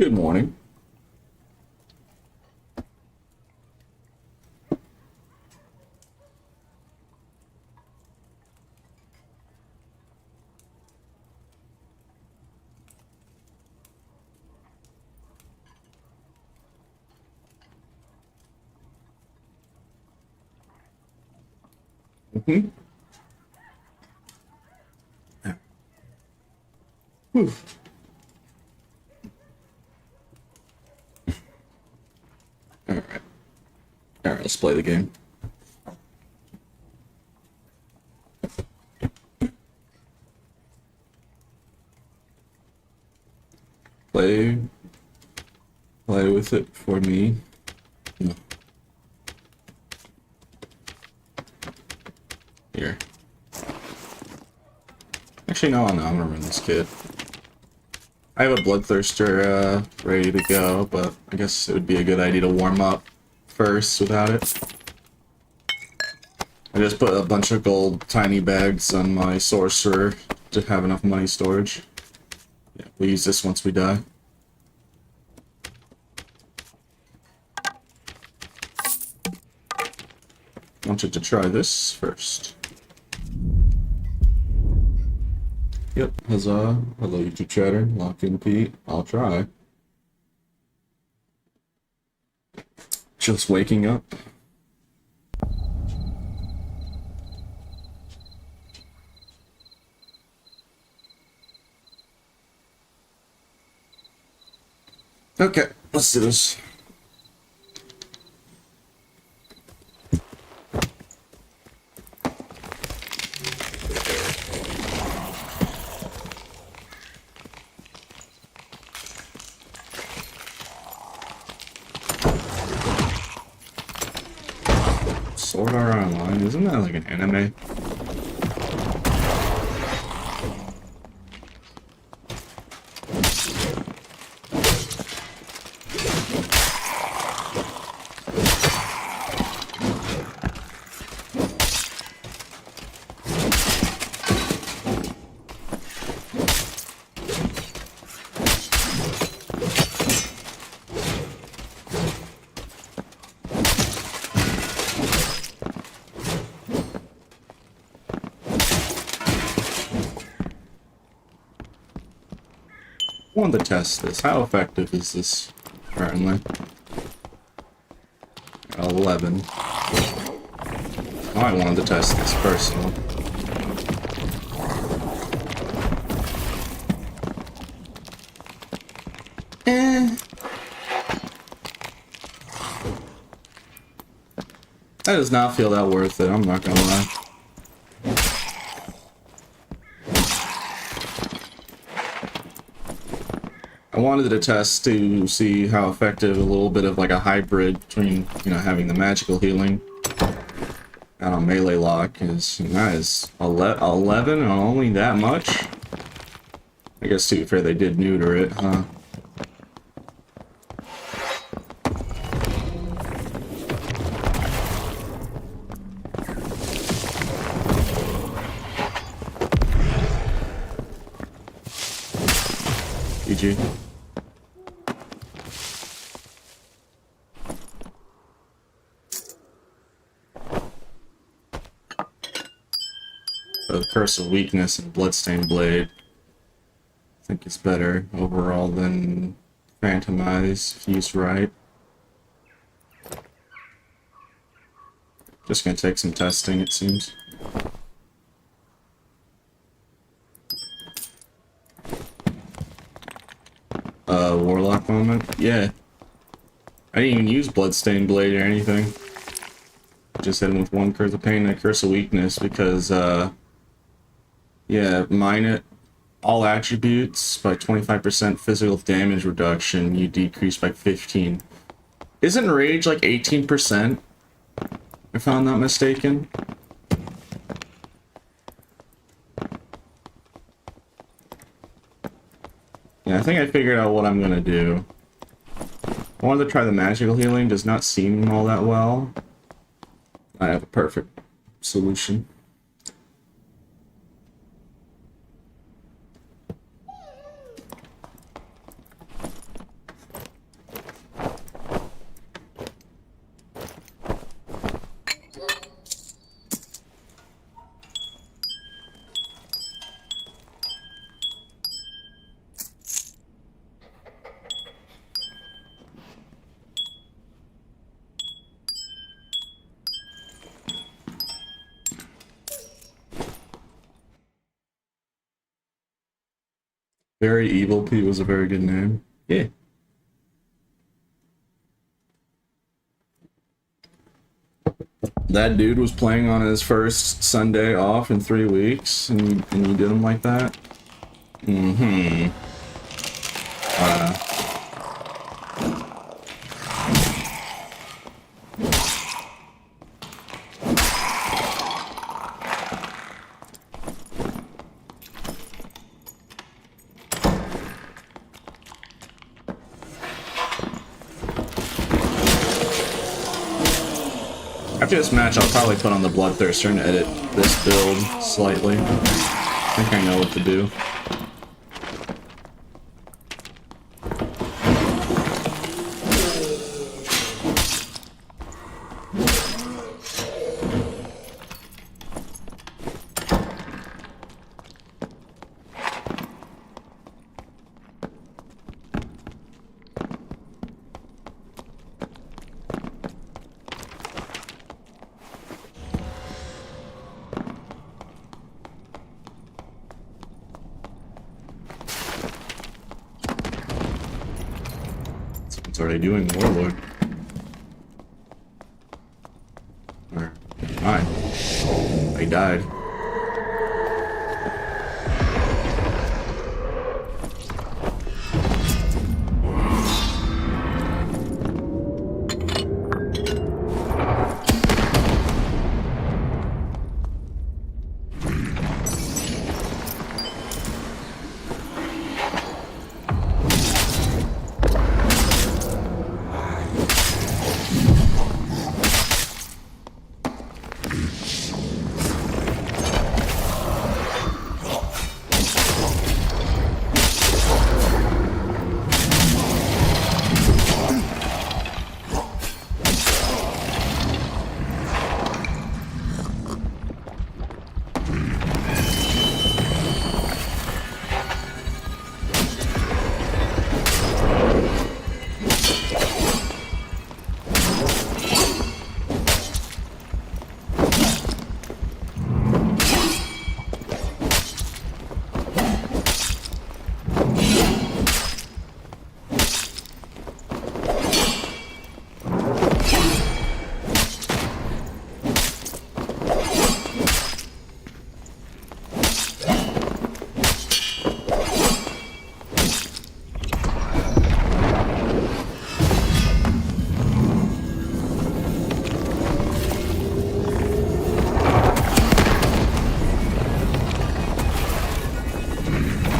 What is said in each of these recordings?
Good morning. Mm-hmm. Whew. Alright. Alright, let's play the game. Play with it for me. No. Here. Actually, no, I'm gonna run this kid. I have a Bloodthirster ready to go, but I guess it would be a good idea to warm up first without it. I just put a bunch of gold tiny bags on my sorcerer to have enough money storage. Yeah, we'll use this once we die. Wanted to try this first. Yep, huzzah. Hello, YouTube chatter. Lock in Pete. I'll try. Just waking up. Okay, let's do this. Sword Art Online, isn't that like an anime? I wanted to test this. How effective is this currently? 11. I wanted to test this personally. That does not feel that worth it, I'm not gonna lie. I wanted to test to see how effective a little bit of like a hybrid between, you know, having the magical healing and a melee lock is. And that is 11 and only that much? I guess to be fair, they did neuter it, huh? GG. The Curse of Weakness and Bloodstained Blade I think is better overall than Phantomize if used right. Just gonna take some testing, it seems. Warlock moment? Yeah. I didn't even use Bloodstained Blade or anything. Just hit him with one Curse of Pain and a Curse of Weakness because, yeah, mine it all attributes by 25% physical damage reduction, you decrease by 15. Isn't Rage like 18%? If I'm not mistaken. Yeah, I think I figured out what I'm gonna do. I wanted to try the magical healing, does not seem all that well. I have a perfect solution. Very Evil P was a very good name. Yeah. That dude was playing on his first Sunday off in 3 weeks, and you did him like that? Mm-hmm. After this match, I'll probably put on the Bloodthirster and edit this build slightly. I think I know what to do. What are they doing, Warlock? Or, hi. I died.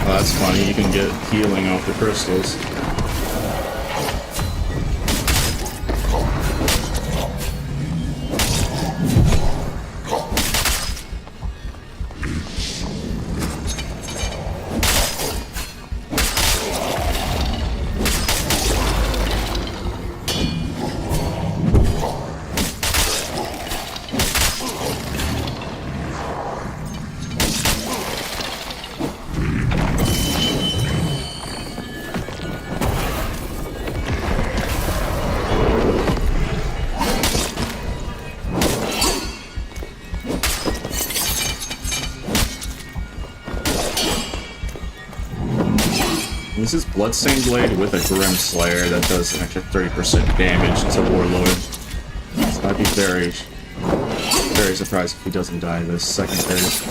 That's funny, you can get healing off the crystals. This is Bloodstained Blade with a Grim Slayer that does an extra 30% damage to Warlord. So I'd be very, very surprised if he doesn't die this second phase.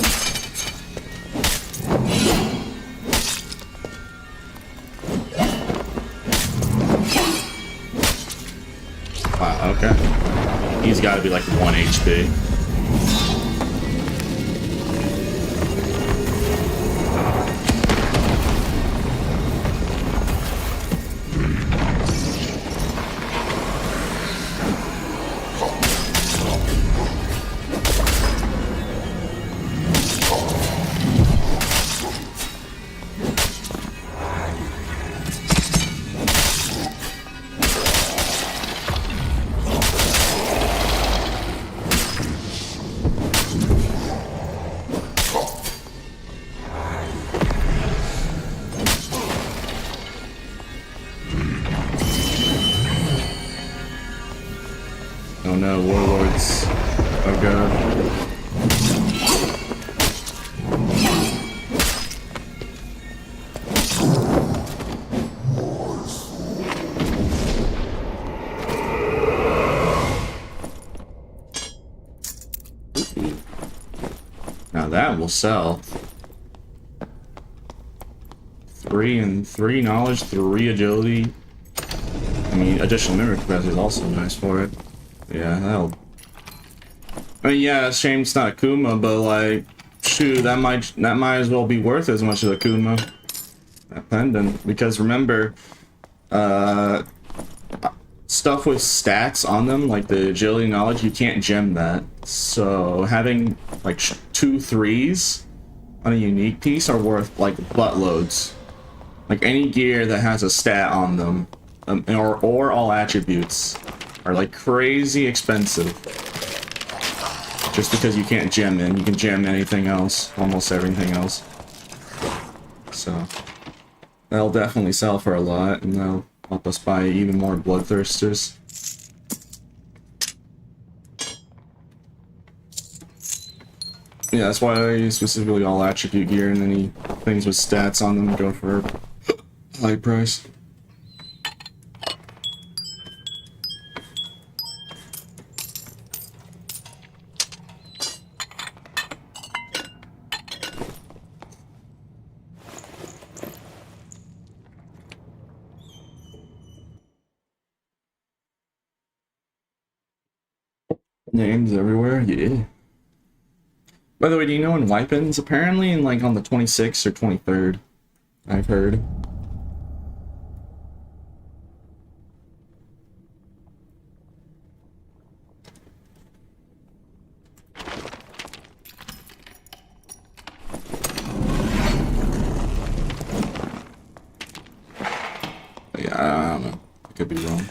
Wow, okay. He's got to be like 1 HP. Oh no, Warlords. Oh god. will sell. 3 and 3 knowledge, 3 agility. I mean, additional memory capacity is also nice for it. Yeah, that'll... I mean, yeah, it's a shame it's not a Kuma, but like, shoot, that might as well be worth as much as a Kuma. That pendant, because remember, stuff with stats on them, like the agility knowledge, you can't gem that. So having like 2 3s on a unique piece are worth like buttloads. Like any gear that has a stat on them, or all attributes, are like crazy expensive. Just because you can't gem in, you can gem anything else, almost everything else. So that'll definitely sell for a lot, and that'll help us buy even more bloodthirsters. Yeah, that's why specifically all attribute gear and any things with stats on them go for high price. Names everywhere, yeah. By the way, do you know when Wipens? Apparently in like on the 26th or 23rd, I've heard. But yeah, I don't know. I could be wrong.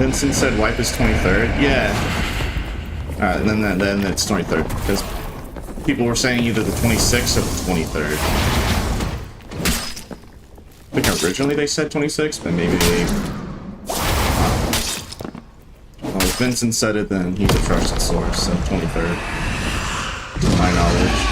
Vincent said wipe is 23rd. Yeah. Alright, then it's 23rd. Because people were saying either the 26th or the 23rd. I think originally they said 26, but maybe they... Well, if Vincent said it, then he's a trusted source, so 23rd. To my knowledge.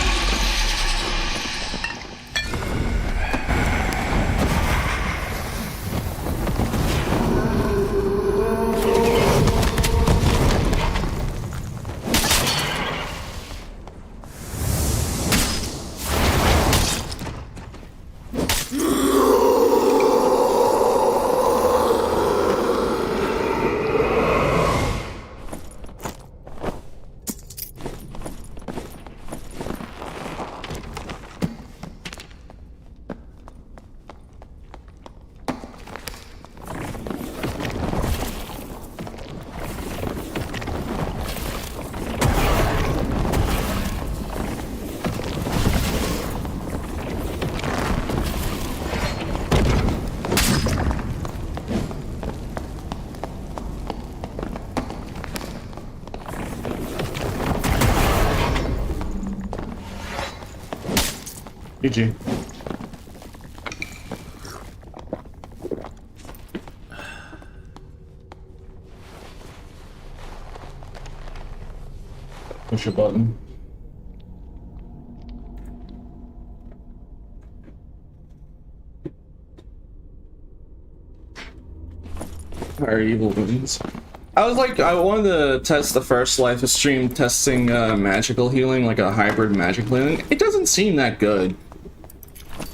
GG. Push a button. Our evil wins. I wanted to test the first life stream testing magical healing, like a hybrid magical healing. It doesn't seem that good.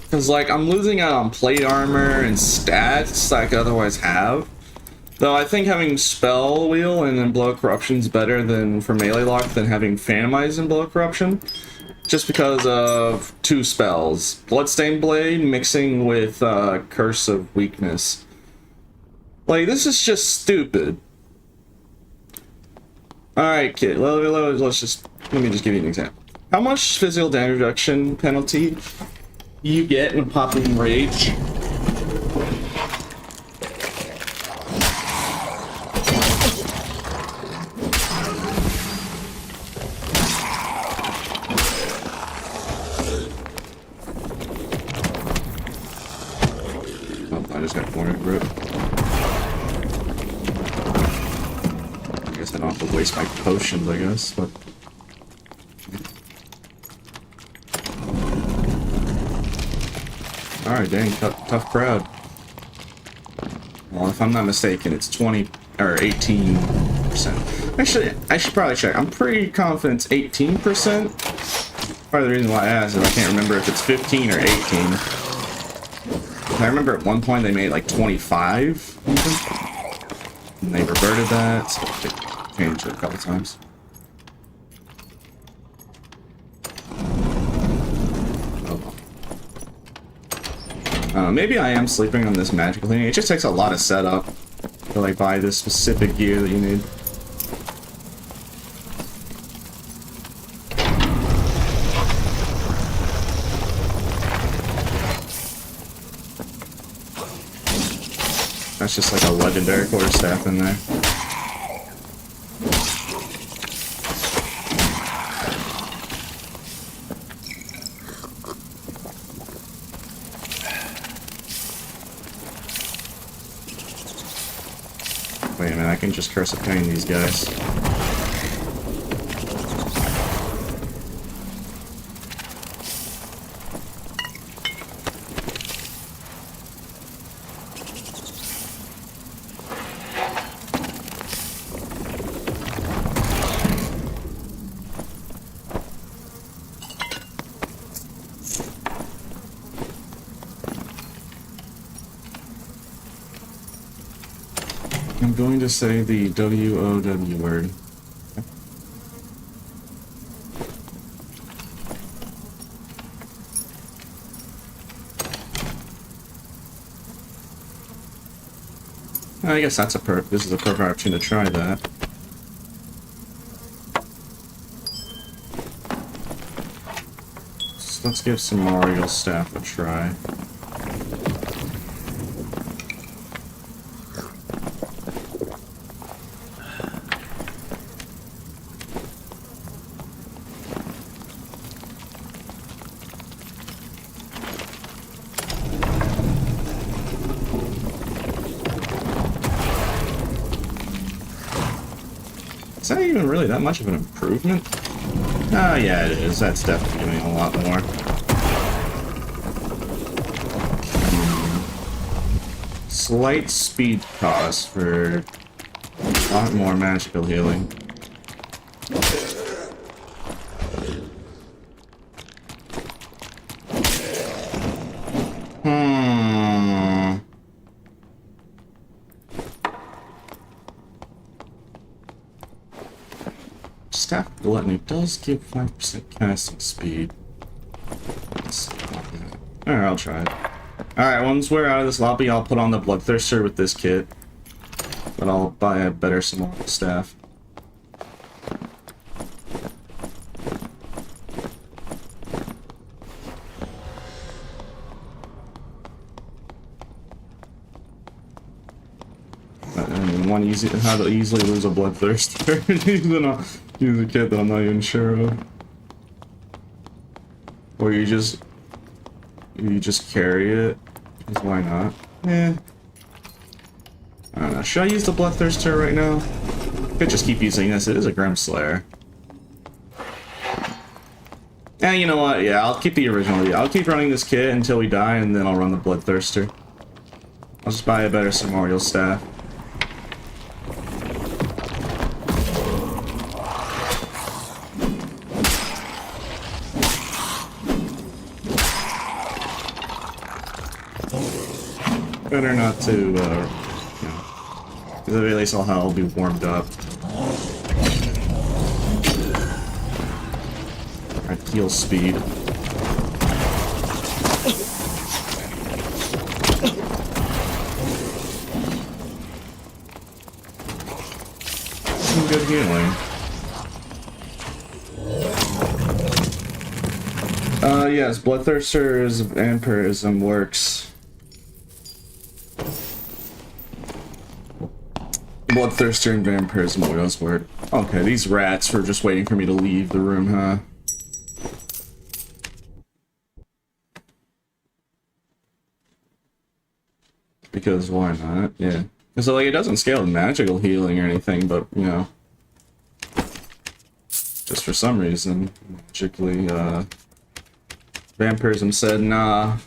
Cause like I'm losing out on plate armor and stats that I could otherwise have. Though I think having Spell Wheel and then Blow Corruption is better than for melee lock than having Phantomize and Blow Corruption. Just because of two spells. Bloodstained Blade mixing with Curse of Weakness. Like, this is just stupid. Alright, kid, let me just give you an example. How much physical damage reduction penalty you get when popping Rage? Oh, I just got cornered, bro. I don't have to waste my potions, I guess, but... Alright, dang, tough crowd. Well, if I'm not mistaken, it's 20 or 18%. Actually, I should probably check. I'm pretty confident it's 18%. Part of the reason why I asked is I can't remember if it's 15 or 18. I remember at one point they made like 25, and they reverted that, so they changed it a couple times. Maybe I am sleeping on this magical thing. It just takes a lot of setup to like buy this specific gear that you need. That's just like a legendary quarterstaff in there. Wait a minute, I can just curse of pain these guys. I'm going to say the W-O-W word. I guess that's this is a perfect opportunity to try that. So let's give some Mario Staff a try. Is that even really that much of an improvement? Oh yeah, it is. That's definitely doing a lot more. Slight speed cost for a lot more magical healing. Staff Gluttony does give 5% casting speed. Alright, I'll try it. Alright, once we're out of this lobby, I'll put on the Bloodthirster with this kit. But I'll buy a better small staff. How to easily lose a Bloodthirster use a kit that I'm not even sure of. Or you just You just carry it. Because why not? Eh. I don't know. Should I use the Bloodthirster right now? Could just keep using this. It is a Grimslayer. Eh, you know what? Yeah, I'll keep the original. I'll keep running this kit until we die, and then I'll run the Bloodthirster. I'll just buy a better Summorial Staff. Better not to, you know, because at least I'll be warmed up. Alright, heal speed. Some good healing. Yes, Bloodthirster's vampirism works. Bloodthirster and vampirism does work. Okay, these rats were just waiting for me to leave the room, huh? Because why not? Yeah. So like it doesn't scale with magical healing or anything, but you know, just for some reason, magically, vampirism said nah.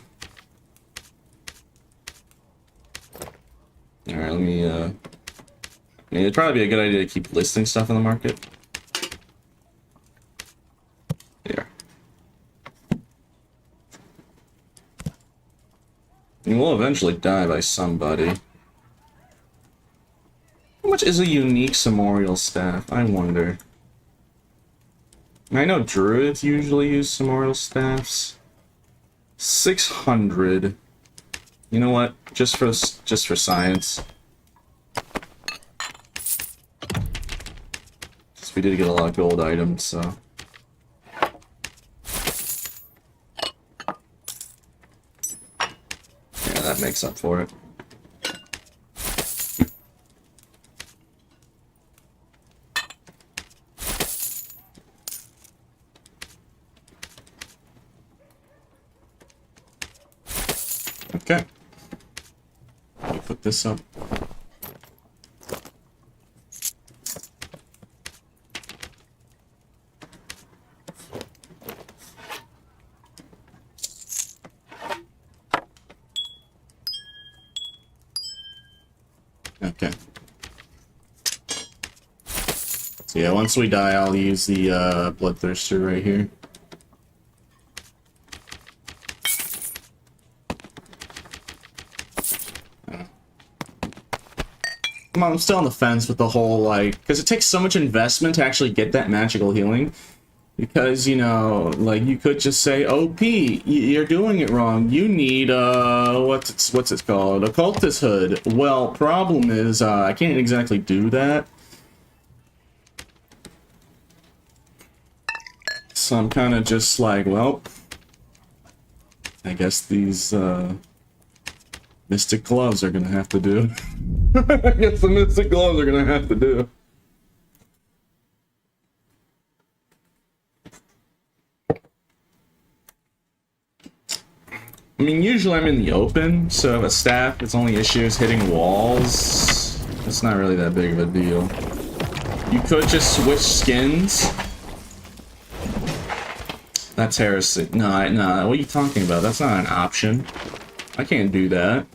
All right, let me. I mean, it'd probably be a good idea to keep listing stuff in the market. Yeah. And we'll eventually die by somebody. How much is a unique Summorial Staff? I wonder. I know druids usually use Summorial Staffs. 600. You know what? Just for science. We did get a lot of gold items, so. Yeah, that makes up for it. Okay. Let me put this up. Okay. So yeah, once we die, I'll use the Bloodthirster right here. I'm still on the fence with the whole, like, because it takes so much investment to actually get that magical healing. Because, you know, like, you could just say, OP, you're doing it wrong. You need, what's it called? A cultist hood. Well, problem is, I can't exactly do that. So I'm kind of just like, well, I guess these, Mystic Gloves are gonna have to do. I guess the Mystic Gloves are gonna have to do. I mean, usually I'm in the open, so if a staff, its only issue is hitting walls. It's not really that big of a deal. You could just switch skins. That's heresy. No, what are you talking about? That's not an option. I can't do that.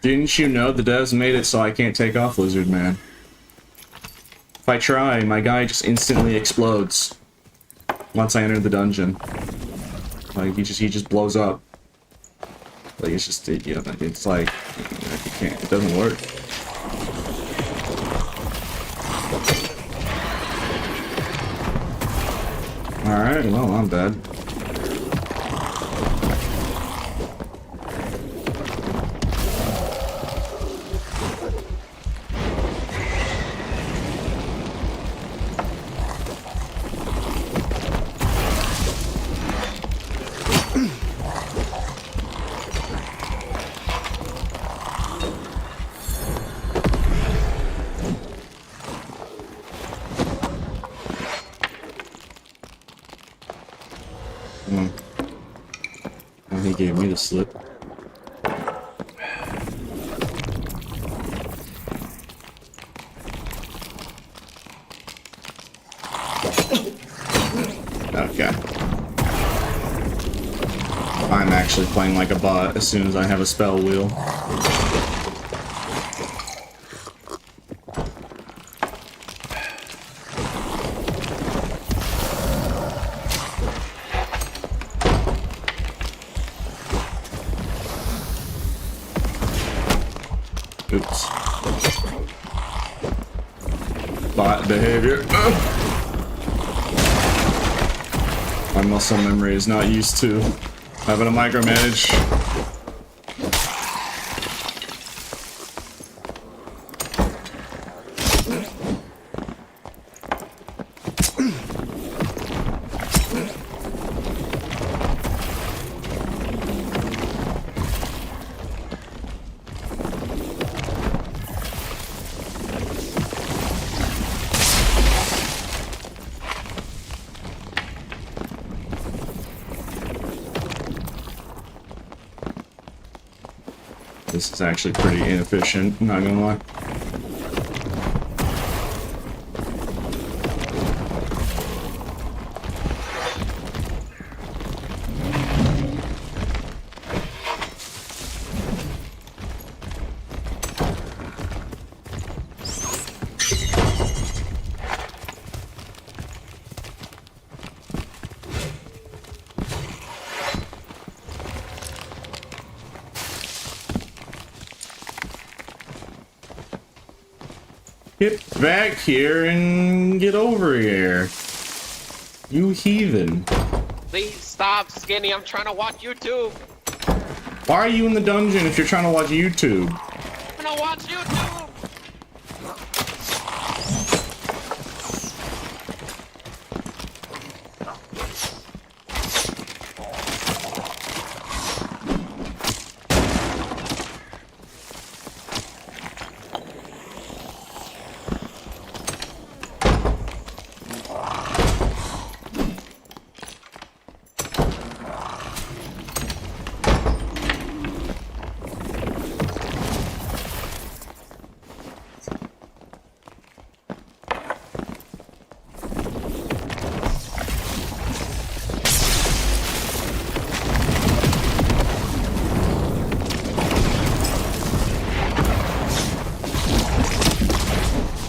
Didn't you know the devs made it so I can't take off Lizard Man? If I try, my guy just instantly explodes once I enter the dungeon. Like, he just blows up. Like, it's just, you know, it's like, you can't, it doesn't work. Alright, well, I'm dead. give me the slip. Okay. I'm actually playing like a bot as soon as I have a spell wheel. Oops. Bot behavior. My muscle memory is not used to having a micromanage. This is actually pretty inefficient, I'm not gonna lie. Get back here and get over here. You heathen. Please stop, Skinny. I'm trying to watch YouTube. Why are you in the dungeon if you're trying to watch YouTube? I'm trying to watch YouTube.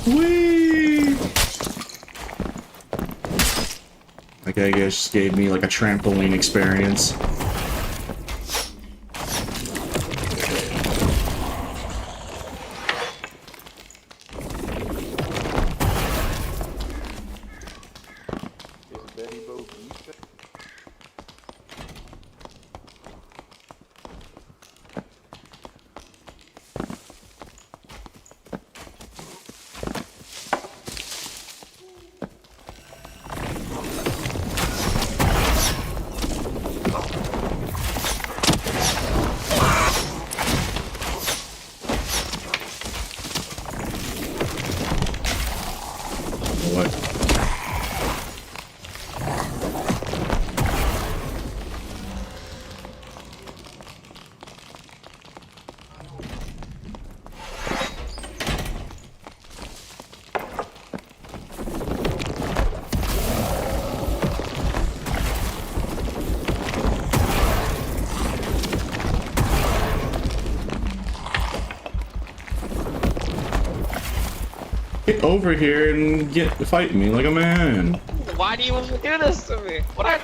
Whee! Like, I guess just gave me like a trampoline experience. Get over here and fight me like a man. Why do you want to do this to me? What I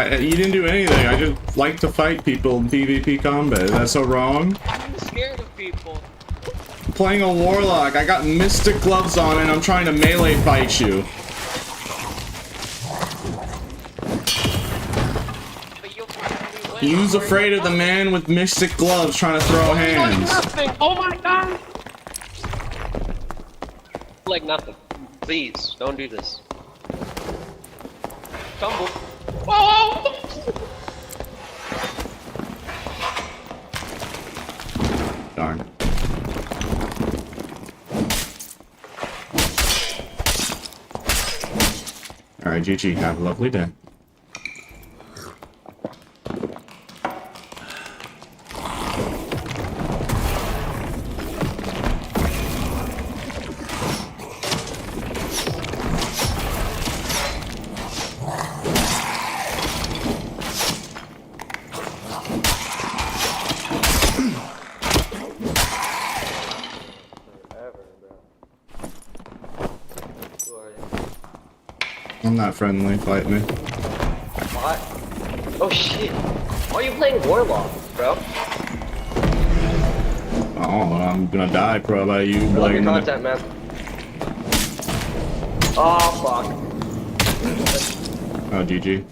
do? You didn't do anything. I just like to fight people in PvP combat. Is that so wrong? I'm scared of people. I'm playing a Warlock. I got mystic gloves on and I'm trying to melee fight you. You's afraid of the man with mystic gloves trying to throw hands. Oh my god! Like nothing. Please, don't do this. Tumble. Whoa! Darn. Alright, GG, have a lovely day. I'm not friendly. Fight me. What? Oh shit. Why are you playing Warlock, bro? Oh, I'm gonna die probably by you I love your blaming it. content, man. Oh, fuck. Oh, GG.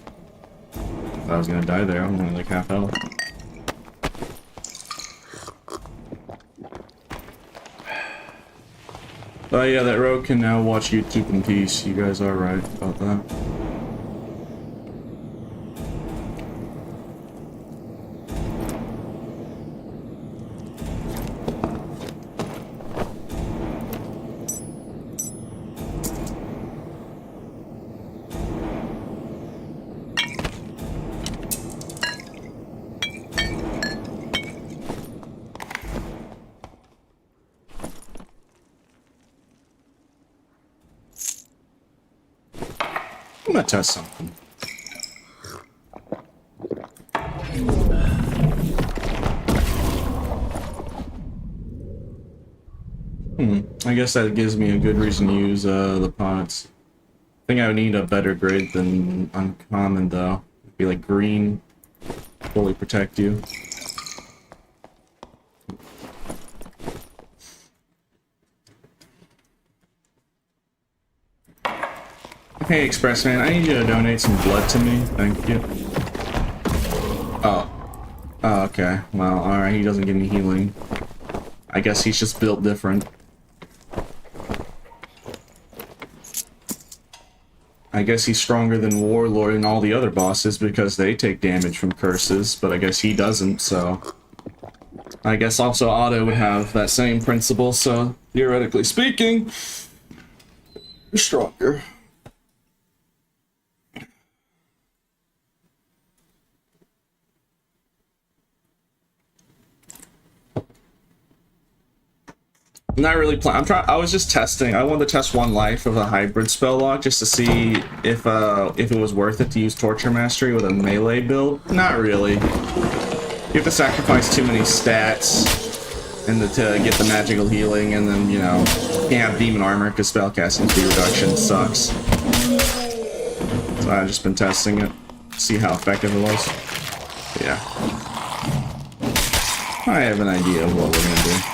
I was gonna die there. I'm only like half health. Oh yeah, that rogue can now watch YouTube in peace. You guys are right about that. I'm gonna test something. I guess that gives me a good reason to use the pots. I think I would need a better grade than uncommon though. It'd be like green, fully protect you. Hey Expressman, I need you to donate some blood to me. Thank you. Oh. Oh, okay. Well, alright, he doesn't give me healing. I guess he's just built different. I guess he's stronger than Warlord and all the other bosses because they take damage from curses, but I guess he doesn't, so... I guess also Otto would have that same principle, so theoretically speaking, you're stronger. I'm not really playing. I was just testing. I wanted to test one life of a hybrid spell lock just to see if it was worth it to use Torture Mastery with a melee build. Not really. You have to sacrifice too many stats and to get the magical healing, and then you know you can't have demon armor because spellcasting speed reduction sucks. So I've just been testing it, see how effective it was. Yeah. I have an idea of what we're gonna do.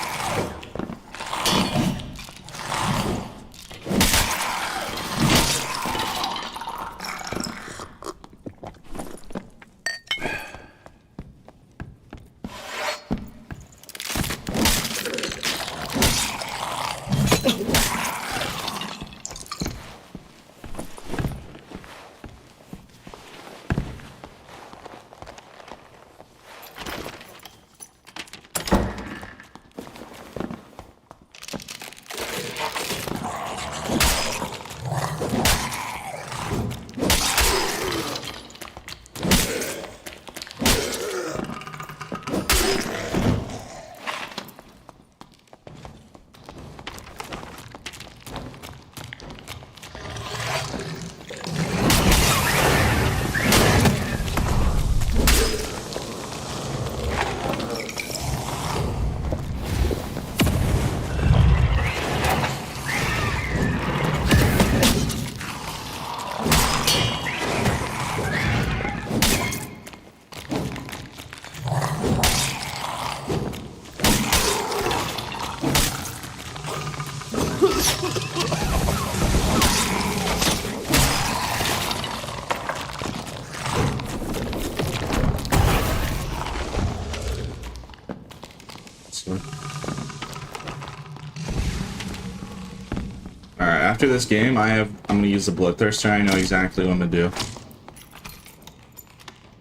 After this game, I'm gonna use the Bloodthirster. I know exactly what I'm gonna do.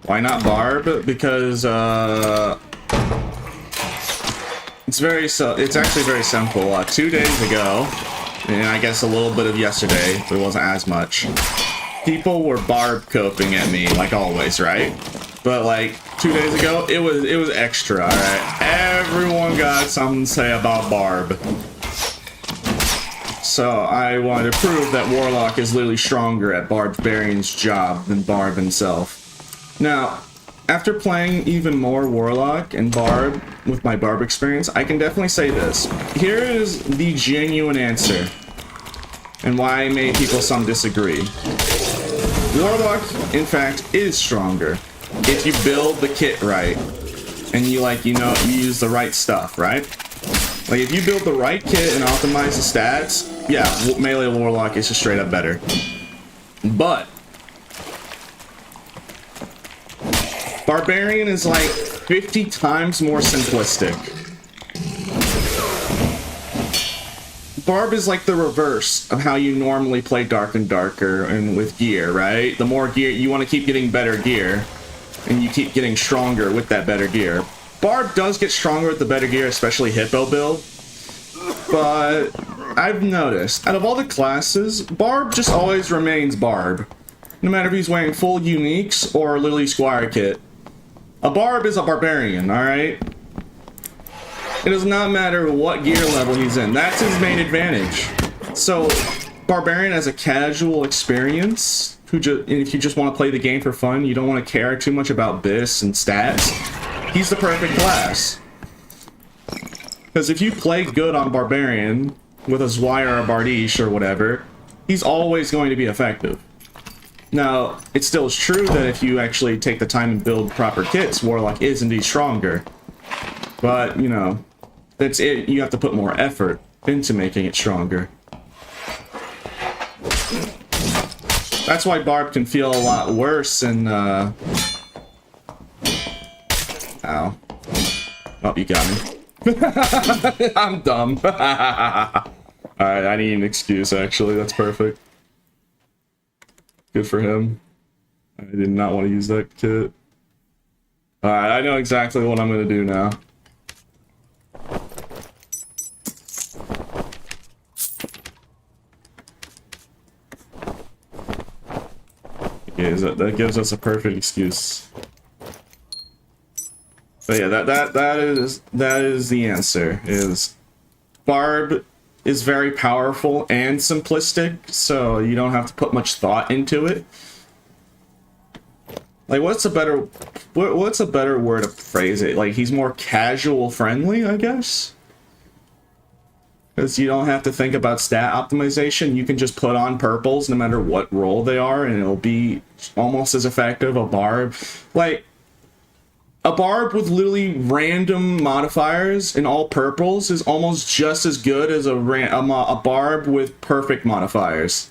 Why not Barb? Because it's actually very simple. 2 days ago, and I guess a little bit of yesterday, but it wasn't as much. People were Barb coping at me like always, right? But like 2 days ago, it was extra. All right, everyone got something to say about Barb. So I wanted to prove that Warlock is literally stronger at Barbarian's job than Barb himself. Now, after playing even more Warlock and Barb with my Barb experience, I can definitely say this. Here is the genuine answer, and why maybe people some disagree. Warlock, in fact, is stronger if you build the kit right and you you use the right stuff, right? Like if you build the right kit and optimize the stats, yeah, melee Warlock is just straight up better. But Barbarian is like 50 times more simplistic. Barb is like the reverse of how you normally play Dark and Darker and with gear, right? The more gear, you want to keep getting better gear, and you keep getting stronger with that better gear. Barb does get stronger with the better gear, especially Hippo build, but I've noticed, out of all the classes, Barb just always remains Barb. No matter if he's wearing full Uniques or Lily Squire kit. A Barb is a Barbarian, alright? It does not matter what gear level he's in. That's his main advantage. So, Barbarian as a casual experience, if you just want to play the game for fun, you don't want to care too much about bis and stats, he's the perfect class. Because if you play good on Barbarian, with a Zwire or a Bardiche or whatever, he's always going to be effective. Now, it still is true that if you actually take the time and build proper kits, Warlock is indeed stronger. But, you know, that's it. You have to put more effort into making it stronger. That's why Barb can feel a lot worse in, Ow. Oh, you got me. I'm dumb. Alright, I need an excuse, actually. That's perfect. Good for him. I did not want to use that kit. Alright, I know exactly what I'm going to do now. Okay, that gives us a perfect excuse. But yeah, that is the answer. Is Barb is very powerful and simplistic, so you don't have to put much thought into it. Like, what's a better word to phrase it? Like, he's more casual friendly, I guess? Because you don't have to think about stat optimization. You can just put on purples no matter what role they are, and it'll be almost as effective. A Barb, like, a Barb with literally random modifiers in all purples is almost just as good as a Barb with perfect modifiers.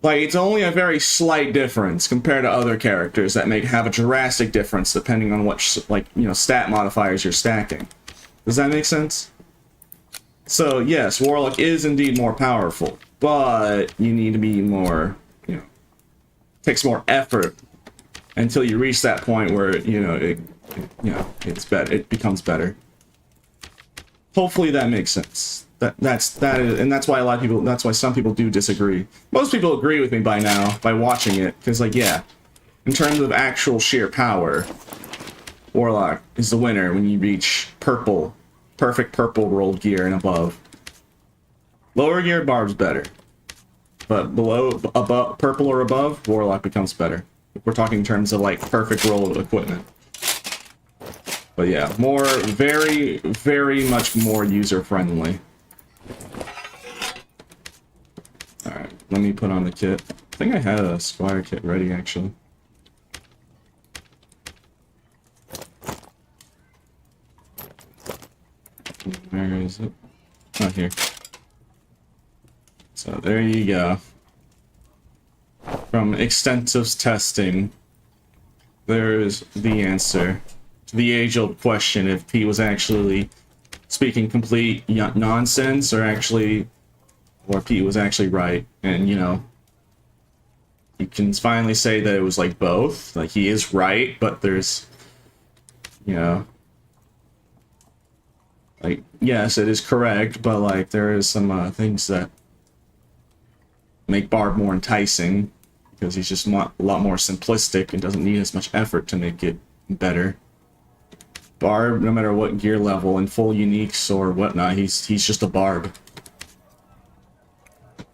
Like, it's only a very slight difference compared to other characters that have a drastic difference depending on what, stat modifiers you're stacking. Does that make sense? So, yes, Warlock is indeed more powerful, but you need to be more, takes more effort until you reach that point where, it's better, it becomes better. Hopefully that makes sense. That's why a lot of people, that's why some people do disagree. Most people agree with me by now, by watching it, because, like, yeah, in terms of actual sheer power, Warlock is the winner when you reach purple, perfect purple rolled gear and above. Lower gear, Barb's better. But above, purple or above, Warlock becomes better. We're talking in terms of, like, perfect roll of equipment. But yeah, very, very much more user-friendly. Alright, let me put on the kit. I think I had a Squire kit ready, actually. Where is it? Oh, here. So there you go. From extensive testing, there's the answer to the age-old question if he was actually speaking complete nonsense or if he was actually right. And, you can finally say that it was, like, both. Like, he is right, but there's, like, yes, it is correct, but, like, there is some things that make Barb more enticing, because he's just a lot more simplistic and doesn't need as much effort to make it better. Barb, no matter what gear level, in full uniques or whatnot, he's just a Barb.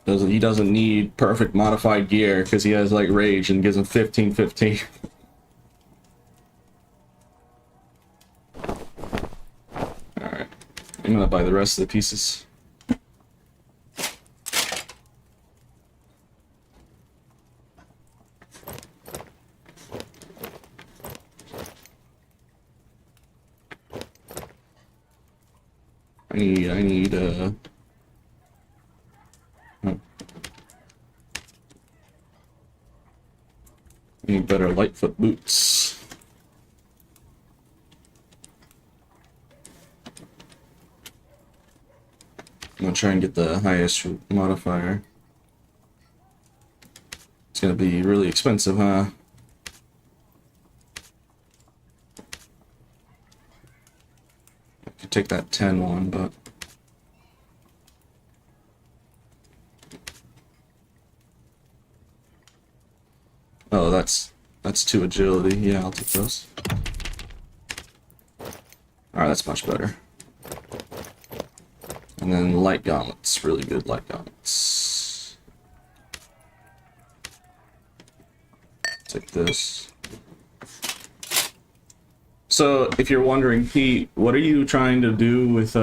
He doesn't need perfect modified gear, because he has, like, rage and gives him 15/15. Alright. I'm gonna buy the rest of the pieces. I need oh. I need better Lightfoot boots. I'm gonna try and get the highest modifier. It's gonna be really expensive, huh? I could take that 10 one, but oh, that's 2 agility. Yeah, I'll take those. Alright, that's much better. And then light gauntlets, really good light gauntlets. Take this. So, if you're wondering, Pete, what are you trying to do with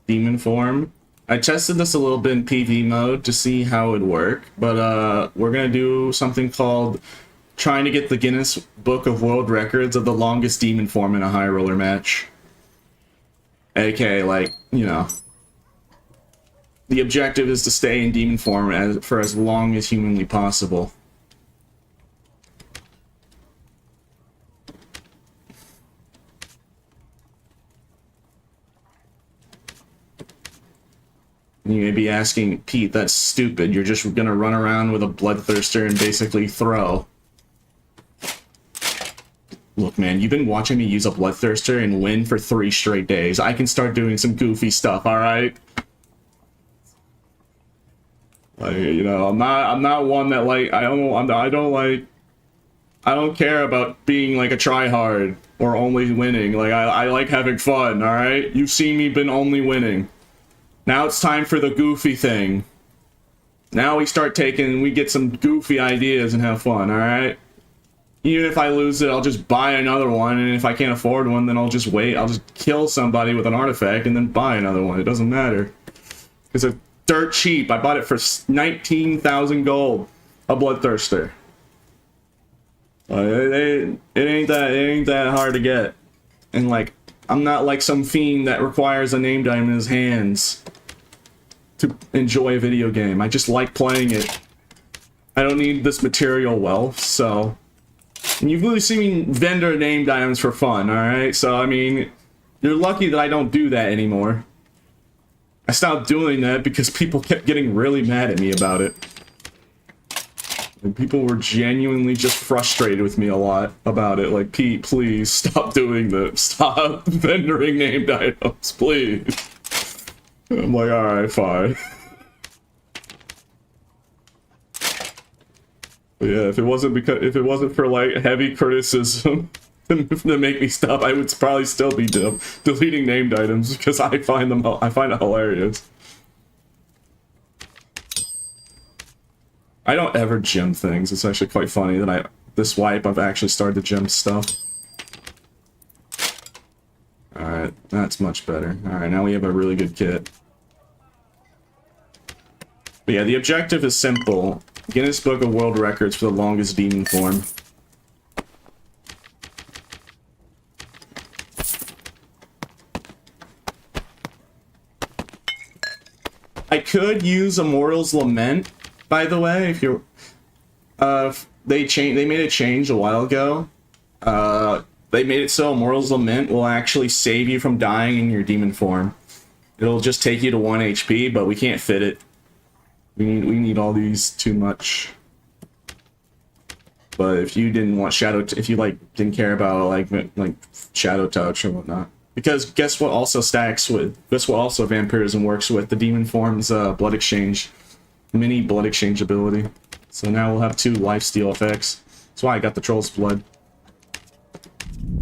demon form? I tested this a little bit in PV mode to see how it would work, but we're gonna do something called trying to get the Guinness Book of World Records of the longest demon form in a high roller match. AK, like, you know, the objective is to stay in demon form for as long as humanly possible. You may be asking, Pete, that's stupid. You're just gonna run around with a bloodthirster and basically throw. Look, man, you've been watching me use a bloodthirster and win for 3 straight days. I can start doing some goofy stuff, all right? Like, you know, I'm not one that like I don't care about being like a tryhard or only winning. Like I like having fun, all right? You've seen me been only winning. Now it's time for the goofy thing. Now we get some goofy ideas and have fun, alright? Even if I lose it, I'll just buy another one, and if I can't afford one, then I'll just wait. I'll just kill somebody with an artifact and then buy another one. It doesn't matter. Because it's dirt cheap. I bought it for 19,000 gold. A bloodthirster. It ain't that hard to get. And like, I'm not like some fiend that requires a name diamond in his hands to enjoy a video game. I just like playing it. I don't need this material wealth, so... And you've really seen me vendor name diamonds for fun, alright? So, I mean, you're lucky that I don't do that anymore. I stopped doing that because people kept getting really mad at me about it. And people were genuinely just frustrated with me a lot about it. Like, Pete, please stop doing this. Stop vendoring named items, please. I'm like, alright, fine. But yeah, if it wasn't for like heavy criticism to make me stop, I would probably still be deleting named items because I find it hilarious. I don't ever gem things. It's actually quite funny that this wipe I've actually started to gem stuff. Alright, that's much better. Alright, now we have a really good kit. But yeah, the objective is simple. Guinness Book of World Records for the longest demon form. I could use Immortal's Lament, by the way, if you're... they made a change a while ago. They made it so Immortal's Lament will actually save you from dying in your demon form. It'll just take you to 1 HP, but we can't fit it. We need all these too much. But if you didn't want if you like didn't care about like Shadow Touch or whatnot, because guess what also Vampirism works with? The demon form's blood exchange, mini blood exchange ability. So now we'll have 2 lifesteal effects. That's why I got the Troll's Blood.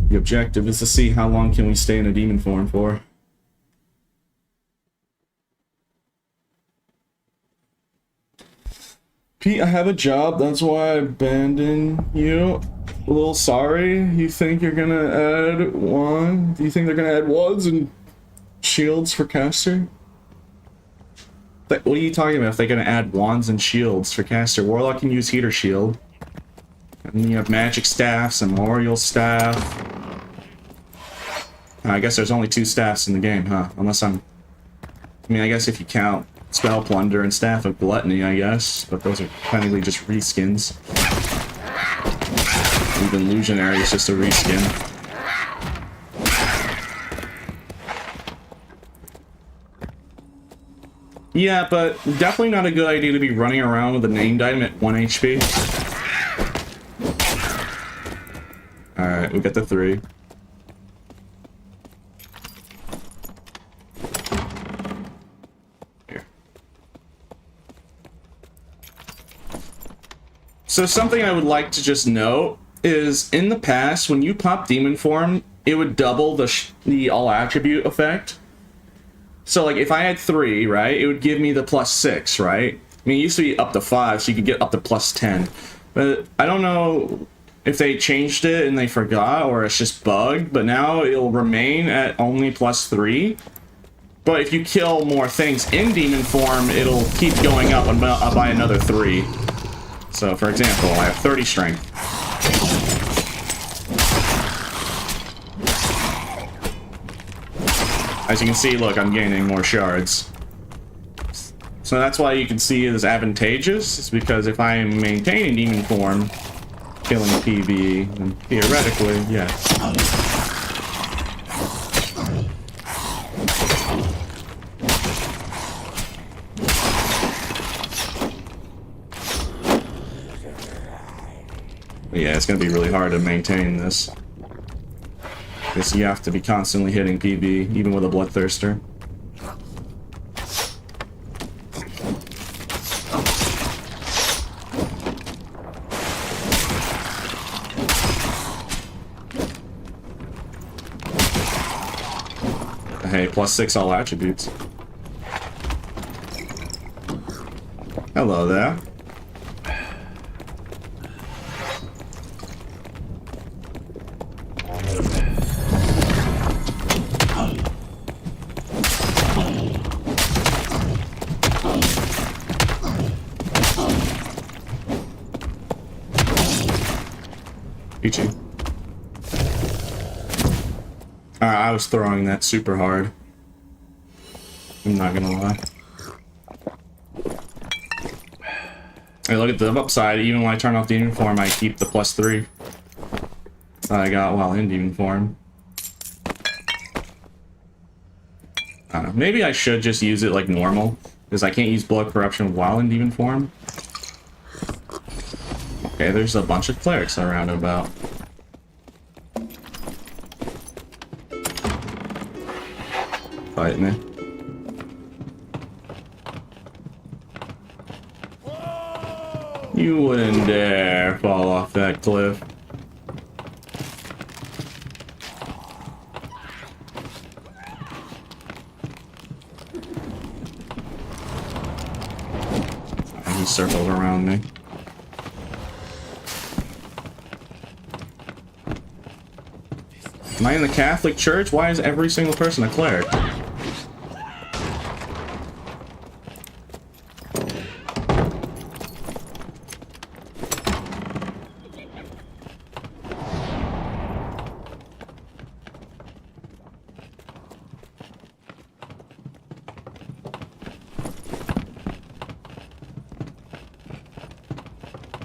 The objective is to see how long can we stay in a demon form for. Pete, I have a job, that's why I abandoned you. A little sorry. You think you're gonna add one? Do you think they're gonna add wands and shields for caster? What are you talking about if they're gonna add wands and shields for caster? Warlock can use heater shield. And then you have magic staffs and memorial staff. I guess there's only 2 staffs in the game, huh? Unless I'm... I mean, I guess if you count Spell Plunder and Staff of Gluttony, I guess. But those are technically just reskins. Even Illusionary is just a reskin. Yeah, but definitely not a good idea to be running around with a named item at 1 HP. Alright, we got the 3. Here. So something I would like to just note is, in the past, when you pop Demon Form, it would double the all attribute effect. So, like, if I had 3, right, it would give me the +6, right? I mean, it used to be up to 5, so you could get up to +10. But I don't know if they changed it and they forgot, or it's just bugged, but now it'll remain at only +3. But if you kill more things in Demon Form, it'll keep going up by another 3. So, for example, I have 30 Strength. As you can see, look, I'm gaining more shards. So that's why you can see it as advantageous. It's because if I am maintaining Demon Form, killing PvE, then theoretically, yes. But yeah, it's gonna be really hard to maintain this. Because you have to be constantly hitting PvE, even with a Bloodthirster. Hey, +6 all attributes. Hello there. Peachy. I was throwing that super hard. I'm not gonna lie. Hey, look at the upside. Even when I turn off Demon Form, I keep the +3 that I got while in Demon Form. I don't know. Maybe I should just use it like normal, because I can't use Blood Corruption while in Demon Form. Okay, there's a bunch of clerics around about. Fight me. You wouldn't dare fall off that cliff. He circled around me. Am I in the Catholic Church? Why is every single person a cleric?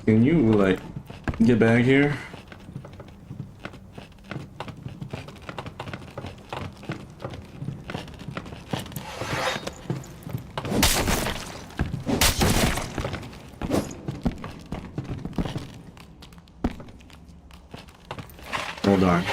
Can you, like, get back here? Hold on.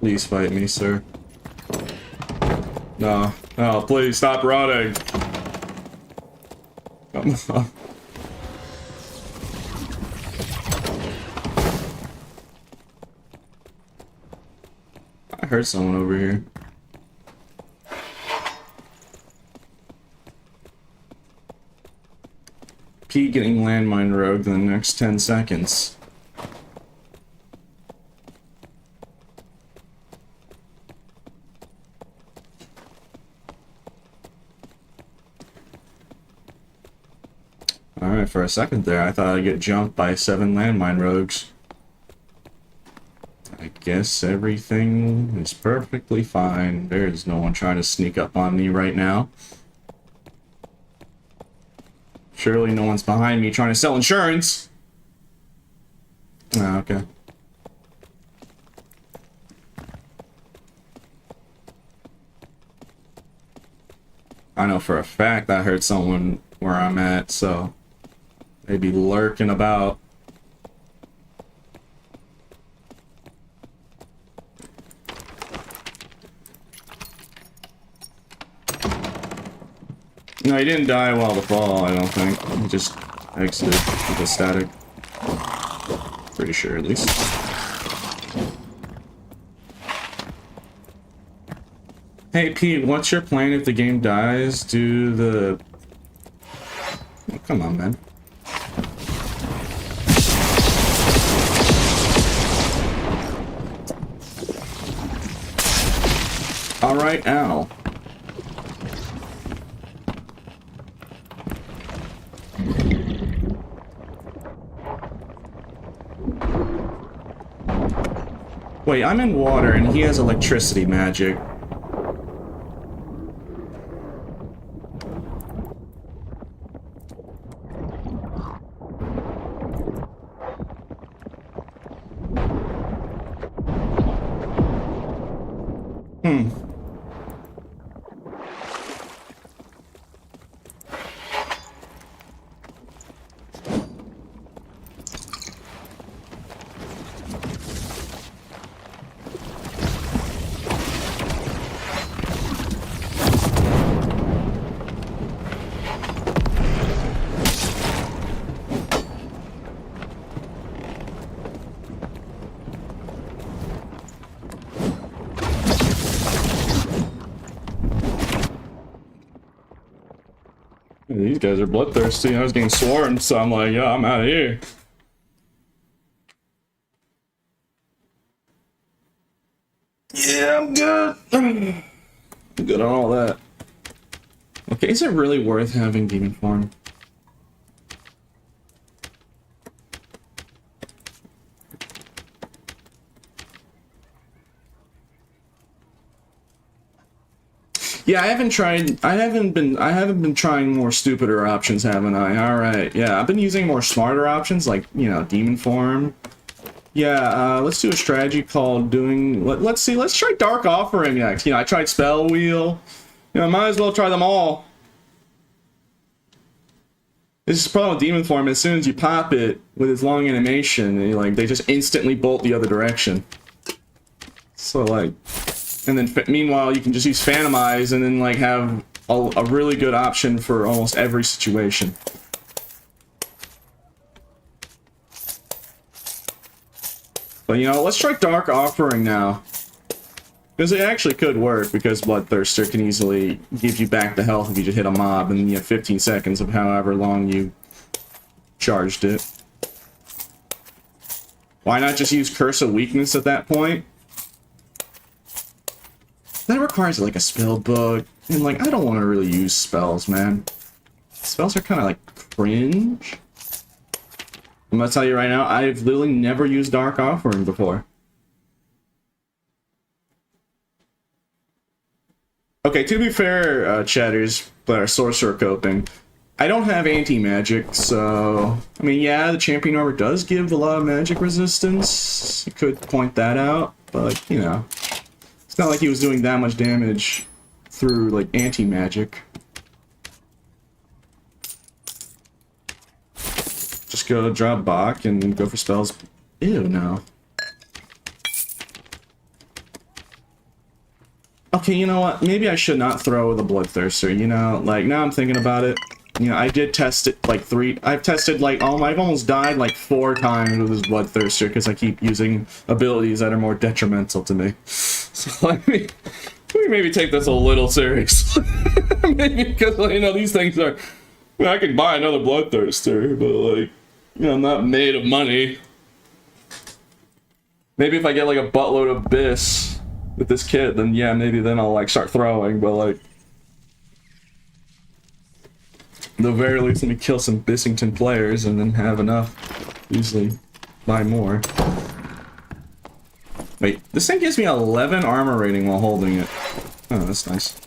Please fight me, sir. No. No, please stop running. Come on. I heard someone over here. Pete getting landmine rogued in the next 10 seconds. Alright, for a second there, I thought I'd get jumped by 7 landmine rogues. I guess everything is perfectly fine. There's no one trying to sneak up on me right now. Surely no one's behind me trying to sell insurance. Ah, okay. I know for a fact I heard someone where I'm at, so they'd be lurking about. No, he didn't die while the fall, I don't think. He just exited with a static. Pretty sure, at least. Hey, Pete, what's your plan if the game dies? Do the... Oh, come on, man. Alright, ow. Wait, I'm in water and he has electricity magic. These guys are bloodthirsty. I was getting swarmed, so I'm like, yeah, I'm out of here. Yeah, I'm good. I'm good on all that. Okay, is it really worth having demon form? Yeah, I haven't been trying more stupider options, haven't I? Alright, yeah, I've been using more smarter options, like, you know, demon form. Yeah, let's do a strategy called doing, let's try Dark Offering next. You know, I tried Spell Wheel. You know, I might as well try them all. This is the problem with demon form, as soon as you pop it with its long animation, like, they just instantly bolt the other direction. So, like... And then, meanwhile, you can just use Phantomize and then, like, have a really good option for almost every situation. But, you know, let's try Dark Offering now. Because it actually could work, because Bloodthirster can easily give you back the health if you just hit a mob in, you know, 15 seconds of however long you charged it. Why not just use Curse of Weakness at that point? That requires, like, a spell book, and, like, I don't want to really use spells, man. Spells are kind of, like, cringe. I'm gonna tell you right now, I've literally never used Dark Offering before. Okay, to be fair, chatters that are sorcerer coping, I don't have anti-magic, so... I mean, yeah, the champion armor does give a lot of magic resistance. You could point that out, but, you know... It's not like he was doing that much damage through, like, anti-magic. Just go to drop Bach and go for spells. Ew, no. Okay, you know what? Maybe I should not throw the Bloodthirster, you know? Like, now I'm thinking about it. You know, I did test it like I've tested like I've almost died like 4 times with this Bloodthirster because I keep using abilities that are more detrimental to me. So let me maybe take this a little serious. Maybe because, you know, these things are... I mean, I could buy another Bloodthirster, but like, you know, I'm not made of money. Maybe if I get like a buttload of Abyss with this kit, then yeah, maybe then I'll like start throwing, but like... At the very least, let me kill some Bissington players and then have enough. Usually buy more. Wait, this thing gives me 11 armor rating while holding it. Oh, that's nice.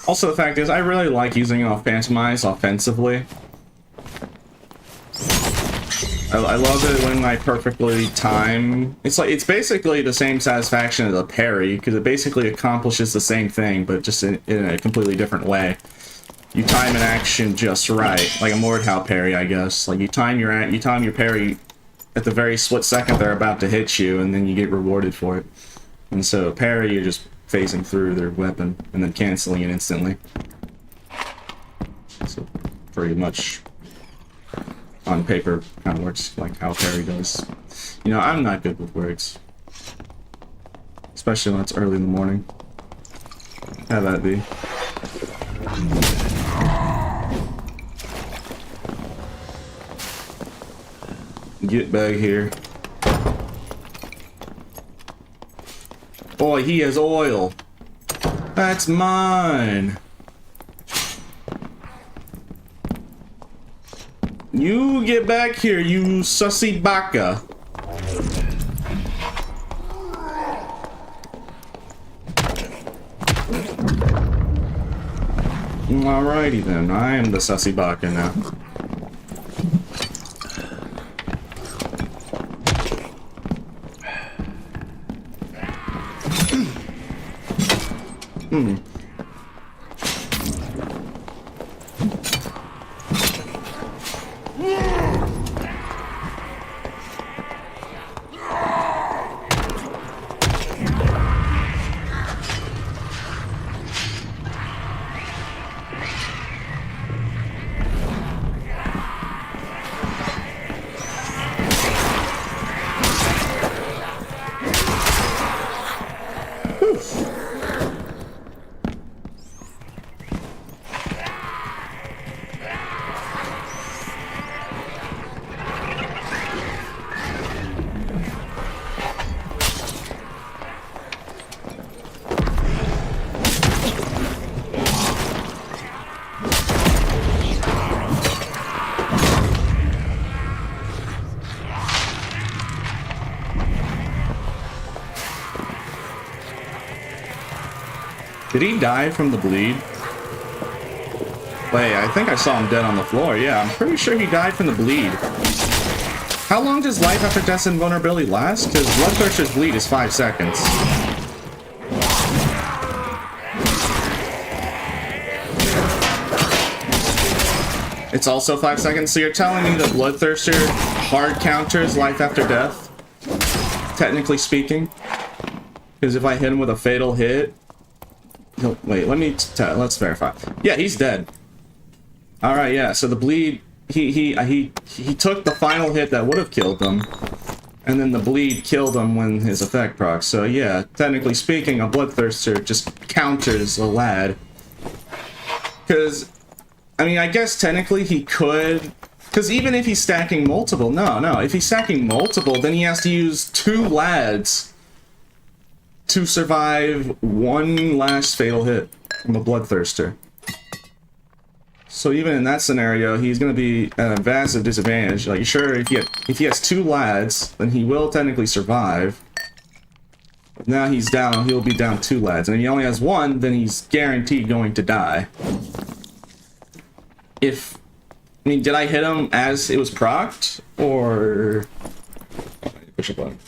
Also, the fact is, I really like using Phantomize offensively. I love it when I perfectly time... It's basically the same satisfaction as a parry, because it basically accomplishes the same thing, but just in a completely different way. You time an action just right, like a Mordhau parry, I guess. Like, you time your parry at the very split second they're about to hit you, and then you get rewarded for it. And so, parry, you're just phasing through their weapon, and then canceling it instantly. So, pretty much... on paper, kind of works like how parry does. You know, I'm not good with words. Especially when it's early in the morning. Have that be. Get back here. Boy, he has oil. That's mine. You get back here, you sussy baka. Alrighty then, I am the sussy baka now. Did he die from the bleed? Wait, I think I saw him dead on the floor. Yeah, I'm pretty sure he died from the bleed. How long does life after death and vulnerability last? Because Bloodthirster's bleed is 5 seconds. It's also 5 seconds, so you're telling me that Bloodthirster hard counters life after death? Technically speaking? Because if I hit him with a fatal hit... Wait, let's verify. Yeah, he's dead. Alright, yeah, so the bleed... He took the final hit that would have killed him, and then the bleed killed him when his effect procs. So yeah, technically speaking, a Bloodthirster just counters a lad. Because, I mean, I guess technically he could... Because even if he's stacking multiple... No, if he's stacking multiple, then he has to use 2 lads to survive one last fatal hit from a Bloodthirster. So even in that scenario, he's going to be at a vast disadvantage. Like, sure, if he has 2 lads, then he will technically survive. But now he's down, he'll be down 2 lads. And if he only has 1, then he's guaranteed going to die. I mean, did I hit him as it was procced? Or... Push a button.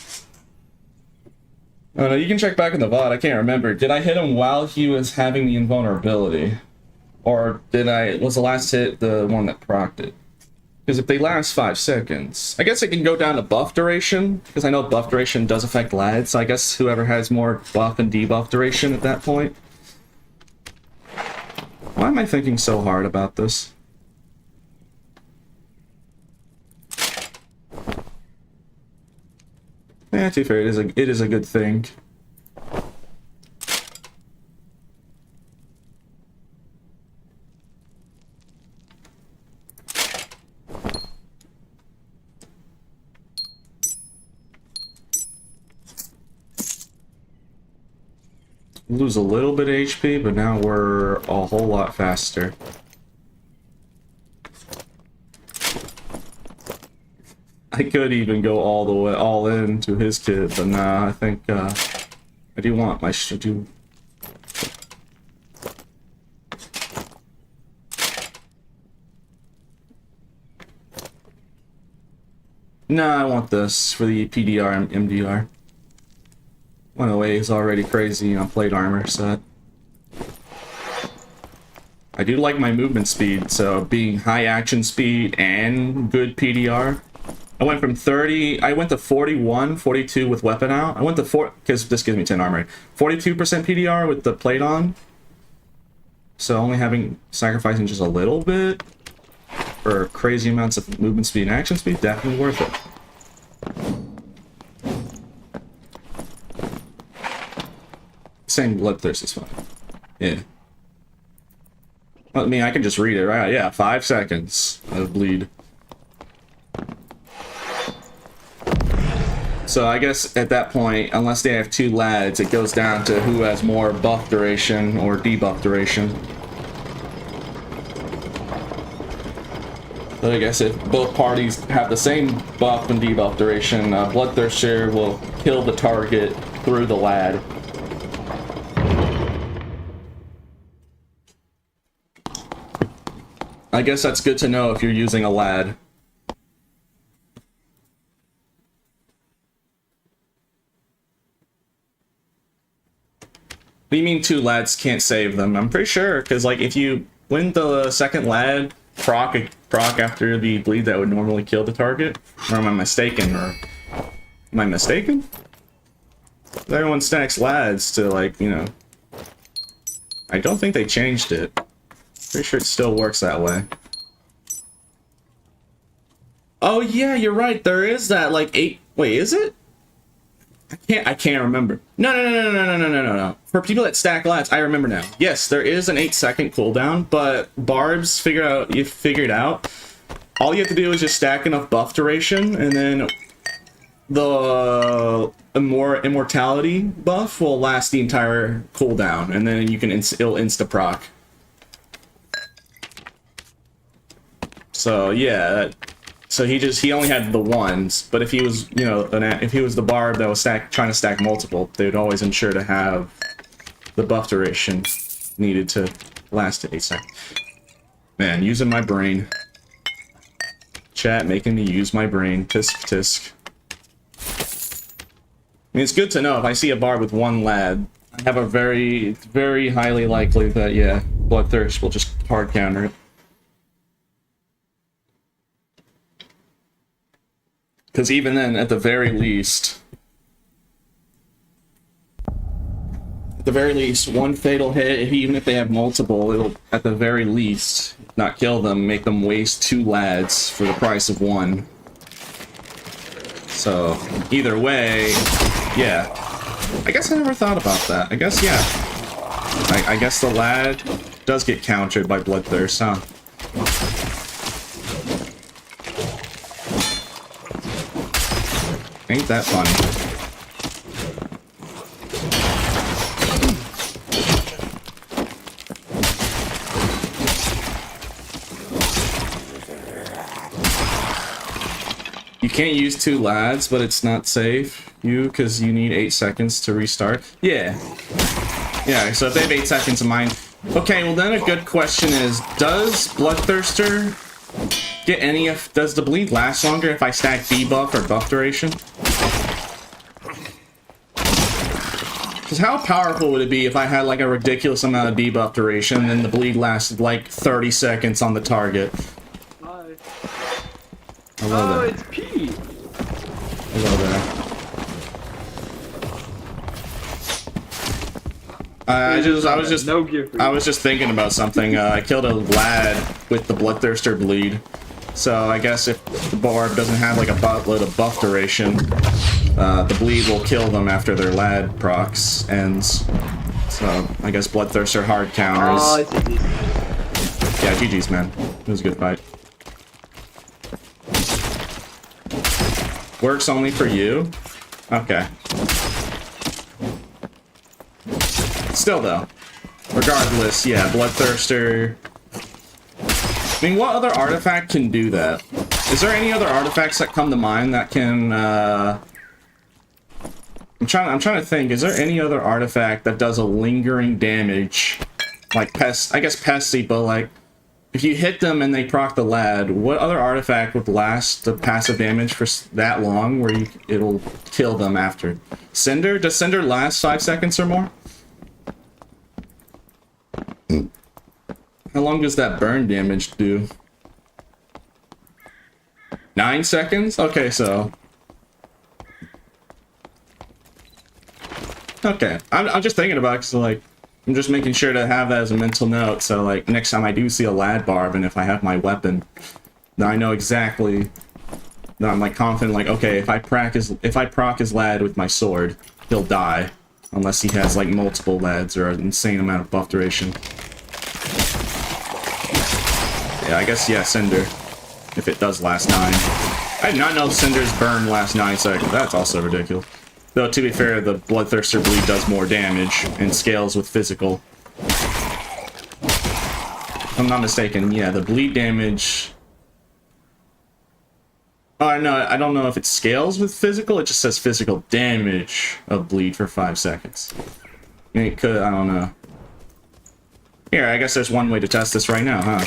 Oh no, you can check back in the VOD. I can't remember. Did I hit him while he was having the invulnerability? Or was the last hit the one that procced it? Because if they last 5 seconds, I guess it can go down to buff duration, because I know buff duration does affect lads, so I guess whoever has more buff and debuff duration at that point. Why am I thinking so hard about this? Yeah, to be fair, it is a good thing. Lose a little bit of HP, but now we're a whole lot faster. I could even go all into his kit, but nah, I think I do want my Nah, I want this for the PDR and MDR. 108 is already crazy on plate armor set. I do like my movement speed, so being high action speed and good PDR. I went from 30, I went to 41, 42 with weapon out. I went to 4, because this gives me 10 armor. 42% PDR with the plate on. So only sacrificing just a little bit for crazy amounts of movement speed and action speed, definitely worth it. Same bloodthirst is fine. Yeah. I mean, I can just read it, right? Yeah, 5 seconds of bleed. So I guess at that point, unless they have 2 lads, it goes down to who has more buff duration or debuff duration. So I guess if both parties have the same buff and debuff duration, Bloodthirster will kill the target through the lad. I guess that's good to know if you're using a lad. What do you mean 2 lads can't save them? I'm pretty sure, because like if you win the second lad proc after the bleed, that would normally kill the target. Or am I mistaken? Am I mistaken? Everyone stacks lads to, like, you know. I don't think they changed it. Pretty sure it still works that way. Oh yeah, you're right. There is that like 8. Wait, is it? I can't remember. No. For people that stack lads, I remember now. Yes, there is an 8-second cooldown, but barbs you figured out. All you have to do is just stack enough buff duration, and then the immortality buff will last the entire cooldown, and then you can it'll insta proc. So yeah. So he only had the ones, but if he was, you know, if he was the barb that was trying to stack multiple, they would always ensure to have the buff duration needed to last 8 seconds. Man, using my brain. Chat making me use my brain. Tisk tisk. I mean, it's good to know if I see a barb with 1 lad, I have a very, very highly likely that, yeah, Bloodthirst will just hard counter it. Because even then, at the very least, 1 fatal hit, even if they have multiple, it'll, at the very least, not kill them, make them waste 2 lads for the price of 1. So, either way, yeah. I guess I never thought about that. I guess, yeah. I guess the lad does get countered by Bloodthirst, huh? Ain't that funny? You can't use 2 lads, but it's not safe, because you need 8 seconds to restart. Yeah. Yeah, so if they have 8 seconds of mine. Okay, well then a good question is, does Bloodthirster get any of... Does the bleed last longer if I stack debuff or buff duration? Because how powerful would it be if I had like a ridiculous amount of debuff duration and the bleed lasted like 30 seconds on the target? Hi. Hello Oh, there. it's Pete. Hello there. I was just thinking about something. I killed a lad with the Bloodthirster bleed. So I guess if the barb doesn't have like a buttload of buff duration, the bleed will kill them after their lad procs ends. So I guess Bloodthirster hard counters. Oh, it's easy. Yeah, GG's, man. It was a good fight. Works only for you? Okay. Still though. Regardless, yeah, Bloodthirster. I mean, what other artifact can do that? Is there any other artifacts that come to mind that can, I'm trying to think, is there any other artifact that does a lingering damage? Like pest, I guess pesty, but like, if you hit them and they proc the lad, what other artifact would last the passive damage for that long where it'll kill them after? Cinder? Does Cinder last 5 seconds or more? How long does that burn damage do? 9 seconds? Okay, so... Okay, I'm just thinking about it because, like, I'm just making sure to have that as a mental note, so, like, next time I do see a lad barb, and if I have my weapon, then I know exactly... Then I'm, like, confident, like, okay, if I proc his lad with my sword, he'll die. Unless he has, like, multiple lads or an insane amount of buff duration. Yeah, I guess, yeah, Cinder. If it does last 9. I did not know Cinder's burn lasts 9 seconds. That's also ridiculous. Though, to be fair, the Bloodthirster bleed does more damage and scales with physical. If I'm not mistaken, yeah, the bleed damage... Oh, no, I don't know if it scales with physical. It just says physical damage of bleed for 5 seconds. It could, I don't know. Here, I guess there's one way to test this right now, huh?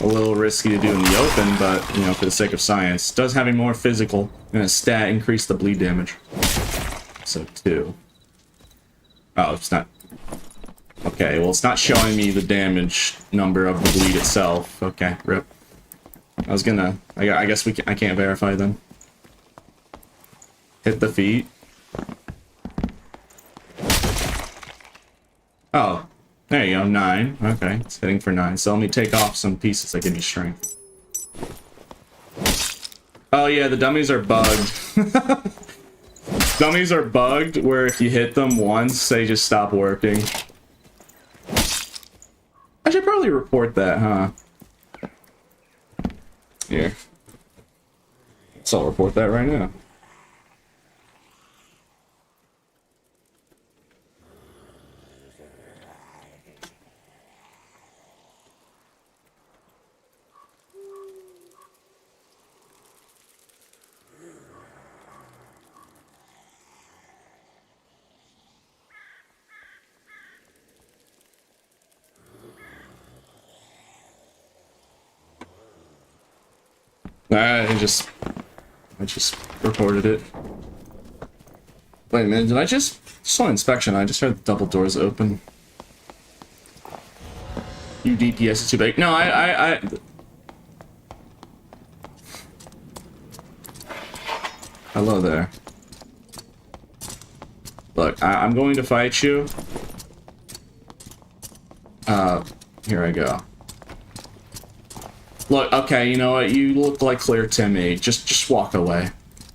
A little risky to do in the open, but, you know, for the sake of science. Does having more physical and a stat increase the bleed damage? So, 2. Oh, it's not... Okay, well, it's not showing me the damage number of the bleed itself. Okay, rip. I was gonna... I guess I can't verify then. Hit the feet. Oh, there you go, 9. Okay, it's hitting for 9. So let me take off some pieces that give me strength. Oh yeah, the dummies are bugged. Dummies are bugged where if you hit them once, they just stop working. I should probably report that, huh? Here. So I'll report that right now. I just reported it. Wait a minute, did I just saw inspection? I just heard the double doors open. You DPS is too big. No, I Hello there. Look, I'm going to fight you. Here I go. Look, okay, you know what? You look like clear to me. Just walk away.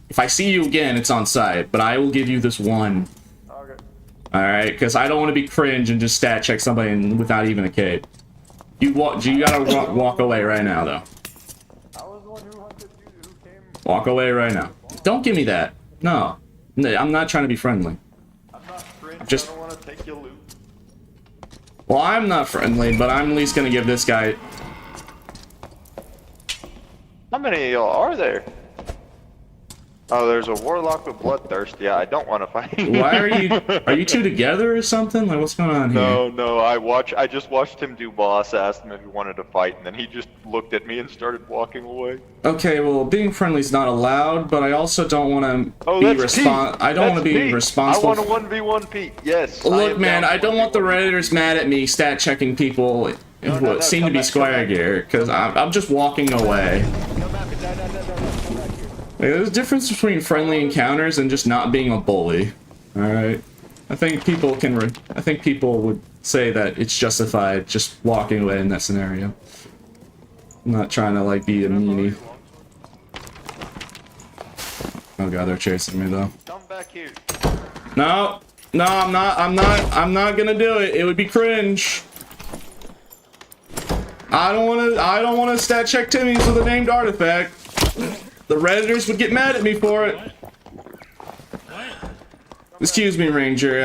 If I see you again, it's on sight, but I will give you this one. Okay. Alright, because I don't want to be cringe and just stat check somebody without even a cape. You gotta walk away right now, though. I was the one who hunted you, who came... Walk away right now. Don't give me that. No. I'm not trying to be friendly. I'm not friendly, Just... I don't want to take your loot. Well, I'm not friendly, but I'm at least gonna give this guy... How many of y'all are there? Oh, there's a warlock with bloodthirst. Yeah, I don't want to fight. Why are you two together or something? Like, what's going on here? No, I just watched him do boss, asked him if he wanted to fight, and then he just looked at me and started walking away. Okay, well, being friendly is not allowed, but I also don't want to I don't want to be responsible. I want a 1v1 Pete. Yes. Look, man, I don't want the Redditors mad at me stat checking people who seem to be square gear, because I'm just walking away. Come back, come back here. There's a difference between friendly encounters and just not being a bully. Alright? I think people would say that it's justified just walking away in that scenario. I'm not trying to, like, be a meanie. Oh god, they're chasing me, though. Come back here. No! No, I'm not gonna do it. It would be cringe. I don't wanna stat check Timmy's with a named artifact. The Redditors would get mad at me for it. Excuse me, Ranger.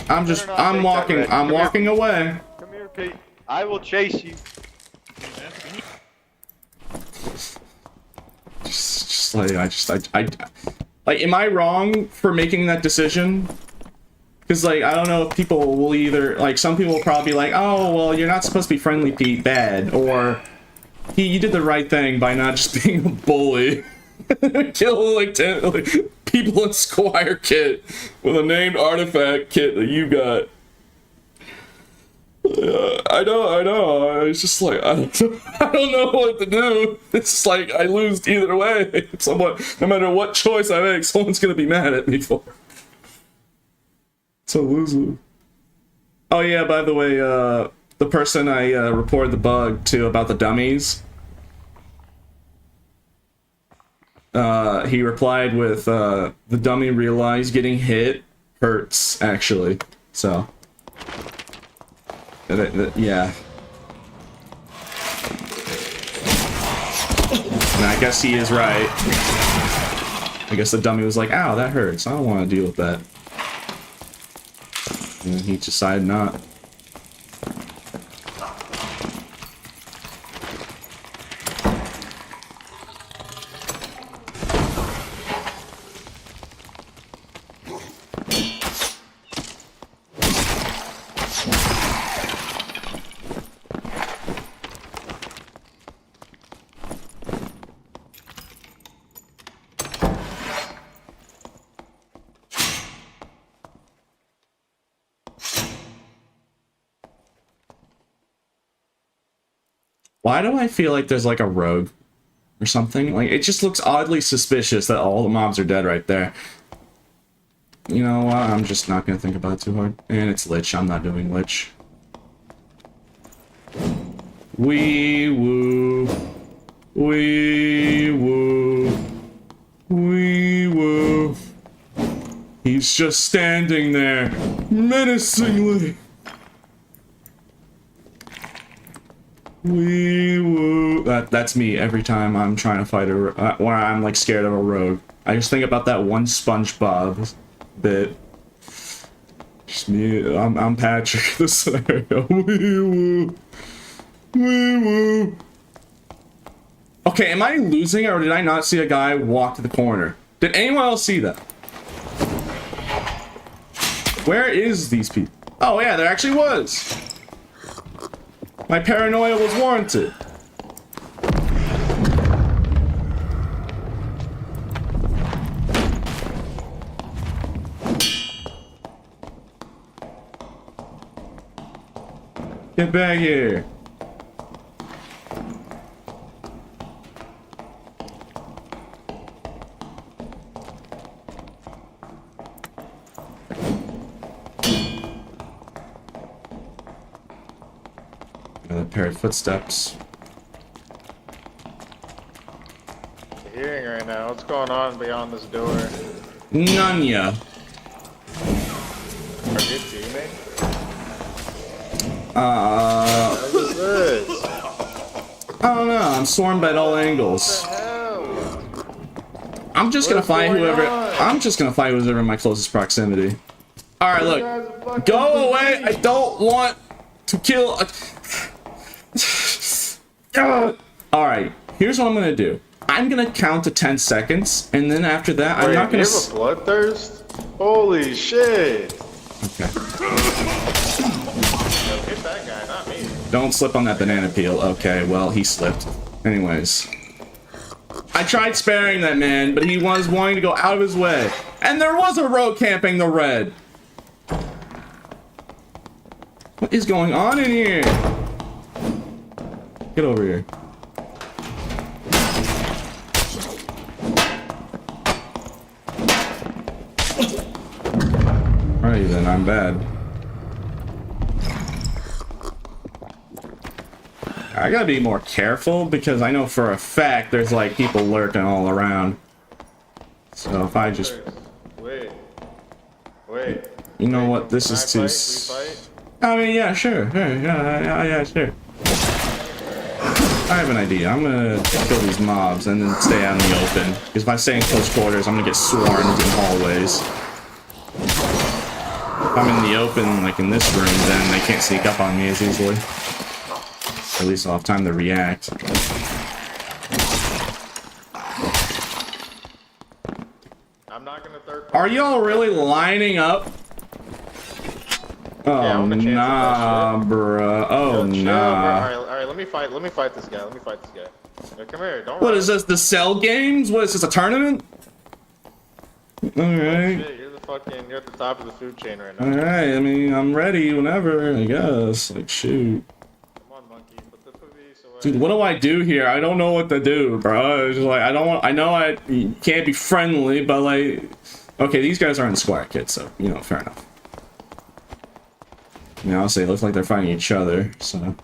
I'm walking away. Come here, Pete. I will chase you. Just like like, am I wrong for making that decision? Because, like, I don't know if people will either, like, some people will probably be like, oh, well, you're not supposed to be friendly, Pete, bad, or you did the right thing by not just being a bully. Kill, like, 10 people in Squire kit with a named artifact kit that you got. I know. It's just like, I don't know what to do. It's just like, I lose either way. No matter what choice I make, someone's gonna be mad at me for it. It's a lose-lose. Oh yeah, by the way, the person I reported the bug to about the dummies, he replied with, the dummy realized getting hit hurts, actually. So, yeah. And I guess he is right. I guess the dummy was like, ow, that hurts. I don't want to deal with that. And he decided not. Why do I feel like there's like a rogue or something? Like, it just looks oddly suspicious that all the mobs are dead right there. You know what? I'm just not gonna think about it too hard. And it's Lich. I'm not doing Lich. Wee woo. Wee woo. Wee woo. He's just standing there menacingly. Wee woo. That's me every time I'm trying to fight when I'm like scared of a rogue. I just think about that one SpongeBob bit. Just me. I'm Patrick the scenario. Wee woo. Wee woo. Okay, am I losing it, or did I not see a guy walk to the corner? Did anyone else see that? Where is these people? Oh yeah, there actually was. My paranoia was warranted. Get back here. Another pair of footsteps. Hearing right now. What's going on beyond this door? Nunya. Are you teaming? What is this? I don't know. I'm swarmed at all angles. What the hell? I'm just gonna fight whoever. I'm just gonna fight whoever's in my closest proximity. All right, look. Go away. I don't want to kill. All right. Here's what I'm gonna do. I'm gonna count to 10 seconds, and then after that, I'm not gonna. You have a bloodthirst? Holy shit! Okay. Yo, hit that guy, not me. Don't slip on that banana peel. Okay, well, he slipped. Anyways. I tried sparing that man, but he was wanting to go out of his way. And there was a rogue camping the red. What is going on in here? Get over here. Alrighty then, I'm bad. I gotta be more careful because I know for a fact there's like people lurking all around. So if I just... Wait. You know what, this is too... I mean, yeah, sure. Yeah, sure. I have an idea. I'm gonna kill these mobs and then stay out in the open. Because if I stay in close quarters, I'm gonna get swarmed in hallways. If I'm in the open, like in this room, then they can't sneak up on me as easily. At least I'll have time to react. I'm not gonna third. Are y'all really lining up? Oh, nah, bruh. Oh, nah. Alright, let me fight this guy. Yo, come here, don't What run. is this, the Cell Games? What is this, a tournament? Alright. Shit, you're at the top of the food chain right now. Alright, I mean, I'm ready whenever, I guess. Like, shoot. Come on, monkey, put the police away. Dude, what do I do here? I don't know what to do, bro. It's just like, I know I can't be friendly, but like... Okay, these guys aren't squad kids, so, you know, fair enough. Yeah, I'll say it looks like they're fighting each other, so...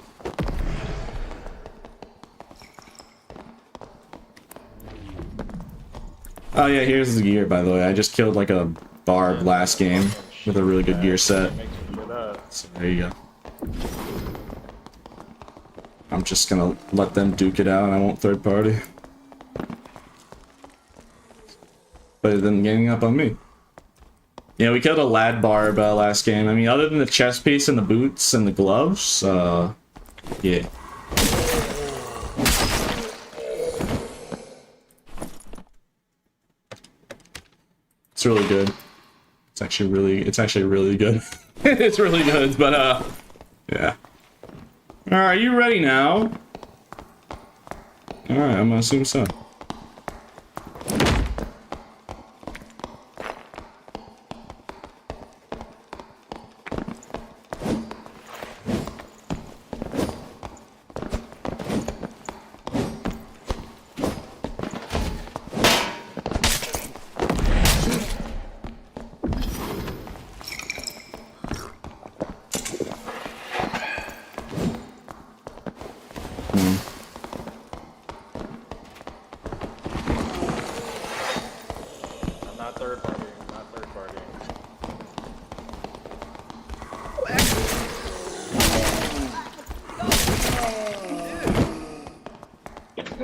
Oh yeah, here's the gear, by the way. I just killed like a barb last game with a really good gear set. So there you go. I'm just gonna let them duke it out and I won't third party. Better than ganging up on me. Yeah, we killed a lad barb last game. I mean, other than the chest piece and the boots and the gloves, yeah. It's really good. It's actually really good. It's really good, but yeah. Alright, are you ready now? Alright, I'm gonna assume so.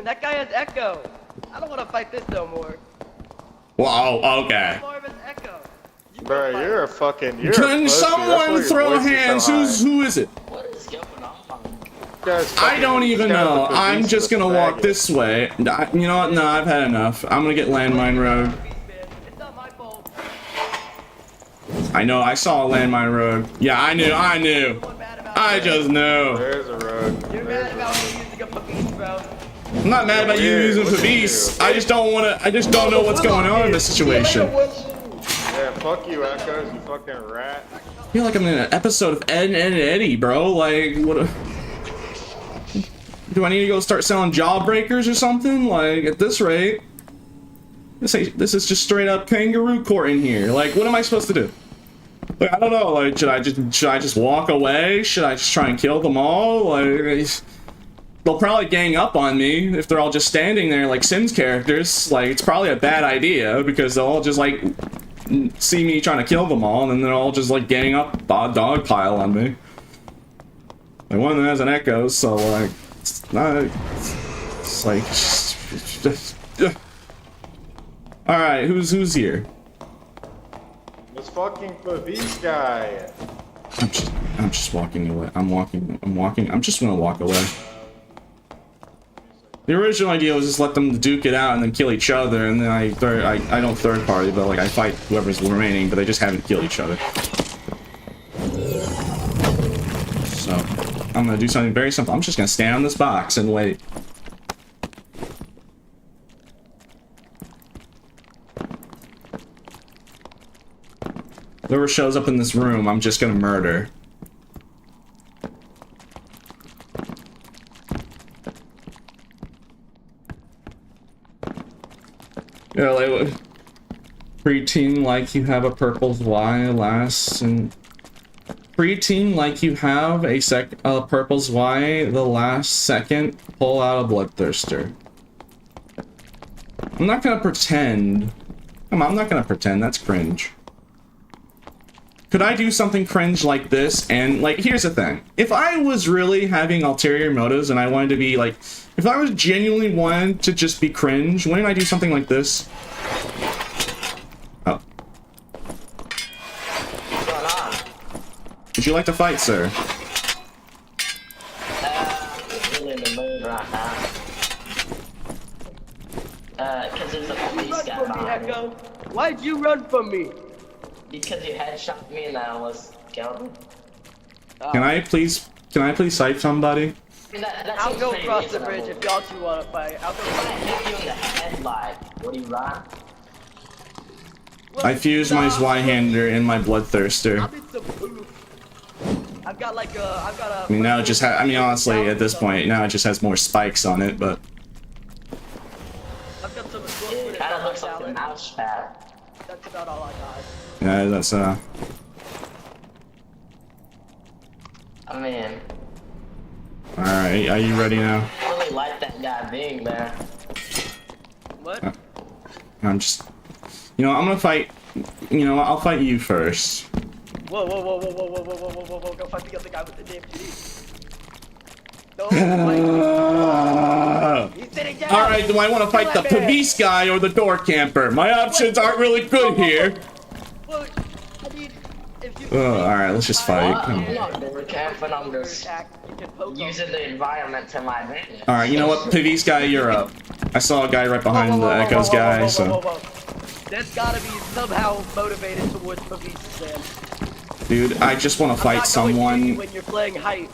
That guy has echo. I don't want to fight this no more. Wow, okay. More of his echo. Bro, you're a fucking. Can someone throw hands? Who is it? What is going on? I don't even know. I'm just gonna walk this way. You know what? No, I've had enough. I'm gonna get landmine road. It's not my fault. I know. I saw a landmine road. Yeah, I knew. I just knew. There's a road. You're mad about me using a police, bro. I'm not mad about you using Fabrice. I just don't wanna. I just don't know what's going on in this situation. Yeah, fuck you, Echoes, you fucking rat. I feel like I'm in an episode of Ed, and Eddie, bro. Like, what? Do I need to go start selling jawbreakers or something? Like, at this rate, this is just straight up kangaroo court in here. Like, what am I supposed to do? Like, I don't know. Like, should I just walk away? Should I just try and kill them all? Like, they'll probably gang up on me if they're all just standing there like Sims characters. Like, it's probably a bad idea because they'll all just like see me trying to kill them all, and then they'll all just like gang up, dog pile on me. Like, one of them has an echo, so like, it's not. It's like. All right, who's here? This fucking Fabrice guy. I'm just walking away. I'm just gonna walk away. The original idea was just let them duke it out and then kill each other, and then I don't third party, but like I fight whoever's remaining, but they just haven't killed each other. So I'm gonna do something very simple. I'm just gonna stand on this box and wait. Whoever shows up in this room, I'm just gonna murder. Yeah, like preteen like you have a purple's Y last and preteen like you have a purple's Y the last second pull out a bloodthirster. I'm not gonna pretend. Come on, I'm not gonna pretend. That's cringe. Could I do something cringe like this? And like, here's the thing: if I was really having ulterior motives and I wanted to be like, if I was genuinely wanted to just be cringe, wouldn't I do something like this? Oh. What's going on? Would you like to fight, sir? I'm really in the mood right now. Cause there's a police guy behind me. Why'd you run from me? Because you headshot me and I was killed. Can I please fight somebody? I mean, that I'll seems go pretty across the reasonable. bridge if y'all two want to fight. I'll go. If I hit you in the head, like, what do you run? I fused my Zweihander in my bloodthirster. I'm in some poop. I've got like a. I've got a. I mean, now it just I mean, honestly, at this point, now it just has more spikes on it, but... I've got some. It kind of looks like a mouse pad. That's about all I got. Yeah, that's, I mean... Alright, are you ready now? I really like that guy being there. What? I'm just... You know, I'm gonna fight... You know, I'll fight you first. Whoa, whoa, whoa, whoa, whoa, whoa, whoa, whoa, whoa, whoa! Go fight the other guy with the damn kitty. No, he's sitting down. Alright, do I want to fight the police guy or the door camper? My options aren't really good here. Well, I mean, if you. Alright, let's just fight. Come I'm on. not doing camping, I'm just You can poke him. using the environment to my advantage. Alright, you know what? Police guy, you're up. I saw a guy right behind the Echoes guy, so... That's gotta be somehow motivated towards police, Sam. Dude, I just want to fight someone... When you're playing height.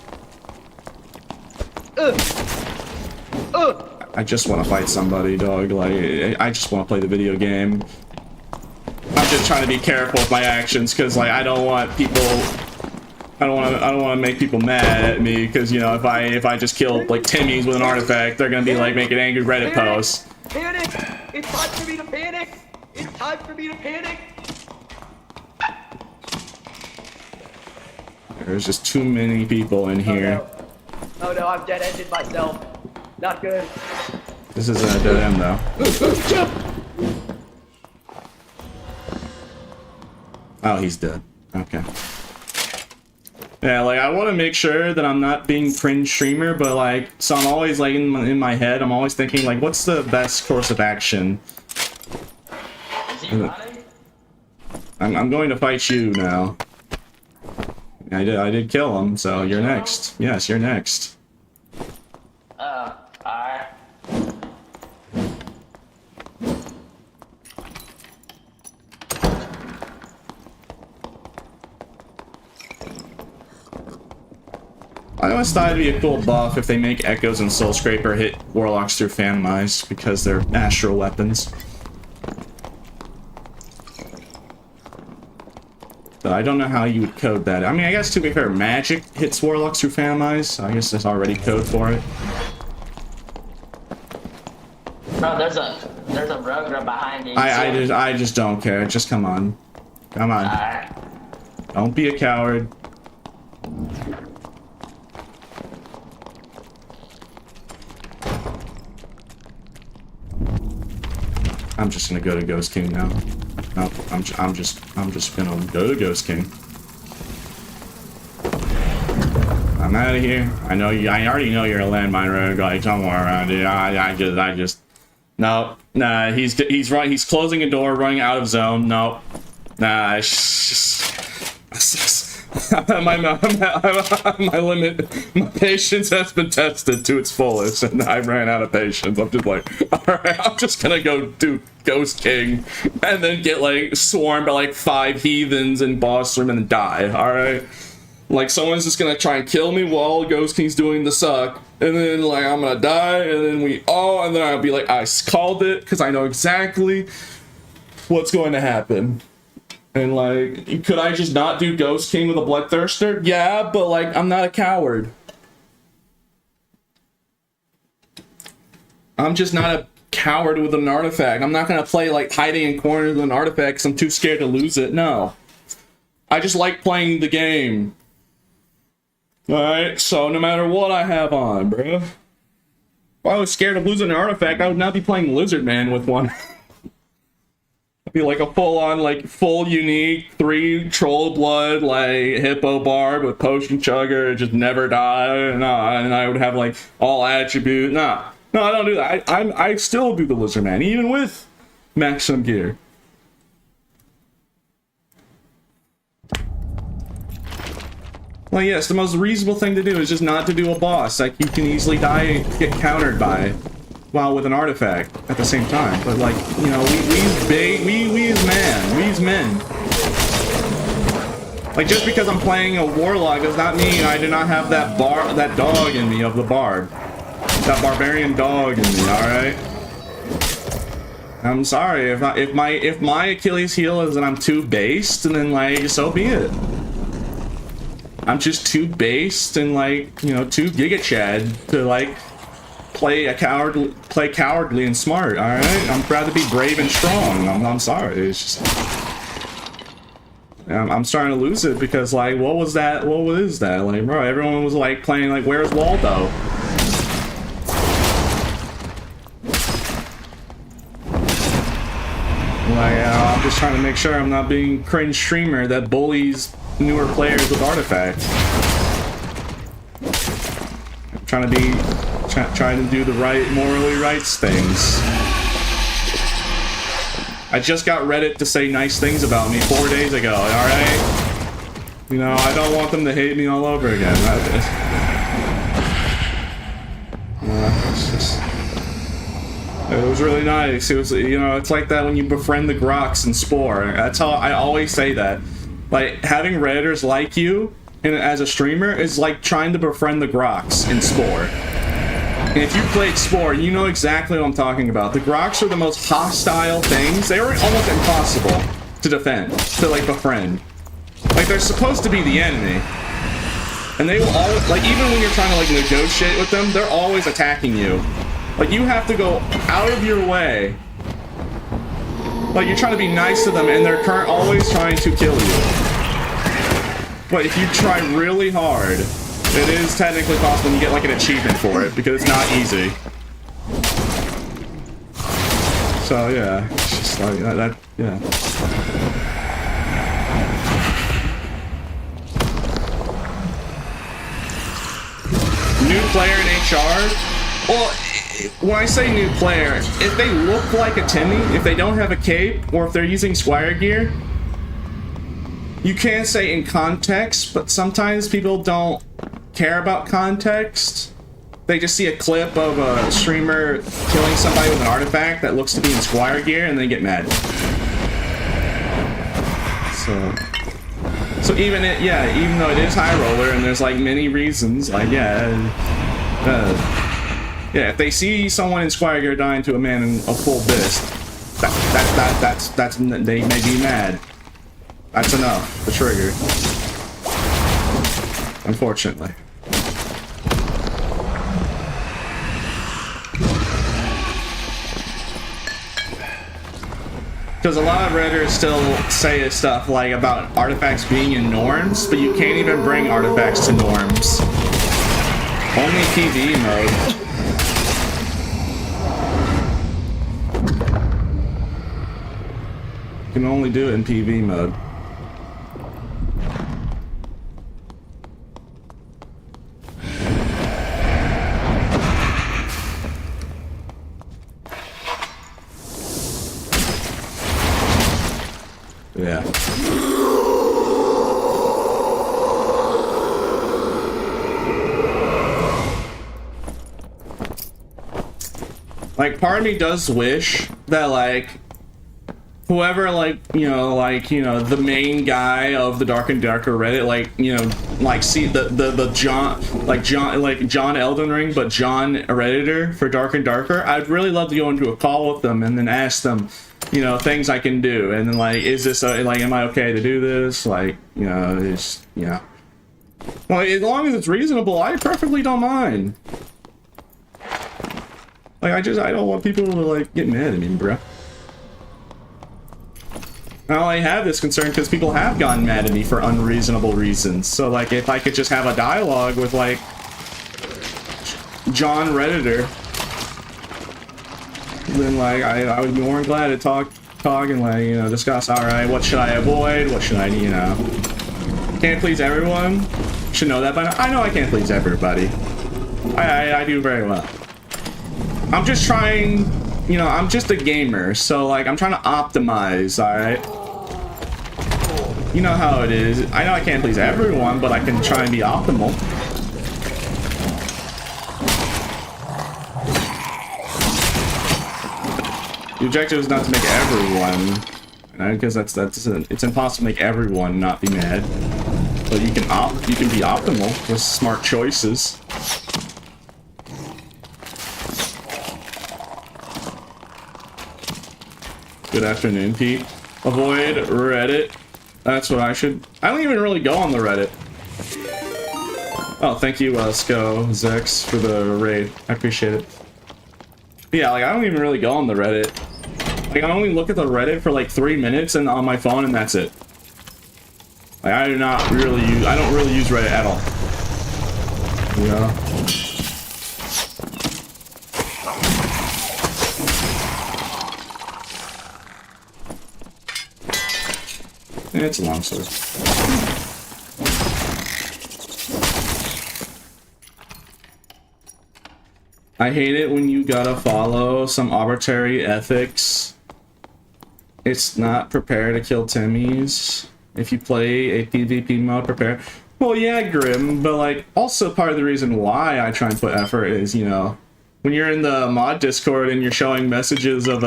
I just want to fight somebody, dog. Like, I just want to play the video game. I'm just trying to be careful with my actions, because, like, I don't want people... I don't want to make people mad at me, because, you know, if I just kill, like, Timmy's with an artifact, they're gonna be, like, making angry Reddit posts. Panic! It's time for me to panic! It's time for me to panic! There's just too many people in here. Oh no, I'm dead-ended myself. Not good. This isn't a dead end, though. Oh, he's dead. Okay. Yeah, like, I want to make sure that I'm not being cringe streamer, but, like, so I'm always, like, in my head, I'm always thinking, like, what's the best course of action? Is he running? I'm going to fight you now. I did kill him, so you're next. Yes, you're next. Alright. I always thought it'd be a cool buff if they make Echoes and Soul Scraper hit Warlocks through Phantom Eyes, because they're astral weapons. But I don't know how you would code that. I mean, I guess to be fair, magic hits Warlocks through Phantom Eyes, so I guess there's already code for it. Bro, there's a rogue behind you. I just don't care. Just come on. Come on. Alright. Don't be a coward. I'm just gonna go to Ghost King now. No, I'm just gonna go to Ghost King. I'm out of here. I know you. I already know you're a landmine rogue. Like, don't worry around it. I just. No, nah. He's right. He's closing a door, running out of zone. No, nah. my limit, my patience has been tested to its fullest, and I ran out of patience. I'm just like, alright, I'm just gonna go do Ghost King, and then get, like, swarmed by, like, 5 heathens in boss room and die, alright? Like, someone's just gonna try and kill me while Ghost King's doing the suck, and then, like, I'm gonna die, and then and then I'll be like, I called it, because I know exactly what's going to happen. And, like, could I just not do Ghost King with a Bloodthirster? Yeah, but, like, I'm not a coward. I'm just not a coward with an artifact. I'm not gonna play, like, hiding in corners with an artifact because I'm too scared to lose it. No. I just like playing the game. Alright, so no matter what I have on, bro. If I was scared of losing an artifact, I would not be playing Lizard Man with one. Be like a full-on, like, full unique 3 troll blood, like, hippo barb with potion chugger, just never die. Nah, and I would have, like, all attribute. Nah, no, I don't do that. I still do the Lizard Man, even with maximum gear. Like, yes, the most reasonable thing to do is just not to do a boss. Like, you can easily die and get countered by. Well, with an artifact at the same time, but, like, you know, we as men. Like, just because I'm playing a Warlock does not mean I do not have that dog in me of the barb, that barbarian dog in me. All right. I'm sorry if my Achilles heel is that I'm too based, and then, like, so be it. I'm just too based and, like, you know, too Giga Chad to, like, play cowardly and smart. All right, I'm proud to be brave and strong. I'm sorry. It's just I'm starting to lose it because, like, what was that? What is that? Like, bro, everyone was, like, playing, like, Where's Waldo? Like, I'm just trying to make sure I'm not being cringe streamer that bullies newer players with artifacts. I'm trying to be. Trying to do the right, morally right things. I just got Reddit to say nice things about me 4 days ago, alright? You know, I don't want them to hate me all over again. It's just... It was really nice. It was, you know, it's like that when you befriend the Groks in Spore. That's how I always say that. Like, having Redditors like you and as a streamer is like trying to befriend the Groks in Spore. And if you played Spore, you know exactly what I'm talking about. The Groks are the most hostile things. They were almost impossible to defend, to, like, befriend. Like, they're supposed to be the enemy. And they will always, like, even when you're trying to, like, negotiate with them, they're always attacking you. Like, you have to go out of your way. Like, you're trying to be nice to them, and they're always trying to kill you. But if you try really hard, it is technically possible and you get, like, an achievement for it, because it's not easy. So, yeah, it's just like that, yeah. New player in HR? Well, when I say new player, if they look like a Timmy, if they don't have a cape, or if they're using Squire gear, you can say in context, but sometimes people don't care about context. They just see a clip of a streamer killing somebody with an artifact that looks to be in Squire gear and they get mad. So even even though it is High Roller and there's, like, many reasons, like, yeah, if they see someone in Squire gear dying to a man in a full fist, they may be mad. That's enough, the trigger. Unfortunately. Because a lot of Redditors still say stuff like about artifacts being in norms, but you can't even bring artifacts to norms. Only PvE mode. You can only do it in PvE mode. Yeah. Like, part of me does wish that, like, whoever, like, the main guy of the Dark and Darker Reddit, like, see the John Elden Ring, but John Redditor for Dark and Darker. I'd really love to go into a call with them and then ask them, things I can do, and then, like, is this, like, am I okay to do this? Like, it's, well, as long as it's reasonable, I perfectly don't mind. Like, I don't want people to, like, get mad at me, bruh. I only have this concern because people have gotten mad at me for unreasonable reasons. So, like, if I could just have a dialogue with, like, John Redditor, then, like, I would be more than glad to talk and, like, discuss, alright, what should I avoid? What should I, Can't please everyone. Should know that by now. I know I can't please everybody. I do very well. I'm just trying, I'm just a gamer, so, like, I'm trying to optimize, alright? You know how it is. I know I can't please everyone, but I can try and be optimal. The objective is not to make everyone, because it's impossible to make everyone not be mad. But you can be optimal with smart choices. Good afternoon, Pete. Avoid Reddit. That's what I should... I don't even really go on the Reddit. Oh, thank you, Sko, Zex, for the raid. I appreciate it. But yeah, like, I don't even really go on the Reddit. Like, I only look at the Reddit for, like, 3 minutes and on my phone, and that's it. Like, I don't really use Reddit at all. It's a long story. I hate it when you gotta follow some arbitrary ethics. It's not prepare to kill Timmys. If you play a PvP mode, prepare. Well, yeah, Grim, but, like, also part of the reason why I try and put effort is, when you're in the mod Discord and you're showing messages of,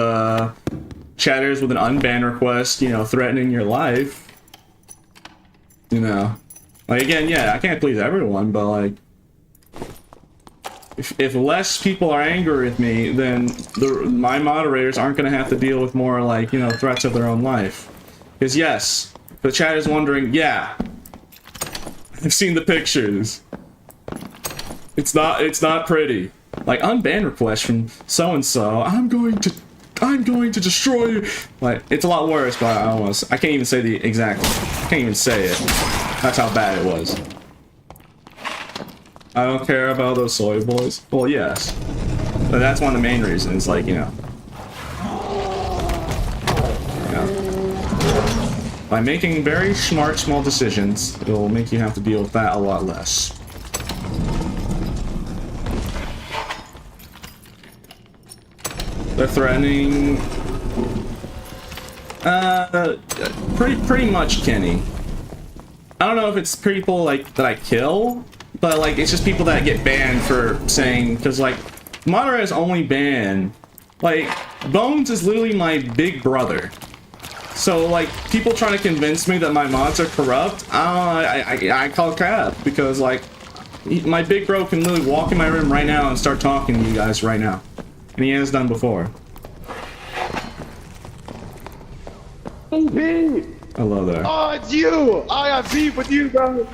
chatters with an unban request, threatening your life. Like, again, yeah, I can't please everyone, but, like, if less people are angry with me, then my moderators aren't going to have to deal with more, like, threats of their own life. Because, yes, the chat is wondering, yeah, I've seen the pictures. It's not pretty. Like, unban request from so-and-so, I'm going to destroy you. Like, it's a lot worse, but I can't even say the exact, I can't even say it. That's how bad it was. I don't care about those soy boys. Well, yes. But that's one of the main reasons, like, by making very smart, small decisions, it'll make you have to deal with that a lot less. They're threatening... pretty much Kenny. I don't know if it's people, like, that I kill, but, like, it's just people that get banned for saying... Because, like, moderators only ban... Like, Bones is literally my big brother. So, like, people trying to convince me that my mods are corrupt, I call crap, because, like, my big bro can literally walk in my room right now and start talking to you guys right now. And he has done before. Hello there. Oh, it's you! I got beef with you, bro!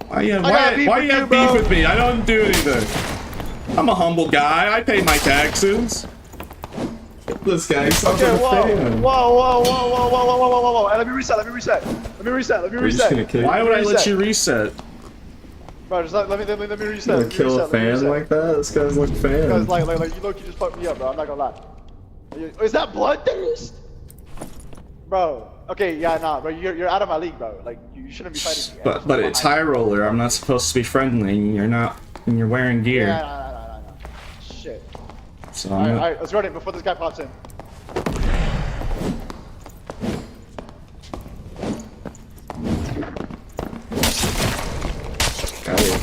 Why you have beef with me? I don't do anything. I'm a humble guy. I pay my taxes. This guy sounds like a fan. Whoa. Hey, let me reset. Why would I let you reset? Bro, just let me reset. You gonna kill a fan like that? This guy's like a fan. Because, like, you look, you just fucked me up, bro. I'm not gonna lie. Is that bloodthirst? Bro, okay, yeah, nah, bro, you're out of my league, bro. Like, you shouldn't be fighting me. But it's High Roller. I'm not supposed to be friendly. You're not. And you're wearing gear. Yeah, nah. Shit. So Alright, let's run it before this guy pops in. Got it.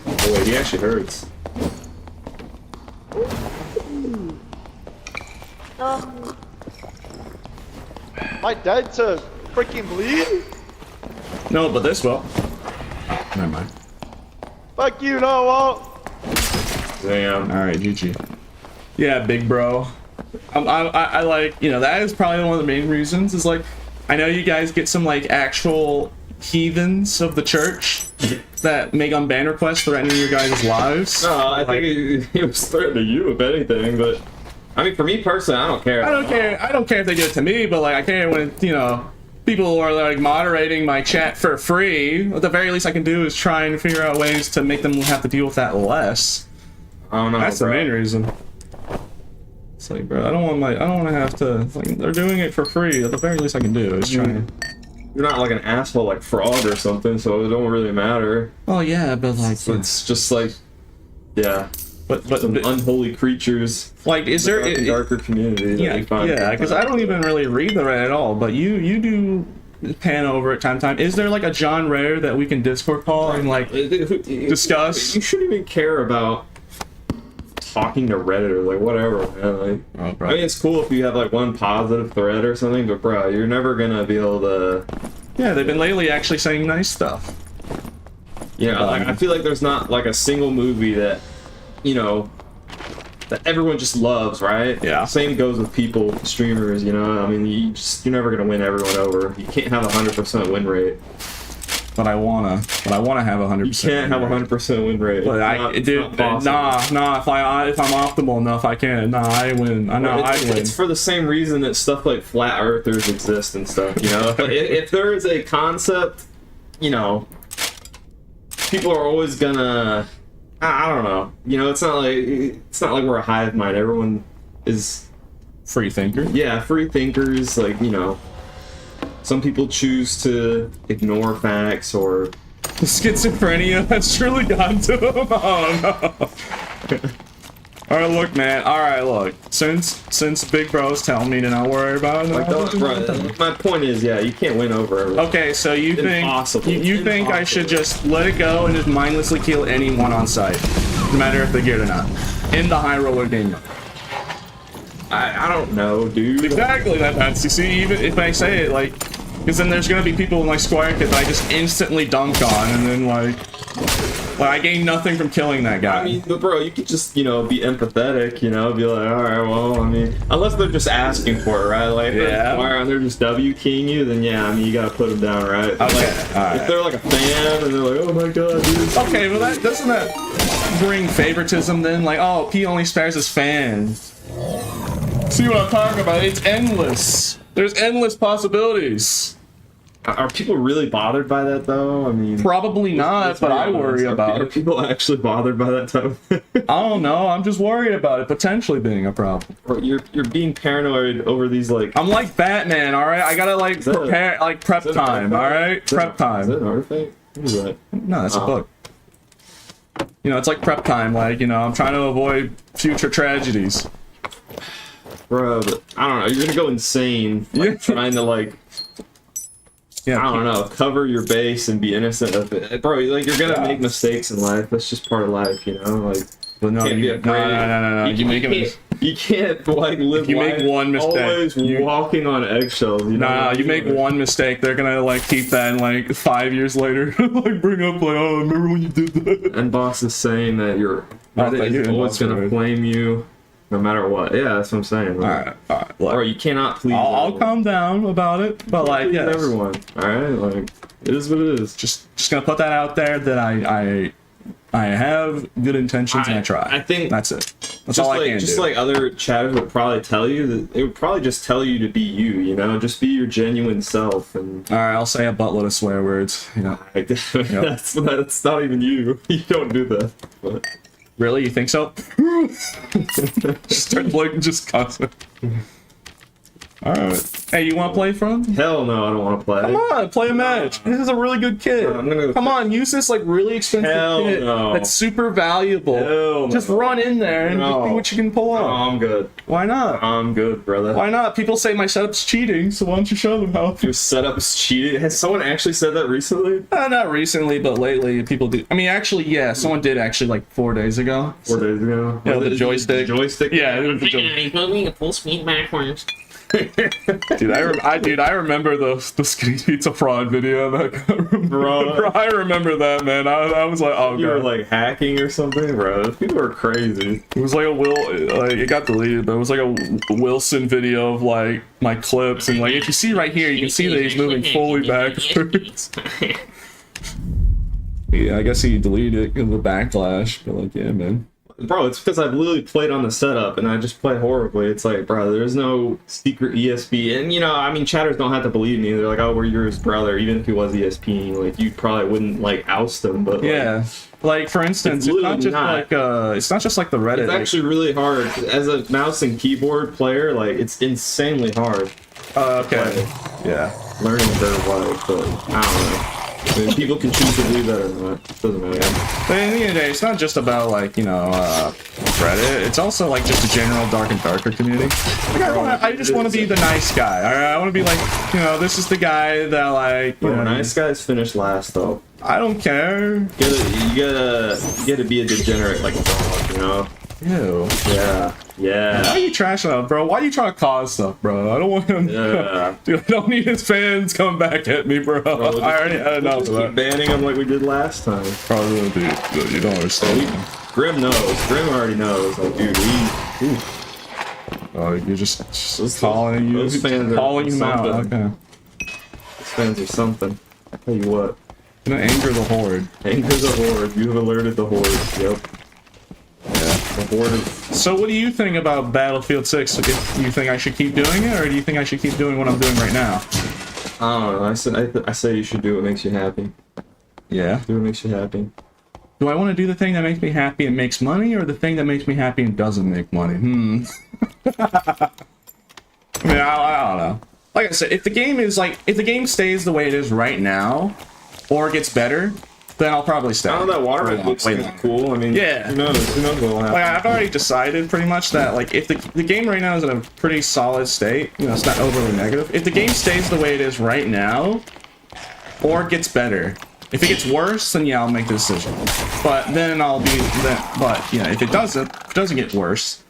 Oh wait, he actually hurts. Am I dead to freaking bleed? No, but this will. Never mind. Fuck you, no, I won't. Damn. All right, GG. Yeah, big bro. I like, you know, that is probably one of the main reasons. Is like, I know you guys get some like actual heathens of the church that make on ban requests threatening your guys' lives. No, I think he was threatening you, if anything, but I mean, for me personally, I don't care. I don't care if they do it to me, but like I care when, you know, people are like moderating my chat for free. At the very least I can do is try and figure out ways to make them have to deal with that less. I don't know. That's the main reason. It's like, bro, I don't want to have to, like, they're doing it for free. At the very least I can do is try and... You're not like an asshole like Frog or something, so it don't really matter. Oh yeah, but like... So it's just like, yeah. But Some unholy creatures. like, is there... A darker community that Yeah, we find. yeah, because I don't even really read the Reddit at all, but you do pan over it time to time. Is there like a John Rare that we can Discord call and like discuss? You shouldn't even care about talking to Reddit or like whatever, man. Like, Oh, bro. I mean, it's cool if you have like one positive thread or something, but bro, you're never gonna be able to. Yeah, they've been lately actually saying nice stuff. You know, like I feel like there's not like a single movie that, you know, that everyone just loves, right? Yeah. Same goes with people, streamers. You know, I mean, you're never gonna win everyone over. You can't have a 100% win rate. But I wanna have 100%. You can't have a 100% win rate. But It's not possible. nah. If I'm optimal enough, I can. Nah, I win. I know I win. It's for the same reason that stuff like flat earthers exist and stuff, you know? if there is a concept, you know, people are always gonna, I don't know. You know, it's not like we're a hive mind. Everyone is, Free thinker. yeah, free thinkers, like, you know. Some people choose to ignore facts or Schizophrenia has truly gotten to him. Oh no. Alright, look, man. Alright, look. Since Big Bro's telling me to not worry about it, like, my point is, yeah, you can't win over everyone. okay, so you think Impossible. you think I should just let it go and just mindlessly kill anyone on sight, no matter if they get it or not, in the high roller game mode? I don't know, dude. Exactly that, Patsy. See, even if I say it, like, because then there's gonna be people in my Squire Kit that I just instantly dunk on, and then like I gain nothing from killing that guy. I mean, but bro, you could just, you know, be empathetic, you know, be like, alright, well, I mean, unless they're just asking for it, right? Like, if Yeah. they're just W-keying you, then yeah, I mean, you gotta put them down, right? Okay, Like, alright. if they're like a fan, and they're like, oh my god, dude. Okay, well doesn't that bring favoritism then? Like, oh, P only spares his fans. See what I'm talking about? It's endless. There's endless possibilities. Are people really bothered by that, though? I mean... Probably not, but I worry about Are it. people actually bothered by that type of thing? I don't know. I'm just worried about it potentially being a problem. Bro, you're being paranoid over these, like... I'm like Batman, all right. I gotta like that a- prepare, like prep is that an time, all artifact? right. Is that- Prep Is time. that an artifact? What is that? No, that's a book. You know, it's like prep time. Like, you know, I'm trying to avoid future tragedies. Bro, but I don't know. You're gonna go insane, like, Yeah. trying to, like... Yeah, I don't know, cover your base and be innocent of it. Bro, like, you're gonna make mistakes in life. That's just part of life, you know? Like, But no, can't be no, afraid. no. You can't, like, live If you make life one mistake, always walking on eggshells, you know? Nah, what I you mean? make one mistake, they're gonna like keep that and like 5 years later, like bring up like, oh, remember when you did that? And boss is saying that Oh, Reddit thank you, is always boss, gonna right. flame you, no matter what. Yeah, that's what I'm saying. Like, Alright, look. Or you cannot please I'll everyone. calm down about it, but like, Please yeah, everyone. Alright, like, it is what it is. just gonna put that out there that I have good intentions and I try. I think that's it. That's just all like I can just do. like other chatters would probably tell you, that it would probably just tell you to be you know, just be your genuine self. And Alright, I'll say a buttload of swear words. You know, like, that's not even you. You don't do that. But really, you think so? Just start like just constant. Alright. Hey, you want to play from? Hell no, I don't want to play. Come on, play a match. This is a really good kit. I'm gonna Come on, use this like really expensive Hell kit no. that's super valuable. Hell Just no. run in there and No. see what you can pull No, off. I'm good. Why not? I'm good, brother. Why not? People say my setup's cheating, so why don't you show them how? Your setup's cheating? Has someone actually said that recently? Not recently, but lately people do. I mean, actually, yeah, someone did actually like 4 days ago. 4 days ago. Yeah, the joystick. Joystick? Yeah, it was the joystick. moving at full speed backwards. Dude, I remember the skinny pizza fraud video that Bro. I remember that, man. I was like, oh You were god. like hacking or something, bro. Those people are crazy. It was like it got deleted, but it was like a Wilson video of like my clips, and like if you see right here, you can see that he's moving fully backwards. Yeah, I guess he deleted it because of the backlash, but like, yeah, man. Bro, it's because I've literally played on the setup and I just play horribly. It's like, bro, there's no secret ESP. And, you know, I mean, chatters don't have to believe me. They're like, oh, we're your brother. Even if he was ESP, like, you probably wouldn't, like, oust him. But, Yeah, like for instance, It's it's not just literally like it's not just like the Reddit. it's actually really hard. As a mouse and keyboard player, like, it's insanely hard. okay, yeah. Learning curve, like, but I don't know. I mean, people can choose to believe that or not. It doesn't matter. But at the end of the day, it's not just about like, you know, Reddit. It's also like just a general dark and darker community. Like, I just want to be the nice guy. All right, I want to be like, you know, this is the guy that like, you Bro, know, nice guys finish last, though. I don't care. You gotta be a degenerate like a dog, you know? Ew. Yeah. Why Yeah. are you trashing out, bro? Why are you trying to cause stuff, bro? I don't want him. Yeah. Dude, I don't need his fans coming back at me, bro. Bro, I already had enough just of keep that. banning them like we did last time. Probably, dude, you don't understand. Grim knows. Grim already knows. Like, dude, ooh. Oh, you're just calling you, those fans are calling him out. something. Okay. These fans are something. I tell you what. You know, anger the horde. Anger the horde. You have alerted the horde. Yep. Yeah. The horde is... So what do you think about Battlefield 6? Do you think I should keep doing it, or do you think I should keep doing what I'm doing right now? I don't know. I say you should do what makes you happy. Yeah. Do what makes you happy. Do I want to do the thing that makes me happy and makes money, or the thing that makes me happy and doesn't make money? I mean, I don't know. Like I said, if the game stays the way it is right now, or gets better, then I'll probably stay. I don't know, that water looks Wait, kind of cool. I mean, Yeah. Who knows? Who knows what will happen? like I've already decided pretty much that like if the game right now is in a pretty solid state, you know, it's not overly negative. If the game stays the way it is right now, or gets better, if it gets worse, then yeah, I'll make the decision. But then but yeah, if it doesn't get worse,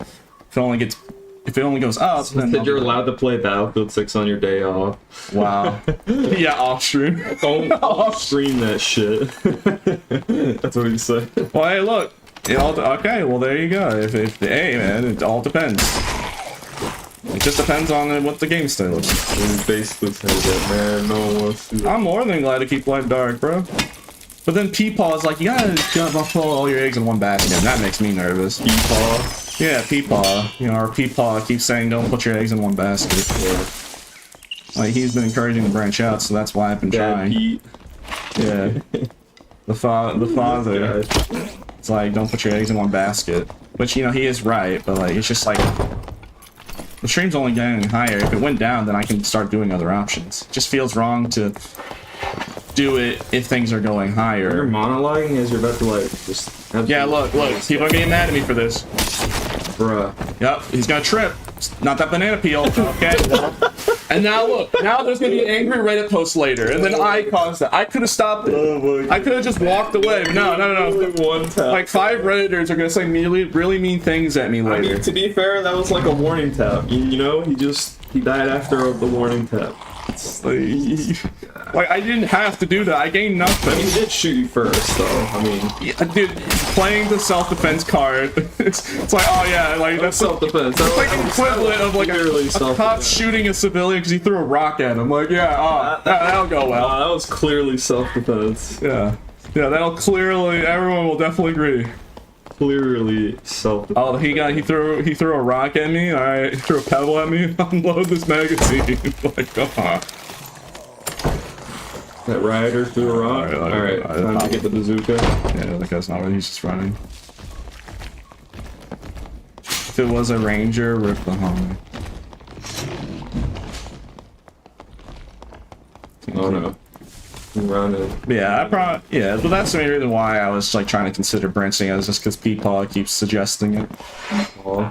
if it only goes up, then Said you're allowed to play Battlefield 6 on your day off. Wow. Yeah, off stream. Don't stream that shit. That's what he said. Well, hey, look. Okay, well, there you go. Hey, man, it all depends. It just depends on what the game style is. He basically said that, man, no one wants to. I'm more than glad to keep playing dark, bro. But then Peepaw is like, you gotta put all your eggs in one basket, and that makes me nervous. Peepaw. Yeah, Peepaw. You know, our Peepaw keeps saying don't put your eggs in one basket. Yeah. Like, he's been encouraging to branch out, so that's why I've been Dad trying. Pete. Yeah. The father. Guy. It's like, don't put your eggs in one basket. Which, you know, he is right, but like, it's just like, the stream's only getting higher. If it went down, then I can start doing other options. It just feels wrong to do it if things are going You're higher. monologuing as you're about to, like, just have Yeah, look, people are getting mad at me for this. Bruh. Yep, he's gonna trip. Not that banana peel, okay? And now look, now there's gonna be an angry Reddit post later, and then I caused that. I could have stopped it. Oh my I could have just walked away. But no. One tap. Like 5 Redditors are gonna say really mean things at me I later. mean, to be fair, that was like a warning tap. You know, he died after the warning tap. Like, I didn't have to do that. I gained I mean, nothing. he did shoot you first, though. I mean, Yeah, dude, playing the self-defense card, it's like, oh yeah, like that's self-defense. It's like the equivalent of like Clearly a cop self-defense. shooting a civilian because he threw a rock at him. Like, yeah, that'll go well. that was clearly self-defense. Yeah, that'll clearly. Everyone will definitely agree. Clearly self-defense. Oh, he threw a rock at me. All right, he threw a pebble at me. Unload this magazine. Like, come on. That rioter threw a rock. Alright, Time to get the bazooka. Yeah, that guy's not ready. He's just running. If it was a ranger, rip the homie. Oh no. Running. Yeah, but that's the main reason why I was like trying to consider branching out, is just because Peepaw keeps suggesting it. Oh.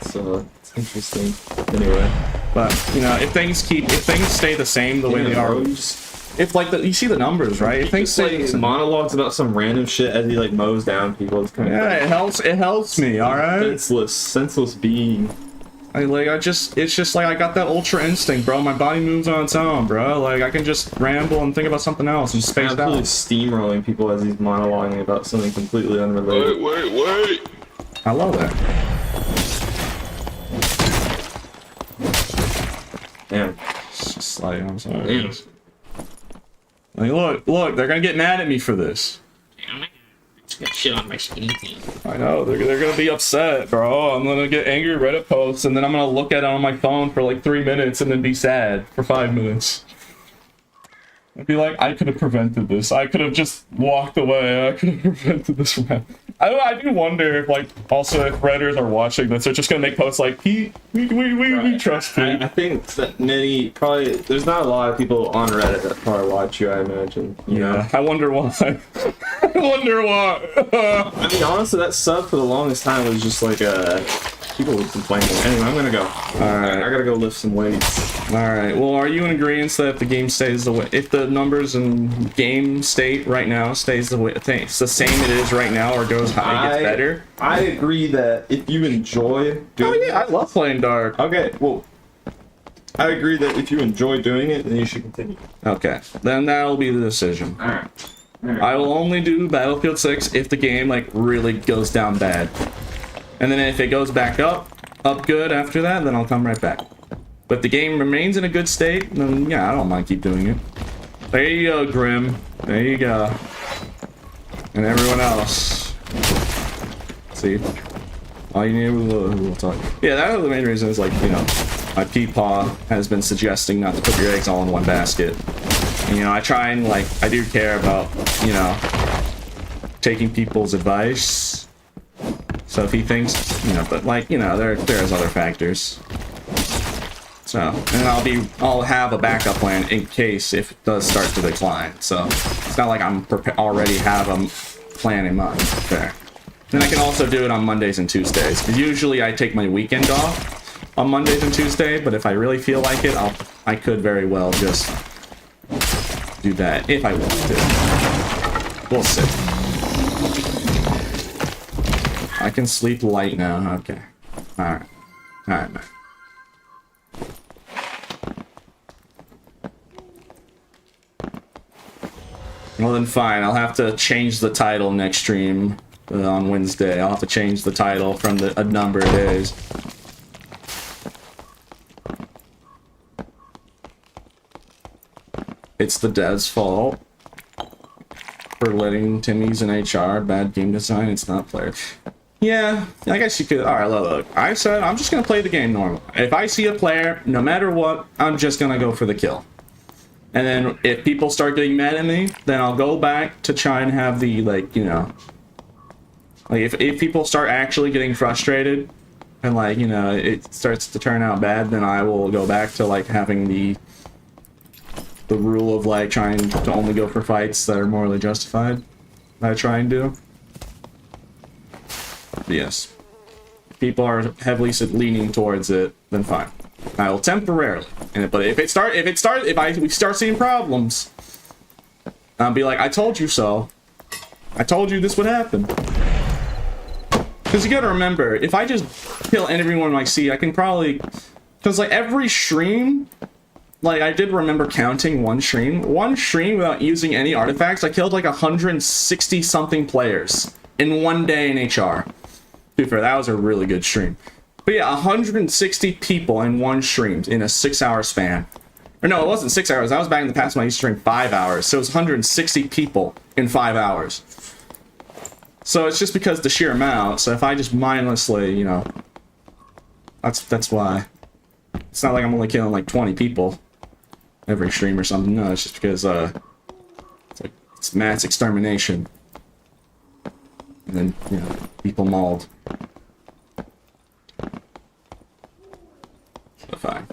So it's interesting. Anyway. But you know, if things stay the same the way they are, if like you see the numbers, right? If things stay the same, monologues about some random shit as he like mows down people. It's kind of yeah, it helps me. All right. Senseless being. It's just like I got that ultra instinct, bro. My body moves on its own, bro. Like I can just ramble and think about something else and space Absolutely out. steamrolling people as he's monologuing about something completely unrelated. Wait. I love that. Damn. It's just like, I'm sorry. Damn. Like, look, they're gonna get mad at me for this. Got shit on my skinny team. I know, they're gonna be upset, bro. I'm gonna get angry Reddit posts, and then I'm gonna look at it on my phone for like 3 minutes, and then be sad for 5 minutes. I'd be like, I could have prevented this. I could have just walked away. I could have prevented this from happening. I do wonder if, like, also if Redditors are watching this, they're just gonna make posts like, Pete, we trust you. I think that there's not a lot of people on Reddit that probably watch you, I imagine. You know? I wonder why. I wonder why. I mean, honestly, that sub for the longest time was just like, people were complaining. Anyway, I'm gonna go. Alright. I gotta go lift some weights. Alright, well, are you in agreement that if the game stays the way, if the numbers and game state right now stays the way, it's the same it is right now, or goes high, it gets better? I agree that if you enjoy doing Oh yeah, I love playing Dark. Okay, well, I agree that if you enjoy doing it, then you should continue. Okay, then that'll be the decision. Alright. I will only do Battlefield 6 if the game, like, really goes down bad. And then if it goes back up good after that, then I'll come right back. But if the game remains in a good state, then yeah, I don't mind keep doing it. There you go, Grim. There you go. And everyone else. See? All you need we'll talk. Yeah, that was the main reason is, like, you know, my Peepaw has been suggesting not to put your eggs all in one basket. And, you know, I try and, like, I do care about, you know, taking people's advice. So if he thinks, you know, but, like, you know, there's other factors. So, and I'll have a backup plan in case if it does start to decline. So it's not like I'm already have a plan in mind. There. Then I can also do it on Mondays and Tuesdays, because usually I take my weekend off on Mondays and Tuesdays. But if I really feel like it, I could very well just do that if I want to. We'll see. I can sleep light now. Okay. Alright. Alright, man. Well then fine, I'll have to change the title next stream on Wednesday. I'll have to change the title from a number of days. It's the dev's fault for letting Timmy's in HR. Bad game design, it's not player. Yeah, I guess you could. Alright, look. I said I'm just gonna play the game normal. If I see a player, no matter what, I'm just gonna go for the kill. And then if people start getting mad at me, then I'll go back to try and have the, like, you know, like if people start actually getting frustrated and, like, you know, it starts to turn out bad, then I will go back to, like, having the rule of, like, trying to only go for fights that are morally justified that I try and do. But yes. If people are heavily leaning towards it, then fine. I will temporarily, but if we start seeing problems, I'll be like, I told you so. I told you this would happen. Because you gotta remember, if I just kill everyone I see, I can probably, because like every stream, like I did remember counting one stream without using any artifacts, I killed like 160 something players in one day in HR. To be fair, that was a really good stream. But yeah, 160 people in one stream in a 6-hour span. Or no, it wasn't 6 hours. That was back in the past when I used to stream 5 hours. So it was 160 people in 5 hours. So it's just because the sheer amount. So if I just mindlessly, you know, that's why. It's not like I'm only killing like 20 people every stream or something. No, it's just because it's mass extermination. And then, you know, people mauled. Fine.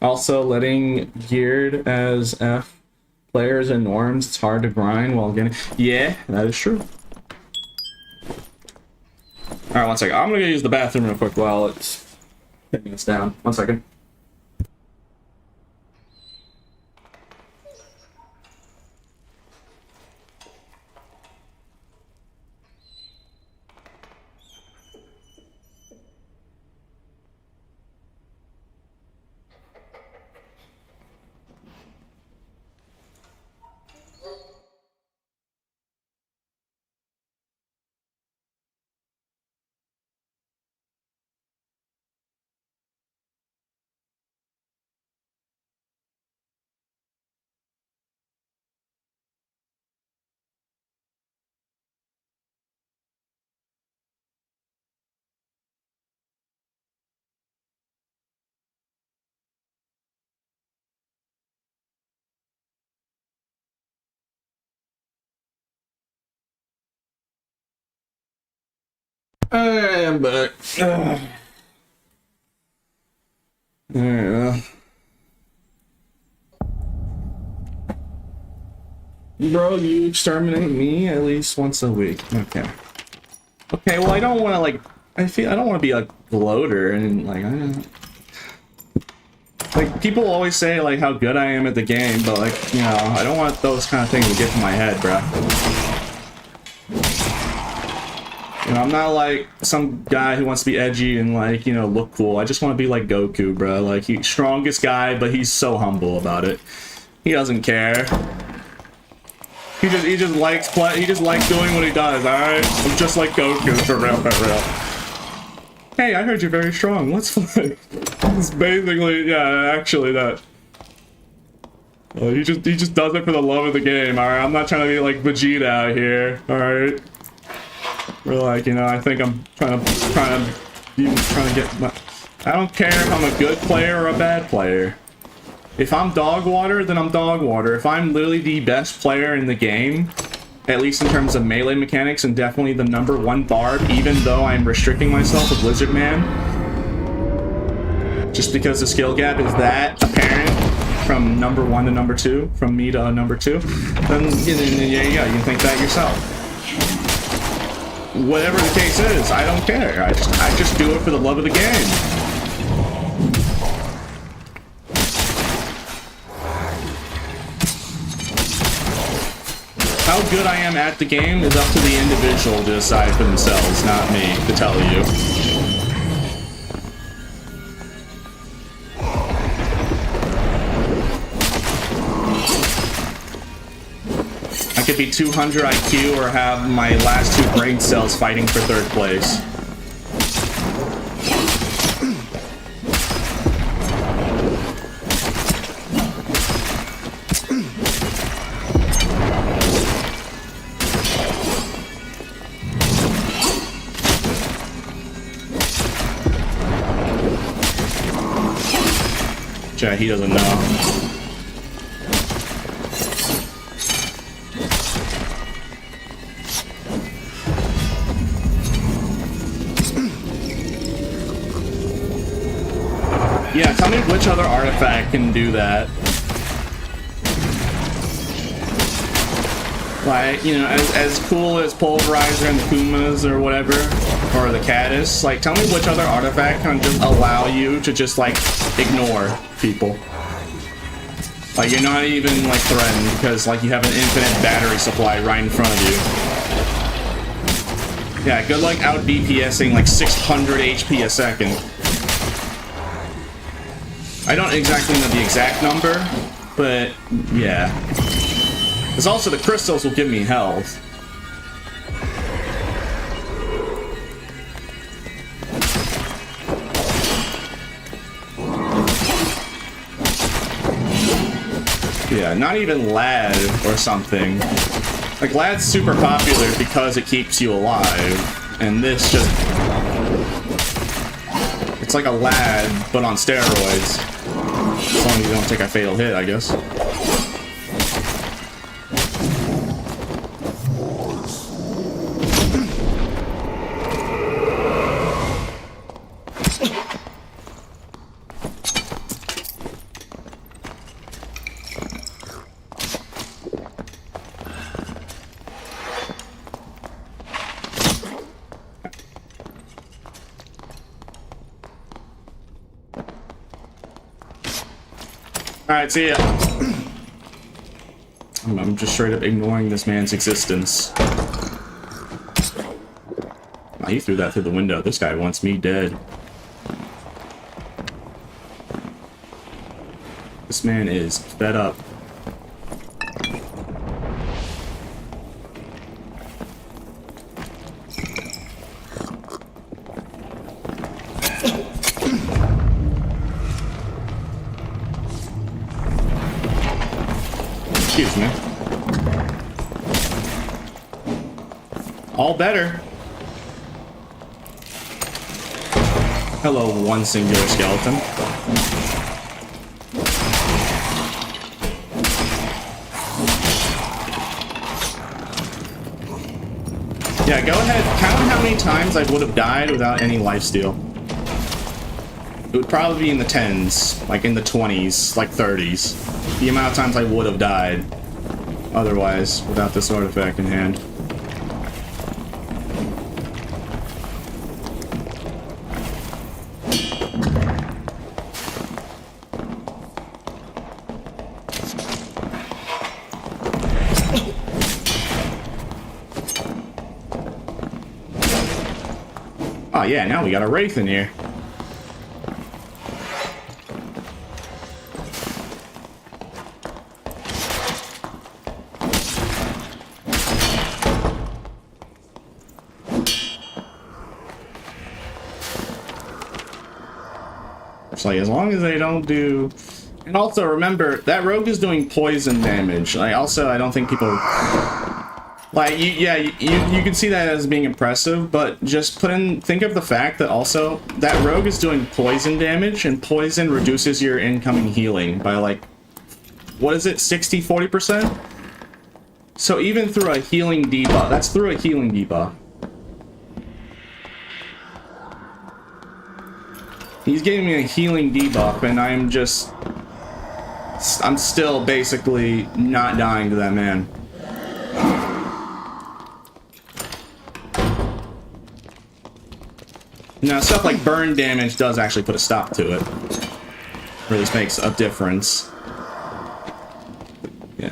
Also, letting geared as F players and norms, it's hard to grind while getting... Yeah, that is true. Alright, one second. I'm gonna go use the bathroom real quick while it's taking us down. 1 second. I'm back. Alright, well. Bro, you exterminate me at least once a week. Okay. Okay, well, I don't want to, like... I don't want to be a gloater and, like, I don't... Like, people always say, like, how good I am at the game, but, like, you know, I don't want those kind of things to get to my head, bruh. You know, I'm not like some guy who wants to be edgy and like, you know, look cool. I just want to be like Goku, bro. Like, he's strongest guy, but he's so humble about it. He doesn't care. He just likes doing what he does. All right, I'm just like Goku for real, for real. Hey, I heard you're very strong. Let's fight. It's basically, yeah, actually that. He just does it for the love of the game. All right, I'm not trying to be like Vegeta out here. All right. We're like, you know, I think I'm trying to get my... I don't care if I'm a good player or a bad player. If I'm dog water, then I'm dog water. If I'm literally the best player in the game, at least in terms of melee mechanics, and definitely the #1 barb, even though I'm restricting myself with Lizard Man, just because the skill gap is that apparent from #1 to #2, from me to #2, then yeah, you go. You can think that yourself. Whatever the case is, I don't care. I just do it for the love of the game. How good I am at the game is up to the individual to decide for themselves, not me to tell you. I could be 200 IQ or have my last 2 brain cells fighting for 3rd place. Yeah, he doesn't know. Yeah, tell me which other artifact can do that. Like, you know, as cool as Pulverizer and the Kumas or whatever, or the Caddis, like, tell me which other artifact can just allow you to just, like, ignore people. Like, you're not even, like, threatened because, like, you have an infinite battery supply right in front of you. Yeah, good luck out DPSing, like, 600 HP a second. I don't exactly know the exact number, but yeah. Because also the crystals will give me health. Yeah, not even Lad or something. Like, Lad's super popular because it keeps you alive, and this just... It's like a Lad, but on steroids. As long as you don't take a fatal hit, I guess. Alright, see ya. I'm just straight up ignoring this man's existence. Oh, he threw that through the window. This guy wants me dead. This man is fed up. Excuse me. All better. Hello, one singular skeleton. Yeah, go ahead. Count how many times I would have died without any lifesteal. It would probably be in the 10s, like in the 20s, like 30s. The amount of times I would have died otherwise without this artifact in hand. Oh yeah, now we got a wraith in here. It's like, as long as they don't do... And also remember, that rogue is doing poison damage. Like, also, I don't think people... Like, you can see that as being impressive, but just think of the fact that also, that rogue is doing poison damage, and poison reduces your incoming healing by like, what is it, 60-40%? So even through a healing debuff, that's through a healing debuff. He's giving me a healing debuff, and I'm still basically not dying to that man. Now, stuff like burn damage does actually put a stop to it. Or at least makes a difference. Yeah.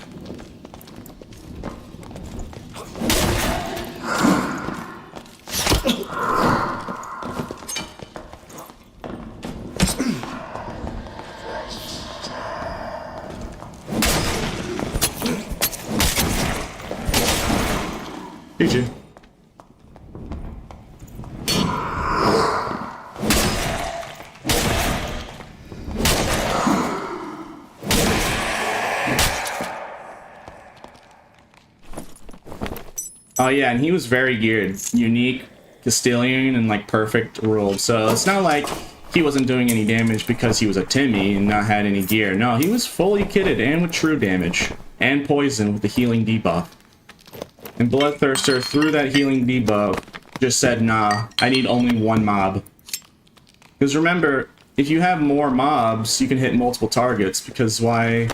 GG. Oh yeah, and he was very geared. Unique, Castilian, and like perfect ruled. So it's not like he wasn't doing any damage because he was a Timmy and not had any gear. No, he was fully kitted and with true damage. And poison with the healing debuff. And Bloodthirster, through that healing debuff, just said, nah, I need only one mob. Because remember, if you have more mobs, you can hit multiple targets, because why...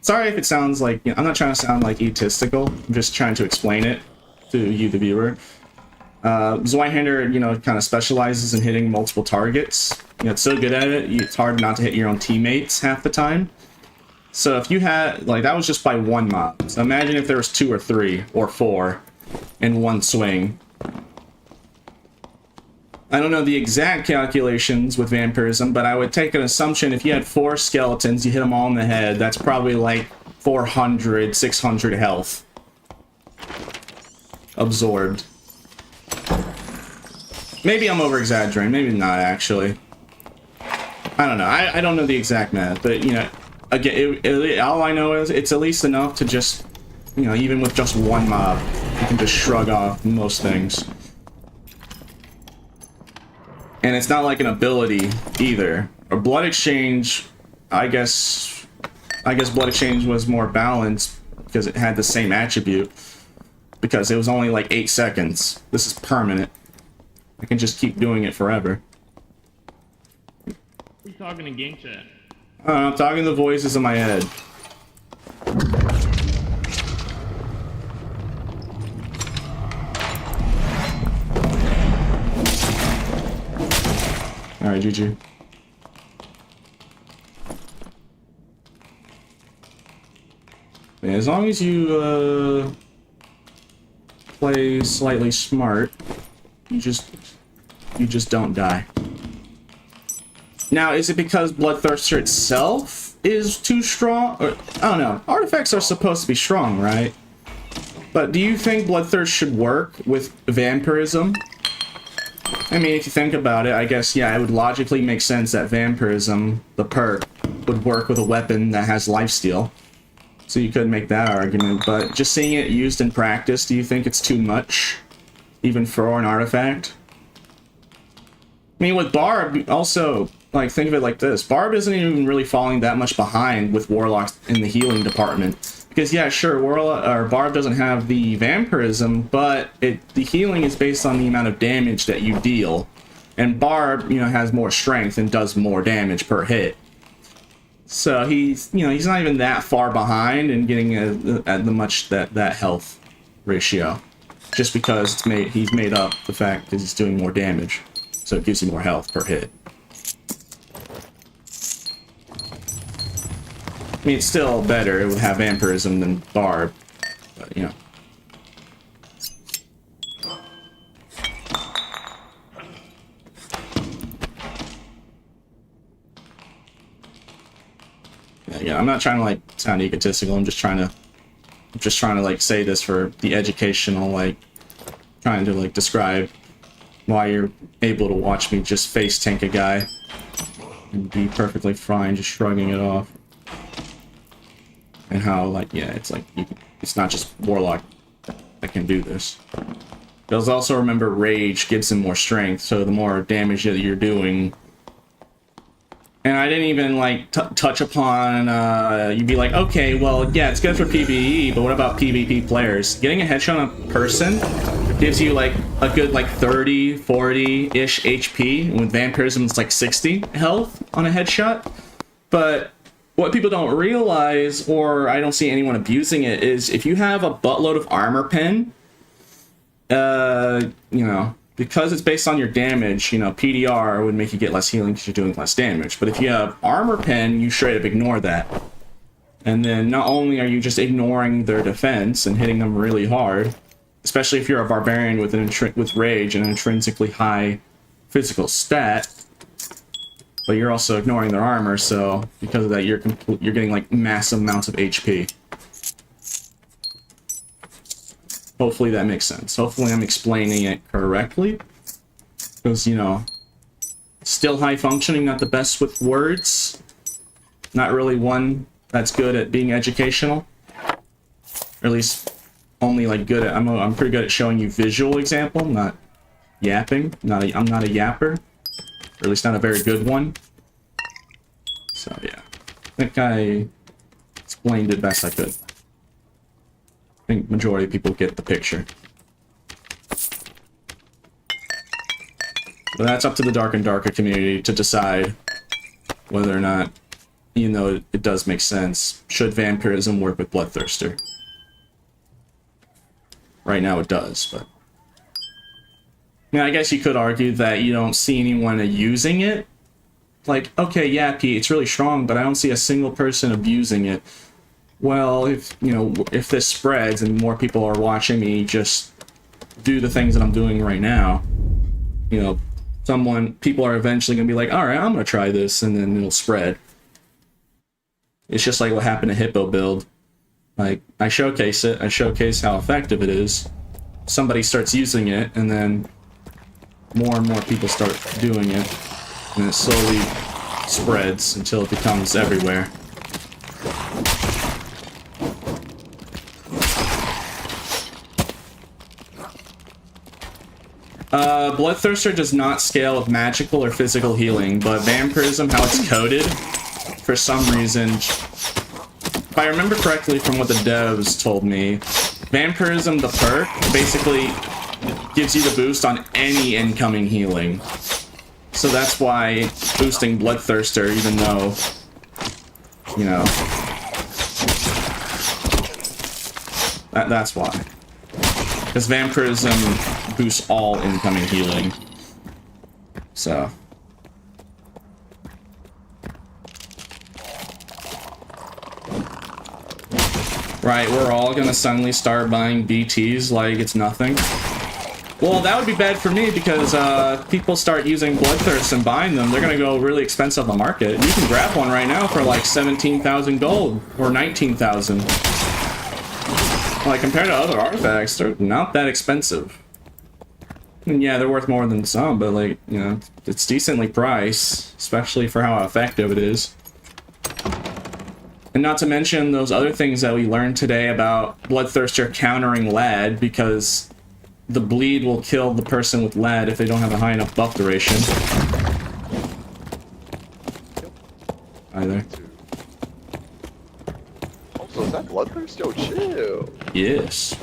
Sorry if it sounds like... You know, I'm not trying to sound like egotistical, I'm just trying to explain it to you, the viewer. Zweihander, you know, kind of specializes in hitting multiple targets. You know, it's so good at it, it's hard not to hit your own teammates half the time. So if you had... Like, that was just by one mob. So imagine if there was 2 or 3 or 4 in one swing. I don't know the exact calculations with vampirism, but I would take an assumption if you had 4 skeletons, you hit them all in the head, that's probably like 400, 600 health. Absorbed. Maybe I'm over-exaggerating, maybe not actually. I don't know, I don't know the exact math, but you know, again, all I know is it's at least enough to just, you know, even with just one mob, you can just shrug off most things. And it's not like an ability either. A Blood Exchange, I guess Blood Exchange was more balanced because it had the same attribute. Because it was only like 8 seconds. This is permanent. I can just keep doing it forever. What are you talking in game chat? I'm talking the voices in my head. Alright, GG. As long as you play slightly smart, you just don't die. Now, is it because Bloodthirster itself is too strong? Or, I don't know. Artifacts are supposed to be strong, right? But do you think Bloodthirst should work with Vampirism? I mean, if you think about it, I guess, yeah, it would logically make sense that Vampirism, the perk, would work with a weapon that has lifesteal. So you could make that argument, but just seeing it used in practice, do you think it's too much? Even for an artifact? I mean, with Barb, also, like, think of it like this. Barb isn't even really falling that much behind with Warlocks in the healing department. Because, yeah, sure, Barb doesn't have the Vampirism, but the healing is based on the amount of damage that you deal. And Barb, you know, has more strength and does more damage per hit. So he's not even that far behind in getting that health ratio. Just because he's made up the fact that he's doing more damage. So it gives you more health per hit. I mean, it's still better. It would have Vampirism than Barb, but, you know. Yeah, I'm not trying to, like, sound egotistical. I'm just trying to, like, say this for the educational, like, trying to, like, describe why you're able to watch me just face tank a guy and be perfectly fine just shrugging it off. And how, like, yeah, it's like, it's not just Warlock that can do this. But also remember, Rage gives him more strength, so the more damage that you're doing. And I didn't even, like, touch upon, you'd be like, okay, well, yeah, it's good for PvE, but what about PvP players? Getting a headshot on a person gives you, like, a good, like, 30, 40-ish HP, and with Vampirism, it's like 60 health on a headshot. But what people don't realize, or I don't see anyone abusing it, is if you have a buttload of armor pen, you know, because it's based on your damage, you know, PDR would make you get less healing because you're doing less damage. But if you have armor pen, you straight up ignore that. And then not only are you just ignoring their defense and hitting them really hard, especially if you're a barbarian with with rage and an intrinsically high physical stat, but you're also ignoring their armor, so because of that, you're getting, like, massive amounts of HP. Hopefully that makes sense. Hopefully I'm explaining it correctly. Because, you know, still high functioning, not the best with words. Not really one that's good at being educational. Or at least only, like, good at... I'm pretty good at showing you visual example, not yapping. I'm not a yapper. Or at least not a very good one. So, yeah. I think I explained it best I could. I think majority of people get the picture. But that's up to the Dark and Darker community to decide whether or not, even though it does make sense, should Vampirism work with Bloodthirster. Right now it does, but... Now, I guess you could argue that you don't see anyone using it. Like, okay, yeah, Pete, it's really strong, but I don't see a single person abusing it. Well, if, you know, if this spreads and more people are watching me just do the things that I'm doing right now, you know, people are eventually going to be like, alright, I'm going to try this, and then it'll spread. It's just like what happened to Hippo build. Like, I showcase it, I showcase how effective it is, somebody starts using it, and then more and more people start doing it, and it slowly spreads until it becomes everywhere. Bloodthirster does not scale with magical or physical healing, but Vampirism, how it's coded, for some reason, if I remember correctly from what the devs told me, Vampirism, the perk, basically gives you the boost on any incoming healing. So that's why boosting Bloodthirster, even though, you know, that's why. Because Vampirism boosts all incoming healing. So. Right, we're all gonna suddenly start buying BTs like it's nothing. Well, that would be bad for me because people start using Bloodthirst and buying them. They're gonna go really expensive on the market. You can grab one right now for like 17,000 gold or 19,000. Like compared to other artifacts, they're not that expensive. And yeah, they're worth more than some, but like, you know, it's decently priced, especially for how effective it is. And not to mention those other things that we learned today about Bloodthirster countering lead, because the bleed will kill the person with lead if they don't have a high enough buff duration. Either. Also, is that Bloodthirst? Yo, chill. Yes.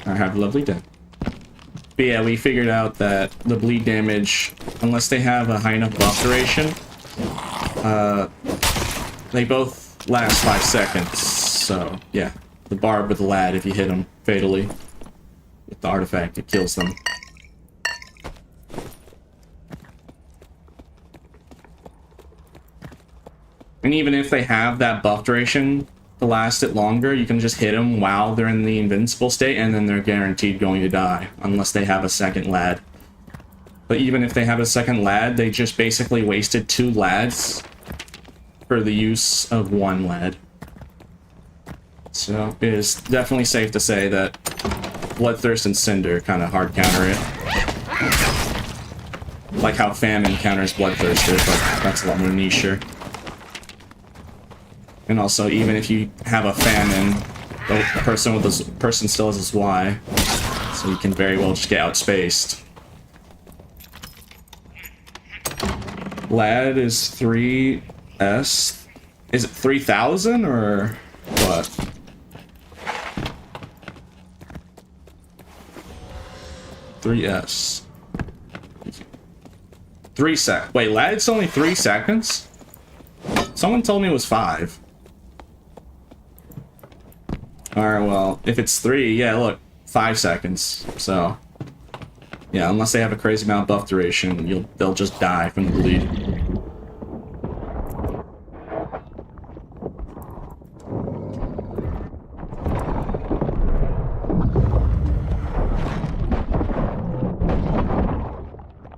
I have a lovely day. But yeah, we figured out that the bleed damage, unless they have a high enough buff duration, they both last 5 seconds. So, yeah. The barb with the lad, if you hit them fatally with the artifact, it kills them. And even if they have that buff duration to last it longer, you can just hit them while they're in the invincible state, and then they're guaranteed going to die, unless they have a second lad. But even if they have a second lad, they just basically wasted 2 lads for the use of 1 lad. So it is definitely safe to say that Bloodthirst and Cinder kind of hard counter it. Like how Famine counters Bloodthirster, but that's a lot more nicher. And also, even if you have a Famine, the person still has his Y, so you can very well just get outspaced. Lad is 3S. Is it 3,000 or what? S. 3 sec. Wait, lad's only 3 seconds? Someone told me it was 5. Alright, well, if it's 3, yeah, look, 5 seconds. So, yeah, unless they have a crazy amount of buff duration, they'll just die from the bleed.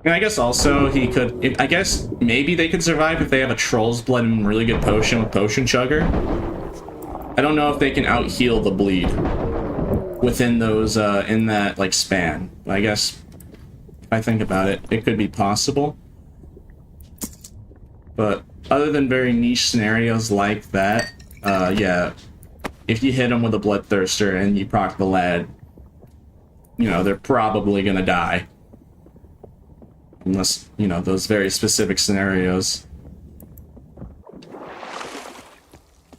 And I guess also he could, I guess maybe they could survive if they have a Troll's Blood and really good potion with Potion Chugger. I don't know if they can out-heal the bleed within those, in that, like, span. But I guess, if I think about it, it could be possible. But other than very niche scenarios like that, yeah, if you hit them with a Bloodthirster and you proc the lad, you know, they're probably gonna die. Unless, you know, those very specific scenarios.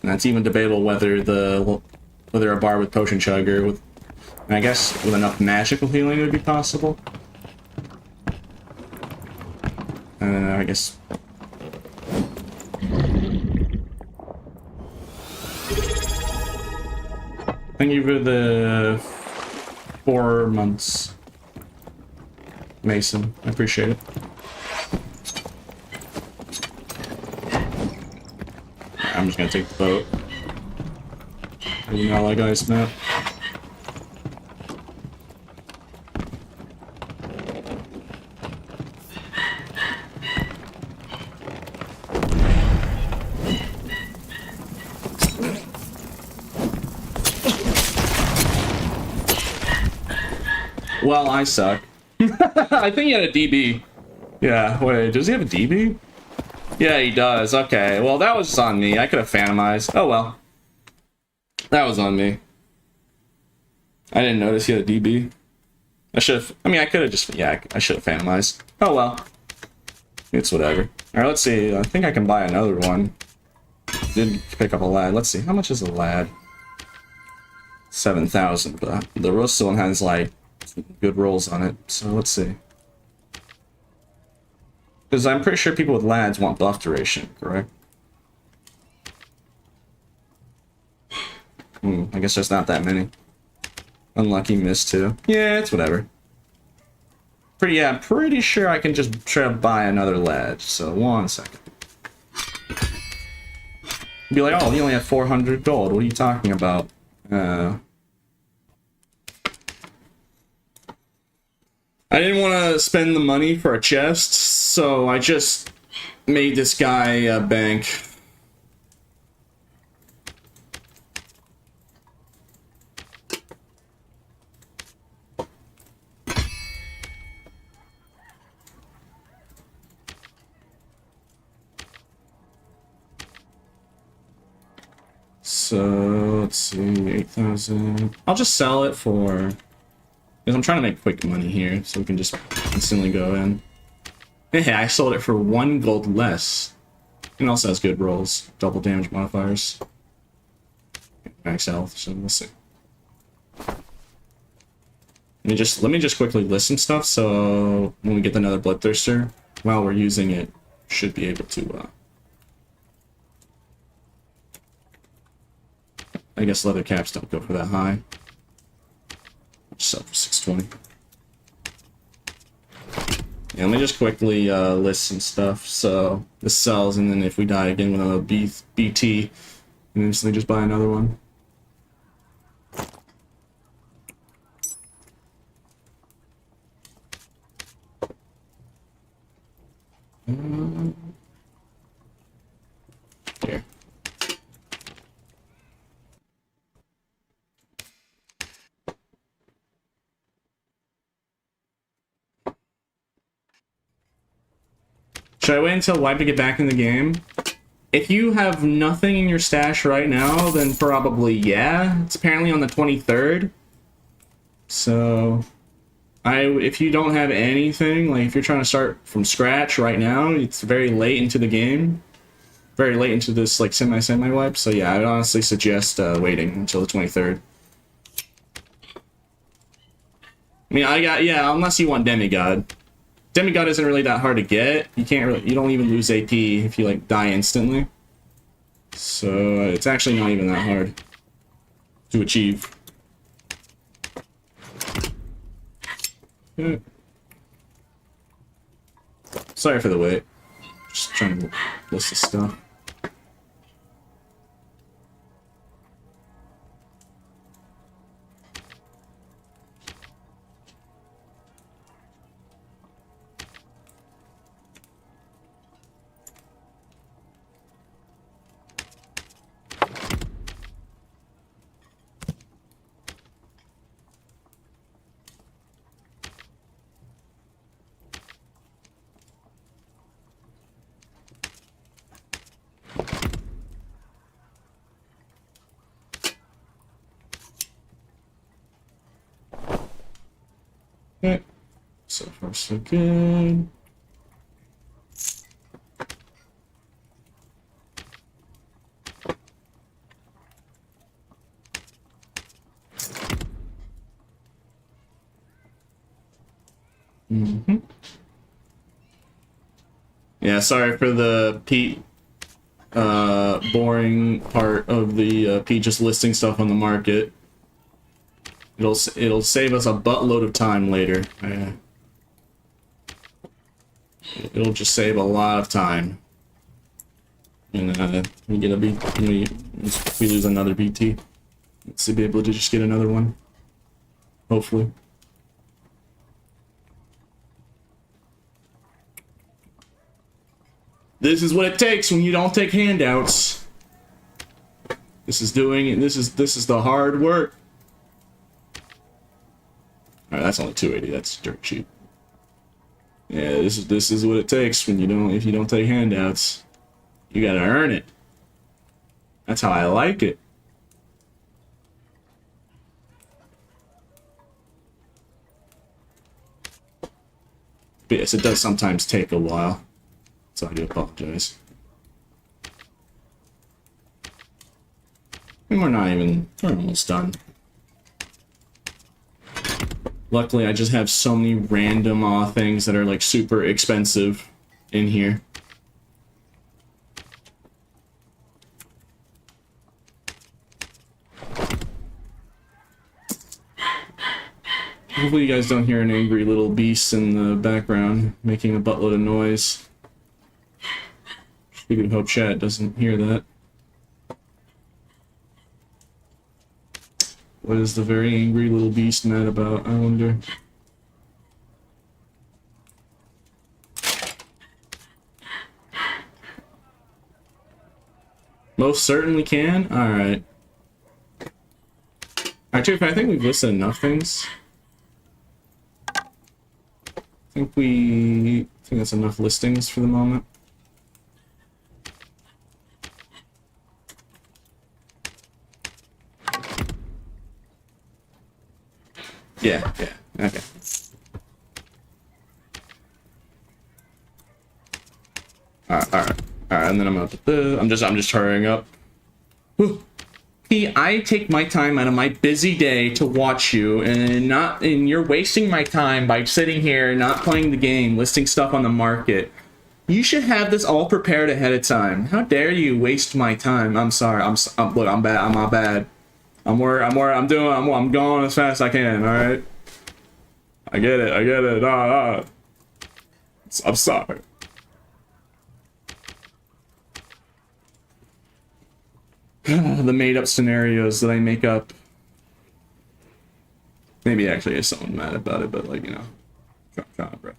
And that's even debatable whether a bar with Potion Chugger with, and I guess with enough magical healing would be possible. I guess. Thank you for the 4 months. Mason, I appreciate it. I'm just gonna take the boat. You know, like ice map. Well, I suck. I think he had a DB. Yeah, wait, does he have a DB? Yeah, he does. Okay, well, that was on me. I could have phantomized. Oh, well. That was on me. I didn't notice he had a DB. I should have... I mean, I could have just... Yeah, I should have phantomized. Oh, well. It's whatever. Alright, let's see. I think I can buy another one. Did pick up a lad. Let's see. How much is a lad? 7,000, but the Rosa one has, like, good rolls on it, so let's see. Because I'm pretty sure people with lads want buff duration, correct? I guess there's not that many. Unlucky miss too. Yeah, it's whatever. I'm pretty sure I can just try to buy another lad, so 1 second. Be like, oh, you only have 400 gold, what are you talking about? I didn't want to spend the money for a chest, so I just made this guy a bank. So, let's see, 8,000. I'll just sell it for... Because I'm trying to make quick money here, so we can just instantly go in. Hey, I sold it for 1 gold less. And also has good rolls. Double damage modifiers. Max health, so we'll see. Let me just quickly list some stuff, so when we get another Bloodthirster, while we're using it, should be able to, I guess leather caps don't go for that high. Sell for 620. Yeah, let me just quickly list some stuff. So this sells, and then if we die again with a BT, we instantly just buy another one. Here. Should I wait until wipe to get back in the game? If you have nothing in your stash right now, then probably yeah. It's apparently on the 23rd. So, if you don't have anything, like if you're trying to start from scratch right now, it's very late into the game. Very late into this like semi wipe. So yeah, I would honestly suggest waiting until the 23rd. I mean, unless you want Demigod. Demigod isn't really that hard to get. You don't even lose AP if you like die instantly. So it's actually not even that hard to achieve. Okay. Sorry for the wait. Just trying to list the stuff. Okay, so far so good. Yeah, sorry for the Pete boring part of the Pete just listing stuff on the market. It'll save us a buttload of time later. It'll just save a lot of time. And we lose another BT. Let's be able to just get another one. Hopefully. This is what it takes when you don't take handouts. This is the hard work. Alright, that's only 280, that's dirt cheap. Yeah, this is what it takes when if you don't take handouts. You gotta earn it. That's how I like it. But yes, it does sometimes take a while. So I do apologize. And we're almost done. Luckily, I just have so many random things that are like super expensive in here. Hopefully you guys don't hear an angry little beast in the background making a buttload of noise. We can hope chat doesn't hear that. What is the very angry little beast mad about, I wonder? Most certainly can? Alright. Actually, I think we've listed enough things. I think that's enough listings for the moment. Yeah, okay. Alright, and then I'm gonna put the, I'm just hurrying up. I take my time out of my busy day to watch you, and you're wasting my time by sitting here not playing the game, listing stuff on the market. You should have this all prepared ahead of time. How dare you waste my time? I'm sorry. Look, I'm bad. I'm not bad. I'm going as fast as I can. All right. I get it. I'm sorry. The made-up scenarios that I make up. Maybe actually there's someone mad about it, but like, you know, come on, bro.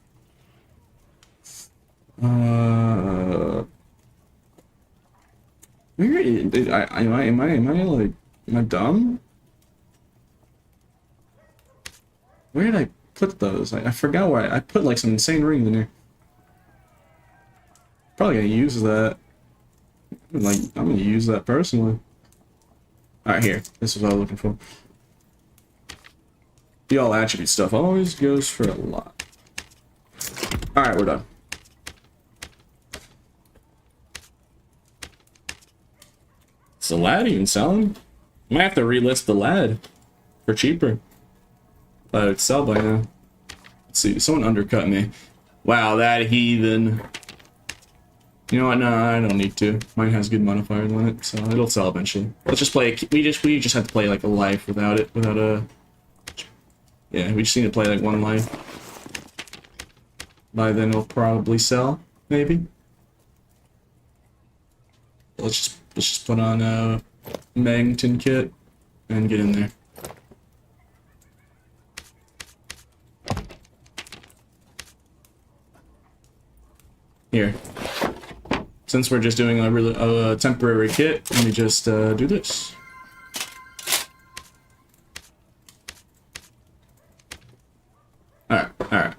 Where is, am I dumb? Where did I put those? I forgot where I put like some insane rings in here. Probably gonna use that. Like, I'm gonna use that personally. Alright, here. This is what I was looking for. The all attribute stuff always goes for a lot. Alright, we're done. Is the lad even selling? I might have to relist the lad for cheaper. But it'd sell by now. Let's see, someone undercut me. Wow, that heathen. You know what? No, I don't need to. Mine has good modifiers on it, so it'll sell eventually. Let's just play. We just have to play like a life without it, without a. Yeah, we just need to play like one life. By then it'll probably sell, maybe. Let's just put on a Magnton kit and get in there. Here. Since we're just doing a temporary kit, let me just do this. Alright.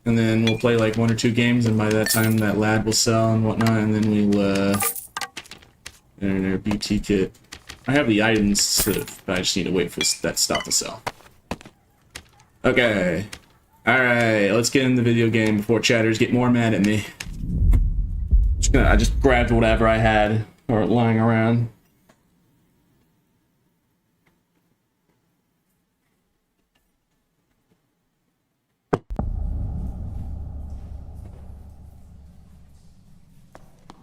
And then we'll play like 1 or 2 games, and by that time that lad will sell and whatnot, and then we'll, in our BT kit. I have the items, but I just need to wait for that stuff to sell. Okay. Alright, let's get in the video game before chatters get more mad at me. I just grabbed whatever I had or lying around.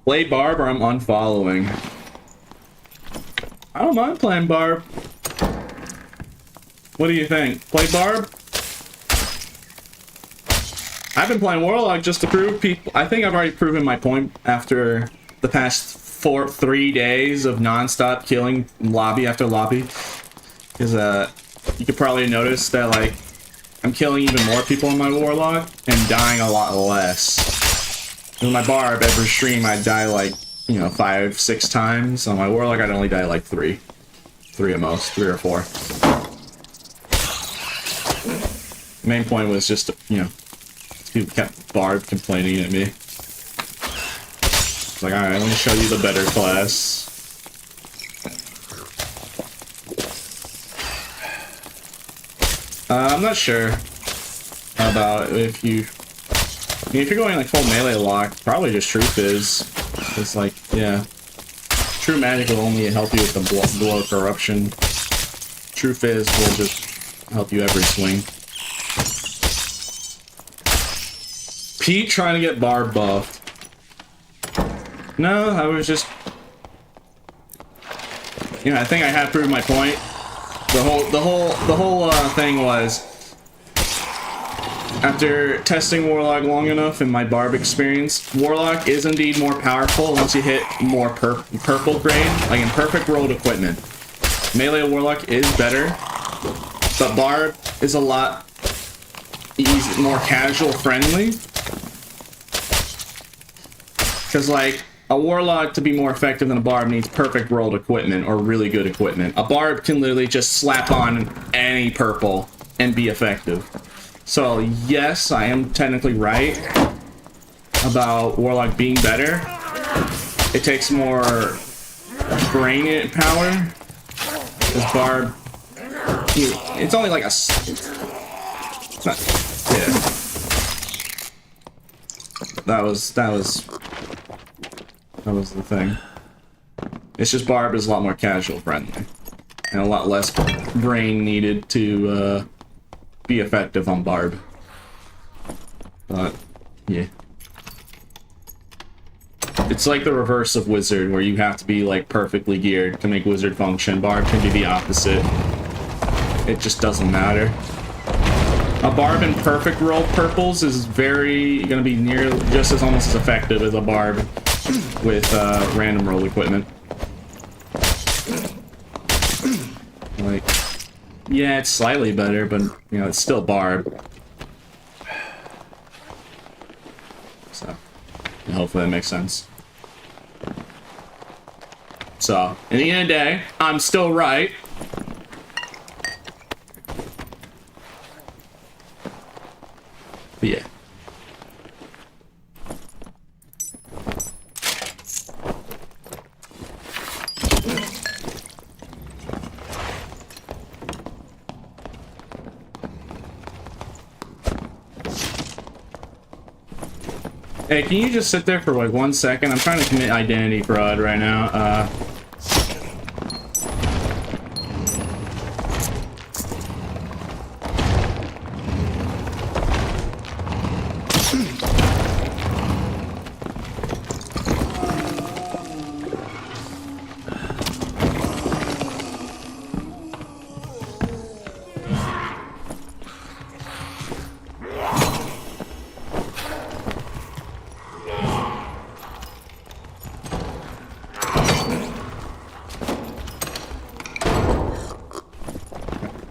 Play Barb or I'm unfollowing. I don't mind playing Barb. What do you think? Play Barb? I've been playing Warlock just to prove people. I think I've already proven my point after the past 3 days of non-stop killing lobby after lobby. Because you could probably notice that like I'm killing even more people on my Warlock and dying a lot less. With my Barb, every stream I'd die like, you know, 5-6 times. On my Warlock I'd only die like 3 at most, 3 or 4. The main point was just to, you know. People kept Barb complaining at me. It's like, alright, let me show you the better class. I'm not sure about if you... I mean, if you're going like full melee lock, probably just True Fizz. It's like, yeah. True Magic will only help you with the blow corruption. True Fizz will just help you every swing. Pete trying to get Barb buffed. No, I was just... You know, I think I have proved my point. The whole thing was... After testing Warlock long enough in my Barb experience, Warlock is indeed more powerful once you hit more purple grade, like in perfect world equipment. Melee Warlock is better, but Barb is a lot more casual friendly. Because, like, a Warlock to be more effective than a Barb needs perfect rolled equipment or really good equipment. A Barb can literally just slap on any purple and be effective. So, yes, I am technically right about Warlock being better. It takes more brain power. This Barb, it's only like a... It's not, yeah. That was the thing. It's just Barb is a lot more casual friendly. And a lot less brain needed to be effective on Barb. But, yeah. It's like the reverse of Wizard, where you have to be like perfectly geared to make Wizard function. Barb can be the opposite. It just doesn't matter. A Barb in perfect roll purples is gonna be just as almost as effective as a Barb with random roll equipment. Like, yeah, it's slightly better, but you know, it's still Barb. So, hopefully that makes sense. So, in the end of the day, I'm still right. But yeah. Hey, can you just sit there for like 1 second? I'm trying to commit identity fraud right now.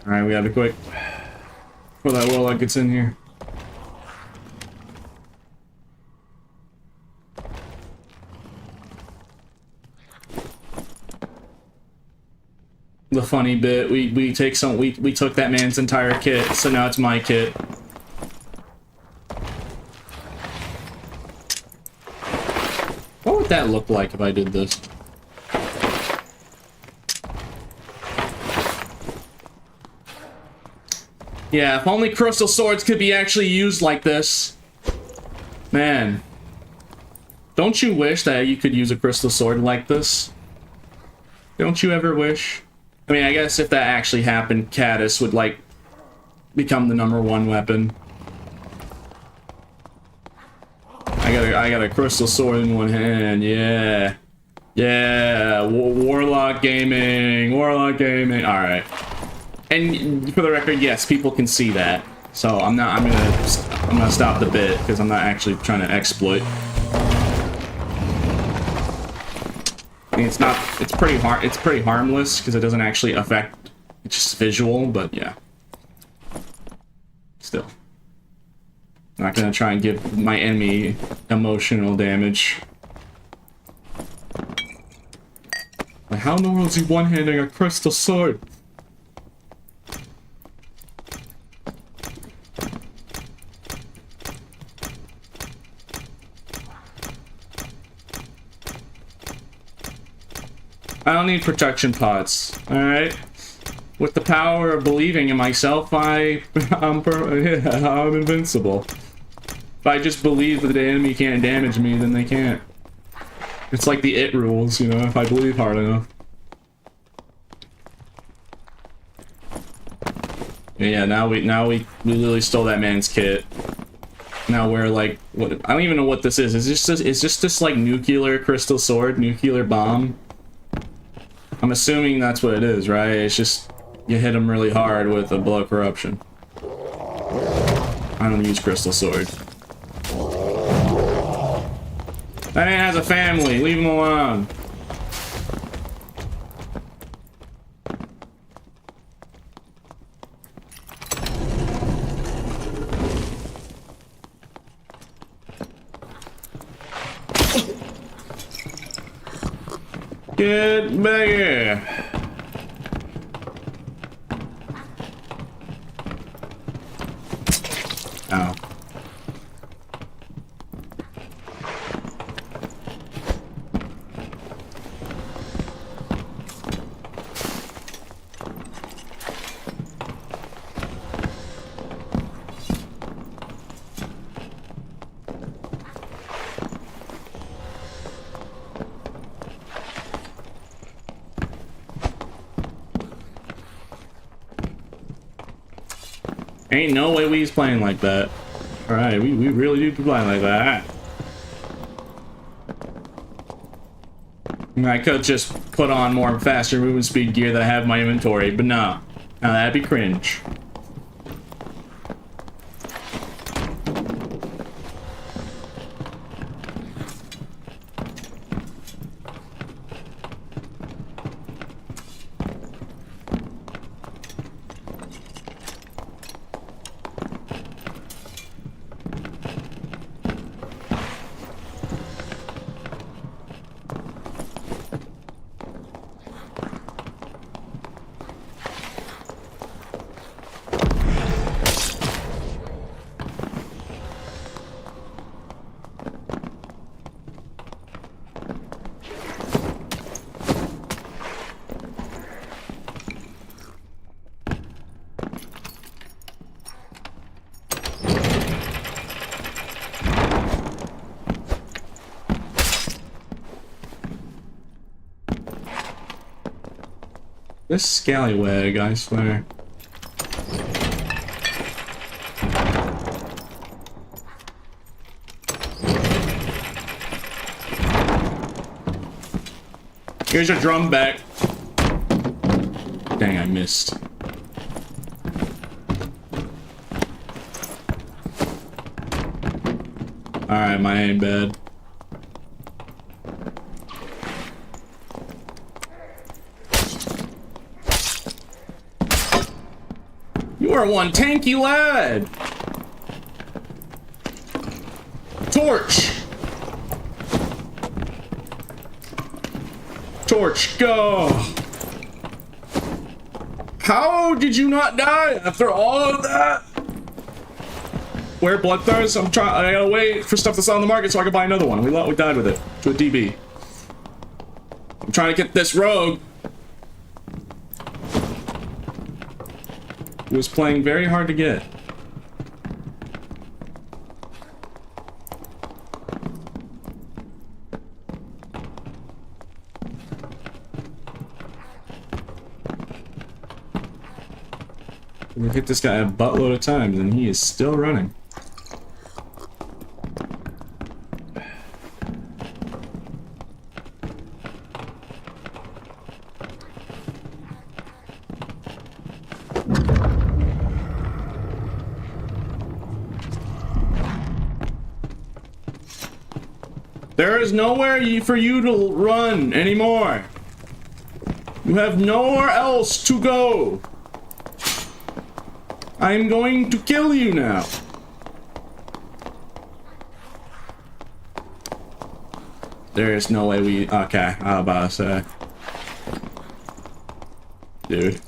Alright, we gotta be quick before that Warlock gets in here. The funny bit, we took that man's entire kit, so now it's my kit. What would that look like if I did this? Yeah, if only crystal swords could be actually used like this. Man. Don't you wish that you could use a crystal sword like this? Don't you ever wish? I mean, I guess if that actually happened, Caddis would, like, become the #1 weapon. I got a crystal sword in one hand, yeah. Yeah, Warlock Gaming, alright. And for the record, yes, people can see that. So I'm gonna stop the bit because I'm not actually trying to exploit. I mean, it's pretty harmless because it doesn't actually affect, it's just visual, but yeah. Still. Not gonna try and give my enemy emotional damage. Like, how in the world is he one-handing a crystal sword? I don't need protection pots, alright? With the power of believing in myself, I'm invincible. If I just believe that the enemy can't damage me, then they can't. It's like the It rules, you know, if I believe hard enough. Yeah, now we literally stole that man's kit. Now we're like, what? I don't even know what this is. Is this like nuclear crystal sword, nuclear bomb? I'm assuming that's what it is, right? It's just you hit him really hard with a blow corruption. I don't use crystal sword. That man has a family. Leave him alone. Get back here. Ow. Ain't no way we's playing like that. Alright, we really do play like that. I could just put on more faster movement speed gear that I have in my inventory, but no. Now that'd be cringe. This scallywag, I swear. Here's your drum back. Dang, I missed. Alright, my aim bad. You are one tanky lad! Torch! Torch, go! How did you not die after all of that? Where bloodthirst? I gotta wait for stuff to sell on the market so I can buy another one. We died with it to a DB. I'm trying to get this rogue. Who was playing very hard to get. We hit this guy a buttload of times and he is still running. There is nowhere for you to run anymore. You have nowhere else to go. I'm going to kill you now. There is no way we... Okay, I was about to say.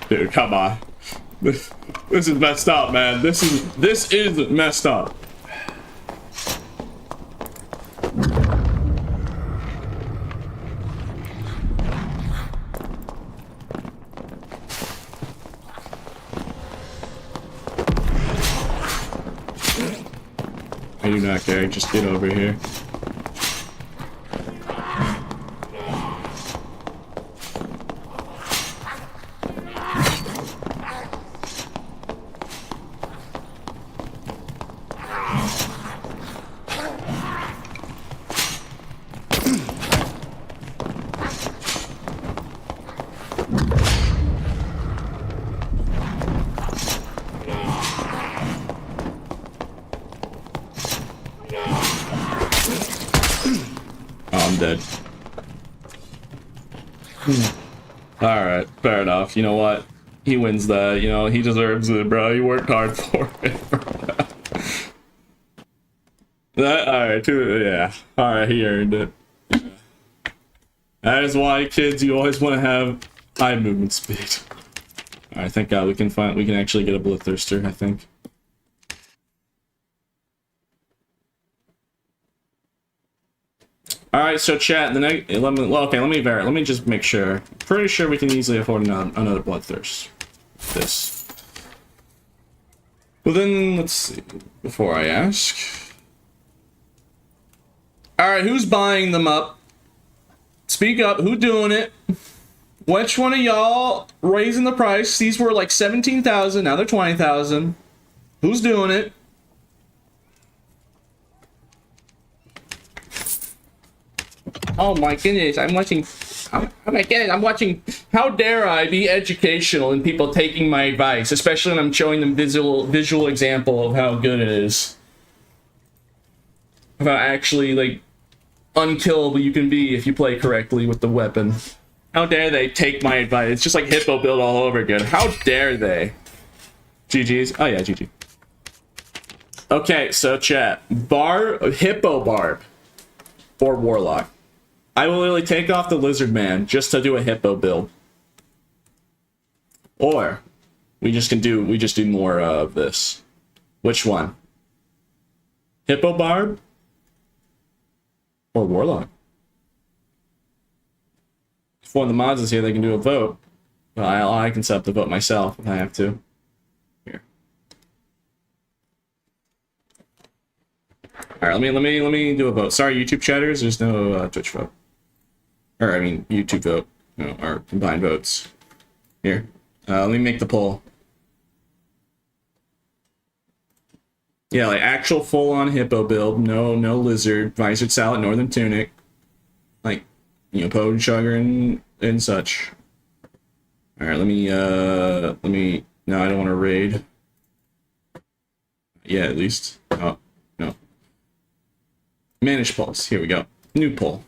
Dude, come on. This is messed up, man. This is messed up. I do not care, just get over here. Dead. Alright, fair enough. You know what? He wins that. You know, he deserves it, bro. He worked hard for it. Alright, yeah. Alright, he earned it. That is why, kids, you always want to have high movement speed. Alright, thank God we can actually get a Bloodthirster, I think. Alright, so chat, the next let me just make sure. Pretty sure we can easily afford another Bloodthirst. This. Well then, let's see. Before I ask. Alright, who's buying them up? Speak up, who doing it? Which one of y'all raising the price? These were like 17,000, now they're 20,000. Who's doing it? Oh my goodness, I'm watching. Oh my goodness, I'm watching. How dare I be educational and people taking my advice, especially when I'm showing them visual example of how good it is. Of how actually like unkillable you can be if you play correctly with the weapon. How dare they take my advice? It's just like Hippo build all over again. How dare they? GG's. Oh yeah, GG. Okay, so chat. Hippo barb or Warlock. I will literally take off the Lizard Man just to do a Hippo build. Or we just do more of this. Which one? Hippo barb or Warlock? If one of the mods is here, they can do a vote. Well, I can set up the vote myself if I have to. Here. All right, let me do a vote. Sorry, YouTube chatters, there's no Twitch vote. Or I mean, YouTube vote, or combined votes. Here, let me make the poll. Yeah, like actual full-on Hippo build, no lizard, visored salad, northern tunic, like Poe sugar and such. All right, let me. No, I don't want to raid. Yeah, at least. Oh no. Manage polls. Here we go. New poll.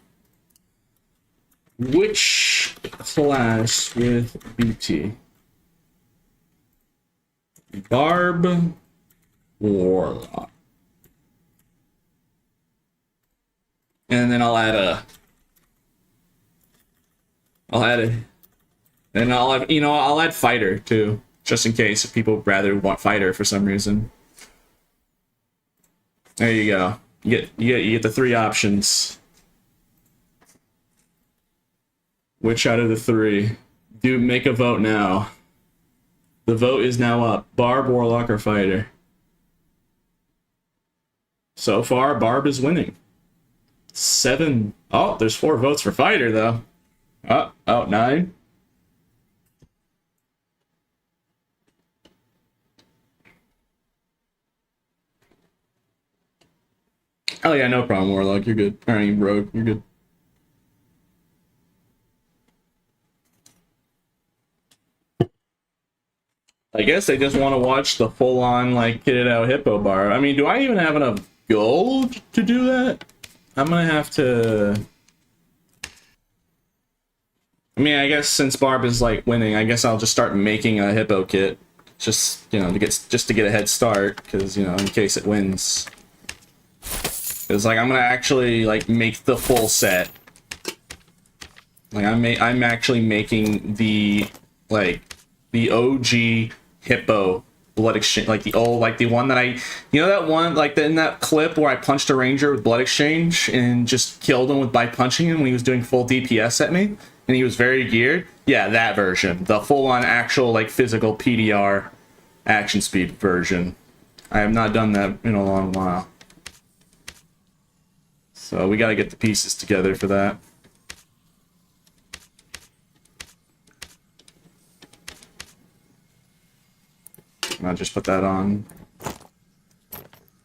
Which class with BT? Barb, Warlock. And then I'll add fighter too, just in case if people rather want fighter for some reason. There you go. You get the three options. Which out of the three? Dude, make a vote now. The vote is now up. Barb, Warlock, or Fighter? So far, Barb is winning. 7. Oh, there's 4 votes for Fighter, though. Oh, 9. Oh yeah, no problem, Warlock. You're good. I mean, Rogue, you're good. I guess they just want to watch the full-on, like, kitted out Hippo bar. I mean, do I even have enough gold to do that? I'm gonna have to... I mean, I guess since Barb is, like, winning, I guess I'll just start making a Hippo kit. Just, to get a head start, because, in case it wins. Because, like, I'm gonna actually, like, make the full set. Like, I'm actually making the, like, the OG Hippo Blood Exchange, like the old, like the one that that one, like in that clip where I punched a ranger with Blood Exchange and just killed him by punching him when he was doing full DPS at me and he was very geared. Yeah, that version, the full-on actual like physical PDR action speed version. I have not done that in a long while, so we got to get the pieces together for that. I'll just put that on.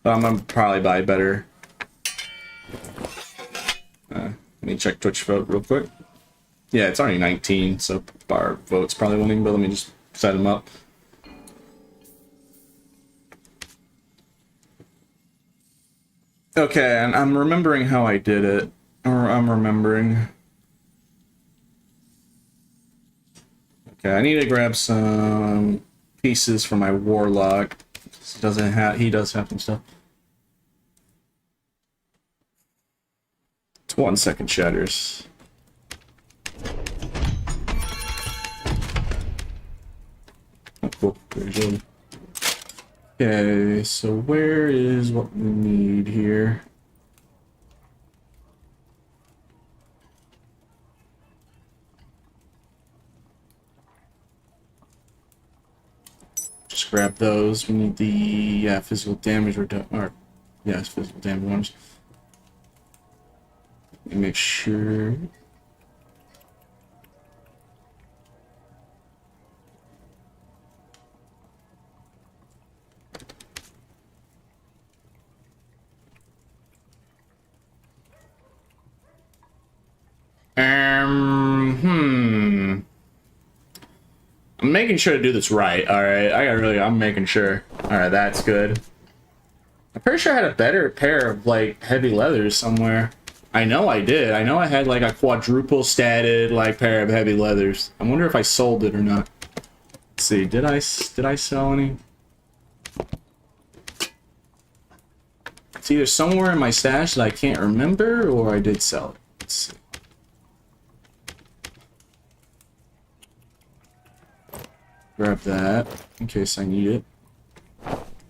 But I'm gonna probably buy better. Let me check Twitch vote real quick. Yeah, it's already 19, so our vote's probably winning, but let me just set them up. Okay, and I'm remembering how I did it. Or I'm remembering. Okay, I need to grab some pieces for my Warlock. He does have some stuff. It's 1 second, chatters. cool. Visually. Okay, so where is what we need here? Just grab those. We need the physical damage reduction, or yes, physical damage ones. Let me make sure. I'm making sure to do this right. All right, I'm making sure. All right, that's good. I'm pretty sure I had a better pair of like heavy leathers somewhere. I know I did. I know I had like a quadruple statted like pair of heavy leathers. I wonder if I sold it or not. Let's see. Did I sell any? It's either somewhere in my stash that I can't remember, or I did sell it. Let's see. Grab that in case I need it.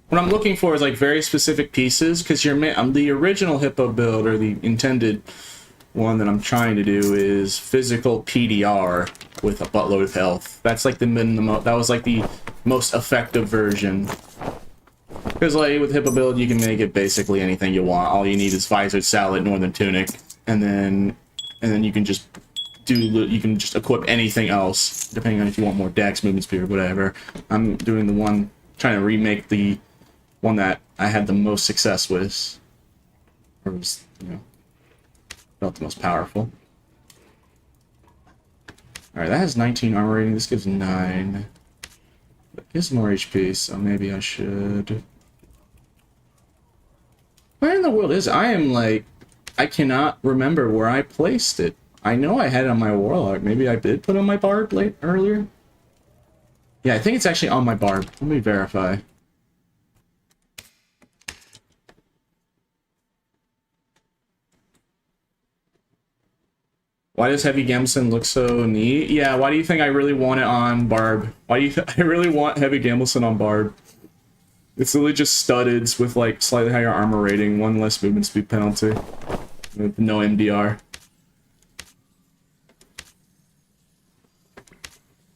What I'm looking for is like very specific pieces, because the original Hippo build, or the intended one that I'm trying to do, is physical PDR with a buttload of health. That's like that was like the most effective version. Because like with Hippo build, you can make it basically anything you want. All you need is Visored Salad, Northern Tunic, and then you can just equip anything else, depending on if you want more dex, movement speed, or whatever. I'm doing the one, trying to remake the one that I had the most success with, or was, felt the most powerful. Alright, that has 19 armor rating, this gives 9. That gives more HP, so maybe I should... Where in the world is it? I cannot remember where I placed it. I know I had it on my Warlock. Maybe I did put on my Barb earlier? Yeah, I think it's actually on my Barb. Let me verify. Why does Heavy Gambeson look so neat? Yeah, why do you think I really want it on Barb? Why do you I really want Heavy Gambeson on Barb? It's literally just studded with like slightly higher armor rating, 1 less movement speed penalty, with no MDR.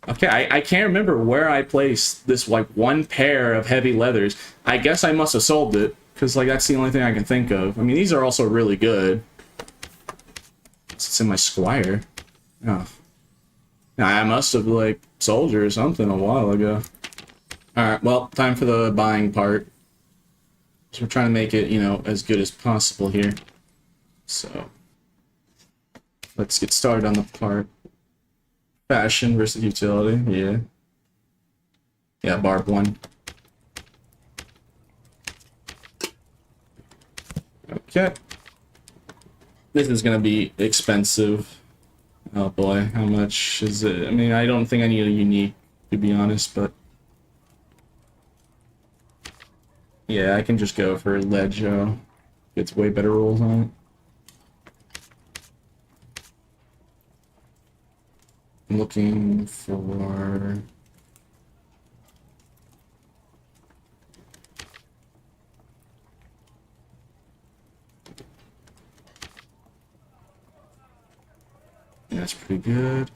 Okay, I can't remember where I placed this like one pair of heavy leathers. I guess I must have sold it, because like that's the only thing I can think of. I mean, these are also really good. It's in my Squire. Oh. I must have like sold you or something a while ago. Alright, well, time for the buying part. So we're trying to make it, as good as possible here. So let's get started on the part. Fashion versus utility, yeah. Yeah, Barb 1. Okay. This is gonna be expensive. Oh boy, how much is it? I mean, I don't think I need a unique, to be honest, but... Yeah, I can just go for Legio. Gets way better rolls on it. I'm looking for... Yeah, that's pretty good.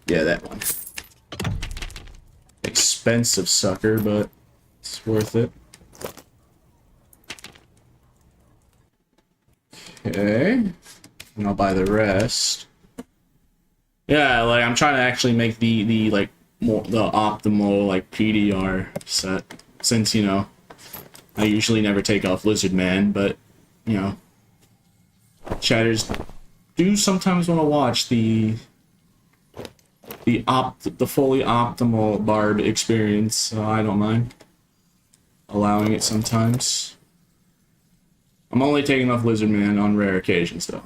Yeah, that one. Expensive sucker, but it's worth it. Okay. And I'll buy the rest. Yeah, like I'm trying to actually make the like more the optimal like PDR set, since I usually never take off Lizard Man, but chatters do sometimes want to watch the fully optimal Barb experience, so I don't mind allowing it sometimes. I'm only taking off Lizard Man on rare occasions, though.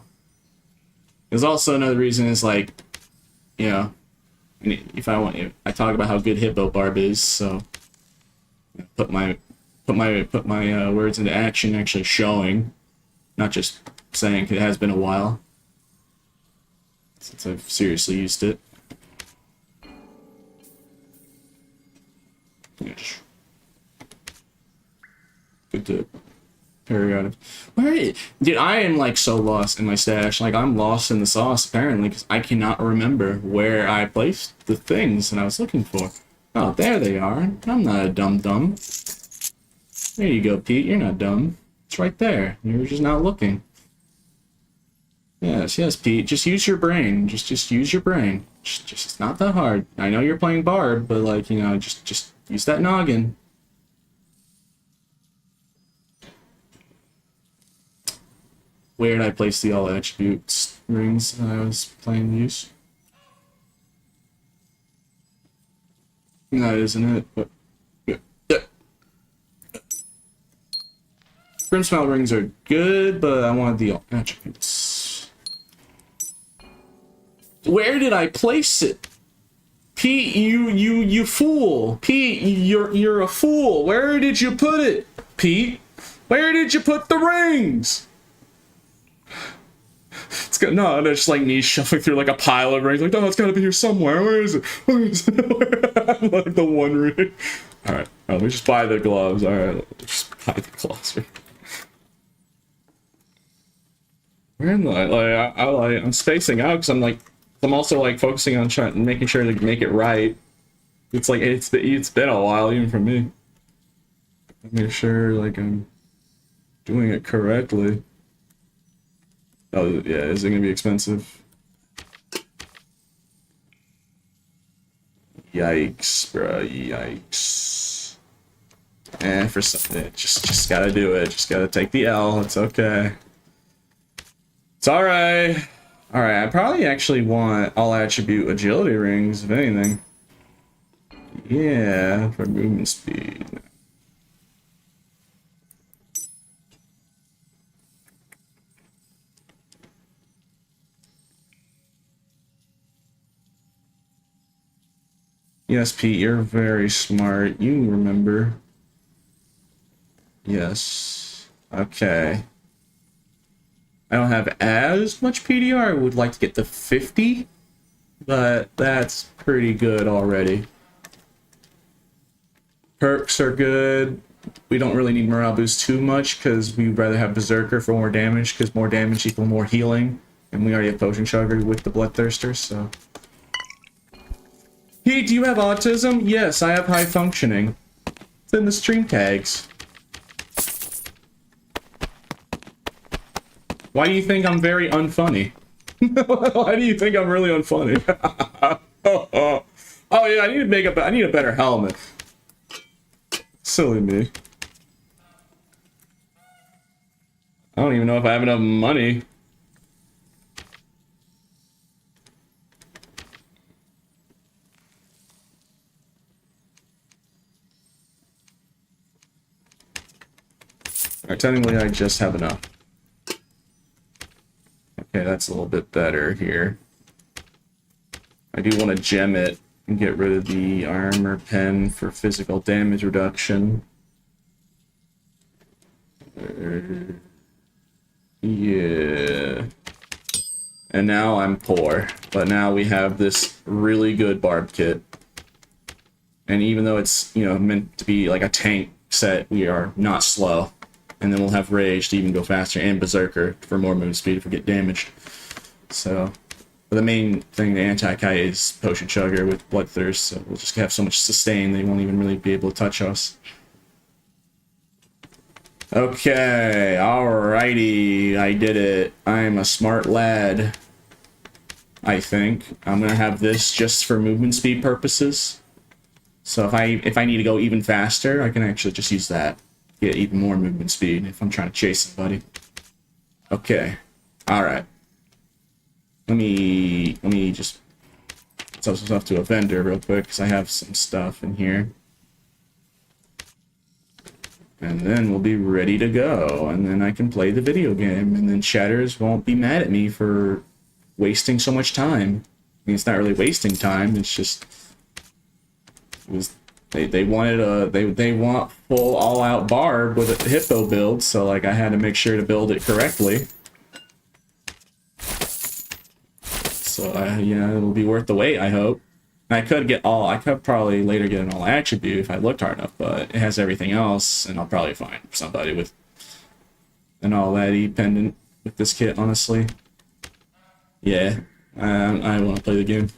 There's also another reason is like, if I talk about how good Hippo Barb is, so put my words into action, actually showing, not just saying it has been a while. since I've seriously used it. Yeah, just good to periodic. Where, dude, I am like so lost in my stash. Like I'm lost in the sauce apparently because I cannot remember where I placed the things that I was looking for. Oh, there they are. I'm not a dum-dum. There you go, Pete. You're not dumb. It's right there. You were just not looking. Yes, yes, Pete. Just use your brain. Just use your brain. Just it's not that hard. I know you're playing Barb, but like, you know, just use that noggin. Where did I place the all attributes rings that I was planning to use? That isn't it, but yeah. Brimstone rings are good, but I wanted the all attributes. Where did I place it? Pete, you fool! Pete, you're a fool! Where did you put it, Pete? Where did you put the rings? It's got no, just like me shuffling through like a pile of rings. Like, oh, it's gotta be here somewhere. Where is it? Where is it? Like the one ring. All right, let me just buy the gloves. All right, let's just buy the gloves. Where am I? Like, I'm spacing out because I'm also like focusing on making sure to make it right. It's like it's been a while even for me. Make sure like I'm doing it correctly. Oh, yeah, is it gonna be expensive? Yikes, bro, yikes. For something, just gotta do it. Just gotta take the L, it's okay. It's alright. Alright, I probably actually want all attribute agility rings, if anything. Yeah, for movement speed. Yes, Pete, you're very smart. You remember. Yes. Okay. I don't have as much PDR. I would like to get to 50, but that's pretty good already. Perks are good. We don't really need morale boost too much because we'd rather have Berserker for more damage because more damage equals more healing. And we already have Potion Chugger with the Bloodthirster, so... Hey, do you have autism? Yes, I have high functioning. It's in the stream tags. Why do you think I'm very unfunny? Why do you think I'm really unfunny? Oh yeah, I need a better helmet. Silly me. I don't even know if I have enough money. Alright, technically I just have enough. Okay, that's a little bit better here. I do want to gem it and get rid of the armor pen for physical damage reduction. Yeah. And now I'm poor, but now we have this really good barb kit. And even though it's, you know, meant to be like a tank set, we are not slow. And then we'll have Rage to even go faster, and Berserker for more move speed if we get damaged. So, the main thing, the anti-Kai, is Potion Chugger with Bloodthirst, so we'll just have so much sustain they won't even really be able to touch us. Okay, alrighty, I did it. I'm a smart lad, I think. I'm gonna have this just for movement speed purposes. So if I need to go even faster, I can actually just use that. Get even more movement speed if I'm trying to chase somebody. Okay. Alright. Let me just sell some stuff to a vendor real quick because I have some stuff in here. And then we'll be ready to go. And then I can play the video game. And then chatters won't be mad at me for wasting so much time. I mean, it's not really wasting time, it's just... They wanted a they want full all-out barb with a Hippo build, so like I had to make sure to build it correctly. So you know, it'll be worth the wait, I hope. I could probably later get an all attribute if I looked hard enough, but it has everything else, and I'll probably find somebody with an all Addy pendant with this kit, honestly. Yeah, I want to play the game.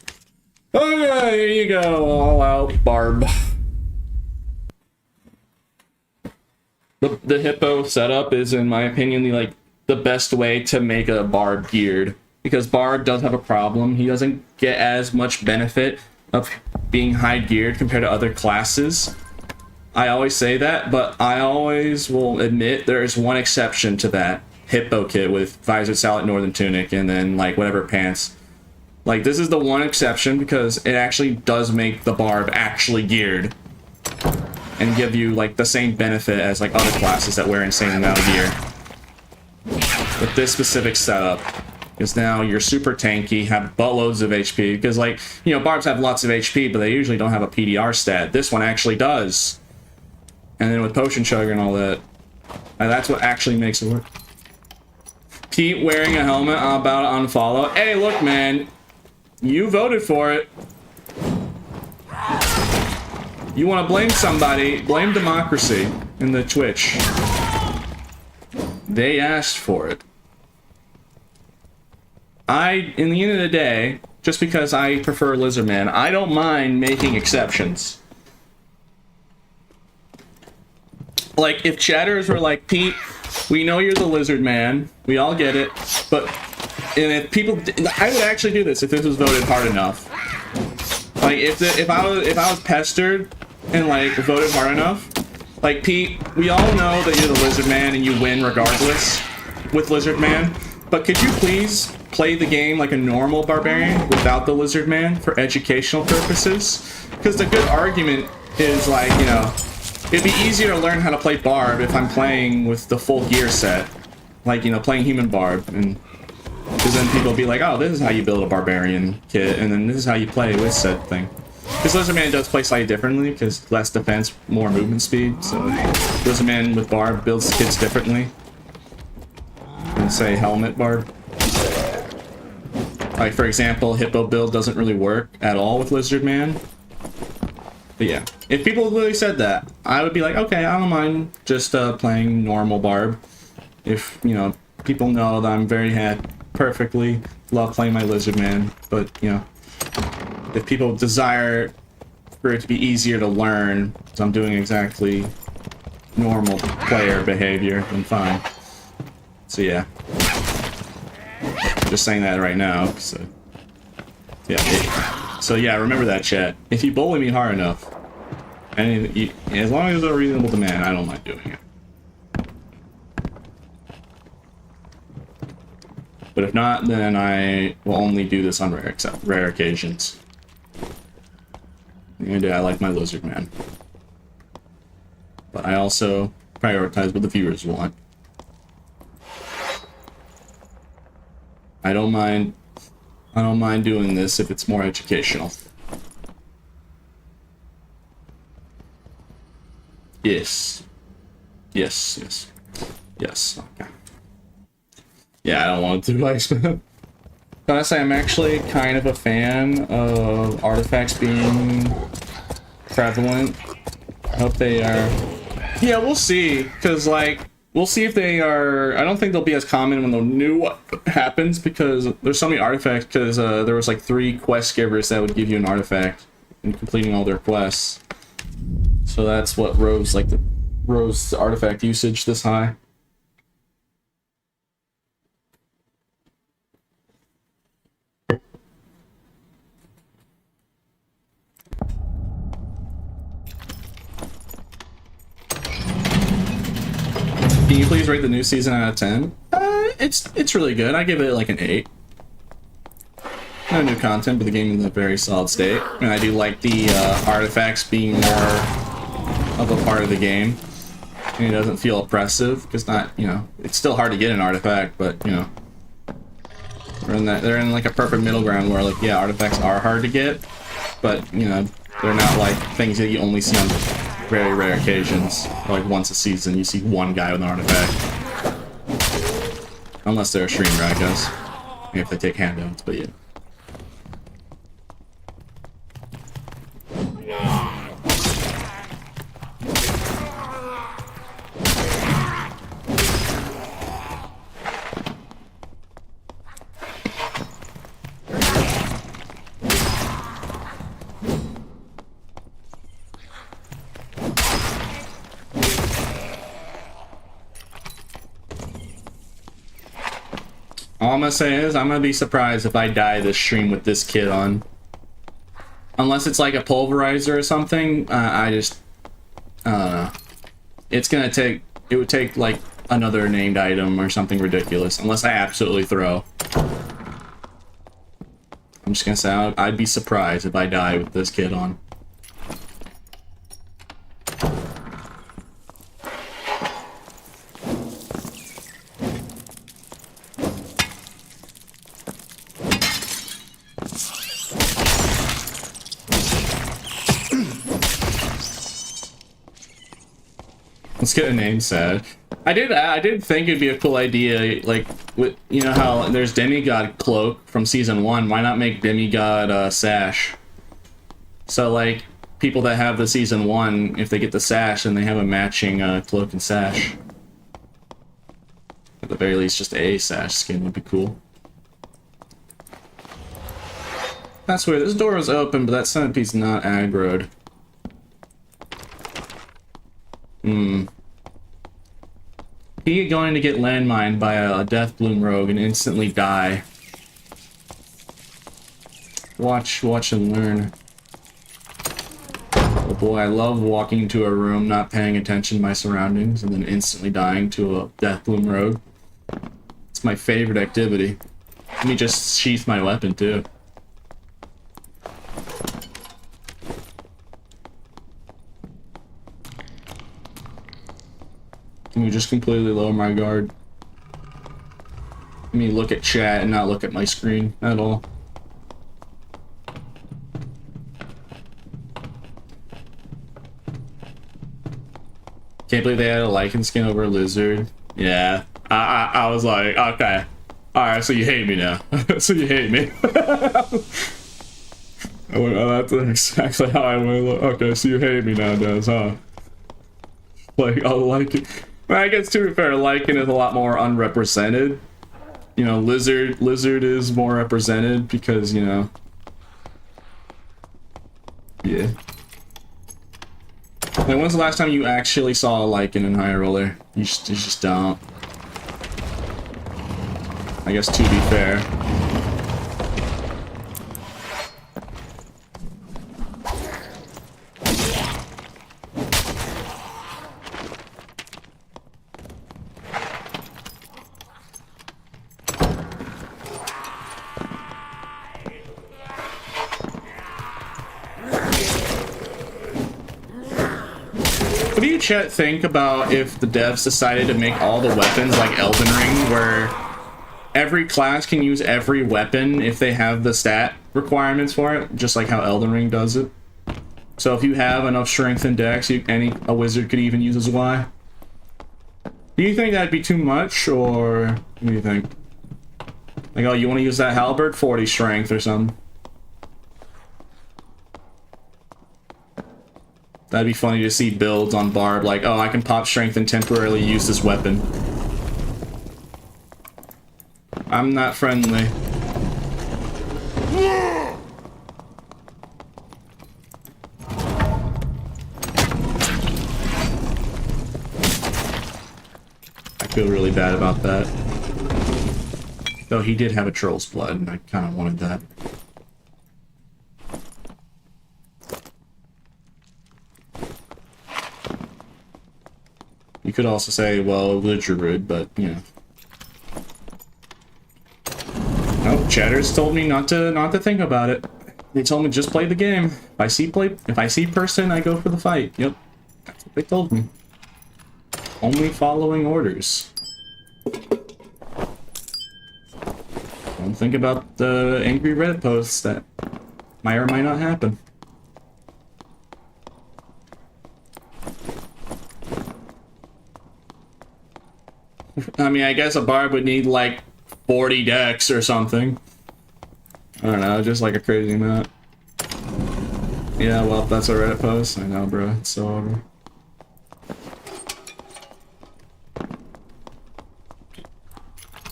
Okay, here you go, all out barb. The Hippo setup is, in my opinion, the best way to make a barb geared, because barb does have a problem. He doesn't get as much benefit of being high geared compared to other classes. I always say that, but I always will admit there is one exception to that. Hippo kit with visor, sallet, northern tunic, and then like whatever pants. Like, this is the one exception because it actually does make the barb actually geared and give you like the same benefit as like other classes that wear insane amount of gear. With this specific setup, because now you're super tanky, have buttloads of HP, because like, you know, barbs have lots of HP, but they usually don't have a PDR stat. This one actually does. And then with potion chugger and all that, that's what actually makes it work. Pete wearing a helmet, I'm about to unfollow. Hey, look, man, you voted for it. You want to blame somebody, blame democracy in the Twitch. They asked for it. In the end of the day, just because I prefer Lizard Man, I don't mind making exceptions. Like, if chatters were like, Pete, we know you're the Lizard Man, we all get it, but and if people, I would actually do this if this was voted hard enough. Like, if I was pestered and like voted hard enough, like, Pete, we all know that you're the Lizard Man and you win regardless with Lizard Man, but could you please play the game like a normal barbarian without the Lizard Man for educational purposes? Because the good argument is, like, you know, it'd be easier to learn how to play barb if I'm playing with the full gear set, like, you know, playing human barb, and because then people will be like, oh, this is how you build a barbarian kit, and then this is how you play with said thing. Because Lizard Man does play slightly differently, because less defense, more movement speed, so Lizard Man with barb builds kits differently than, say, helmet barb. Like, for example, Hippo build doesn't really work at all with Lizard Man. But yeah, if people really said that, I would be like, okay, I don't mind just playing normal barb. If, you know, people know that I'm very perfectly love playing my Lizard Man, but, you know, if people desire for it to be easier to learn, because I'm doing exactly normal player behavior, then fine. So yeah. Just saying that right now, so yeah. So yeah, remember that, chat. If you bully me hard enough, and as long as it's a reasonable demand, I don't mind doing it. But if not, then I will only do this on rare occasions. And I like my Lizard Man. But I also prioritize what the viewers want. I don't mind doing this if it's more educational. Yes. Yes, yes. Yes, okay. Yeah, I don't want to do Ice Man. Honestly, I'm actually kind of a fan of artifacts being prevalent. I hope they are. Yeah, we'll see, because, like, we'll see if they are. I don't think they'll be as common when the new happens, because there's so many artifacts, because there was like 3 quest givers that would give you an artifact in completing all their quests. So that's what rose the artifact usage this high. Can you please rate the new season out of 10? It's really good. I give it like an 8. No new content, but the game is in a very solid state. And I do like the artifacts being more of a part of the game. And it doesn't feel oppressive, because not, you know, it's still hard to get an artifact, but, you know, they're in like a perfect middle ground where, like, yeah, artifacts are hard to get, but, you know, they're not like things that you only see on very rare occasions. Like once a season, you see one guy with an artifact. Unless they're a streamer, I guess. Maybe if they take handouts, but yeah. All I'm gonna say is I'm gonna be surprised if I die this stream with this kit on. Unless it's like a pulverizer or something, I just... It's gonna take... It would take, like, another named item or something ridiculous. Unless I absolutely throw. I'm just gonna say I'd be surprised if I die with this kit on. Let's get a name set. I did think it'd be a cool idea, like, with, you know how there's Demigod Cloak from Season 1, why not make Demigod Sash? So, like, people that have the Season 1, if they get the Sash, then they have a matching Cloak and Sash. At the very least, just a Sash skin would be cool. That's weird, this door is open, but that centipede's not aggroed. He going to get landmined by a Death Bloom rogue and instantly die. Watch and learn. Oh boy, I love walking into a room, not paying attention to my surroundings, and then instantly dying to a Death Bloom rogue. It's my favorite activity. Let me just sheath my weapon too. Let me just completely lower my guard. Let me look at chat and not look at my screen at all. Can't believe they had a lichen skin over a lizard. Yeah, I was like, okay. Alright, so you hate me now. So you hate me. I went, oh, that's exactly how I went. Okay, so you hate me now, Des, huh? Like, I like it. Well, I guess to be fair, lichen is a lot more unrepresented. You know, lizard is more represented because, you know. Yeah. Like, when's the last time you actually saw a lichen in High Roller? You just don't. I guess to be fair. What do you chat think about if the devs decided to make all the weapons like Elden Ring, where every class can use every weapon if they have the stat requirements for it, just like how Elden Ring does it? So if you have enough strength and dex, a wizard could even use his Y. Do you think that'd be too much, or what do you think? Like, oh, you want to use that halberd? 40 strength or something. That'd be funny to see builds on Barb, like, oh, I can pop strength and temporarily use this weapon. I'm not friendly. I feel really bad about that. Though he did have a troll's blood, and I kind of wanted that. You could also say, well, Lidgerud, but, you know. Nope, chatters told me not to think about it. They told me just play the game. If I see person, I go for the fight. Yep. That's what they told me. Only following orders. Don't think about the angry Reddit posts that might or might not happen. I mean, I guess a barb would need like 40 dex or something. I don't know, just like a crazy amount. Yeah, well, that's a Reddit post. I know, bro. It's so over.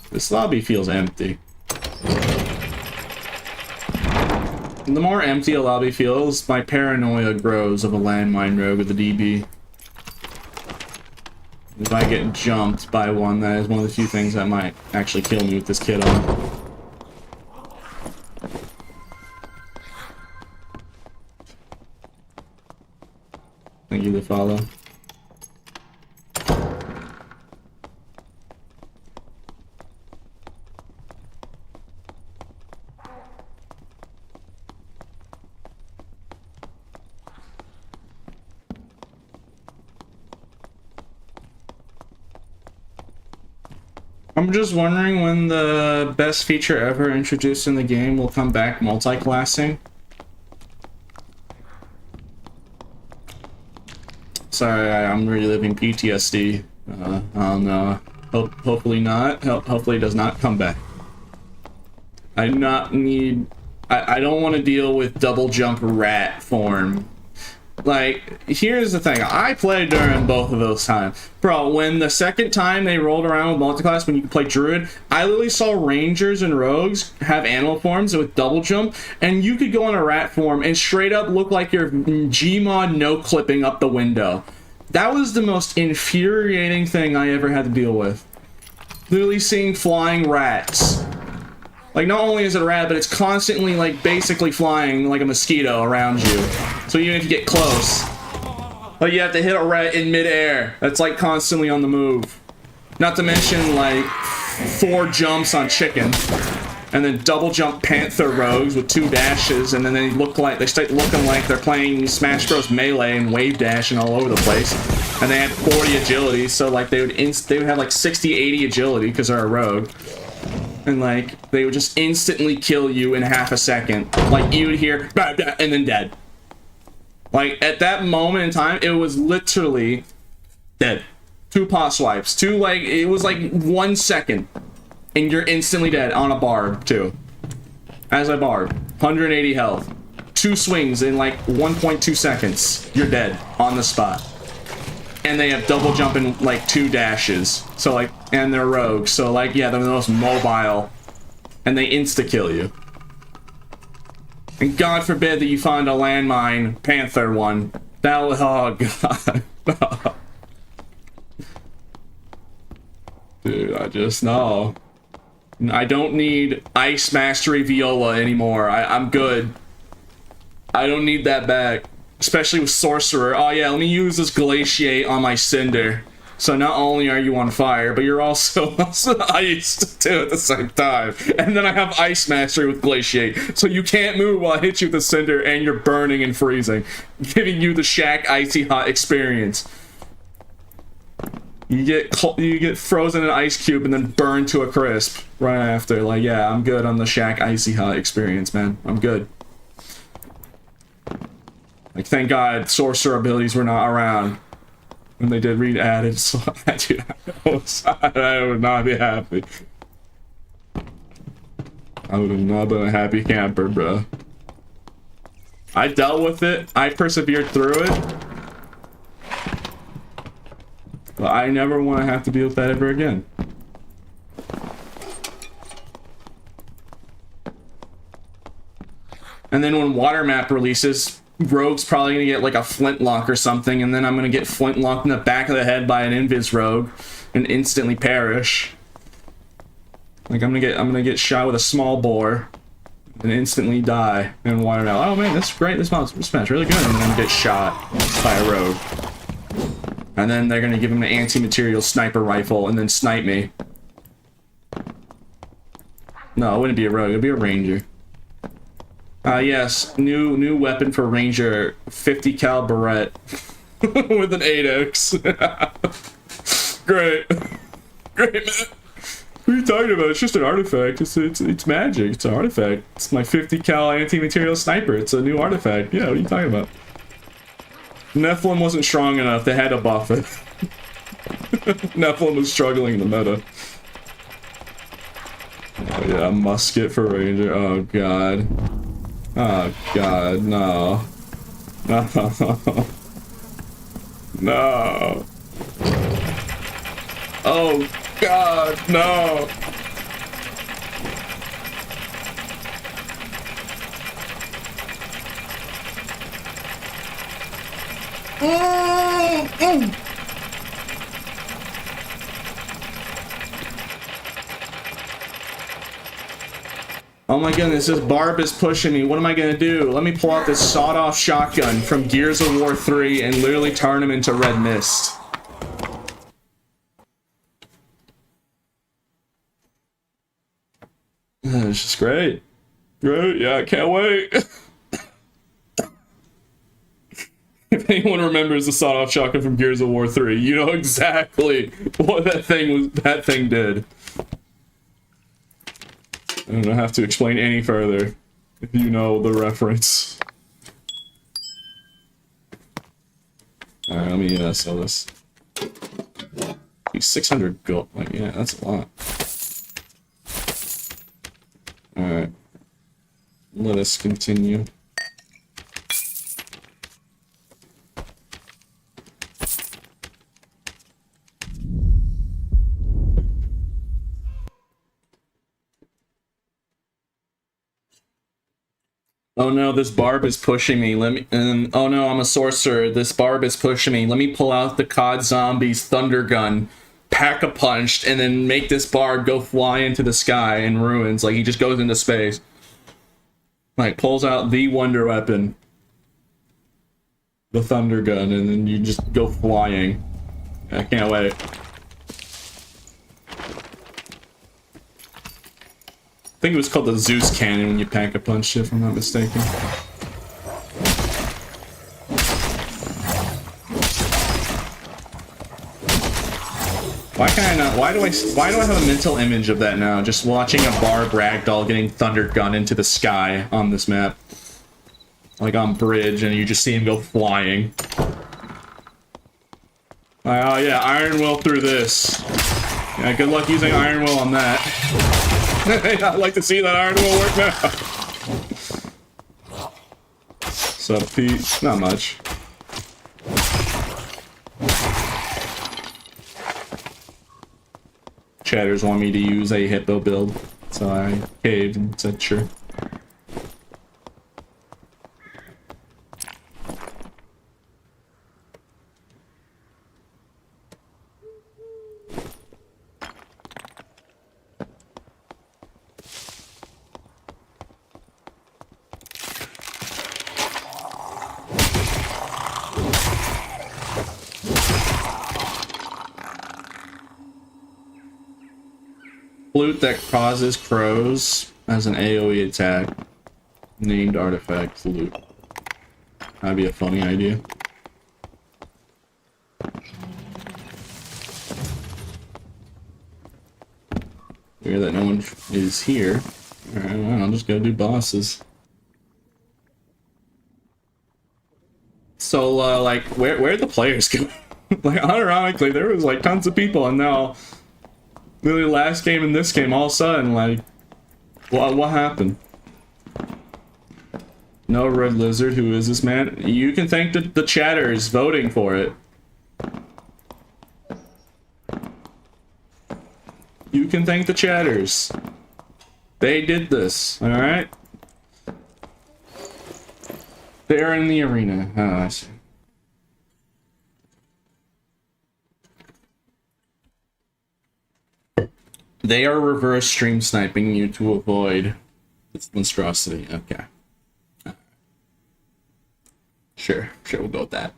This lobby feels empty. The more empty a lobby feels, my paranoia grows of a landmine rogue with a DB. If I get jumped by one, that is one of the few things that might actually kill me with this kit on. Thank you, the follow. I'm just wondering when the best feature ever introduced in the game will come back, multi-classing. Sorry, I'm reliving PTSD. I don't know. Hopefully not. Hopefully it does not come back. I do not need... I don't want to deal with double jump rat form. Like, here's the thing. I played during both of those times. Bro, when the second time they rolled around with multiclass when you could play Druid, I literally saw Rangers and Rogues have animal forms with double jump, and you could go on a rat form and straight up look like you're Gmod no-clipping up the window. That was the most infuriating thing I ever had to deal with. Literally seeing flying rats. Like, not only is it a rat, but it's constantly, like, basically flying like a mosquito around you. So even if you get close, like, you have to hit a rat in midair. That's, like, constantly on the move. Not to mention, like, 4 jumps on chicken. And then double jump panther rogues with 2 dashes, and then they start looking like they're playing Smash Bros. Melee and wave dashing all over the place. And they had 40 agility, so, like, they would have, like, 60, 80 agility because they're a rogue. And, like, they would just instantly kill you in half a second. Like, you would hear, bah, bah, and then dead. Like, at that moment in time, it was literally dead. 2 pot swipes. It was like 1 second. And you're instantly dead on a barb, too. As a barb. 180 health. 2 swings in, like, 1.2 seconds. You're dead. On the spot. And they have double jump and, like, 2 dashes. So, like, and they're rogues. So, like, yeah, they're the most mobile. And they insta-kill you. And God forbid that you find a landmine panther one. That'll, oh, God. Dude, I just, no. I don't need Ice Mastery Viola anymore. I'm good. I don't need that back. Especially with Sorcerer. Oh yeah, let me use this Glaciate on my Cinder. So not only are you on fire, but you're also iced too at the same time. And then I have Ice Mastery with Glaciate. So you can't move while I hit you with the Cinder and you're burning and freezing. Giving you the Shaq Icy Hot experience. You get frozen in an ice cube and then burned to a crisp right after. Like, yeah, I'm good on the Shaq Icy Hot experience, man. I'm good. Like, thank God sorcerer abilities were not around when they did read added, so dude, I would not be happy. I would have not been a happy camper, bro. I dealt with it. I persevered through it. But I never want to have to deal with that ever again. And then when Water Map releases, Rogue's probably gonna get like a flintlock or something, and then I'm gonna get flintlocked in the back of the head by an Invis Rogue and instantly perish. Like I'm gonna get shot with a small bore and instantly die in Water Map. Oh man, that's great. This map's really good. And then I'm gonna get shot by a Rogue. And then they're gonna give him an anti-material sniper rifle and then snipe me. No, it wouldn't be a Rogue, it'd be a Ranger. Yes, new weapon for Ranger, 50 cal Barrette with an 8x. Great. Great, man. What are you talking about? It's just an artifact. It's magic. It's an artifact. It's my 50 cal anti-material sniper. It's a new artifact. Yeah, what are you talking about? Nephilim wasn't strong enough. They had to buff it. Nephilim was struggling in the meta. Oh yeah, musket for Ranger. Oh god. Oh god, no. No. No. Oh god, no. Oh my goodness, this barb is pushing me. What am I gonna do? Let me pull out this sawed-off shotgun from Gears of War 3 and literally turn him into red mist. It's just great. Great, yeah, I can't wait. If anyone remembers the sawed-off shotgun from Gears of War 3, you know exactly what that thing did. I don't have to explain any further if you know the reference. Alright, let me sell this. 600 gold. Like, yeah, that's a lot. Alright. Let us continue. Oh no, this barb is pushing me. Oh no, I'm a sorcerer. This barb is pushing me. Let me pull out the COD Zombies thunder gun, pack a punch, and then make this barb go fly into the sky in ruins. Like, he just goes into space. Like, pulls out the wonder weapon, the thunder gun, and then you just go flying. I can't wait. I think it was called the Zeus cannon when you pack a punch, if I'm not mistaken. Why can I not? Why do I have a mental image of that now? Just watching a barb ragdoll getting thunder gun into the sky on this map, like on bridge, and you just see him go flying. Oh yeah, Iron Will through this. Yeah, good luck using Iron Will on that. I'd like to see that Iron Will work now. Sup, Pete? Not much. Chatters want me to use a Hippo build, so I caved and said sure. Flute that causes crows as an AoE attack. Named artifact flute. That'd be a funny idea. Weird that no one is here. Alright, well, I'll just go do bosses. So, like, where'd the players go? Like, unironically, there was, like, tons of people, and now... Literally last game and this game, all of a sudden, like, what happened? No red lizard, who is this man? You can thank the chatters voting for it. You can thank the chatters. They did this, alright? They're in the arena. Oh, I see. They are reverse stream sniping you to avoid this monstrosity. Okay. Sure, we'll go with that.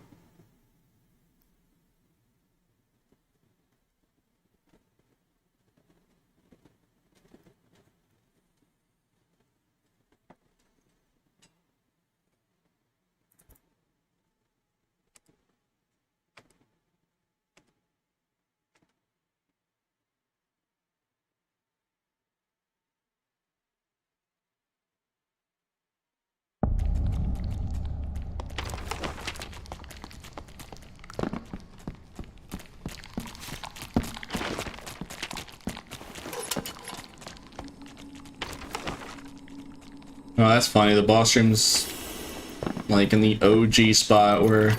Oh, that's funny. The boss room's like in the OG spot where...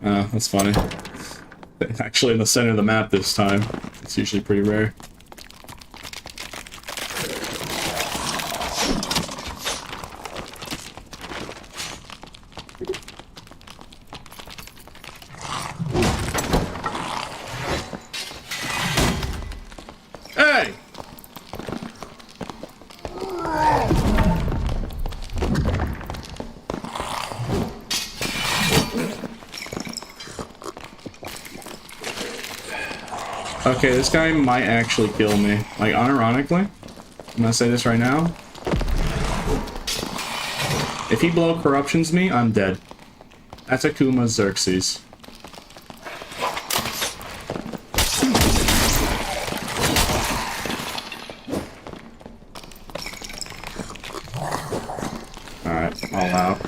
Oh, that's funny. Actually in the center of the map this time. It's usually pretty rare. Hey! Okay, this guy might actually kill me. Like, unironically. I'm gonna say this right now. If he blow corruptions me, I'm dead. That's Akuma Xerxes. Alright, all out.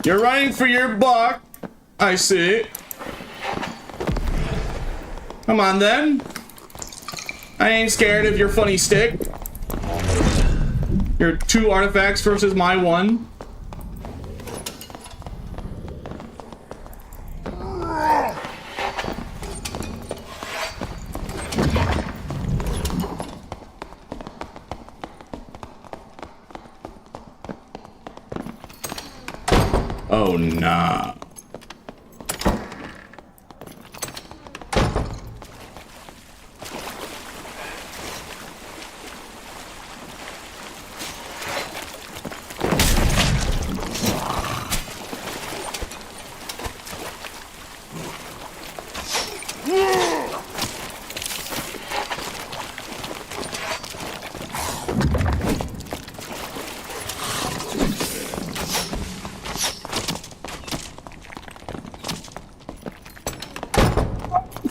You're running for your buck. I see. Come on then. I ain't scared of your funny stick. Your 2 artifacts versus my 1. Oh, nah.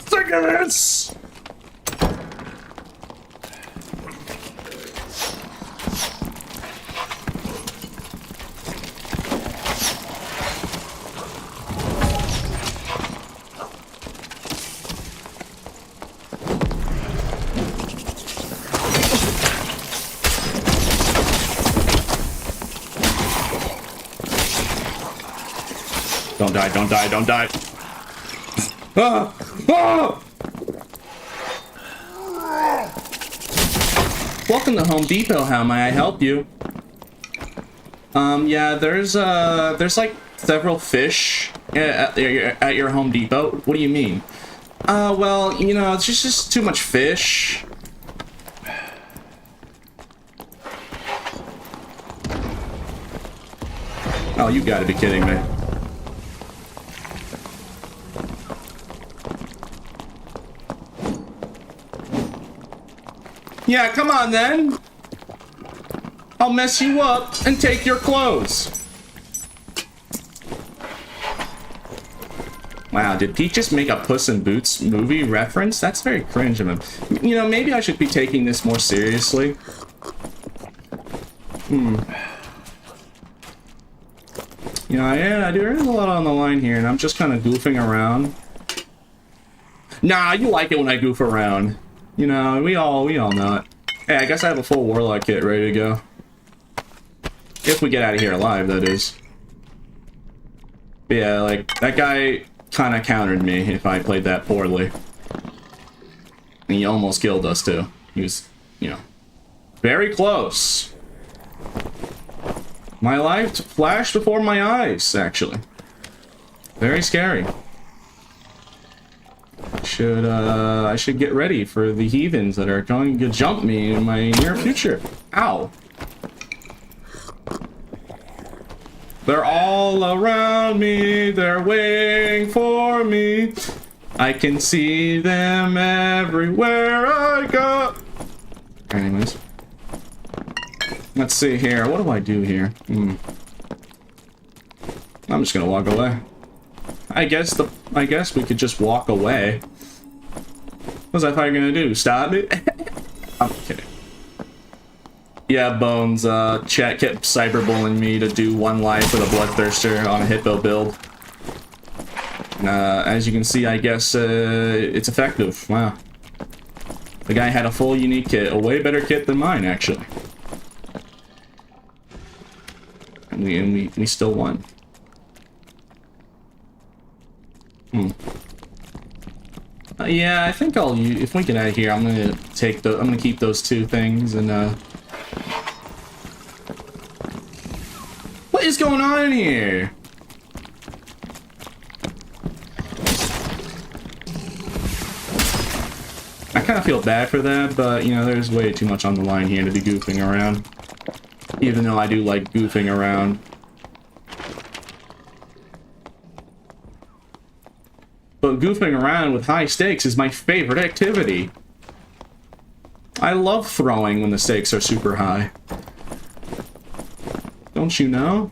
Sick of this! Don't die, don't die, don't die. Ah! Ah! Welcome to Home Depot. How may I help you? Yeah, there's like several fish at your Home Depot. What do you mean? Well, you know, it's just too much fish. Oh, you gotta be kidding me. Yeah, come on then. I'll mess you up and take your clothes. Wow, did Pete just make a Puss in Boots movie reference? That's very cringe of him. You know, maybe I should be taking this more seriously. You know, yeah, there is a lot on the line here, and I'm just kind of goofing around. Nah, you like it when I goof around. You know, we all know it. Hey, I guess I have a full Warlock kit ready to go. If we get out of here alive, that is. But yeah, like, that guy kind of countered me if I played that poorly. And he almost killed us, too. He was, you know, very close. My life flashed before my eyes, actually. Very scary. I should get ready for the heathens that are going to jump me in my near future. Ow. They're all around me, they're waiting for me. I can see them everywhere I go. Anyways. Let's see here. What do I do here? I'm just gonna walk away. I guess we could just walk away. What's that fight gonna do? Stop it? I'm kidding. Yeah, Bones, chat kept cyberbullying me to do 1 life with a Bloodthirster on a Hippo build. As you can see, I guess, it's effective. Wow. The guy had a full unique kit, a way better kit than mine, actually. And we still won. Yeah, I think I'll use, if we get out of here, I'm gonna take the, I'm gonna keep those two things and what is going on in here? I kind of feel bad for that, but you know, there's way too much on the line here to be goofing around. Even though I do like goofing around. But goofing around with high stakes is my favorite activity. I love throwing when the stakes are super high. Don't you know?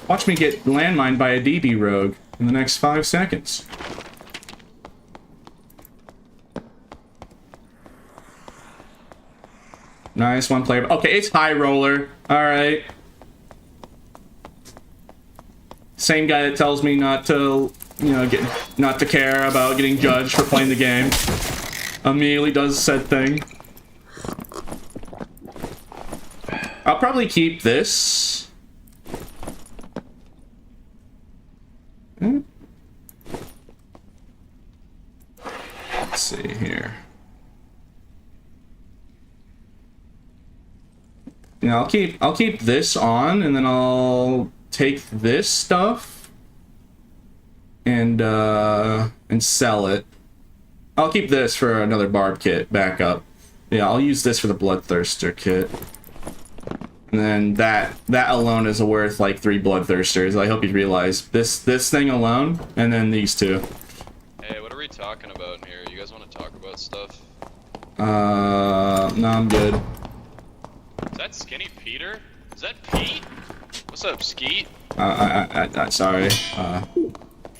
Watch me get landmined by a DB rogue in the next 5 seconds. Nice, one player. Okay, it's high roller. Alright. Same guy that tells me not to, you know, not to care about getting judged for playing the game. Immediately does said thing. I'll probably keep this. Let's see here. Yeah, I'll keep this on, and then I'll take this stuff and sell it. I'll keep this for another barb kit backup. Yeah, I'll use this for the bloodthirster kit. And then that alone is worth like 3 bloodthirsters. I hope you realize this thing alone, and then these two. Hey, what are we talking about in here? You guys want to talk about stuff? No, I'm good. Is that Skinny Peter? Is that Pete? What's up, Skeet? Sorry.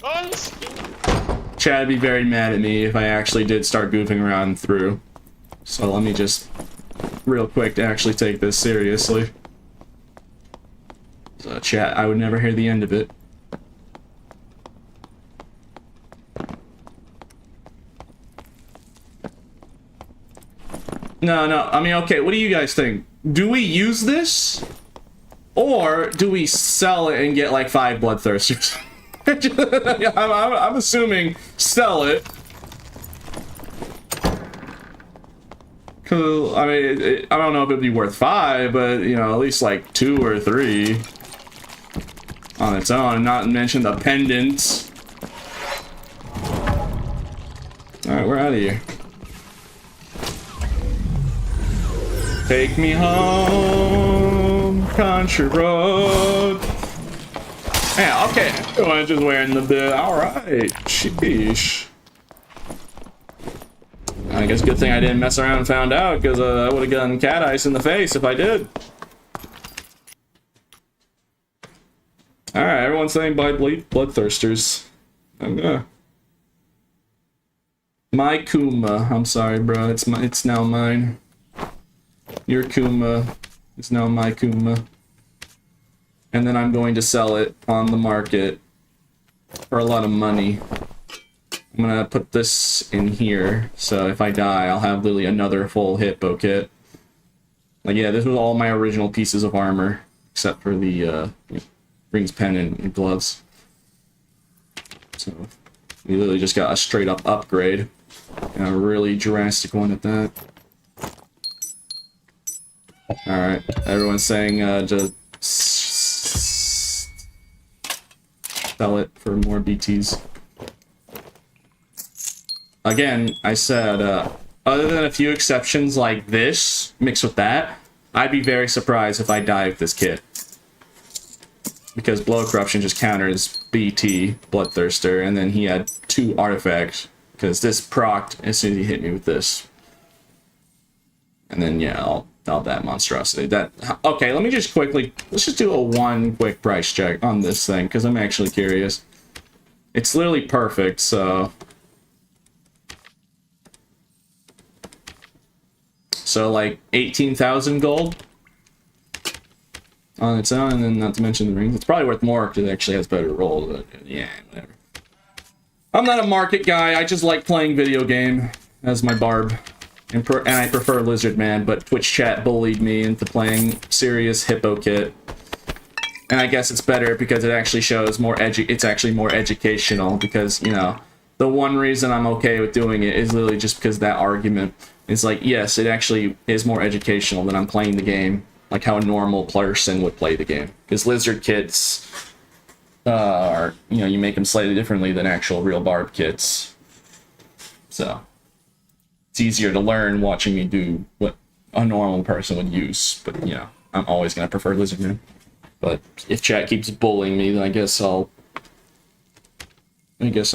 Oh, Skeet. Chad would be very mad at me if I actually did start goofing around through. So let me just real quick actually take this seriously. So chat, I would never hear the end of it. No, I mean, okay, what do you guys think? Do we use this? Or do we sell it and get like 5 bloodthirsters? I'm assuming sell it. Cause I mean, I don't know if it'd be worth 5, but you know, at least like 2 or 3 on its own, and not mention the pendants. All right, we're out of here. Take me home, country road. Yeah, okay. I'm just wearing the bit. All right, sheesh. I guess good thing I didn't mess around and found out, because I would have gotten cat ice in the face if I did. All right, everyone's saying bye, bloodthirsters. My Kuma. I'm sorry, bro. It's now mine. Your Kuma is now my Kuma. And then I'm going to sell it on the market for a lot of money. I'm gonna put this in here, so if I die, I'll have literally another full Hippo kit. Like, yeah, this was all my original pieces of armor, except for the rings, pen, and gloves. So, we literally just got a straight up upgrade. And a really drastic one at that. Alright, everyone's saying just sell it for more BTs. Again, I said, other than a few exceptions like this, mixed with that, I'd be very surprised if I die with this kit. Because Blow Corruption just counters BT, Bloodthirster, and then he had 2 artifacts, because this procced as soon as he hit me with this. And then, yeah, I'll that monstrosity. Okay, let me just quickly, let's just do a 1 quick price check on this thing, because I'm actually curious. It's literally perfect, so... So, like, 18,000 gold on its own, and then not to mention the rings. It's probably worth more because it actually has better rolls, but yeah, whatever. I'm not a market guy, I just like playing video game. as my barb. And I prefer Lizard Man, but Twitch chat bullied me into playing serious Hippo kit. And I guess it's better because it actually shows more it's actually more educational, because, you know, the one reason I'm okay with doing it is literally just because that argument is like, yes, it actually is more educational than I'm playing the game, like how a normal person would play the game. Because Lizard kits are, you know, you make them slightly differently than actual real barb kits. So it's easier to learn watching me do what a normal person would use, but, you know, I'm always going to prefer Lizard Man. But if chat keeps bullying me, then I guess I'll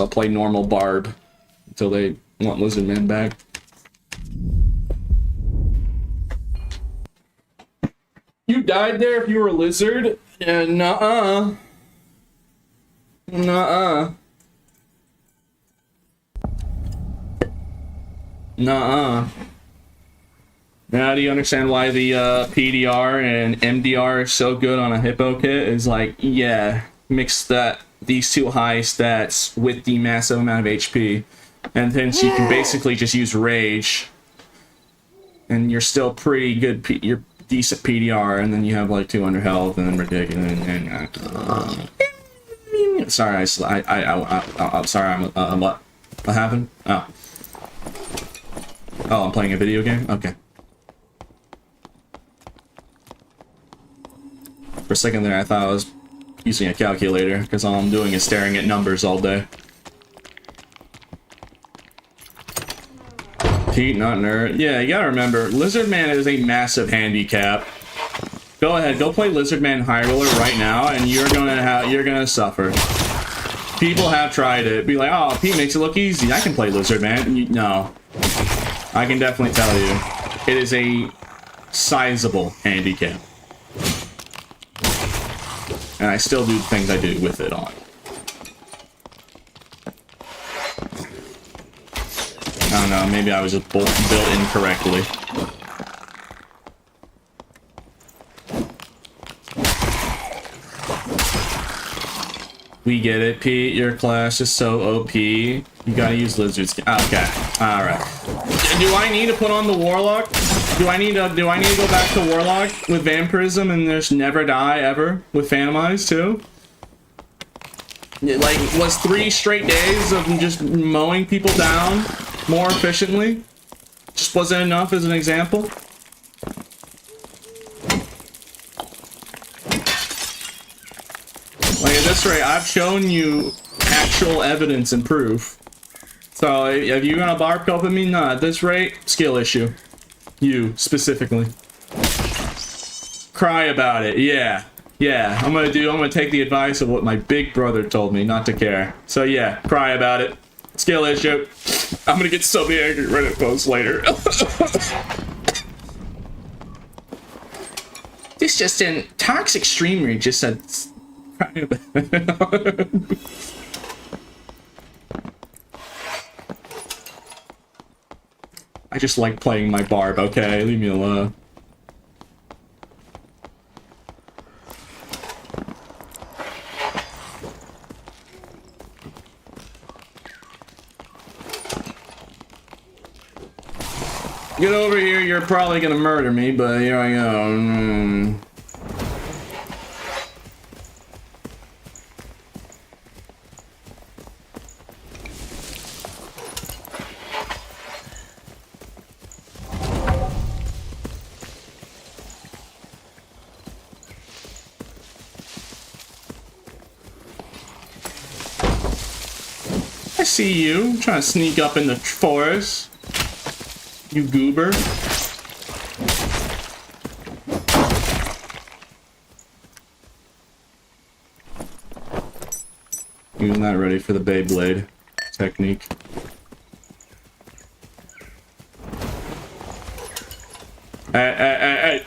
play normal barb until they want Lizard Man back. You died there if you were a lizard? Yeah, nuh-uh. Nuh-uh. Nuh-uh. Now do you understand why the PDR and MDR are so good on a Hippo kit? Is like, yeah, mix these two high stats with the massive amount of HP, and then so you can basically just use Rage, and you're still pretty good, you're decent PDR, and then you have like 200 health, and then ridiculous, sorry, I'm sorry, what happened? Oh, I'm playing a video game? Okay. For a second there, I thought I was using a calculator, because all I'm doing is staring at numbers all day. Pete, not nerd. Yeah, you gotta remember, Lizard Man is a massive handicap. Go ahead, go play Lizard Man High Roller right now, and you're gonna suffer. People have tried it. Be like, oh, Pete makes it look easy. I can play Lizard Man. No. I can definitely tell you. It is a sizable handicap. And I still do the things I do with it on. I don't know, maybe I was just built incorrectly. We get it, Pete. Your class is so OP. You gotta use lizards. Okay, alright. Do I need to put on the Warlock? Do I need to go back to Warlock with Vampirism and just never die ever with Phantomize too? Like, was 3 straight days of just mowing people down more efficiently just wasn't enough as an example? Like, at this rate, I've shown you actual evidence and proof. So, if you're gonna barb cope with me, nah, at this rate, skill issue. You, specifically. Cry about it, yeah. Yeah, I'm gonna take the advice of what my big brother told me, not to care. So yeah, cry about it. Skill issue. I'm gonna get so many angry Reddit posts later. This just in, Toxic Streamer just said, cry about it. I just like playing my barb, okay? Leave me alone. Get over here, you're probably gonna murder me, but here I go. I see you, trying to sneak up in the forest. You goober. You're not ready for the Beyblade technique. Hey,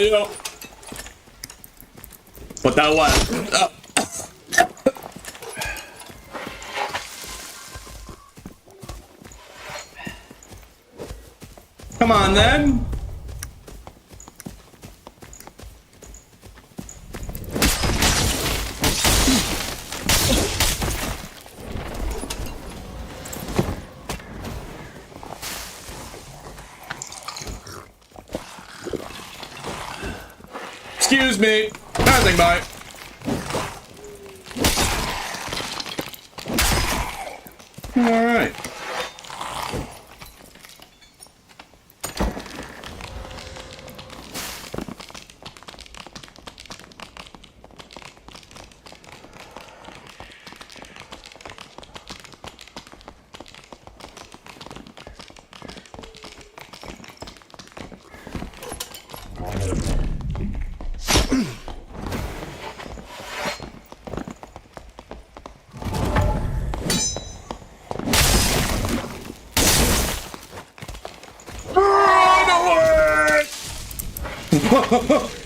you know. Put that one. Come on, then. Excuse me. Nothing, bye. All right.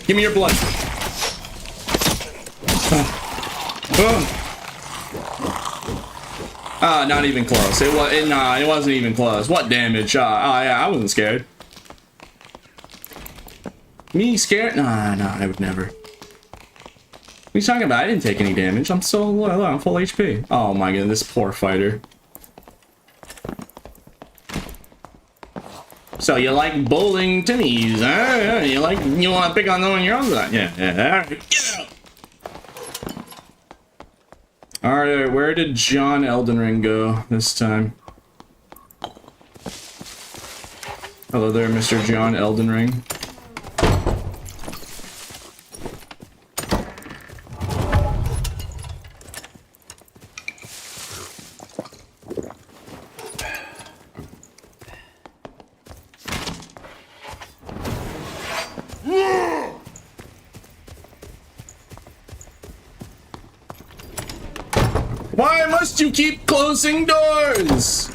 Give me your blood. Not even close. It wasn't even close. What damage? Yeah, I wasn't scared. Me scared? Nah, I would never. What are you talking about? I didn't take any damage. I'm still, I'm full HP. Oh my god, this poor fighter. So you like bowling Timmies, huh? You want to pick on them on your own? Yeah. Alright, Alright, where did John Elden Ring go this time? Hello there, Mr. John Elden Ring. Why must you keep closing doors?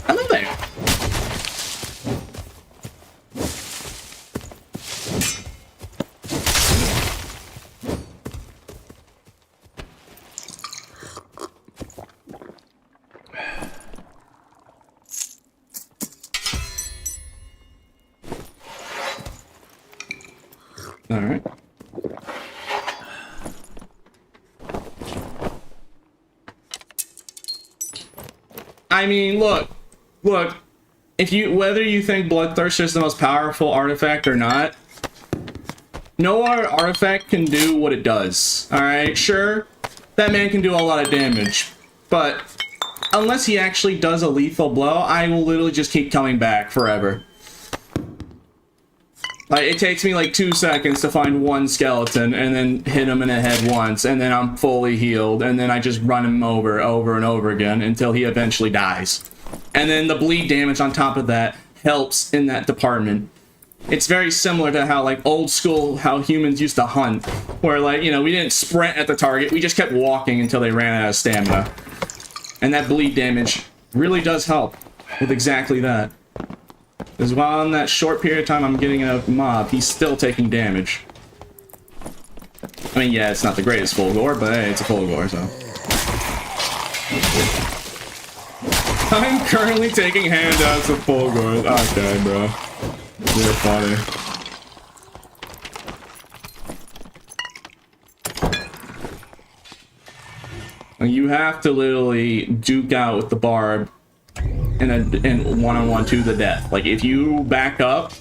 Hello there. All right. I mean, look, whether you think Bloodthirster is the most powerful artifact or not, no other artifact can do what it does, alright? Sure, that man can do a lot of damage, but unless he actually does a lethal blow, I will literally just keep coming back forever. Like, it takes me like 2 seconds to find one skeleton and then hit him in the head once, and then I'm fully healed, and then I just run him over and over again until he eventually dies. And then the bleed damage on top of that helps in that department. It's very similar to how, like, old school, how humans used to hunt, where, like, you know, we didn't sprint at the target, we just kept walking until they ran out of stamina. And that bleed damage really does help with exactly that. Because while in that short period of time I'm getting a mob, he's still taking damage. I mean, yeah, it's not the greatest full gore, but hey, it's a full gore, so. I'm currently taking handouts of full gore. Okay, bro. You're funny. You have to literally duke out with the barb and one-on-one to the death. Like, if you back up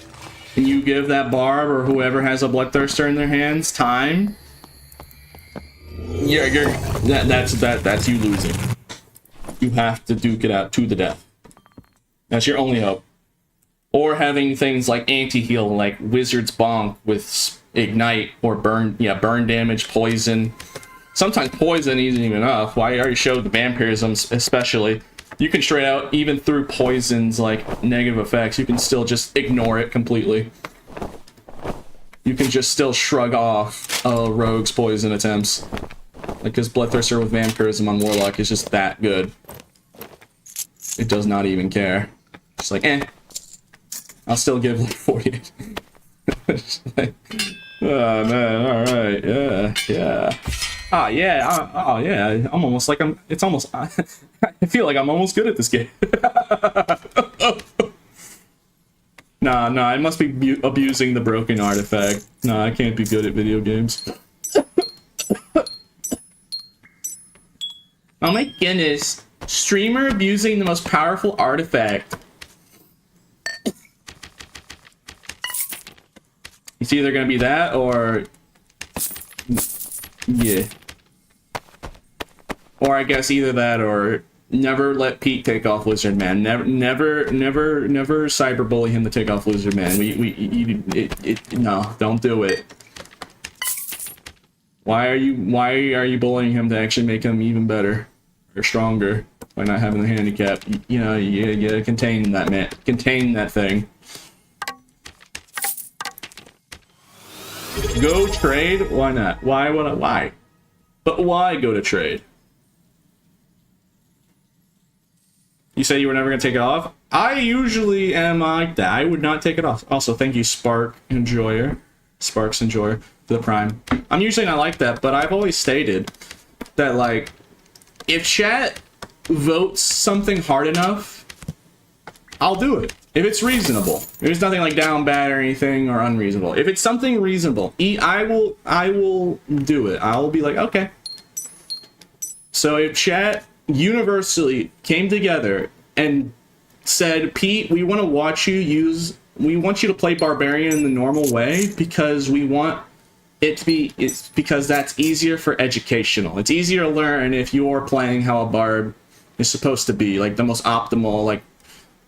and you give that barb or whoever has a Bloodthirster in their hands time, that's you losing. You have to duke it out to the death. That's your only hope. Or having things like anti-heal, like Wizard's Bonk with ignite or burn damage, poison. Sometimes poison isn't even enough. Well, I already showed the vampirism especially. You can straight out, even through poison's like negative effects, you can still just ignore it completely. You can just still shrug off a rogue's poison attempts. Like, because Bloodthirster with vampirism on Warlock is just that good. It does not even care. Just like, eh. I'll still give like 48. It's like, oh man, alright, yeah. Ah, yeah, oh yeah, I'm almost like it's almost, I feel like I'm almost good at this game. Nah, I must be abusing the broken artifact. Nah, I can't be good at video games. Oh my goodness. Streamer abusing the most powerful artifact. It's either gonna be that or... yeah. Or I guess either that or never let Pete take off Lizard Man. Never cyberbully him to take off Lizard Man. No, don't do it. Why are you bullying him to actually make him even better or stronger by not having the handicap? You know, you gotta contain that man. Contain that thing. Go trade? Why not? Why? But why go to trade? You said you were never gonna take it off? I usually am like that. I would not take it off. Also, thank you, Sparks Enjoyer, for the Prime. I'm usually not like that, but I've always stated that, like, if chat votes something hard enough, I'll do it. If it's reasonable. There's nothing like down bad or anything or unreasonable. If it's something reasonable, I will do it. I'll be like, okay. So if chat universally came together and said, Pete, we want to watch you we want you to play Barbarian in the normal way because we want it to be, it's because that's easier for educational. It's easier to learn if you're playing how a barb is supposed to be, like the most optimal, like,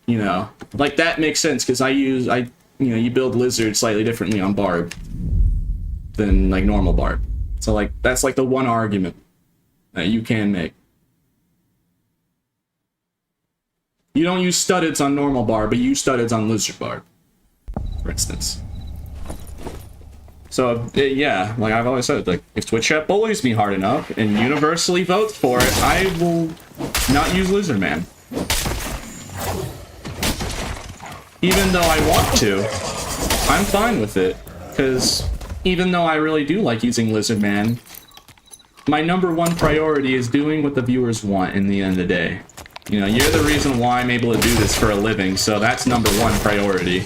you know, like that makes sense because you build lizard slightly differently on barb than like normal barb. So like, that's like the one argument that you can make. You don't use studdeds on normal barb, but you use studdeds on lizard barb, for instance. So, yeah, like I've always said, like, if Twitch chat bullies me hard enough and universally votes for it, I will not use Lizard Man. Even though I want to, I'm fine with it. Because even though I really do like using Lizard Man, my #1 priority is doing what the viewers want in the end of the day. You know, you're the reason why I'm able to do this for a living, so that's #1 priority.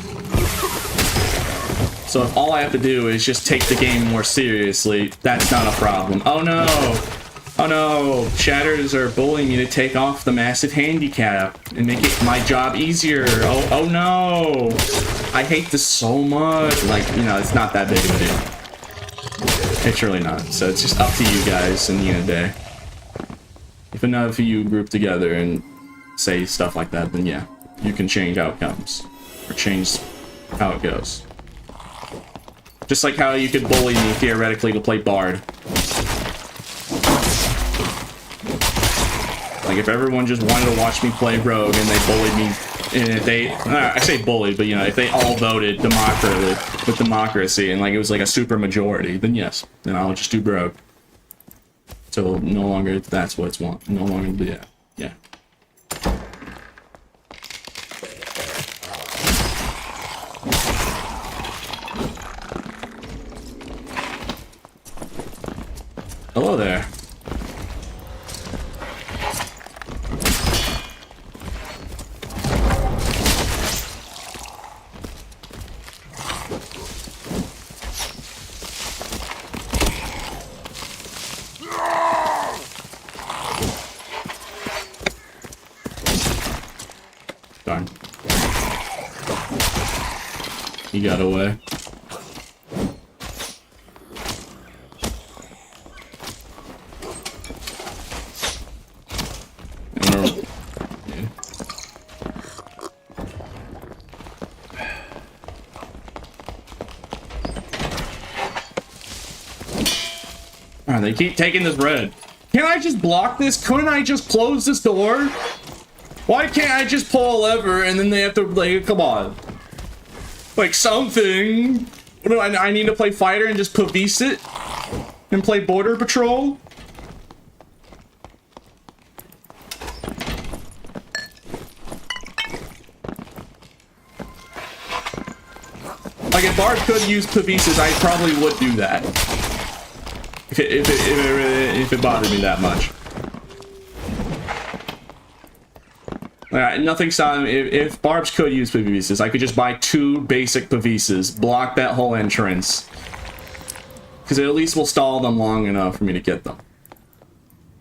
So if all I have to do is just take the game more seriously, that's not a problem. Oh no! Oh no! Chatters are bullying me to take off the massive handicap and make it my job easier. Oh no! I hate this so much. Like, you know, it's not that big of a deal. It's really not. So it's just up to you guys in the end of the day. If enough of you group together and say stuff like that, then yeah, you can change outcomes. Or change how it goes. Just like how you could bully me, theoretically, to play Bard. Like, if everyone just wanted to watch me play Rogue and they bullied me, and if they, I say bullied, but, you know, if they all voted with democracy, and, like, it was, like, a super majority, then yes, then I'll just do Rogue. So, no longer, that's what it's want. No longer, yeah. Yeah. Hello there. Darn. He got away. They keep taking this red. Can't I just block this? Couldn't I just close this door? Why can't I just pull a lever and then they have to, like, come on. Like, something. What do I need to play fighter and just police it? And play border patrol? Barb could use Pavises, I probably would do that. If it bothered me that much. Nothing stopping me. If Barbs could use Pavises, I could just buy 2 basic Pavises, block that whole entrance. Because it at least will stall them long enough for me to get them.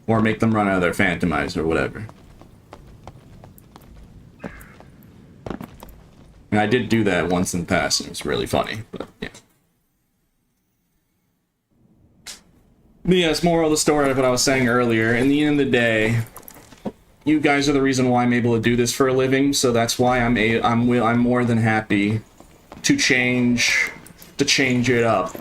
Or make them run out of their Phantomize or whatever. And I did do that once in the past, and it was really funny, but yeah. But yes, moral of the story of what I was saying earlier, in the end of the day, you guys are the reason why I'm able to do this for a living, so that's why I'm more than happy to change it up.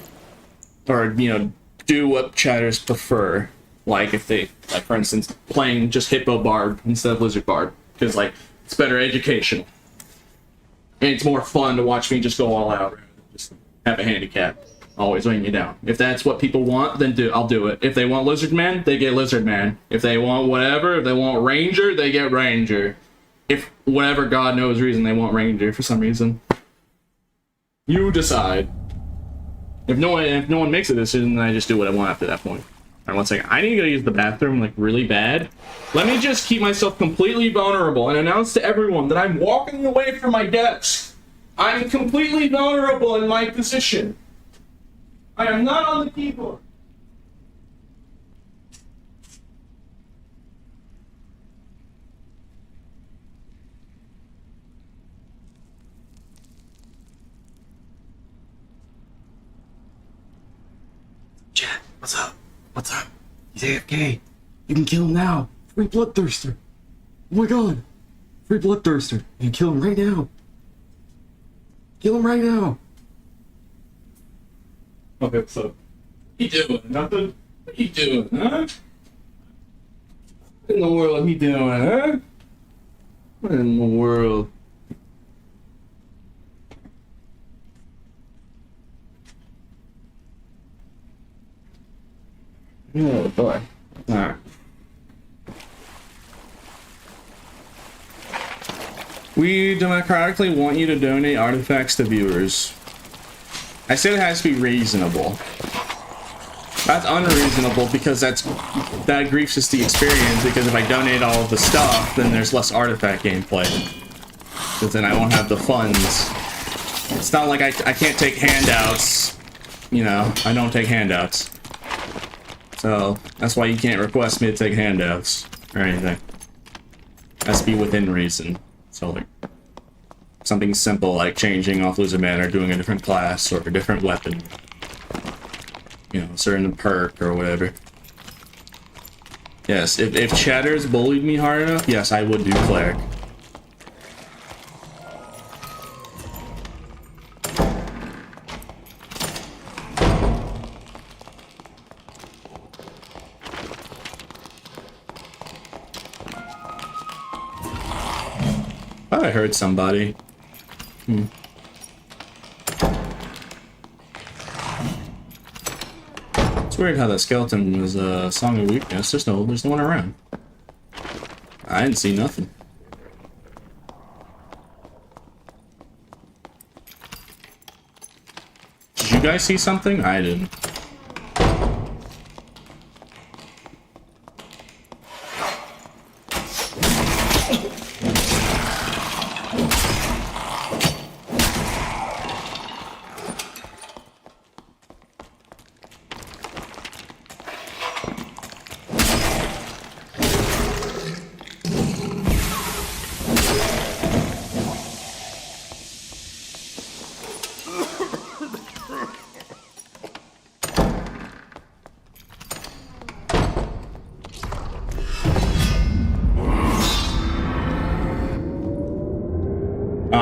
Or, you know, do what chatters prefer. Like if they, like for instance, playing just Hippo Barb instead of Lizard Barb. Because, like, it's better educational. And it's more fun to watch me just go all out rather than just have a handicap. Always weighing you down. If that's what people want, then I'll do it. If they want Lizard Man, they get Lizard Man. If they want whatever, if they want Ranger, they get Ranger. If whatever God knows reason they want Ranger for some reason. You decide. If no one makes a decision, then I just do what I want after that point. Alright, one second. I need to go use the bathroom, like, really bad. Let me just keep myself completely vulnerable and announce to everyone that I'm walking away from my desk. I'm completely vulnerable in my position. I am not on the keyboard. Chat, what's up? What's up? He's AFK. You can kill him now. Free Bloodthirster. Oh my god. Free Bloodthirster. You can kill him right now. Kill him right now. Okay, so... What you doing? Nothing? What you doing, huh? What in the world he doing, huh? What in the world? Oh boy. Alright. We democratically want you to donate artifacts to viewers. I said it has to be reasonable. That's unreasonable because that griefs us the experience, because if I donate all of the stuff, then there's less artifact gameplay. Because then I won't have the funds. It's not like I can't take handouts. You know, I don't take handouts. So, that's why you can't request me to take handouts or anything. It has to be within reason. So, like, something simple like changing off Lizard Man or doing a different class or a different weapon. You know, a certain perk or whatever. Yes, if chatters bullied me hard enough, yes, I would do cleric. I heard somebody. It's weird how that skeleton was a song of weakness. There's no one around. I didn't see nothing. Did you guys see something? I didn't.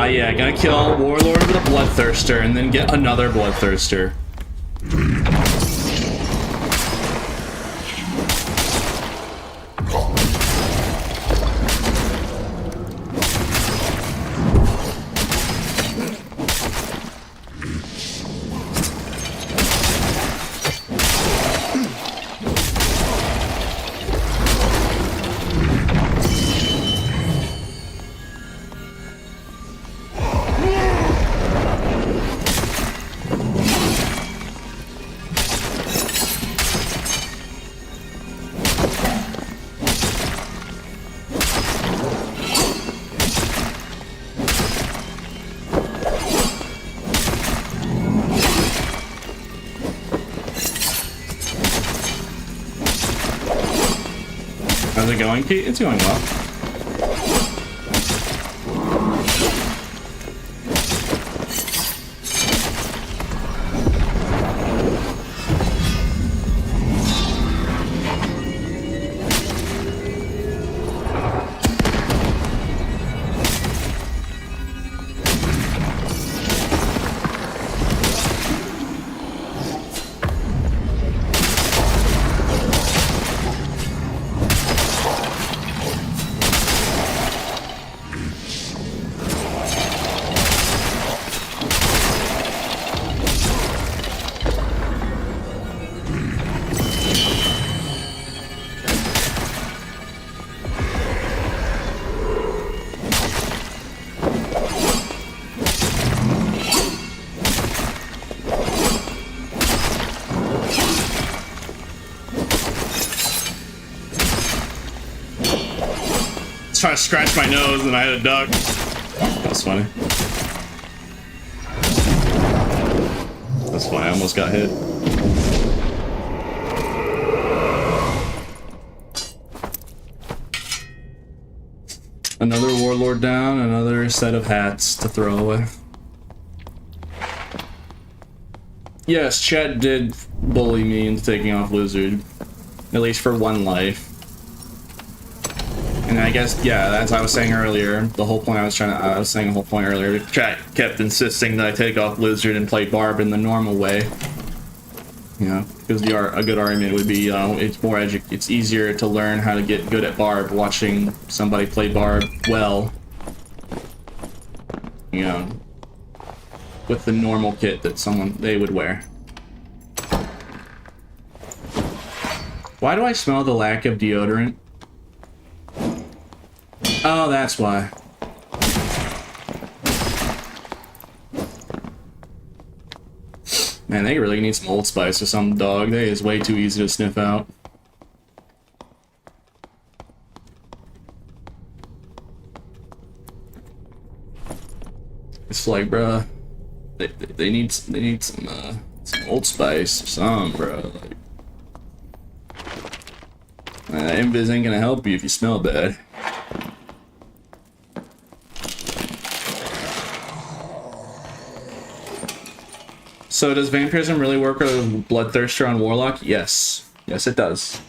Yeah, gotta kill Warlord with a Bloodthirster and then get another Bloodthirster. How's it going, Pete? It's going well. Trying to scratch my nose and I had a duck. That's funny. That's funny, I almost got hit. Another warlord down, another set of hats to throw away. Yes, Chad did bully me into taking off Lizard. At least for one life. And I guess, yeah, as I was saying earlier, the whole point I was saying the whole point earlier, chat kept insisting that I take off Lizard and play Barb in the normal way. You know, because a good argument would be, it's easier to learn how to get good at Barb watching somebody play Barb well. You know, with the normal kit that they would wear. Why do I smell the lack of deodorant? Oh, that's why. Man, they really need some Old Spice or some dog. They is way too easy to sniff out. It's like, bruh, they need some Old Spice or some, bro. Like, Invis ain't gonna help you if you smell bad. So does Vampirism really work with a Bloodthirster on Warlock? Yes. Yes, it does.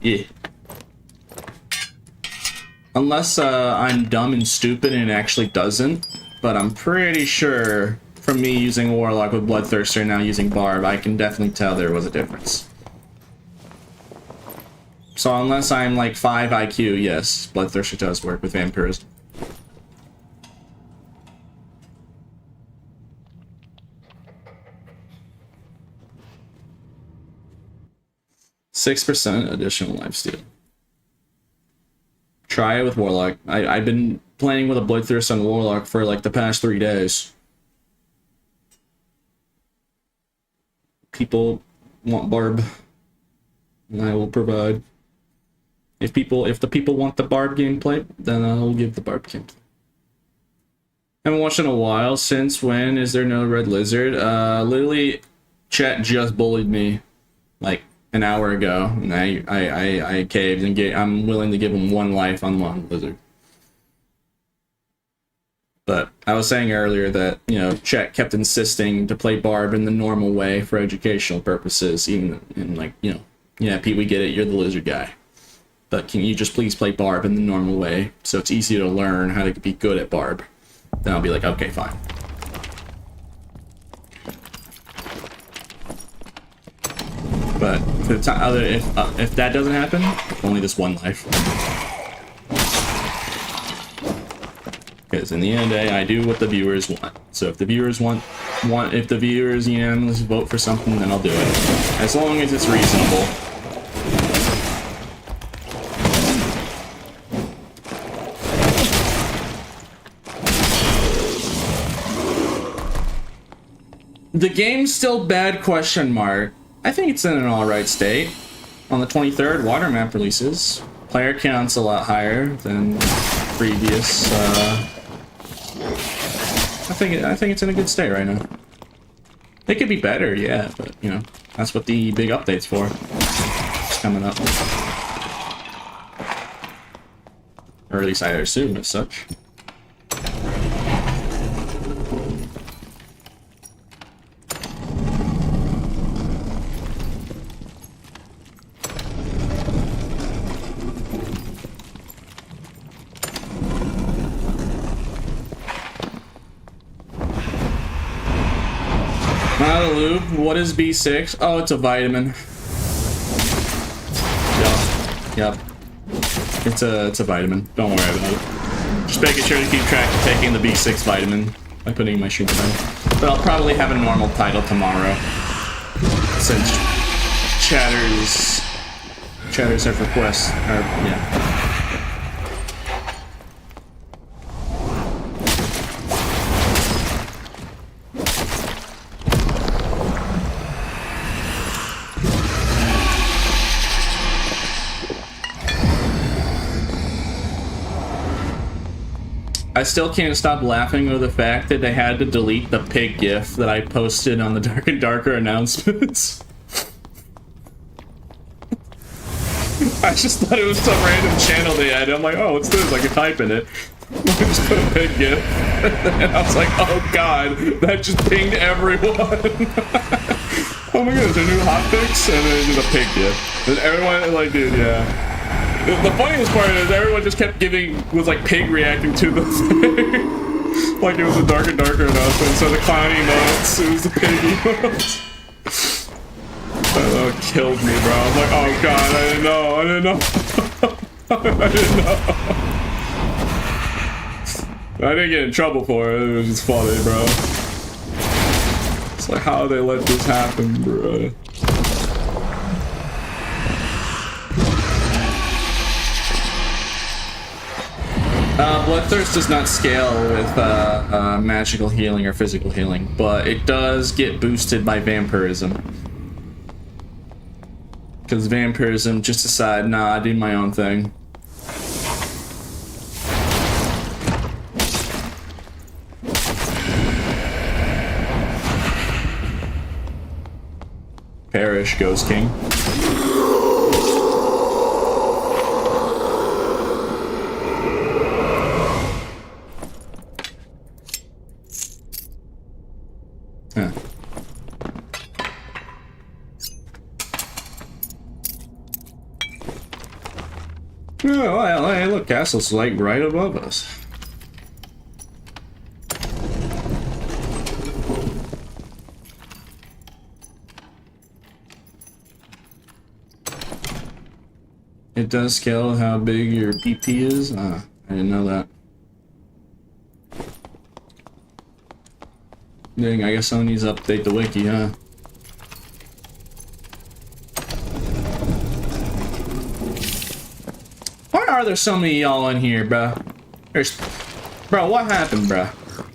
Yeah. Unless I'm dumb and stupid and it actually doesn't. But I'm pretty sure from me using Warlock with Bloodthirster and now using Barb, I can definitely tell there was a difference. So unless I'm like 5 IQ, yes, Bloodthirster does work with Vampirism. 6% additional lifesteal. Try it with Warlock. I've been playing with a Bloodthirst on Warlock for like the past 3 days. People want Barb, and I will provide. If the people want the Barb gameplay, then I'll give the Barb gameplay. Haven't watched in a while. Since when is there no Red Lizard? Literally, chat just bullied me like an hour ago, and I caved and I'm willing to give him 1 life on Long Lizard. But I was saying earlier that, you know, chat kept insisting to play Barb in the normal way for educational purposes, even in like, you know, yeah, Pete, we get it, you're the Lizard guy. But can you just please play Barb in the normal way so it's easier to learn how to be good at Barb? Then I'll be like, okay, fine. But if that doesn't happen, only this 1 life. Because in the end of the day, I do what the viewers want. So if the viewers if the viewers unanimously vote for something, then I'll do it. As long as it's reasonable. The game's still bad, question mark. I think it's in an alright state. On the 23rd, water map releases. Player count's a lot higher than previous. I think it's in a good state right now. It could be better, yeah, but you know, that's what the big update's for. coming up. Or at least I assume as such. What is B6? Oh, it's a vitamin. Yep. It's a vitamin. Don't worry about it. Just making sure to keep track of taking the B6 vitamin by putting in my stream time. But I'll probably have a normal title tomorrow. Since chatters have requests. Yeah. I still can't stop laughing over the fact that they had to delete the pig gif that I posted on the Dark and Darker announcements. I just thought it was some random channel they had. I'm like, oh, what's this? I can type in it. I just put a pig gif. And I was like, oh god, that just pinged everyone. Oh my goodness, a new hotfix? And then just a pig gif. And everyone, like, dude, yeah. The funniest part is everyone just kept was like pig reacting to the thing. Like it was a Dark and Darker announcement. So the clown emotes, it was the pig emotes. That killed me, bro. I was like, oh god, I didn't know. I didn't know. I didn't get in trouble for it. It was just funny, bro. It's like, how did they let this happen, bro? Bloodthirst does not scale with magical healing or physical healing, but it does get boosted by vampirism. Because vampirism just decide, nah, I do my own thing. Perish, Ghost King. Huh. Oh, well, hey, look, castle's like right above us. It does scale how big your PP is? I didn't know that. Dang, I guess someone needs to update the wiki, huh? Why are there so many y'all in here, bro? Bro, what happened, bro?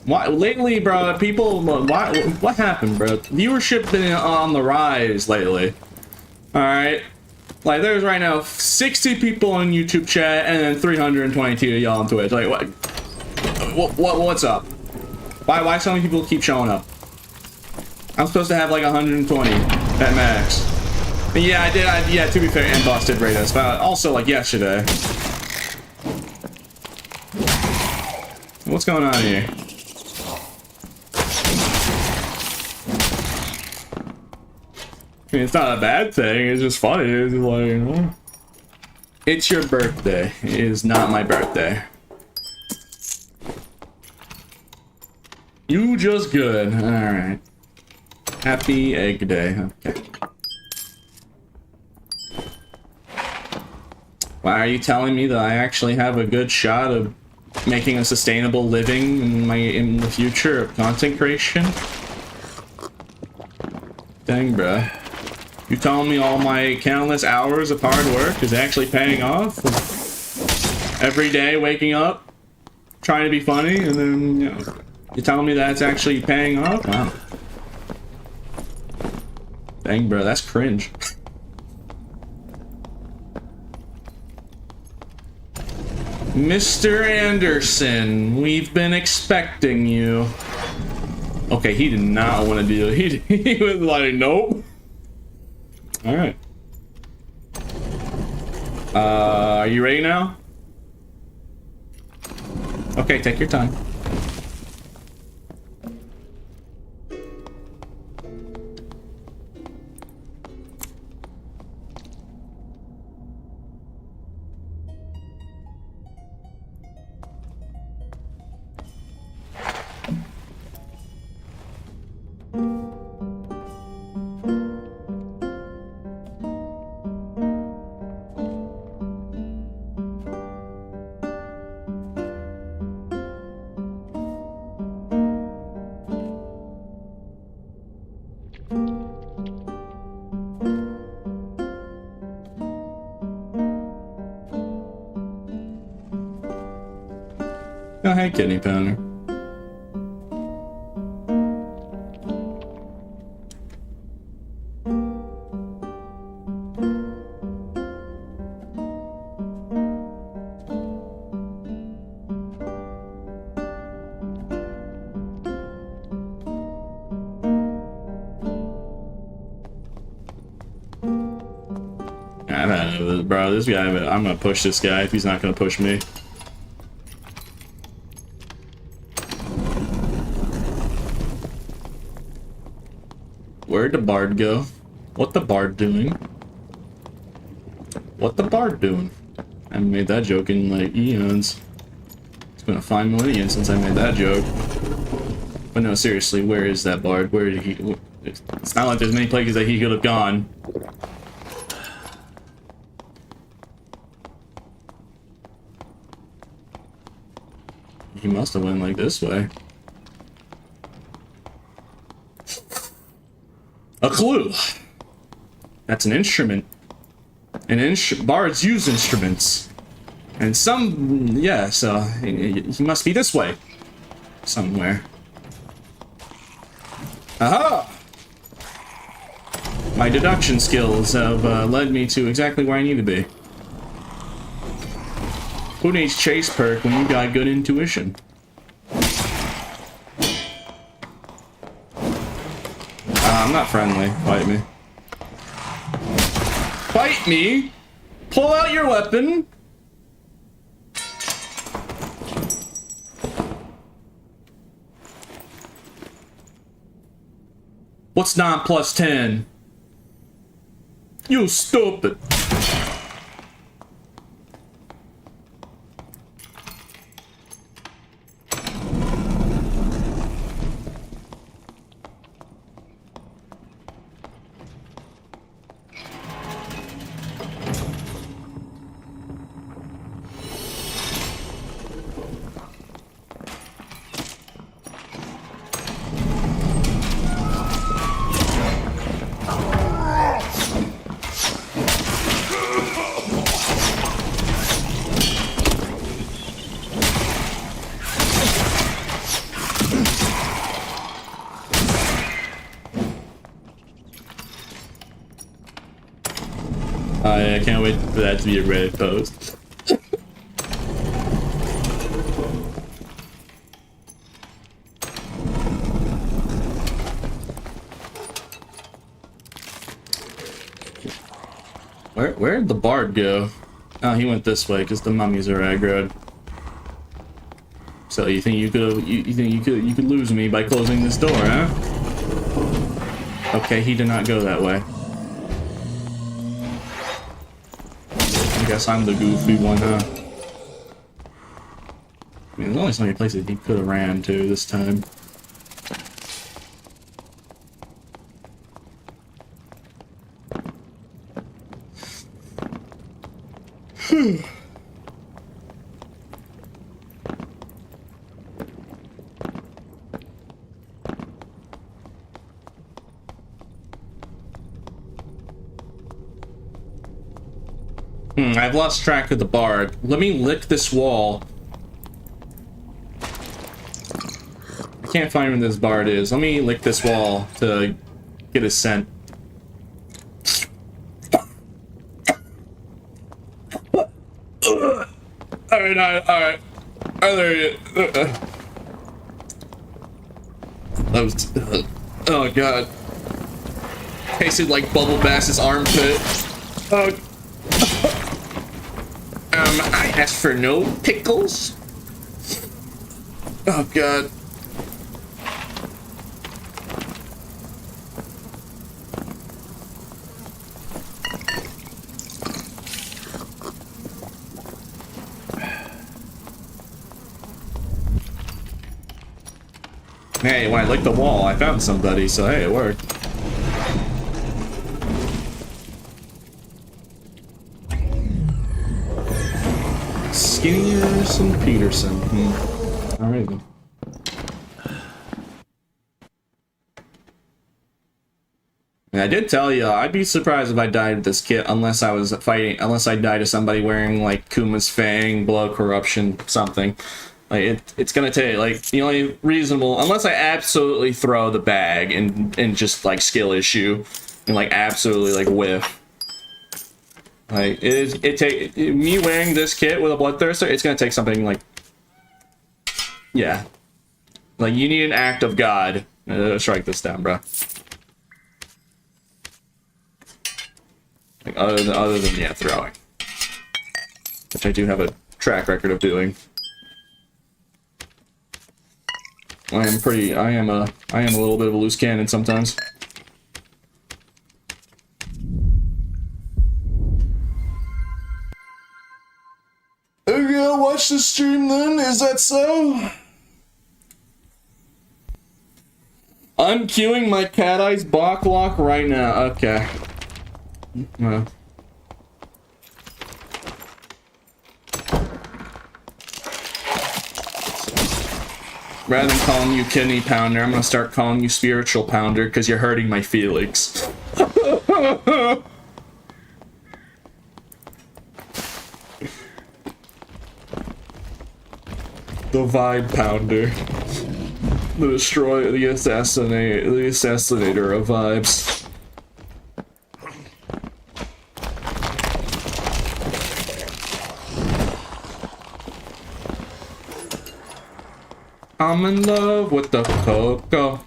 Why lately, bro? People, what happened, bro? Viewership been on the rise lately. All right, like there's right now 60 people on YouTube chat and then 322 of y'all on Twitch. Like what's up? Why so many people keep showing up? I'm supposed to have like 120 at max. And yeah, I did. Yeah, to be fair, and boss did rate us, but also like yesterday. What's going on here? I mean, it's not a bad thing. It's just funny. It's just like, you know. It's your birthday. It is not my birthday. You just good. Alright. Happy Egg Day. Okay. Why are you telling me that I actually have a good shot of making a sustainable living in the future of content creation? Dang, bruh. You telling me all my countless hours of hard work is actually paying off? Every day waking up, trying to be funny, and then, you know, you're telling me that's actually paying off? Wow. Dang, bro, that's cringe. Mr. Anderson, we've been expecting you. Okay, he did not want to do it. He was like, nope. Alright. Are you ready now? Okay, take your time. Oh, hey, kidney pounder. I've had it with it, bro. This guy, I'm gonna push this guy if he's not gonna push me. Where'd the bard go? What the bard doing? What the bard doing? I haven't made that joke in like eons. It's been a 5 millennia since I made that joke. But no, seriously, where is that bard? Where did he? It's not like there's many places that he could have gone. He must have went like this way. A clue. That's an instrument. Bards use instruments. And some, yeah, so he must be this way. Somewhere. Aha! My deduction skills have led me to exactly where I need to be. Who needs chase perk when you got good intuition? I'm not friendly. Fight me. Fight me? Pull out your weapon. What's 9 plus 10? You stupid. I can't wait for that to be a Reddit post. Where'd the bard go? Oh, he went this way because the mummies are aggroed. So you think you could lose me by closing this door, huh? Okay, he did not go that way. I guess I'm the goofy one, huh? I mean, there's only so many places he could have ran to this time. I've lost track of the bard. Let me lick this wall. I can't find where this bard is. Let me lick this wall to get a scent. Alright. There you That was... oh god. Tasted like Bubble Bass's armpit. Oh. I asked for no pickles. Oh god. Hey, when I licked the wall, I found somebody, so hey, it worked. Skinnerson Peterson. Alright then. I did tell you, I'd be surprised if I died with this kit unless I died to somebody wearing like Kuma's Fang, Blood Corruption, something. Like it's gonna take like the only reasonable, unless I absolutely throw the bag and just like skill issue and like absolutely like whiff. Like me wearing this kit with a Bloodthirster, it's gonna take something like, yeah, like you need an act of God to strike this down, bro. Like other than yeah, throwing, which I do have a track record of doing. I am a little bit of a loose cannon sometimes. Are you gonna watch the stream then? Is that so? I'm queuing my Cat Eyes Bach Lock right now. Okay. Well. Rather than calling you Kidney Pounder, I'm gonna start calling you Spiritual Pounder because you're hurting my feelings. The Vibe Pounder. The assassinator of vibes. I'm in love with the cocoa.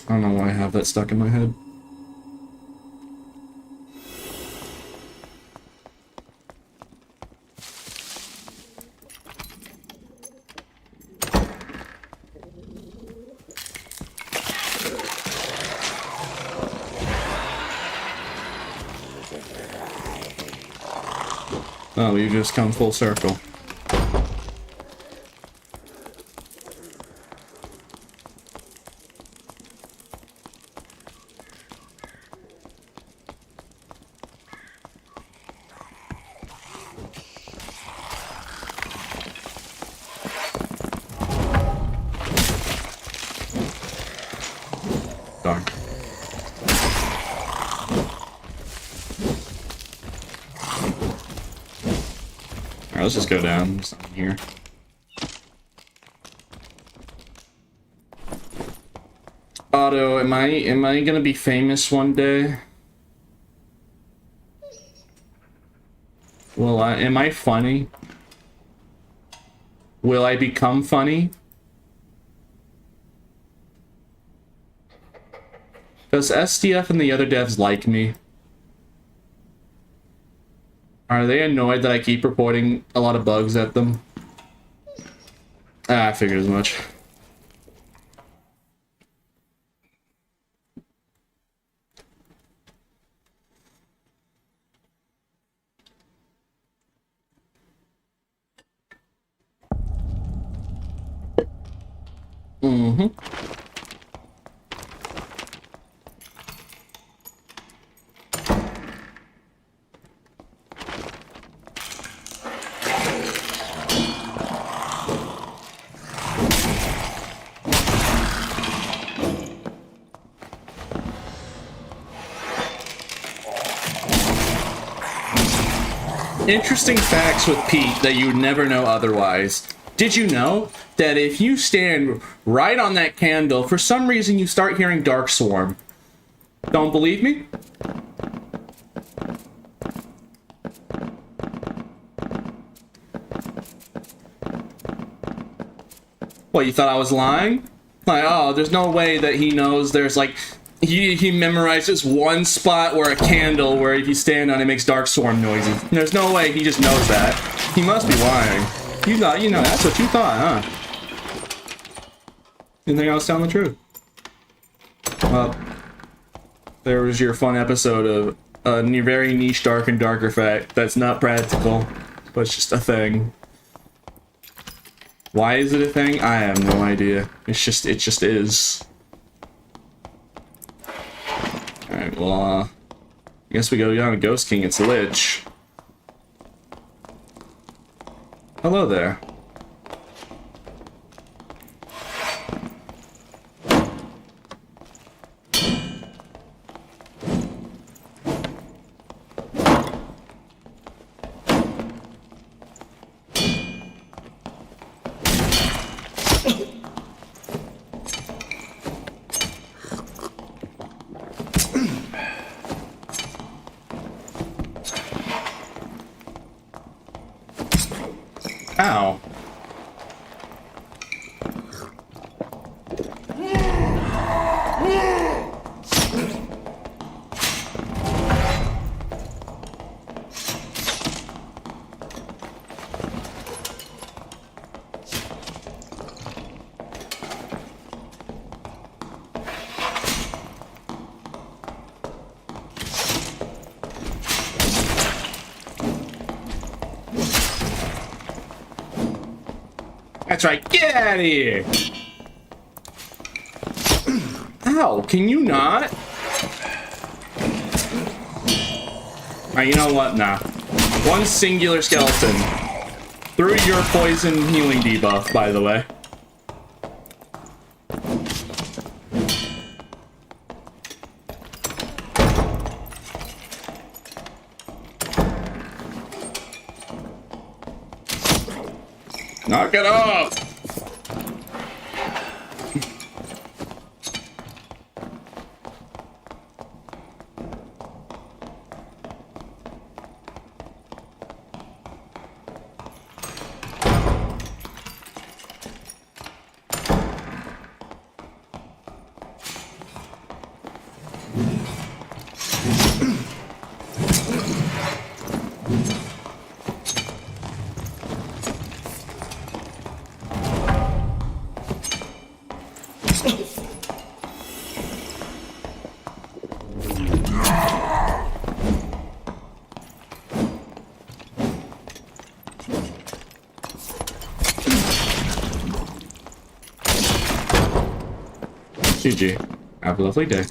I don't know why I have that stuck in my head. Oh, you just come full circle. Darn. Alright, let's just go down. There's nothing here. Otto, am I gonna be famous one day? Am I funny? Will I become funny? Does SDF and the other devs like me? Are they annoyed that I keep reporting a lot of bugs at them? Ah, I figured as much. Mm-hmm. Interesting facts with Pete that you would never know otherwise. Did you know that if you stand right on that candle, for some reason you start hearing Dark Swarm? Don't believe me? What, you thought I was lying? Like, oh, there's no way that he knows there's like He memorizes one spot where a candle, where if you stand on it, makes dark storm noises. There's no way he just knows that. He must be lying. You know, that's what you thought, huh? Didn't think I was telling the truth. Well, there was your fun episode of a very niche, dark and darker fact that's not practical, but it's just a thing. Why is it a thing? I have no idea. It just is. Alright, well, I guess we go down to Ghost King. It's Lich. Hello there. Ow. That's right, get out of here! Ow, can you not? Alright, you know what? Nah. One singular skeleton. Through your poison healing debuff, by the way. Knock it off! GG. Have a lovely day.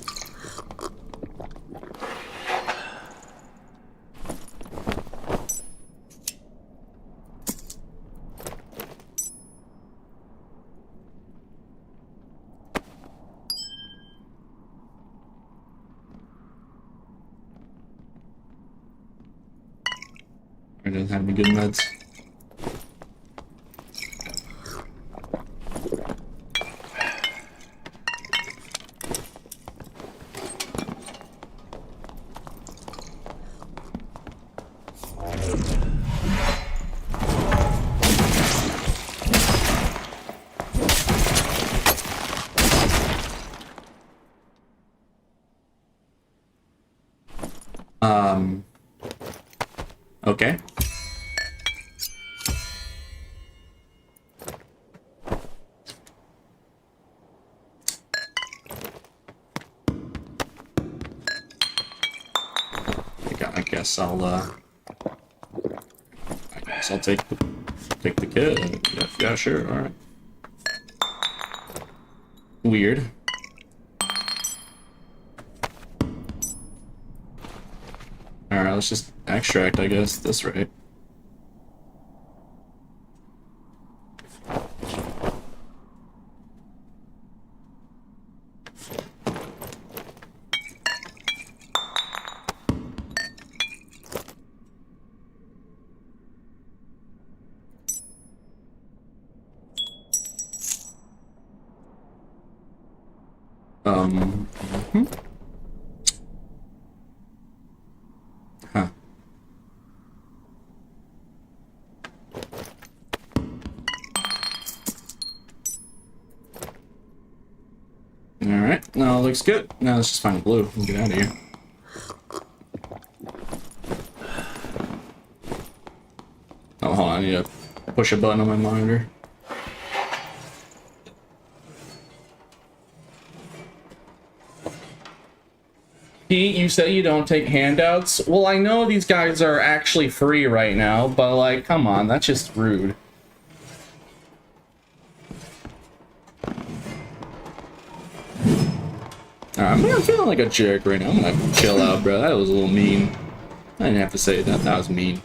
I don't have any good meds. Okay. I guess I'll take the kid. Yeah, sure. All right. Weird. All right, let's just extract, I guess, at this rate. Huh. All right. Alright, now it looks good. Now let's just find blue and get out of here. Oh, hold on, I need to push a button on my monitor. Pete, you say you don't take handouts? Well, I know these guys are actually free right now, but like, come on, that's just rude. Alright, I'm feeling like a jerk right now. I'm gonna chill out, bro. That was a little mean. I didn't have to say that. That was mean.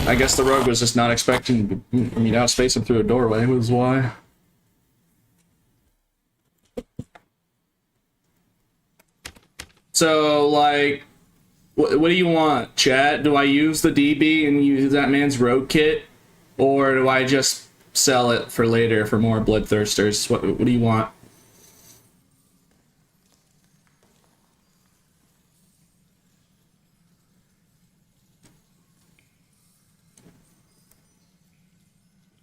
I guess the rogue was just not expecting me to outspace him through a doorway, was why. So, like, what do you want, chat? Do I use the DB and use that man's rogue kit? Or do I just sell it for later for more bloodthirsters? What do you want?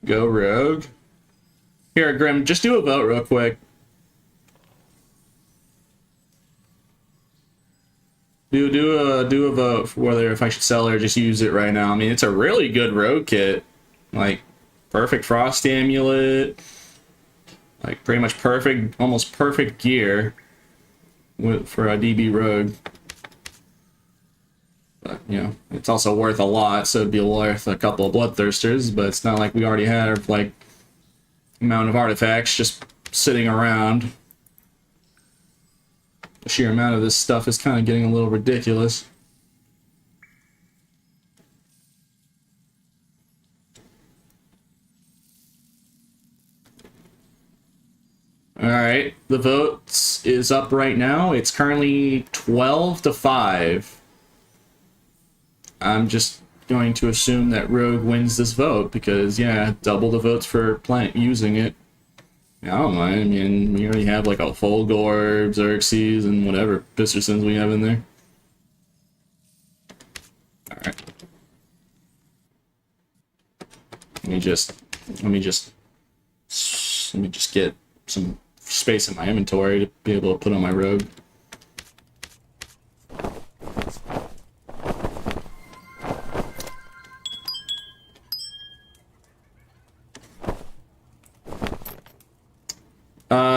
Go rogue. Here, Grim, just do a vote real quick. Do a vote for whether if I should sell it or just use it right now. I mean, it's a really good rogue kit. Like, perfect frost amulet. Like, pretty much perfect, almost perfect gear for a DB rogue. But, you know, it's also worth a lot, so it'd be worth a couple of bloodthirsters, but it's not like we already have, like, amount of artifacts just sitting around. The sheer amount of this stuff is kind of getting a little ridiculous. Alright, the votes is up right now. It's currently 12-5. I'm just going to assume that Rogue wins this vote because, yeah, double the votes for using it. Yeah, I don't mind. I mean, we already have like a Fulgorb, Xerxes, and whatever Pistersons we have in there. Alright. Let me just get some space in my inventory to be able to put on my rogue.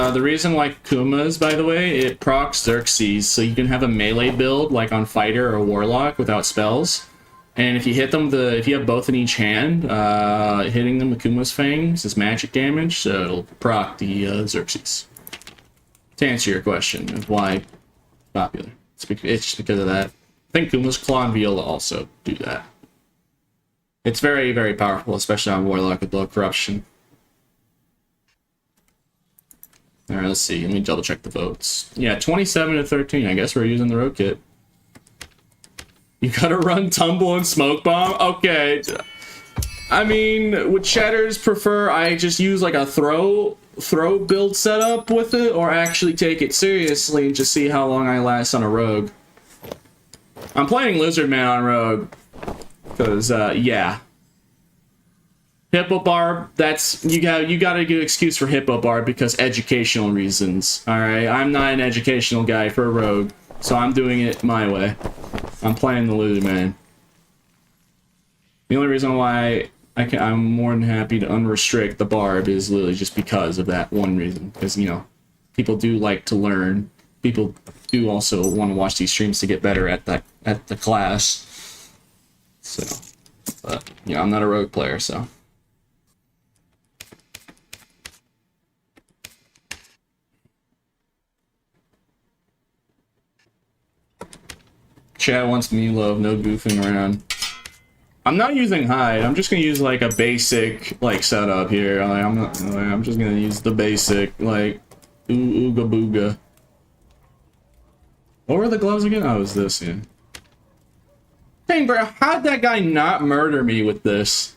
The reason like Kuma's, by the way, it procs Xerxes, so you can have a melee build like on Fighter or Warlock without spells. And if you hit them, if you have both in each hand, hitting them with Kuma's Fangs is magic damage, so it'll proc the Xerxes. To answer your question of why popular, it's because of that. I think Kuma's Claw and Viola also do that. It's very, very powerful, especially on Warlock with Blood Corruption. Alright, let's see. Let me double check the votes. Yeah, 27-13. I guess we're using the road kit. You gotta run Tumble and Smoke Bomb? Okay. I mean, would chatters prefer I just use like a throw build setup with it, or actually take it seriously and just see how long I last on a rogue? I'm playing Lizard Man on rogue. Because, yeah. Hippo Barb, that's you got a good excuse for Hippo Barb because educational reasons. Alright, I'm not an educational guy for a rogue, so I'm doing it my way. I'm playing the Lizard Man. The only reason why I'm more than happy to unrestrict the Barb is literally just because of that one reason. Because, you know, people do like to learn. People do also want to watch these streams to get better at the class. So, but, you know, I'm not a rogue player, so. Chat wants me love, no goofing around. I'm not using hide. I'm just gonna use like a basic like setup here. I'm just gonna use the basic like ooga booga. What were the gloves again? Oh, it was this, yeah. Dang, bro, how'd that guy not murder me with this?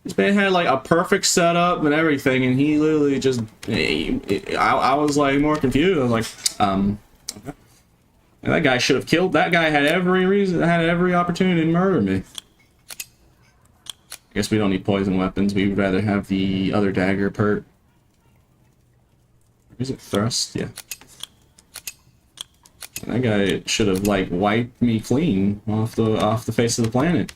This man had like a perfect setup and everything, and he literally just. I was like more confused. I was like, that guy should have killed. That guy had every opportunity to murder me. I guess we don't need poison weapons. We would rather have the other dagger perk. Is it thrust? Yeah. That guy should have like wiped me clean off the face of the planet.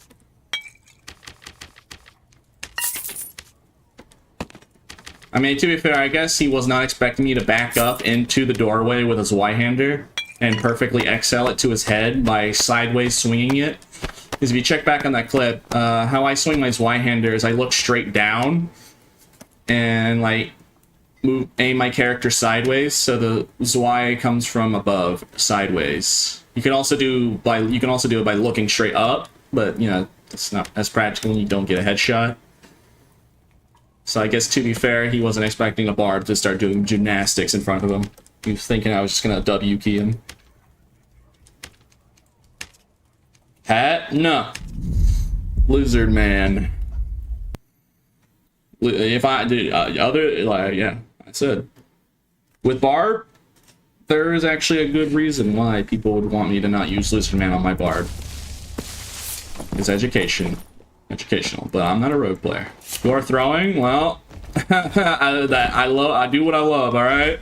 I mean, to be fair, I guess he was not expecting me to back up into the doorway with his Y-hander and perfectly XL it to his head by sideways swinging it. Because if you check back on that clip, how I swing my Y-hander is I look straight down and like aim my character sideways, so the Y comes from above sideways. You can also do it by looking straight up, but you know it's not as practical when you don't get a headshot. So I guess to be fair, he wasn't expecting a barb to start doing gymnastics in front of him. He was thinking I was just gonna W key him. Hat? No. Lizard man. If I did yeah, I said with barb, there is actually a good reason why people would want me to not use lizard man on my barb. It's educational, but I'm not a rogue player. You are throwing? Well, I do what I love. All right.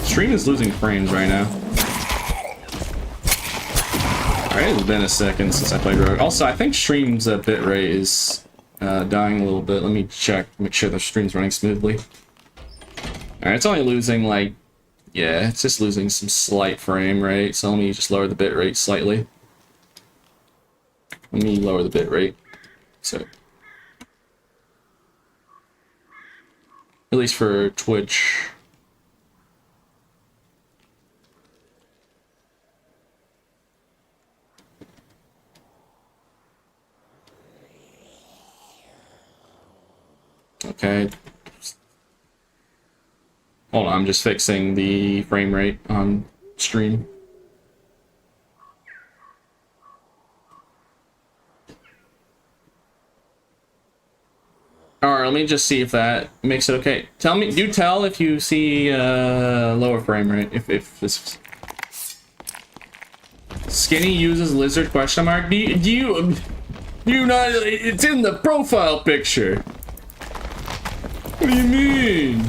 Stream is losing frames right now. Alright, it's been a second since I played Rogue. Also, I think stream's bitrate is dying a little bit. Let me check, make sure the stream's running smoothly. Alright, it's only losing like, yeah, it's just losing some slight frame rate. So let me just lower the bitrate slightly. Let me lower the bitrate. So, at least for Twitch. Okay. Hold on, I'm just fixing the frame rate on stream. Alright, let me just see if that makes it okay. Do tell if you see lower frame rate. If this Skinny uses lizard question mark. Do you not, it's in the profile picture. What do you mean?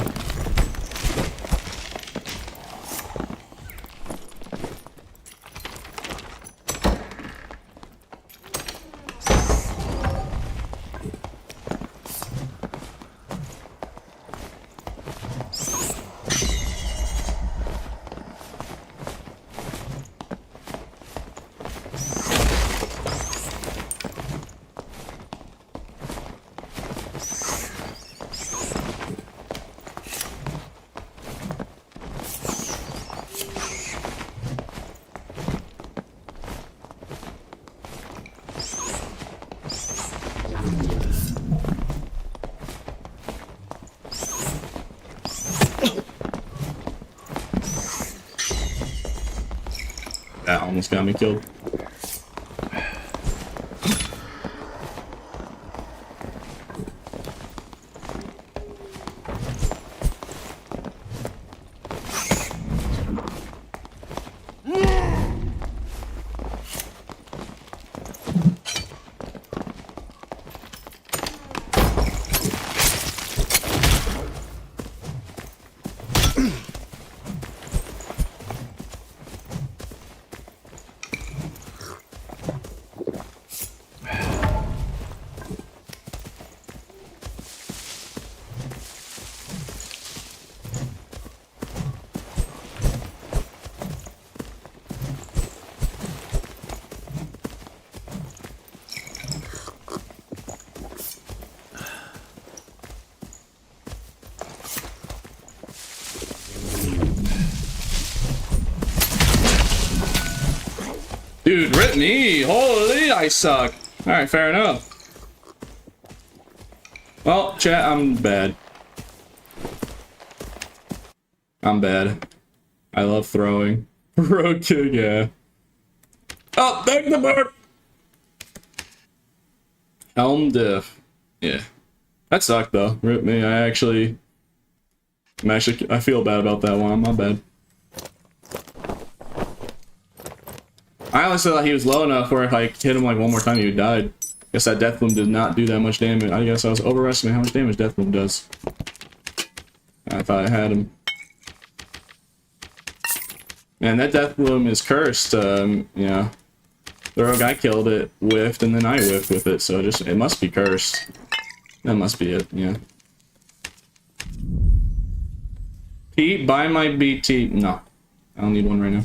That almost got me killed. Dude, rip me! Holy, I suck. Alright, fair enough. Well, chat, I'm bad. I'm bad. I love throwing. Road kick, yeah. Oh, back the barb! Helm diff. Yeah. That sucked though. Rip me. I feel bad about that one. My bad. I honestly thought he was low enough where if I hit him like one more time, he would die. Guess that death bloom did not do that much damage. I guess I was overestimating how much damage death bloom does. I thought I had him. Man, that death bloom is cursed. Yeah. The rogue I killed it whiffed, and then I whiffed with it, so it must be cursed. That must be it, yeah. Pete, buy my BT. No. I don't need one right now.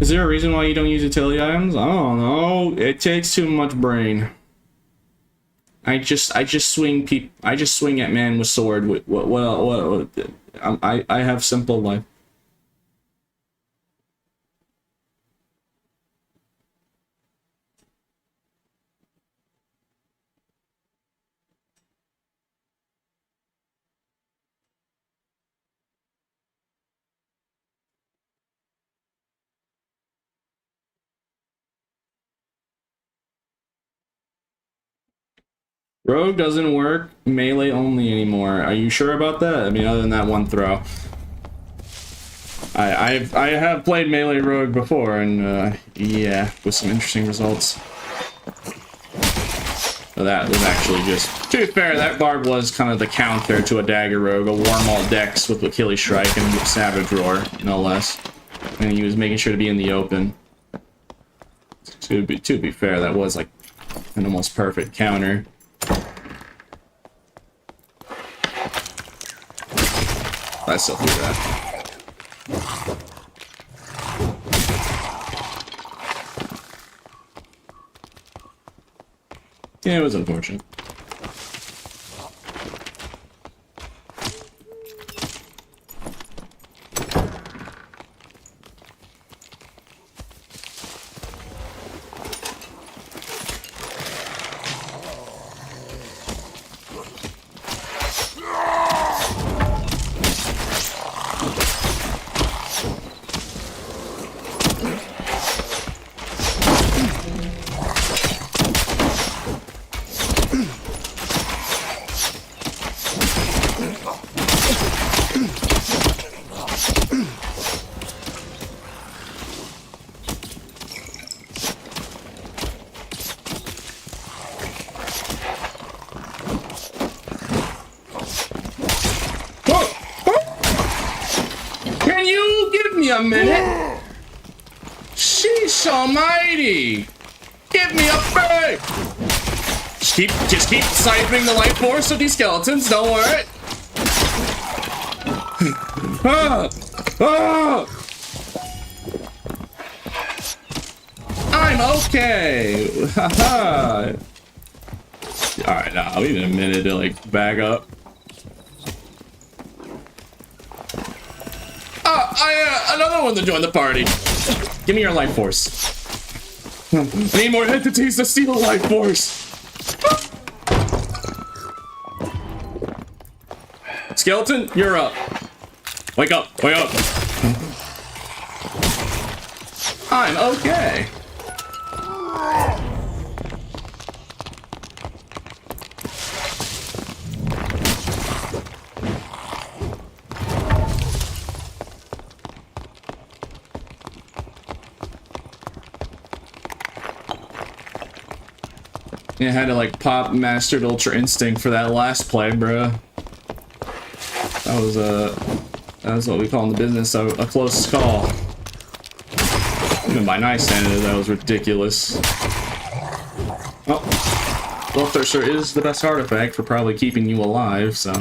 Is there a reason why you don't use utility items? I don't know. It takes too much brain. I just swing at man with sword. What I have simple life. Rogue doesn't work melee only anymore. Are you sure about that? I mean, other than that one throw. I have played melee rogue before, and yeah, with some interesting results. So that was actually just, to be fair, that barb was kind of the counter to a dagger rogue, a Warlock dex with Achilles Strike and Savage Roar, no less. And he was making sure to be in the open. To be fair, that was like an almost perfect counter. I still do that. Yeah, it was unfortunate. A minute. Sheesh almighty. Give me a break. Just keep siphoning the life force of these skeletons, don't worry. I'm okay. Alright, now we need a minute to like back up. Another one to join the party. Give me your life force. I need more entities to steal the life force. Skeleton, you're up. Wake up, wake up. I'm okay. I had to like pop Mastered Ultra Instinct for that last play, bruh. That was what we call in the business a close call. Even by nice standards, that was ridiculous. Well, Bloodthirster is the best artifact for probably keeping you alive, so.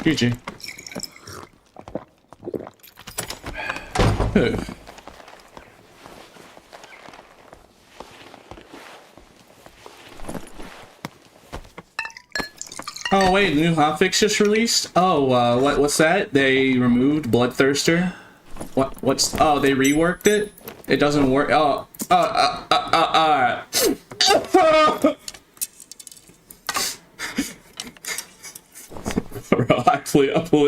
GG. Oh wait, new hotfix just released? Oh, what's that? They removed Bloodthirster? What's... Oh, they reworked it? It doesn't work... Oh, Bro,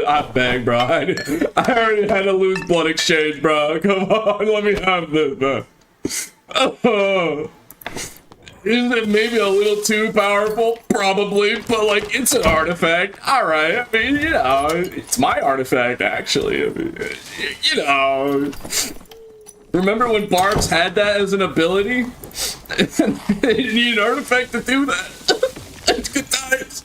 I beg, bro. I already had to lose blood exchange, bro. Come on, let me have this, bro. Oh. Is it maybe a little too powerful? Probably, but like, it's an artifact. Alright, I mean, you know, it's my artifact, actually. I mean, you know. Remember when Barbs had that as an ability? They need an artifact to do that. It's good times.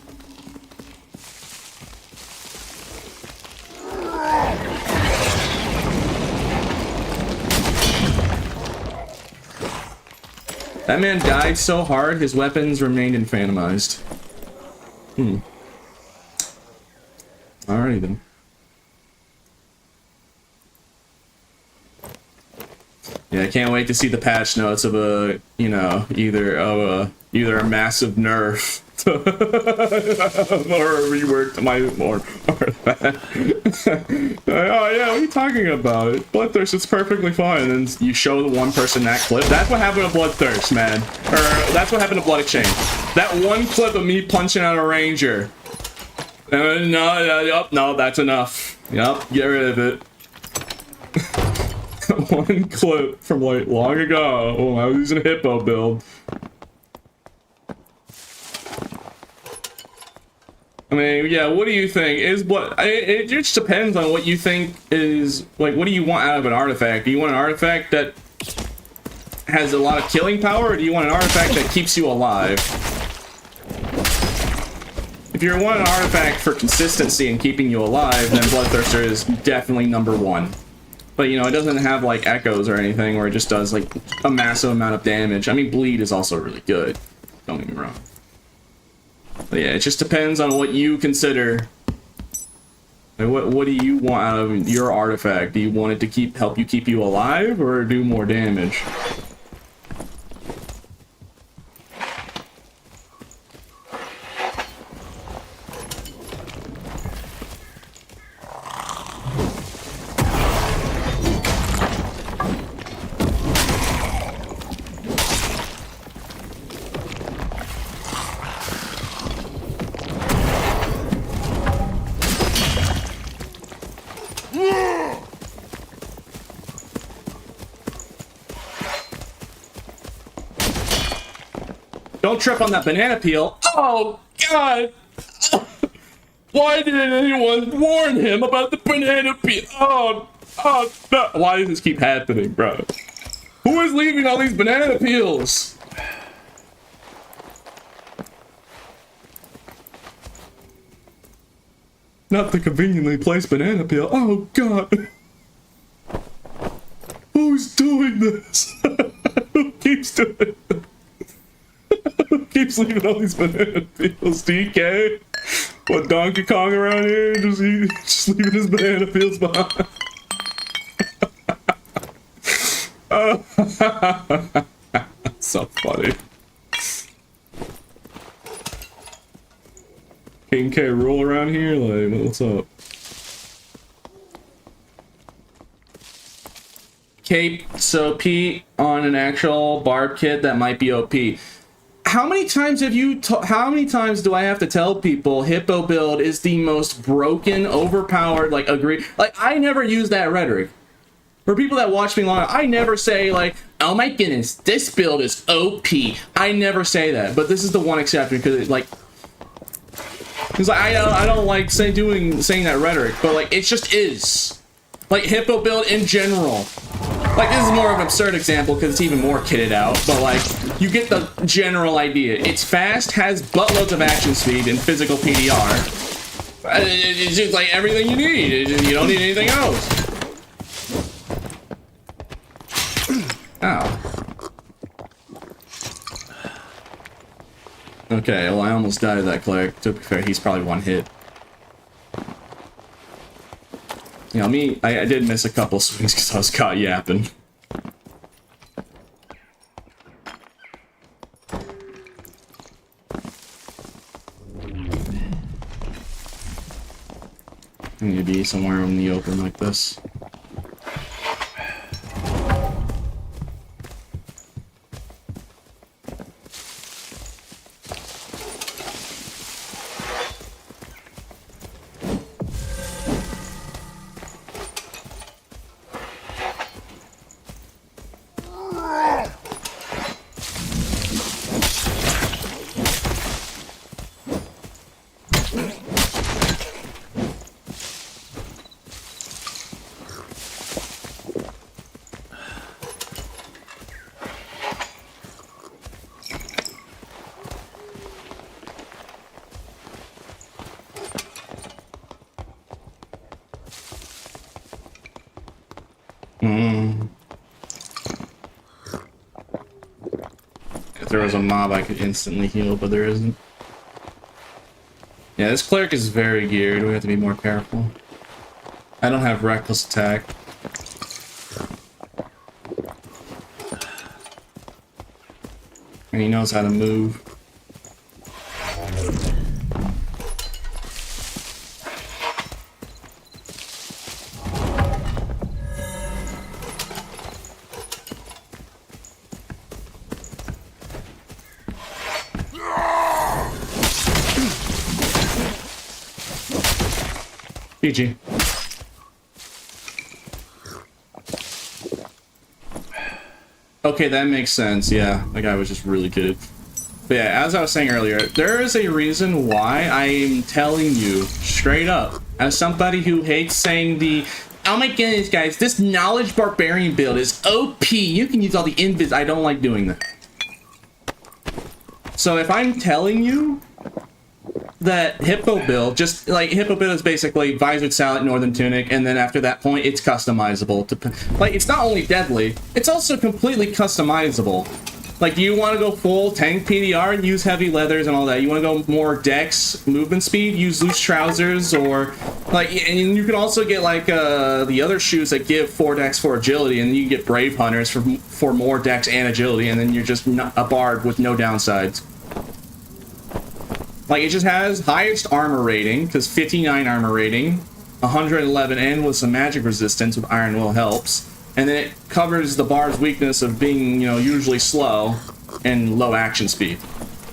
That man died so hard, his weapons remained infantomized. Alrighty then. Yeah, I can't wait to see the patch notes of a, you know, either a massive nerf or a rework to my artifact. Oh yeah, what are you talking about? Bloodthirst is perfectly fine. And then you show the one person that clip. That's what happened to Bloodthirst, man. Or that's what happened to Blood Exchange. That one clip of me punching out a ranger. No, that's enough. Yup, get rid of it. One clip from like long ago when I was using a Hippo build. I mean, yeah, what do you think? It just depends on what you think is, like, what do you want out of an artifact? Do you want an artifact that has a lot of killing power, or do you want an artifact that keeps you alive? If you want an artifact for consistency and keeping you alive, then Bloodthirster is definitely number one. But, you know, it doesn't have, like, echoes or anything where it just does, like, a massive amount of damage. I mean, bleed is also really good. Don't get me wrong. But yeah, it just depends on what you consider. Like, what do you want out of your artifact? Do you want it to help you keep you alive, or do more damage? Don't trip on that banana peel. Oh, God! Why didn't anyone warn him about the banana peel? Oh, no. Why does this keep happening, bro? Who is leaving all these banana peels? Not the conveniently placed banana peel. Oh, God. Who's doing this? Who keeps doing this? Keeps leaving all these banana peels. DK? What, Donkey Kong around here? Just leaving his banana peels behind. That's so funny. King K rule around here? Like, what's up? Cape, so Pete, on an actual barb kit that might be OP. How many times do I have to tell people Hippo build is the most broken, overpowered, like, like, I never use that rhetoric. For people that watch me long, I never say, like, oh my goodness, this build is OP. I never say that, but this is the one exception, because, like, I don't like saying that rhetoric, but, like, it just is. Like, Hippo build in general. Like, this is more of an absurd example because it's even more kitted out, but, like, you get the general idea. It's fast, has buttloads of action speed, and physical PDR. It's just, like, everything you need. You don't need anything else. Ow. Okay, well, I almost died of that cleric. To be fair, he's probably one hit. You know, me, I did miss a couple swings because I was caught yapping. I need to be somewhere in the open like this. there was a mob I could instantly heal, but there isn't. Yeah, this cleric is very geared. We have to be more careful. I don't have reckless attack. And he knows how to move. GG. Okay, that makes sense. Yeah, that guy was just really good. But yeah, as I was saying earlier, there is a reason why I am telling you straight up, as somebody who hates saying the, oh my goodness, guys, this knowledge barbarian build is OP. You can use all the invis. I don't like doing that. So if I'm telling you that Hippo build, just like Hippo build is basically Visored Sallet, Northern Tunic, and then after that point, it's customizable. Like, it's not only deadly, it's also completely customizable. Like, do you want to go full tank PDR and use heavy leathers and all that? You want to go more dex, movement speed, use loose trousers, or like, and you can also get like the other shoes that give 4 dex, 4 agility, and then you can get Brave Hunters for more dex and agility, and then you're just a bard with no downsides. Like, it just has highest armor rating, because 59 armor rating, 111, and with some magic resistance with Iron Will helps. And then it covers the bard's weakness of being, you know, usually slow and low action speed.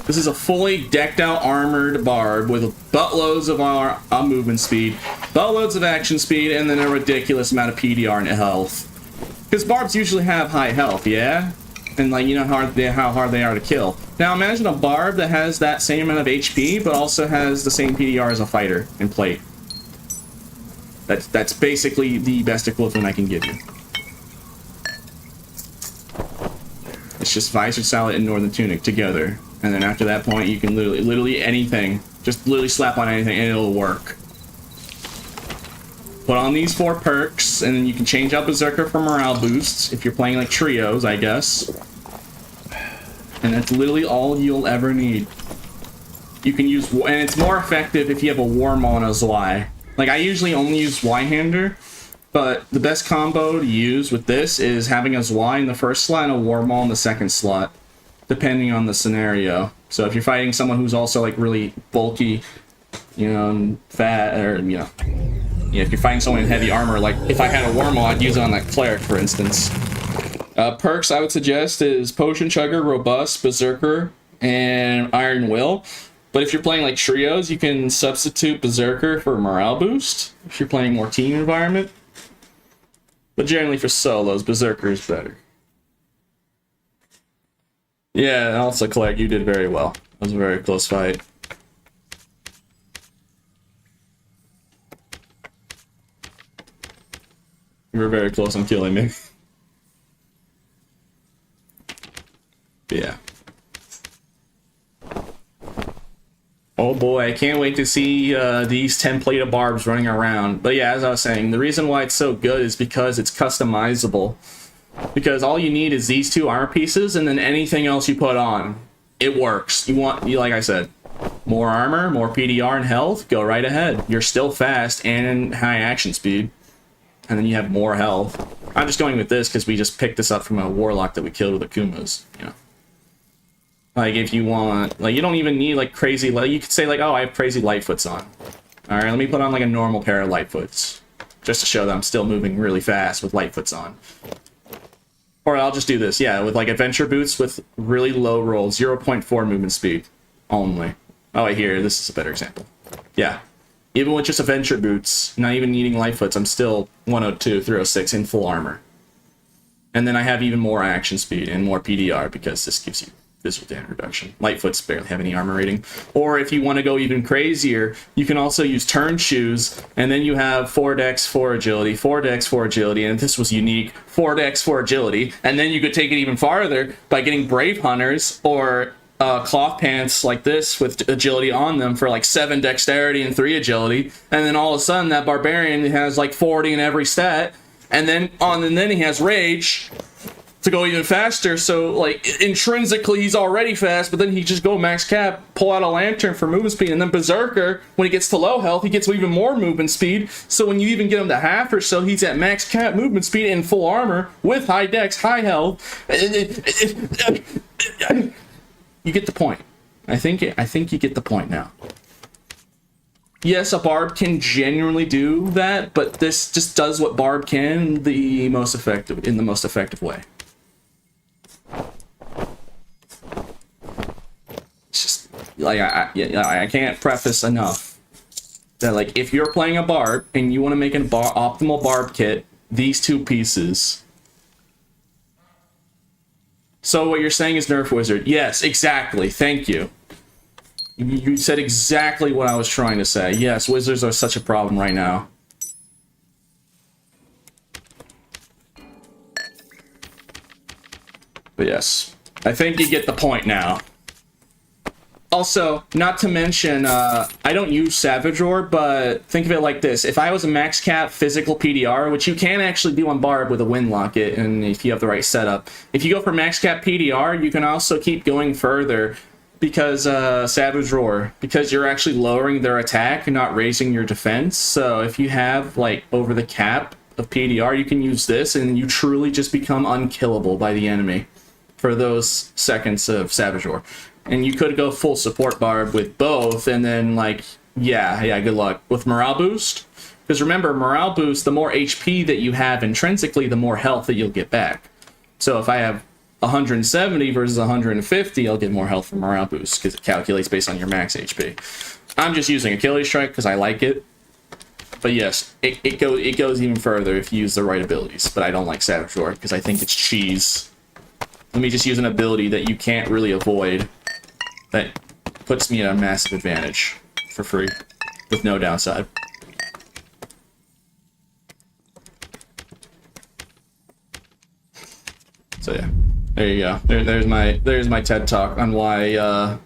This is a fully decked out armored barb with buttloads of movement speed, buttloads of action speed, and then a ridiculous amount of PDR and health. Because barbs usually have high health, yeah? And like, you know how hard they are to kill. Now imagine a barb that has that same amount of HP, but also has the same PDR as a fighter in plate. That's basically the best equivalent I can give you. It's just Visored Sallet and Northern Tunic together, and then after that point, you can literally anything. Just literally slap on anything, and it'll work. Put on these 4 perks, and then you can change out Berserker for morale boosts if you're playing like trios, I guess. And that's literally all you'll ever need. You can use, and it's more effective if you have a Warmaw and a Zwei. Like, I usually only use Zweihander, but the best combo to use with this is having a Zwei in the first slot and a Warmaw in the second slot, depending on the scenario. So if you're fighting someone who's also like really bulky, you know, and fat, or you know, yeah, if you're fighting someone in heavy armor, like if I had a Warmaw, I'd use it on that cleric, for instance. Perks I would suggest is Potion Chugger, Robust, Berserker, and Iron Will. But if you're playing like trios, you can substitute Berserker for morale boost if you're playing more team environment. But generally for solos, Berserker is better. Yeah, and also Clegg, you did very well. It was a very close fight. You were very close on killing me. But yeah. Oh boy, I can't wait to see these templated barbs running around. But yeah, as I was saying, the reason why it's so good is because it's customizable. Because all you need is these 2 armor pieces, and then anything else you put on, it works. Like I said, more armor, more PDR and health, go right ahead. You're still fast and high action speed. And then you have more health. I'm just going with this because we just picked this up from a Warlock that we killed with Akumas, you know. Like, if you want, like, you don't even need, like, crazy, you could say, like, oh, I have crazy Lightfoots on. Alright, let me put on, like, a normal pair of Lightfoots. Just to show that I'm still moving really fast with Lightfoots on. Or I'll just do this, yeah, with, like, Adventure Boots with really low roll, 0.4 movement speed only. Oh, wait, here, this is a better example. Yeah. Even with just Adventure Boots, not even needing Lightfoots, I'm still 102, 306 in full armor. And then I have even more action speed and more PDR because this gives you visual damage reduction. Lightfoots barely have any armor rating. Or if you want to go even crazier, you can also use turn shoes, and then you have 4 dex, 4 agility, 4 dex, 4 agility, and this was unique, 4 dex, 4 agility, and then you could take it even farther by getting Brave Hunters or cloth pants like this with agility on them for like 7 dexterity and 3 agility, and then all of a sudden that barbarian has like 40 in every stat, and then he has rage, to go even faster. So like intrinsically he's already fast, but then he just go max cap, pull out a lantern for movement speed, and then Berserker, when he gets to low health, he gets even more movement speed. So when you even get him to half or so, he's at max cap movement speed in full armor with high dex, high health. You get the point. I think you get the point now. Yes, a barb can genuinely do that, but this just does what barb can in the most effective way. It's just like I can't preface enough that like if you're playing a barb and you want to make an optimal barb kit, these two pieces. So what you're saying is nerf wizard? Yes, exactly. Thank you. You said exactly what I was trying to say. Yes, wizards are such a problem right now. But yes, I think you get the point now. Also, not to mention, I don't use Savage Roar, but think of it like this. If I was a max cap physical PDR, which you can actually do on Barb with a Wind Locket, and if you have the right setup, if you go for max cap PDR, you can also keep going further because Savage Roar, because you're actually lowering their attack and not raising your defense. So if you have like over the cap of PDR, you can use this and you truly just become unkillable by the enemy for those seconds of Savage Roar. And you could go full support barb with both, and then like, yeah, good luck with morale boost. Because remember, morale boost, the more HP that you have intrinsically, the more health that you'll get back. So if I have 170 versus 150, I'll get more health from morale boost because it calculates based on your max HP. I'm just using Achilles Strike because I like it. But yes, it goes even further if you use the right abilities. But I don't like Savage Roar because I think it's cheese. Let me just use an ability that you can't really avoid. That puts me at a massive advantage for free with no downside. So yeah, there you go. There's my TED talk on why.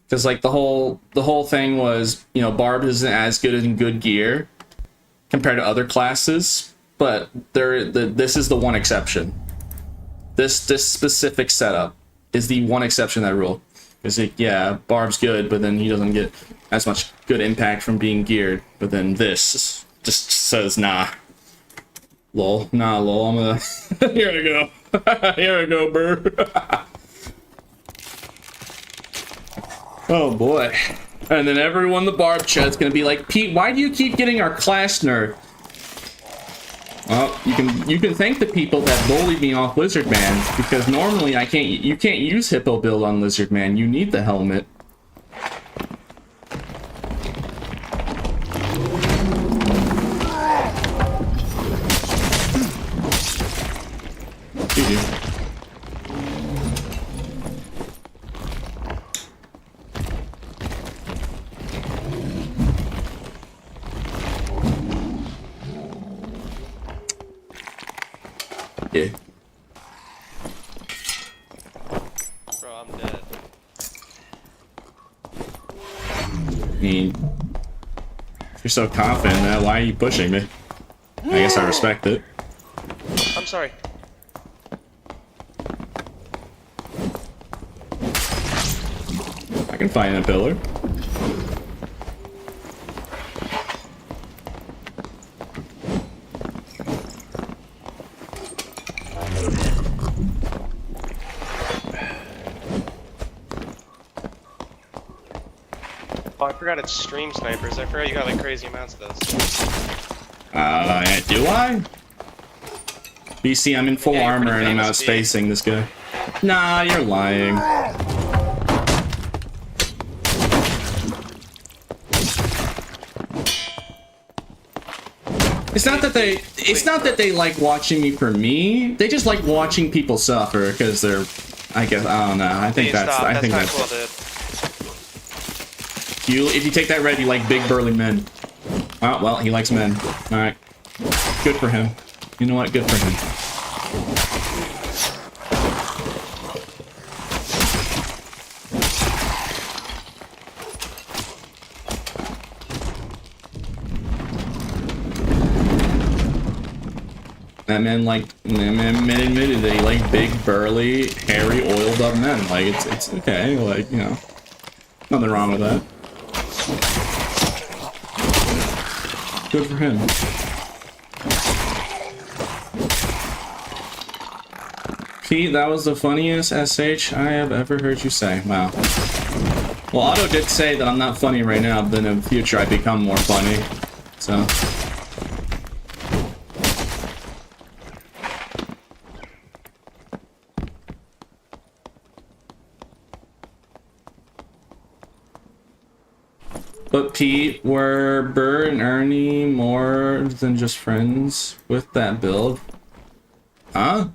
Because like the whole thing was, you know, Barb isn't as good in good gear compared to other classes, but this is the one exception. This specific setup is the one exception to that rule. Because yeah, Barb's good, but then he doesn't get as much good impact from being geared. But then this just says nah. Lol, nah, lol. I'm gonna here I go. Here I go, bird. Oh boy. And then everyone in the Barb chat's gonna be like, Pete, why do you keep getting our class nerf? Well, you can thank the people that bullied me off Lizard Man, because normally you can't use Hippo build on Lizard Man. You need the helmet. GG. Yeah. Bro, I'm dead. I mean, if you're so confident in that, why are you pushing me? I guess I respect it. I'm sorry. I can find a pillar. Oh, I forgot it's stream snipers. I forgot you got like crazy amounts of those. Do I? BC, I'm in full Yeah, you're armor pretty and I'm famous, outspacing this guy. Nah, you're lying. It's not that they like watching me for me. They just like watching people suffer because they're, I guess, I don't know. I think that's cool, dude. If you take that red, you like big burly men. Oh, well, he likes men. Alright. Good for him. You know what? Good for him. That man admitted that he like big, burly, hairy, oiled up men. Like it's okay. Like, you know, nothing wrong with that. Good for him. Pete, that was the funniest SH I have ever heard you say. Wow. Well, Otto did say that I'm not funny right now, but then in the future I become more funny. So. But Pete, were Burr and Ernie more than just friends with that build? Huh?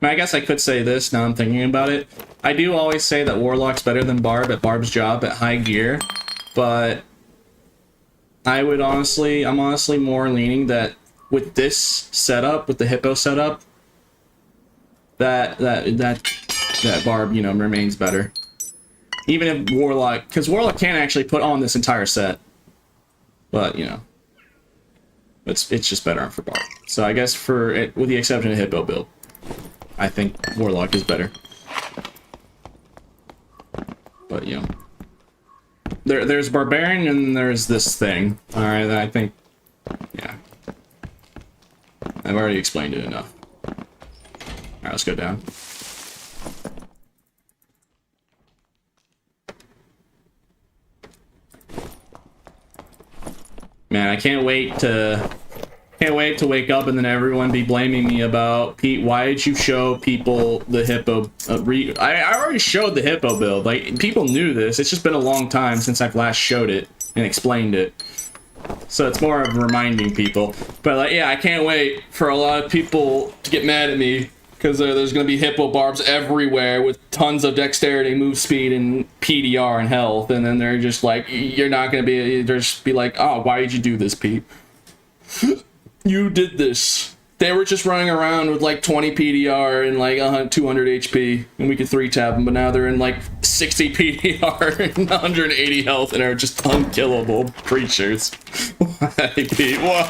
I guess I could say this, now I'm thinking about it. I do always say that Warlock's better than Barb at Barb's job at high gear, but I'm honestly more leaning that with this setup, with the Hippo setup, that Barb, you know, remains better. Even if Warlock, because Warlock can actually put on this entire set, but you know, it's just better for Barb. So I guess for it, with the exception of Hippo build, I think Warlock is better. But you know, there's Barbarian and there's this thing. All right, I think, yeah, I've already explained it enough. All right, let's go down. Man, I can't wait to wake up and then everyone be blaming me about, Pete, why did you show people the Hippo? I already showed the Hippo build. Like, people knew this. It's just been a long time since I've last showed it and explained it. So it's more of reminding people. But like, yeah, I can't wait for a lot of people to get mad at me because there's going to be Hippo barbs everywhere with tons of dexterity, move speed, and PDR and health. And then they're just like, you're not going to be, they're just be like, oh, why did you do this, Pete? You did this. They were just running around with like 20 PDR and like 200 HP, and we could 3-tap them, but now they're in like 60 PDR and 180 health and are just unkillable creatures. Why, Pete? Why?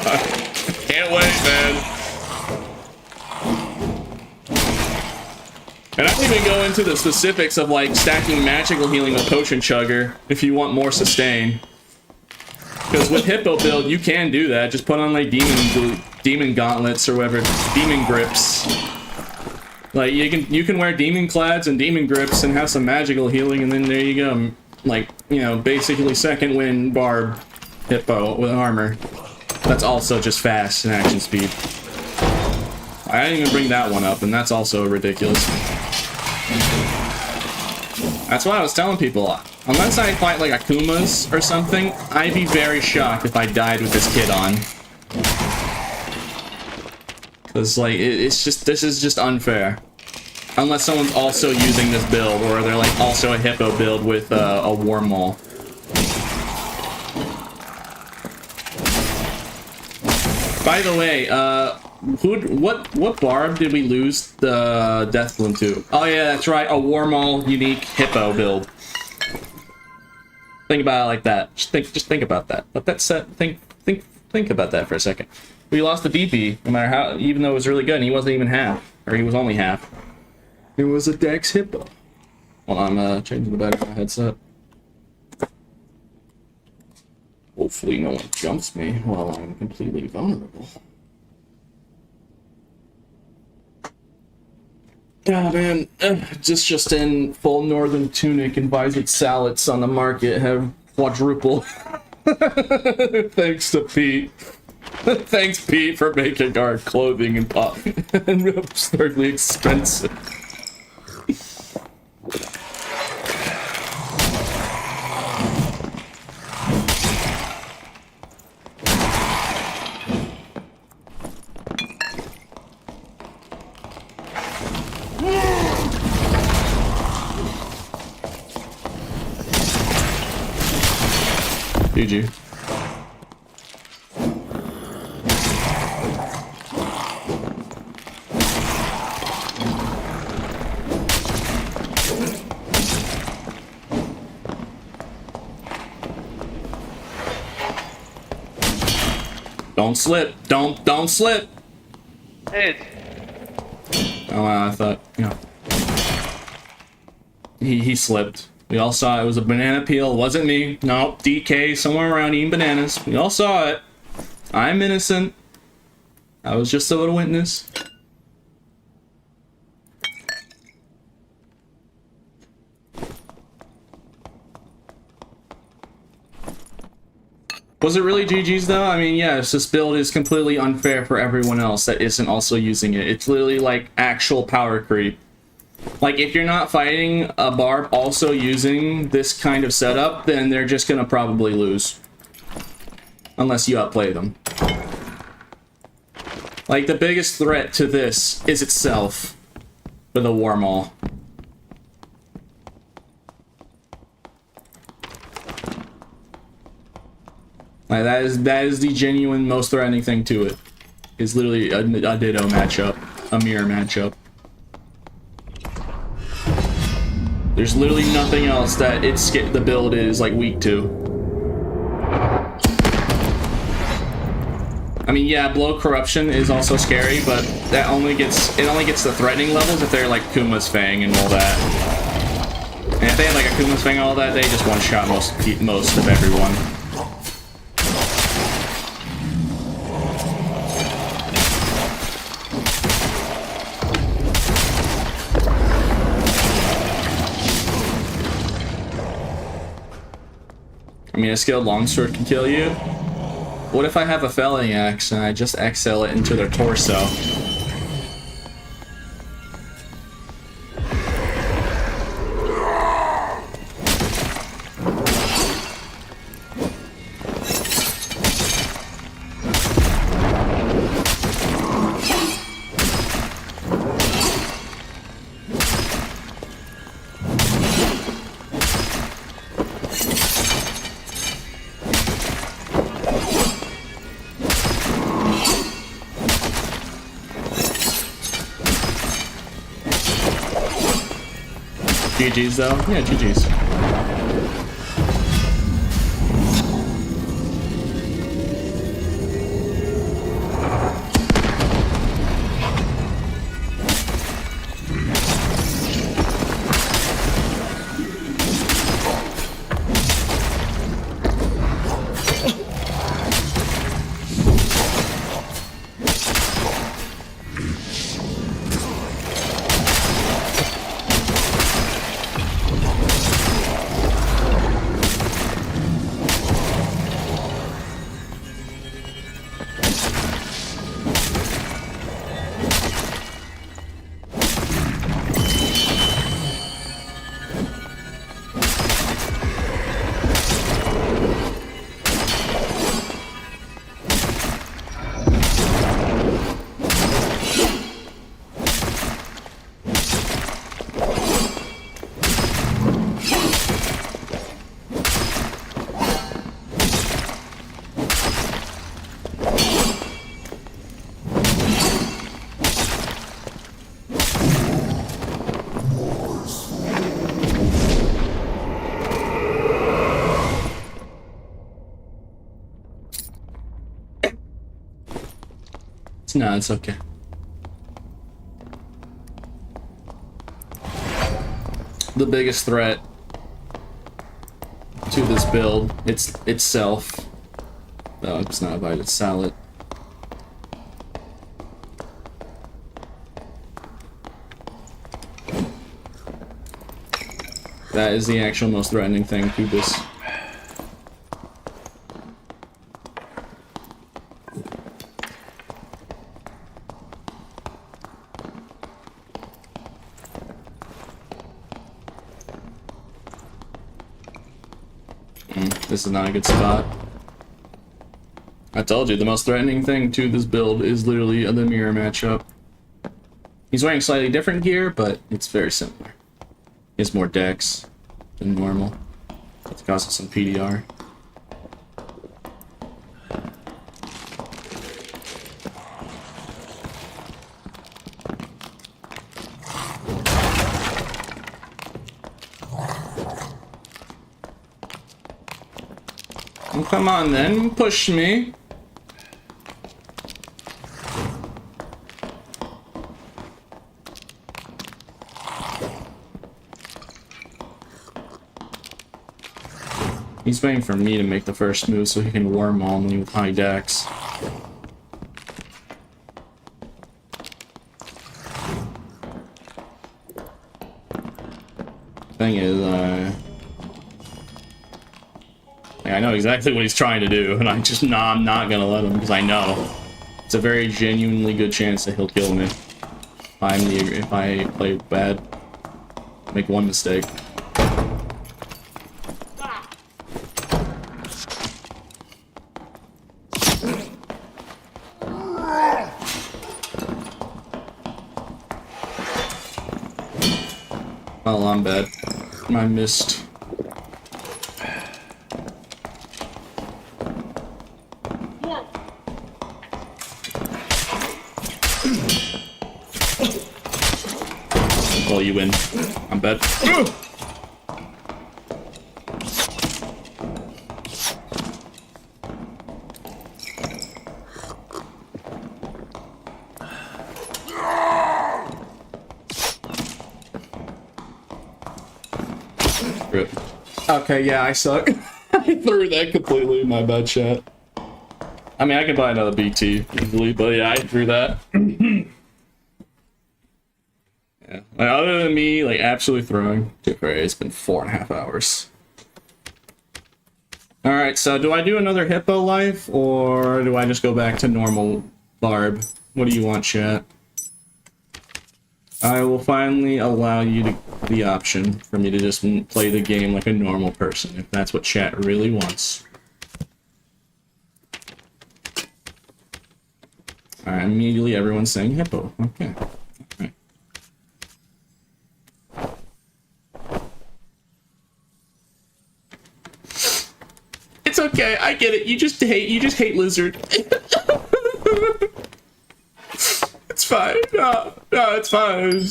Can't wait, man. And I don't even go into the specifics of like stacking magical healing with Potion Chugger if you want more sustain. Because with Hippo build, you can do that. Just put on like demon gauntlets or whatever, demon grips. Like you can wear demon clads and demon grips and have some magical healing, and then there you go. Like, you know, basically second win Barb Hippo with armor. That's also just fast and action speed. I didn't even bring that one up, and that's also ridiculous. That's what I was telling people. Unless I fight like Akumas or something, I'd be very shocked if I died with this kid on. Cause like, this is just unfair. Unless someone's also using this build, or they're like also a Hippo build with a War Maul. By the way, what Barb did we lose the Death Bloom to? Oh yeah, that's right, a War Maul unique Hippo build. Think about it like that. Just think about that. Let that set. Think about that for a second. We lost the DP, no matter how, even though it was really good, and he wasn't even half, or he was only half. It was a Dex Hippo. Well, I'm changing the battery of my headset. Hopefully, no one jumps me while I'm completely vulnerable. Ah, man, just in full northern tunic and Visor salads on the market have quadrupled. Thanks to Pete. Thanks, Pete, for making our clothing and absurdly expensive. GG. Don't slip. Don't slip. Hey, Oh, I thought, you know. He slipped. We all saw it was a banana peel. It wasn't me. No, DK somewhere around eating bananas. We all saw it. I'm innocent. I was just a little witness. Was it really GG's though? I mean, yes, this build is completely unfair for everyone else that isn't also using it. It's literally like actual power creep. Like, if you're not fighting a barb also using this kind of setup, then they're just gonna probably lose. Unless you outplay them. Like, the biggest threat to this is itself with a war maul. Like, that is the genuine most threatening thing to it. It's literally a ditto matchup. A mirror matchup. There's literally nothing else that the build is like weak to. I mean, yeah, blow corruption is also scary, but that only gets the threatening levels if they're like Kuma's Fang and all that. And if they had like a Kuma's Fang and all that, they just one shot most of everyone. I mean, a skilled longsword can kill you. What if I have a felling axe and I just exhale it into their torso? GG's though? Yeah, GG's. No, it's okay. The biggest threat to this build, it's itself. Oh, it's not bite, it's salad. That is the actual most threatening thing to this. This is not a good spot. I told you, the most threatening thing to this build is literally the mirror matchup. He's wearing slightly different gear, but it's very similar. He has more dex than normal. It's causing some PDR. Well, come on then, push me. He's waiting for me to make the first move so he can wormhole me with high dex. Thing is, I know exactly what he's trying to do, and I'm not gonna let him because I know it's a very genuinely good chance that he'll kill me if I play bad, make one mistake. Well, I'm bad. I missed. Well, you win. I'm bad. Rip. Okay, yeah, I suck. I threw that completely. My bad, chat. I mean, I can buy another BT easily, but yeah, I threw that. Yeah. Like, other than me, like, absolutely throwing. It's been 4.5 hours. Alright, so do I do another Hippo life, or do I just go back to normal Barb? What do you want, chat? I will finally allow you the option for me to just play the game like a normal person, if that's what chat really wants. Alright, immediately everyone's saying Hippo. Okay. Alright. It's okay, I get it. You just hate lizard. It's fine. No, it's fine.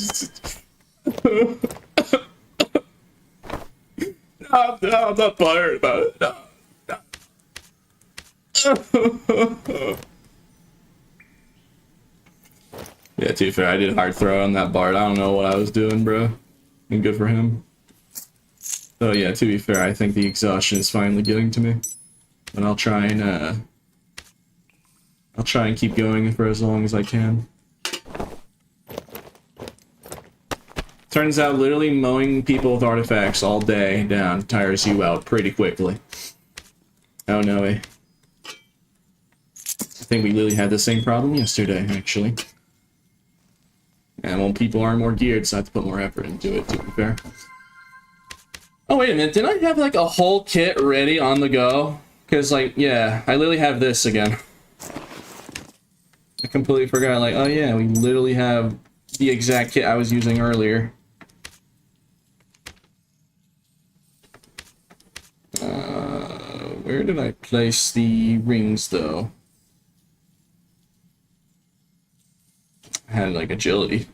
No, I'm not bothered about it. No. Yeah, to be fair, I did a hard throw on that Bard. I don't know what I was doing, bro. And good for him. So yeah, to be fair, I think the exhaustion is finally getting to me. But I'll try and keep going for as long as I can. Turns out literally mowing people with artifacts all day down tires you out pretty quickly. Oh no way. I think we literally had the same problem yesterday, actually. And well, people are more geared, so I have to put more effort into it, to be fair. Oh, wait a minute. Did I have, like, a whole kit ready on the go? Because, like, yeah, I literally have this again. I completely forgot, like, oh yeah, we literally have the exact kit I was using earlier. Where did I place the rings, though? I had, like, agility.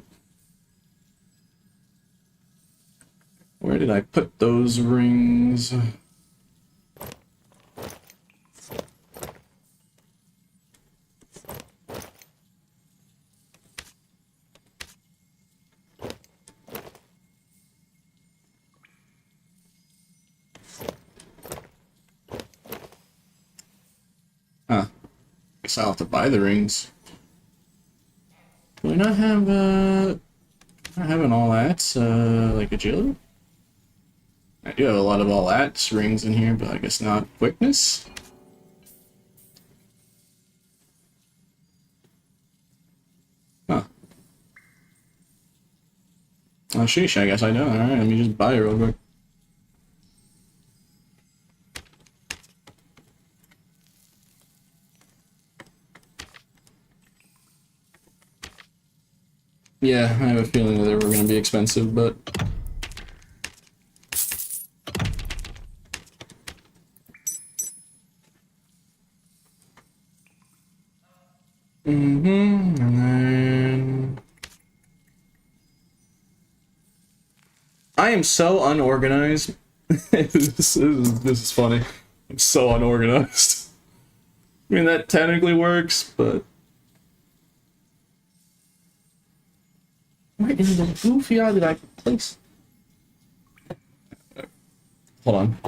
Where did I put those rings? Huh. Guess I'll have to buy the rings. Do I not have, not having all that, like agility? I do have a lot of all that rings in here, but I guess not quickness? Huh. Oh, sheesh, I guess I don't. Alright, let me just buy it real quick. Yeah, I have a feeling that they were going to be expensive, but... and then... I am so unorganized. This is funny. I'm so unorganized. I mean, that technically works, but... Where in the goofy eye did I place? Hold on.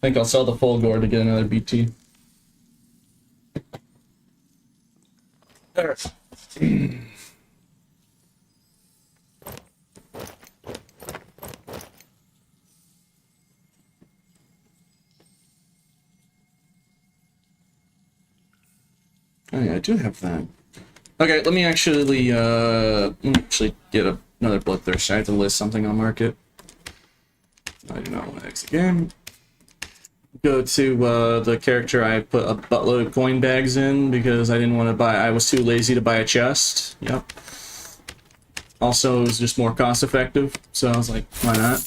think I'll sell the full gore to get another BT. There. Oh yeah, I do have that. Okay, let me actually get another bloodthirst. I have to list something on market. I do not want to exit game. Go to the character I put a buttload of coin bags in because I didn't want to buy. I was too lazy to buy a chest. Yep. Also, it was just more cost effective, so I was like, why not?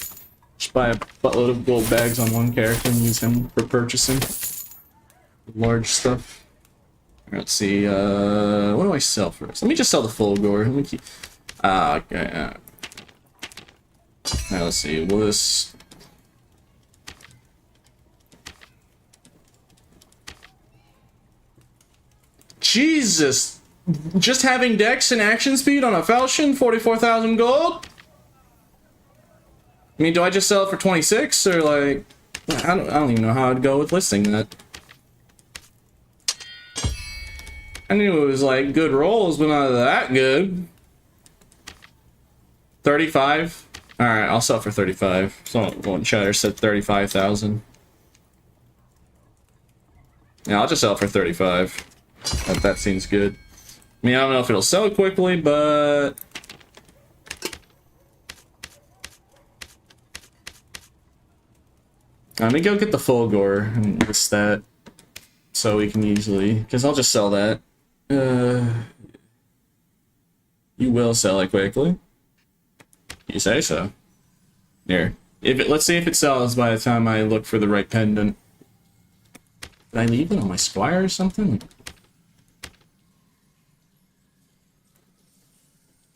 Just buy a buttload of gold bags on one character and use him for purchasing large stuff. Let's see, what do I sell first? Let me just sell the full gore. Let me keep... okay, now let's see, will this... Jesus! Just having dex and action speed on a falchion, 44,000 gold? I mean, do I just sell it for 26, or like... I don't even know how I'd go with listing that. I knew it was like good rolls, but not that good. 35. All right, I'll sell for 35. Someone chatter said 35,000. Yeah, I'll just sell for 35. That seems good. I mean, I don't know if it'll sell quickly, but let me go get the full gore and list that so we can easily, because I'll just sell that. You will sell it quickly. You say so. Here. Let's see if it sells by the time I look for the right pendant. Did I leave it on my squire or something?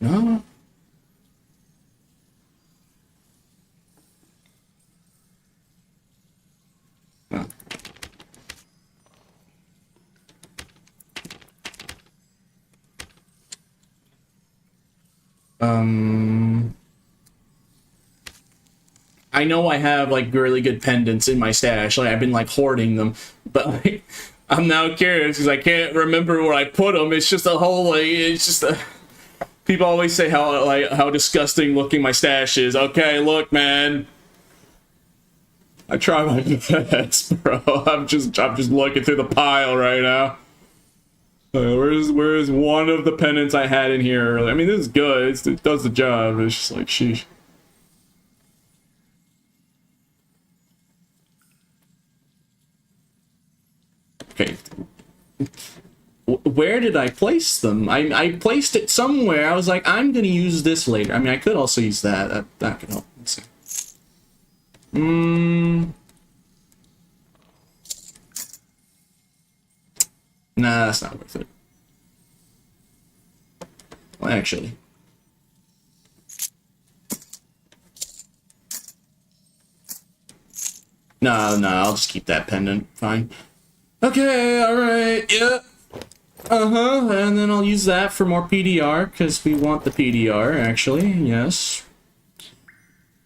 No. No. I know I have like really good pendants in my stash. Like I've been like hoarding them, but like, I'm now curious because I can't remember where I put them. It's just a whole like it's just a. People always say how disgusting looking my stash is. Okay, look, man. I try my best, bro. I'm just looking through the pile right now. Where's one of the pendants I had in here earlier? I mean, this is good. It does the job. It's just like, sheesh. Okay. Where did I place them? I placed it somewhere. I was like, I'm gonna use this later. I mean, I could also use that. That could help. Let's see. Nah, that's not worth it. Well, actually. No, I'll just keep that pendant. Fine. Okay, alright, yeah. And then I'll use that for more PDR, because we want the PDR, actually, yes.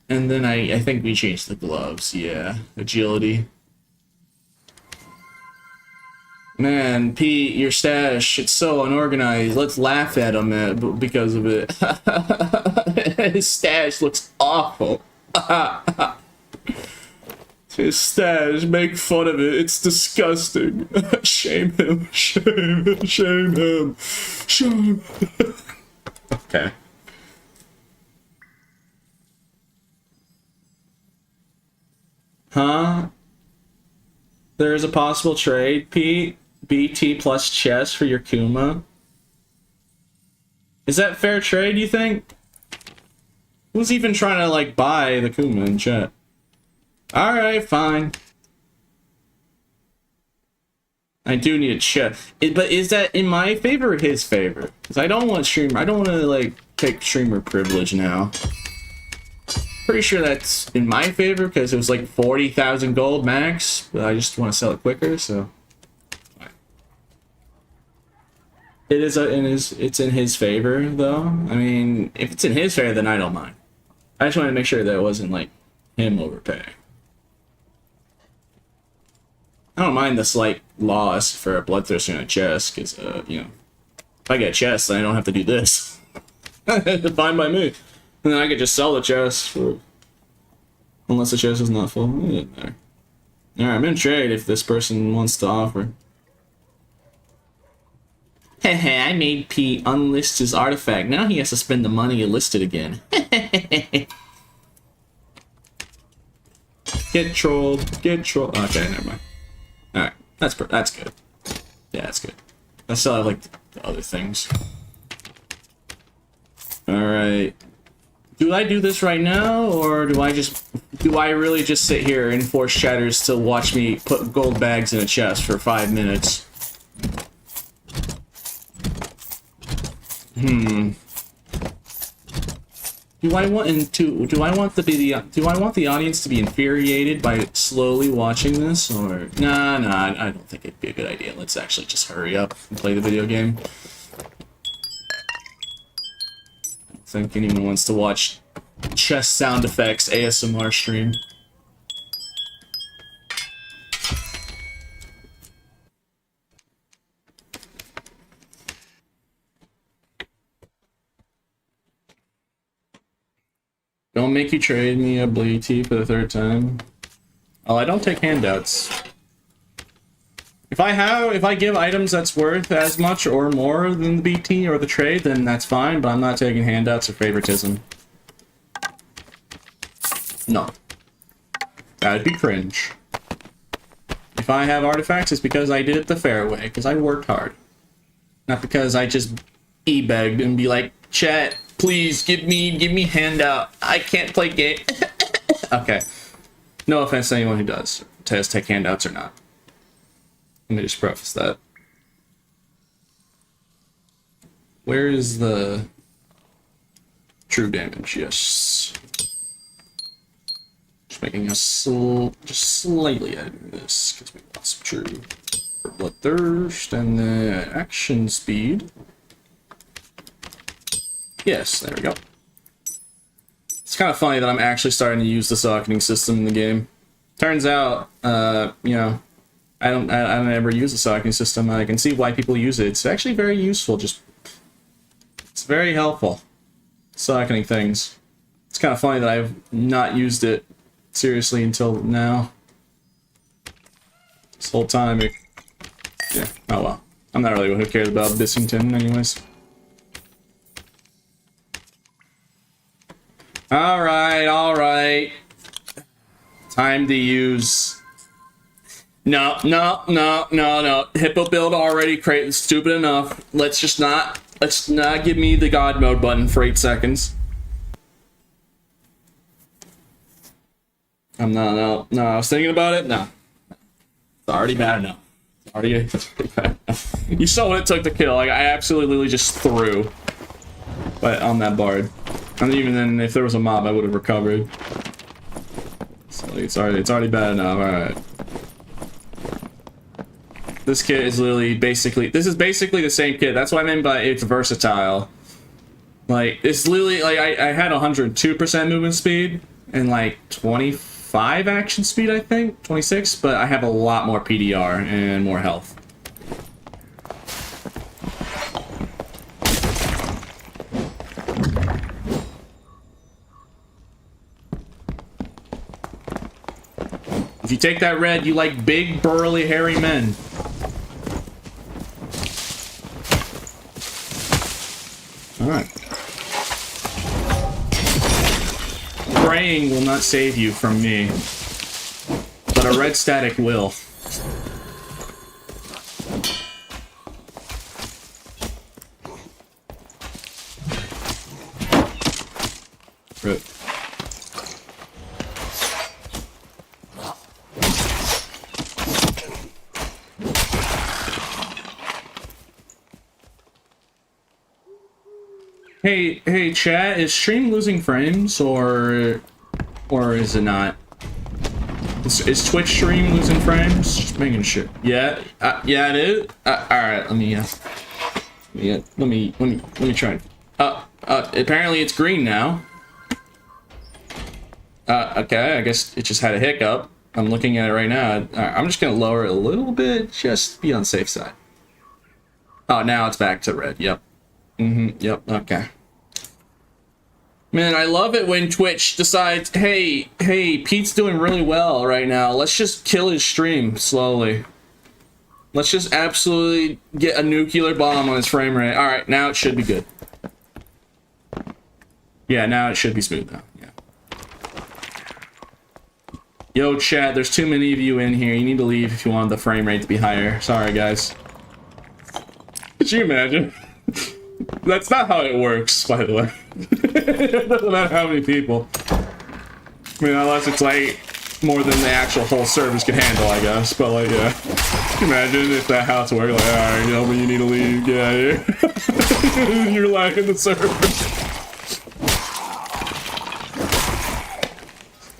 And then I think we changed the gloves, yeah. Agility. Man, Pete, your stash, it's so unorganized. Let's laugh at him because of it. His stash looks awful. His stash, make fun of it. It's disgusting. Shame him. Shame him. Shame him. Shame. Okay. Huh? There is a possible trade, Pete. BT plus chess for your Kuma. Is that fair trade, you think? Who's even trying to, like, buy the Kuma in chat? Alright, fine. I do need a check. But is that in my favor or his favor? Because I don't want streamer. I don't want to, like, take streamer privilege now. Pretty sure that's in my favor because it was like 40,000 gold max. But I just want to sell it quicker, so. It is it's in his favor, though. I mean, if it's in his favor, then I don't mind. I just wanted to make sure that it wasn't, like, him overpaying. I don't mind the slight loss for a bloodthirster and a chest, because, you know, if I get a chest, then I don't have to do this. Fine by me. And then I could just sell the chest for... Unless the chest is not full. It doesn't matter. Alright, I'm in trade if this person wants to offer. Heh, I made Pete unlist his artifact. Now he has to spend the money to list it again. Get trolled. Get trolled. Okay, never mind. Alright, that's good. Yeah, that's good. I still have, like, the other things. Alright. Do I do this right now, or do I really just sit here and force chatters to watch me put gold bags in a chest for 5 minutes? Do I want the audience to be infuriated by slowly watching this, or nah, I don't think it'd be a good idea. Let's actually just hurry up and play the video game. I don't think anyone wants to watch chest sound effects ASMR stream. Don't make you trade me a BT for the 3rd time. Oh, I don't take handouts. If I give items that's worth as much or more than the BT or the trade, then that's fine, but I'm not taking handouts or favoritism. No. That'd be cringe. If I have artifacts, it's because I did it the fair way, because I worked hard. Not because I just e-begged and be like, chat, please give me handout. I can't play game. Okay. No offense to anyone who does take handouts or not. Let me just preface that. Where is the true damage? Yes. Just making us just slightly editing this because we want some true bloodthirst and then action speed. Yes, there we go. It's kind of funny that I'm actually starting to use the socketing system in the game. Turns out, you know, I don't ever use the socketing system. I can see why people use it. It's actually very useful. It's very helpful. Socketing things. It's kind of funny that I've not used it seriously until now. This whole time, yeah. Oh well. I'm not really one who cares about Bissington, anyways. Alright. Time to use... No. Hippo build already stupid enough. Let's not give me the God mode button for 8 seconds. No, I was thinking about it. No. It's already bad enough. It's already bad enough. You saw what it took to kill. Like, I absolutely just threw. But on that bard. And even then, if there was a mob, I would have recovered. So it's already bad enough. Alright. This kit is literally this is basically the same kit. That's what I meant by it's versatile. Like, it's literally, like, I had 102% movement speed and like 25 action speed, I think, 26, but I have a lot more PDR and more health. If you take that red, you like big, burly, hairy men. Alright. Praying will not save you from me. But a red static will. Rip. Hey, chat, is stream losing frames, or is it not? Is Twitch stream losing frames? Just making sure. Yeah, yeah, it is. All right, let me try. Apparently it's green now. Okay, I guess it just had a hiccup. I'm looking at it right now. All right, I'm just gonna lower it a little bit, just to be on the safe side. Oh, now it's back to red. Yep. Yep. Okay. Man, I love it when Twitch decides, hey, Pete's doing really well right now. Let's just kill his stream slowly. Let's just absolutely get a nuclear bomb on his frame rate. All right, now it should be good. Yeah, now it should be smooth now. Yeah. Yo, chat, there's too many of you in here. You need to leave if you want the frame rate to be higher. Sorry, guys. Could you imagine? That's not how it works, by the way. It doesn't matter how many people. I mean, unless it's like more than the actual whole service can handle, I guess. But like, yeah. Imagine if that how it's working. Like, alright, you know, but you need to leave. Get out of here. You're lacking the service.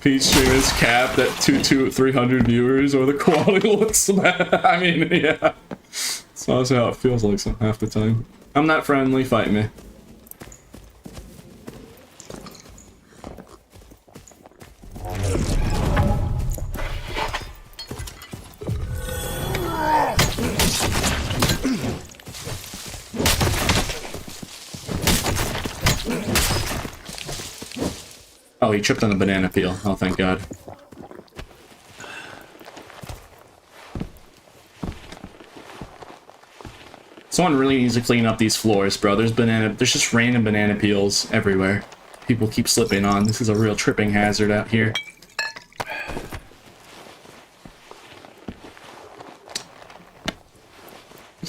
Pete's stream is capped at 300 viewers, or the quality looks bad. I mean, yeah. That's honestly how it feels like some half the time. I'm not friendly, fight me. Oh, he tripped on the banana peel. Oh, thank God. Someone really needs to clean up these floors, bro. There's just random banana peels everywhere. People keep slipping on. This is a real tripping hazard out here.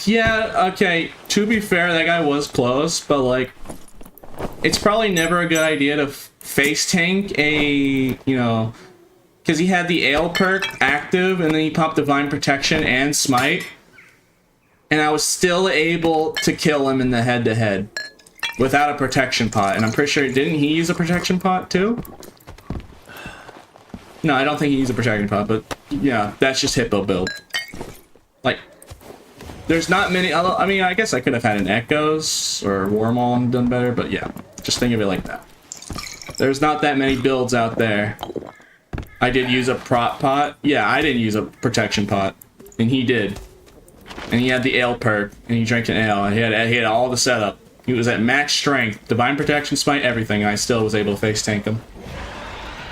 Yeah, okay, to be fair, that guy was close, but like, it's probably never a good idea to face tank a, you know, because he had the ale perk active, and then he popped Divine Protection and Smite, and I was still able to kill him in the head-to-head without a protection pot, and I'm pretty sure, didn't he use a protection pot too? No, I don't think he used a protection pot, but yeah, that's just Hippo build. Like, there's not many, I mean, I guess I could have had an Echoes or Warmaul and done better, but yeah, just think of it like that. There's not that many builds out there. I did use a prop pot. Yeah, I didn't use a protection pot, and he did. And he had the ale perk, and he drank an ale, and he had all the setup. He was at max strength, Divine Protection, Smite, everything, and I still was able to face tank him.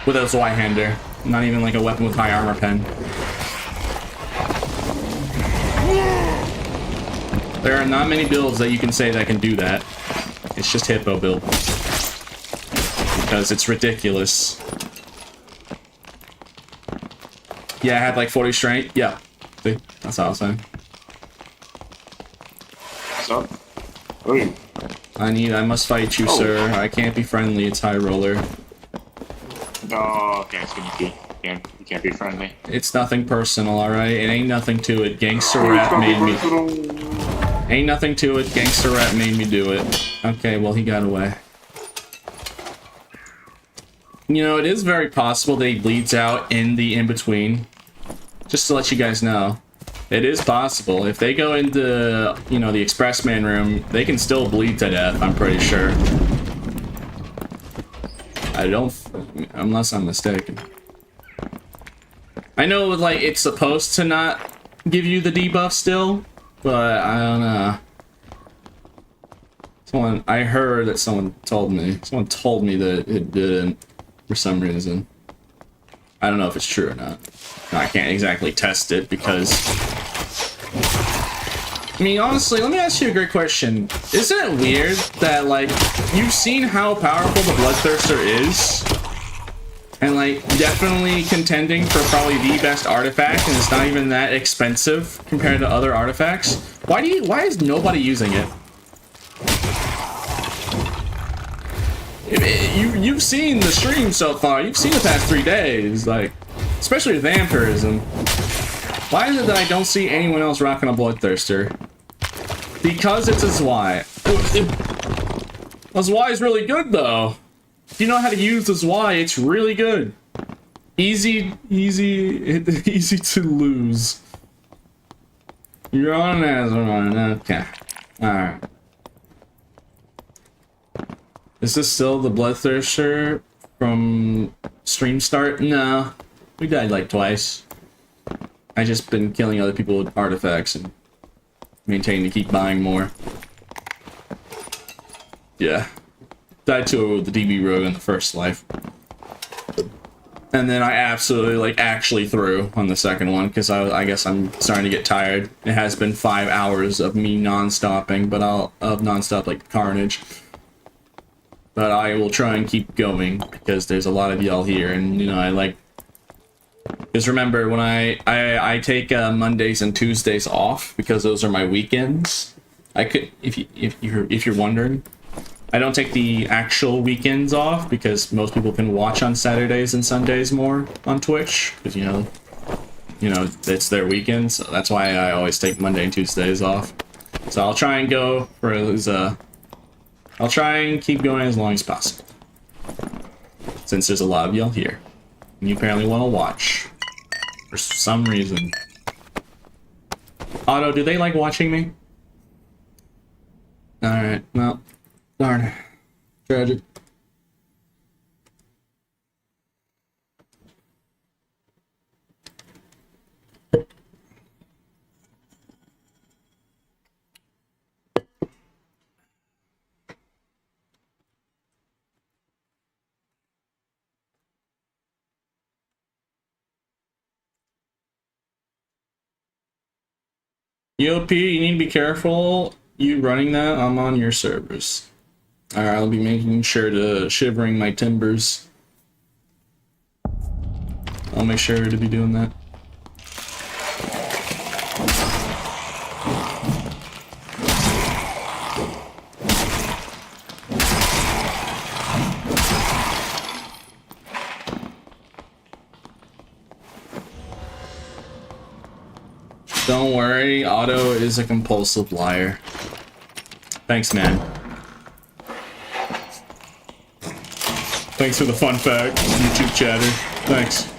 With a Zweihander. Not even like a weapon with high armor pen. There are not many builds that you can say that can do that. It's just Hippo build. Because it's ridiculous. Yeah, I had like 40 strength. Yeah. See? That's what I was saying. What's up? Hey. I must fight you, sir. I can't be friendly, it's High Roller. Oh, okay, it's gonna be. You can't be friendly. It's nothing personal, alright? It ain't nothing to it. Gangster rap made me. Ain't nothing to it. Gangster rap made me do it. Okay, well, he got away. You know, it is very possible that he bleeds out in the in-between. Just to let you guys know. It is possible. If they go into, you know, the Expressman room, they can still bleed to death, I'm pretty sure. I don't... Unless I'm mistaken. I know, like, it's supposed to not give you the debuff still, but I don't know. I heard that someone told me that it didn't for some reason. I don't know if it's true or not. No, I can't exactly test it because... I mean, honestly, let me ask you a great question. Isn't it weird that, like, you've seen how powerful the Bloodthirster is? And, like, definitely contending for probably the best artifact, and it's not even that expensive compared to other artifacts. Why is nobody using it? You've seen the stream so far. You've seen the past 3 days, like, especially with Vampirism. Why is it that I don't see anyone else rocking a Bloodthirster? Because it's a Zwei. A Zwei is really good, though. If you know how to use the Zwei, it's really good. Easy to lose. You're on as one. Okay. Alright. Is this still the Bloodthirster from stream start? No. We died like twice. I just been killing other people with artifacts and maintaining to keep buying more. Yeah. Died to the DB rogue on the first life. And then I absolutely, like, actually threw on the second one, because I guess I'm starting to get tired. It has been 5 hours of me non-stopping, but of non-stop, like, carnage. But I will try and keep going, because there's a lot of y'all here, and, you know, I like... Because remember, when I take Mondays and Tuesdays off, because those are my weekends. I could, if you're wondering, I don't take the actual weekends off because most people can watch on Saturdays and Sundays more on Twitch because you know it's their weekends. So that's why I always take Monday and Tuesdays off. So I'll try and go for I'll try and keep going as long as possible since there's a lot of y'all here and you apparently want to watch for some reason. Otto, do they like watching me? All right, well. Darn. Tragic. EOP, you need to be careful. You running that, I'm on your servers. Alright, I'll be making sure to shivering my timbers. I'll make sure to be doing that. Don't worry, Otto is a compulsive liar. Thanks, man. Thanks for the fun fact, YouTube chatter. Thanks.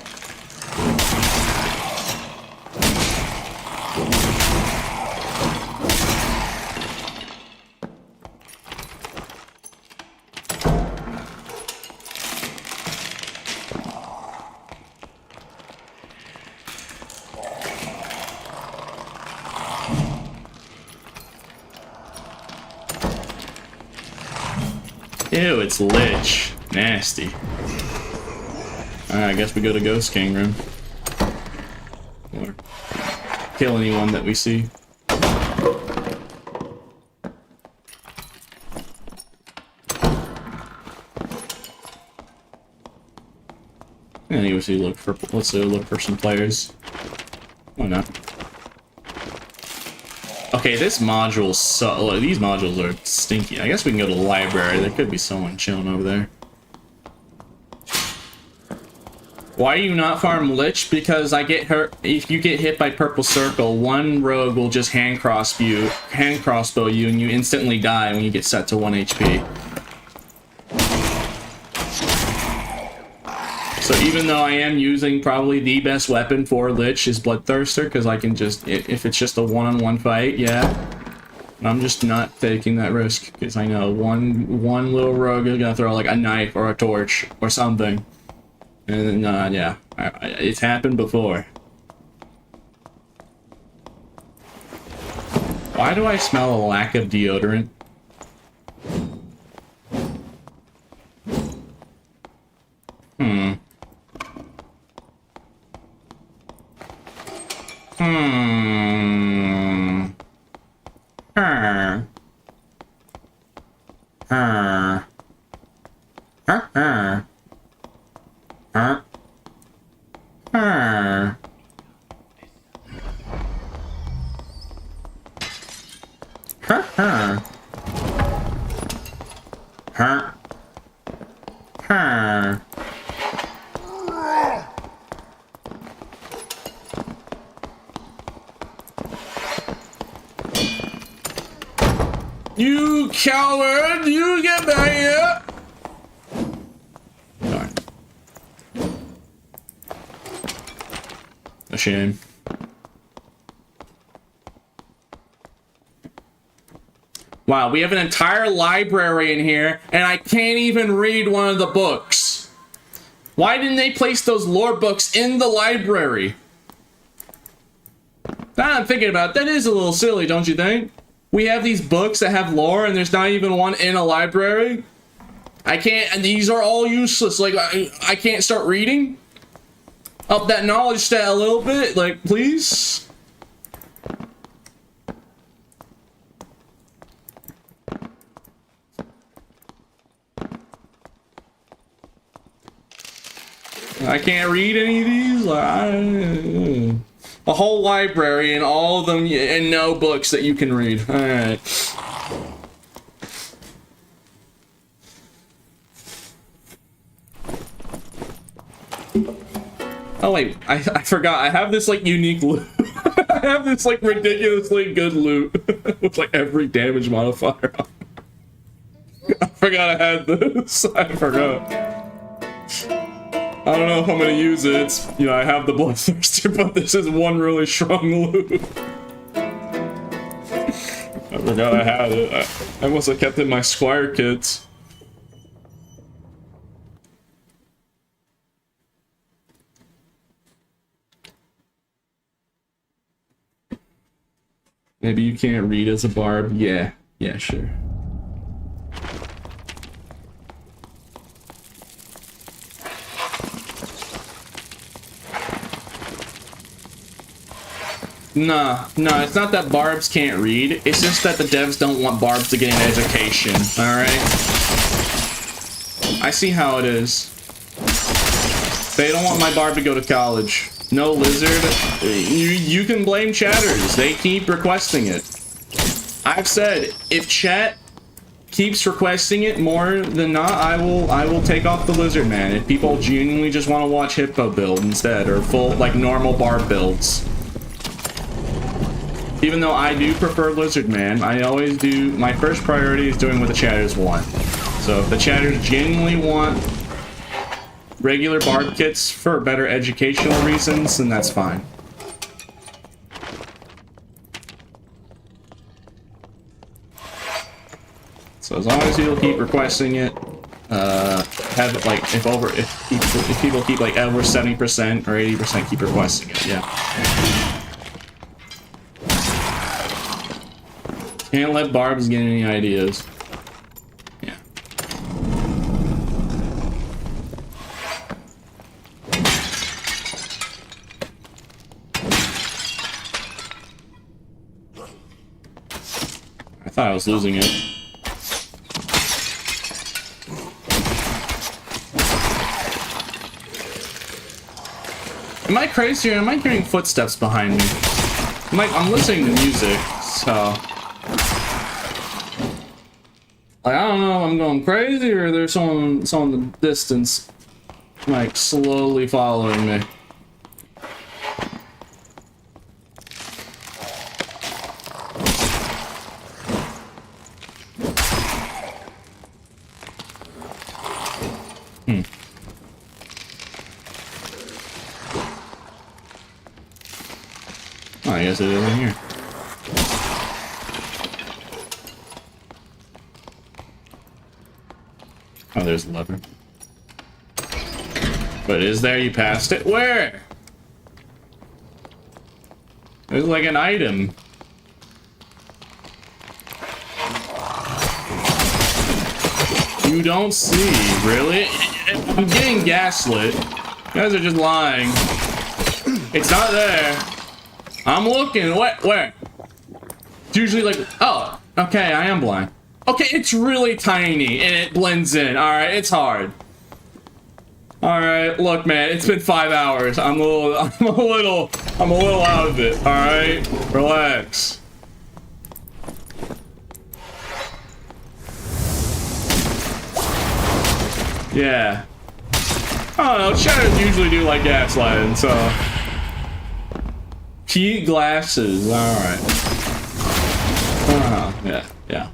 Ew, it's Lich. Nasty. Alright, I guess we go to Ghost King room. Or kill anyone that we see. Anyway, let's look for some players. Why not? Okay, this module's so... These modules are stinky. I guess we can go to the library. There could be someone chilling over there. Why do you not farm Lich? Because I get hurt. If you get hit by Purple Circle, one rogue will just hand crossbow you, and you instantly die when you get set to 1 HP. So even though I am using probably the best weapon for Lich is Bloodthirster, because I can just, if it's just a one-on-one fight, yeah. I'm just not taking that risk, because I know one little rogue is gonna throw like a knife or a torch or something. And then, yeah, it's happened before. Why do I smell a lack of deodorant? You coward! You get back here! Darn. A shame. Wow, we have an entire library in here, and I can't even read one of the books. Why didn't they place those lore books in the library? Now I'm thinking about it, that is a little silly, don't you think? We have these books that have lore and there's not even one in a library. I can't, and these are all useless. Like, I can't start reading? Up that knowledge stat a little bit, like, please? I can't read any of these? A whole library and all of them and no books that you can read. Alright. Oh wait, I forgot. I have this like unique loot. I have this like ridiculously good loot with like every damage modifier. I forgot I had this. I forgot. I don't know if I'm gonna use it. It's, you know, I have the Bloodthirster, but this is one really strong loot. I forgot I had it. I must have kept it in my Squire kits. Maybe you can't read as a barb. Yeah, sure. Nah, it's not that barbs can't read. It's just that the devs don't want barbs to get an education, alright? I see how it is. They don't want my barb to go to college. No lizard. You can blame chatters. They keep requesting it. I've said, if chat keeps requesting it more than not, I will take off the lizard man. If people genuinely just want to watch Hippo build instead, or full, like, normal barb builds. Even though I do prefer Lizard Man, I always do, my first priority is doing what the chatters want. So if the chatters genuinely want regular barb kits for better educational reasons, then that's fine. So as long as you'll keep requesting it, have it like, if people keep like over 70% or 80% keep requesting it, yeah. Can't let barbs get any ideas. Yeah. I thought I was losing it. Am I crazy or am I hearing footsteps behind me? I'm listening to music, so... Like, I don't know if I'm going crazy or there's someone in the distance, like, slowly following me. Oh, I guess it is in here. Oh, there's a lever. But is there? You passed it? Where? There's like an item. You don't see, really? I'm getting gaslit. You guys are just lying. It's not there. I'm looking. Where? It's usually like, oh, okay, I am blind. Okay, it's really tiny and it blends in. Alright, it's hard. Alright, look man, it's been 5 hours. I'm a little out of it. Alright? Relax. Yeah. I don't know, chatters usually do like gaslighting, so. Key glasses, alright. Yeah.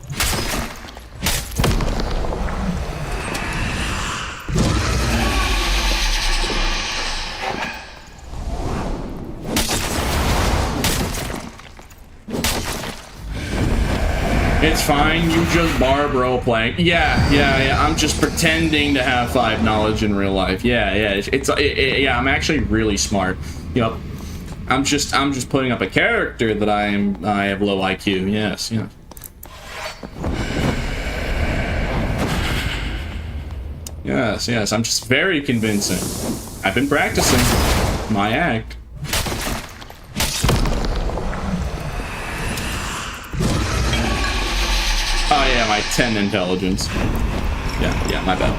It's fine, you just barb role-playing. Yeah, I'm just pretending to have 5 knowledge in real life. Yeah, yeah, I'm actually really smart. Yep. I'm just putting up a character that I have low IQ. Yes. Yes, I'm just very convincing. I've been practicing my act. Oh yeah, my 10 intelligence. Yeah, my bad.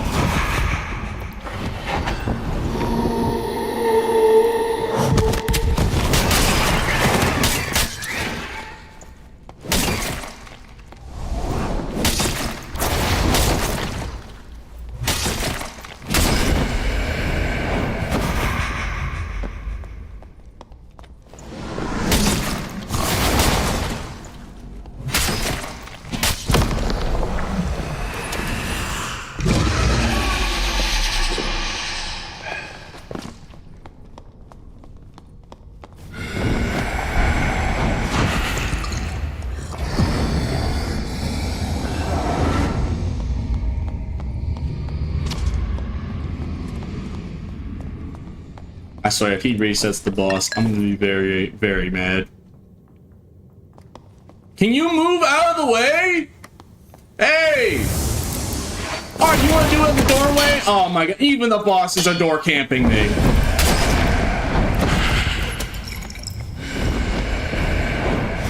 I swear, if he resets the boss, I'm gonna be very, very mad. Can you move out of the way? Hey! Oh, you wanna do it in the doorway? Oh my god, even the bosses are door camping me.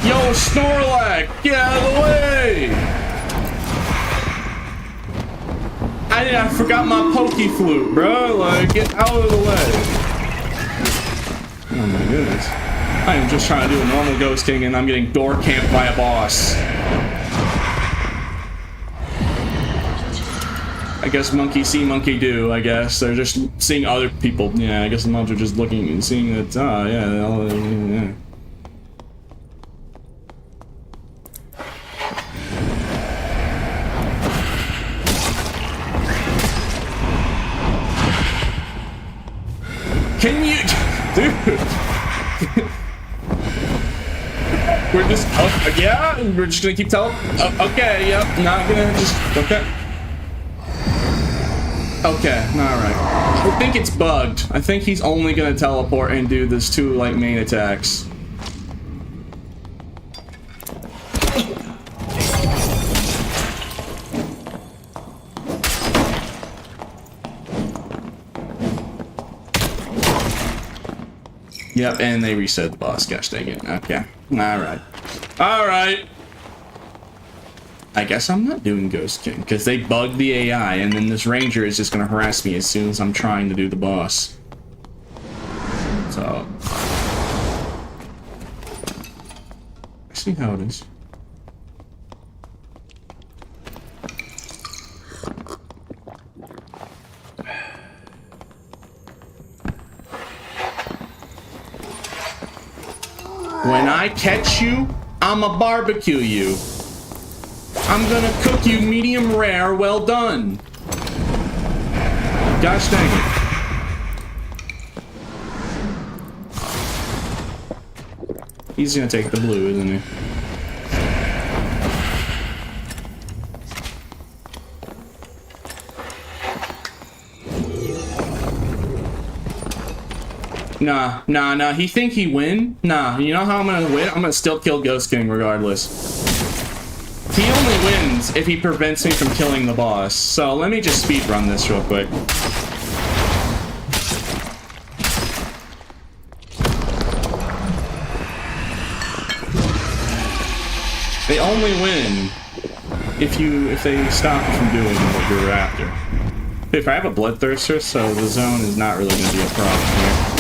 Yo, Snorlax, get out of the way! I forgot my pokey flute, bro. Like, get out of the way. Oh my goodness. I am just trying to do a normal Ghost King and I'm getting door camped by a boss. I guess monkey see, monkey do, I guess. They're just seeing other people. Yeah, I guess the mobs are just looking and seeing that, yeah. Can you... Dude! We're just... Oh, yeah? We're just gonna keep telling... okay, yep. Not gonna just... Okay. Okay, alright. I think it's bugged. I think he's only gonna teleport and do this 2, like, main attacks. Yep, and they reset the boss. Gosh dang it. Okay. Alright. Alright. I guess I'm not doing Ghost King, because they bugged the AI, and then this ranger is just going to harass me as soon as I'm trying to do the boss. So... I see how it is. When I catch you, I'ma barbecue you. I'm gonna cook you medium rare, well done. Gosh dang it. He's gonna take the blue, isn't he? Nah, he think he win? Nah, you know how I'm gonna win? I'm gonna still kill Ghost King regardless. He only wins if he prevents me from killing the boss. So let me just speedrun this real quick. They only win if they stop you from doing what you're after. If I have a Bloodthirster, so the zone is not really gonna be a problem here.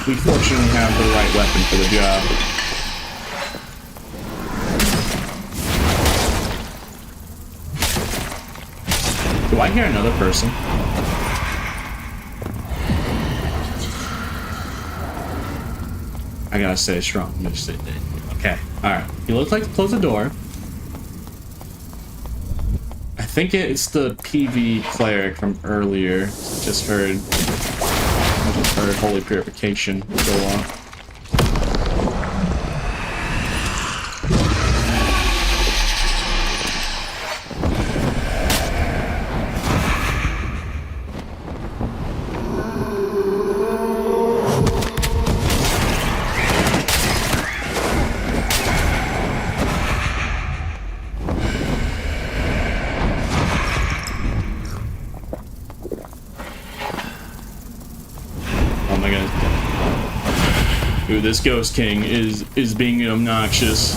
We fortunately have the right weapon for the job. Do I hear another person? I gotta stay strong. Okay, alright. You look like to close the door. I think it's the PV cleric from earlier. Just heard Holy Purification go off. Dude, this Ghost King is being obnoxious.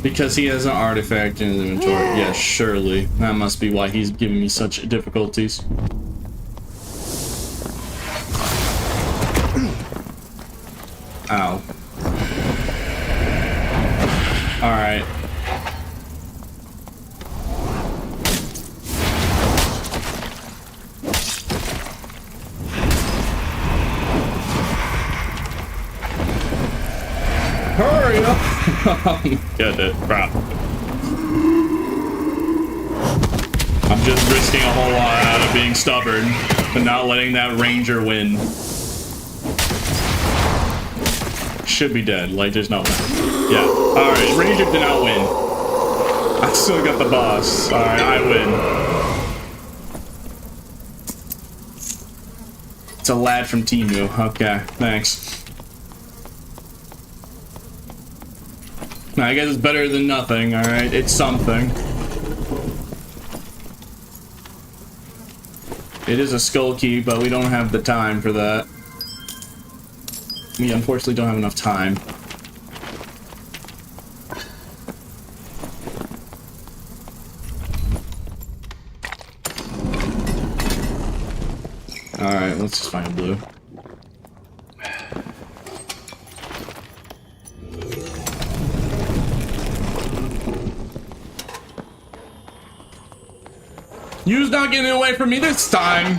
Because he has an artifact in his inventory. Yes, surely. That must be why he's giving me such difficulties. Ow. Alright. Hurry up! Get it, crap. I'm just risking a whole lot out of being stubborn, but not letting that ranger win. Should be dead, like there's no way. Yeah, alright, ranger did not win. I still got the boss. Alright, I win. It's a lad from Timu. Okay, thanks. I guess it's better than nothing, alright? It's something. It is a skull key, but we don't have the time for that. We unfortunately don't have enough time. Alright, let's just find blue. You's not getting away from me this time!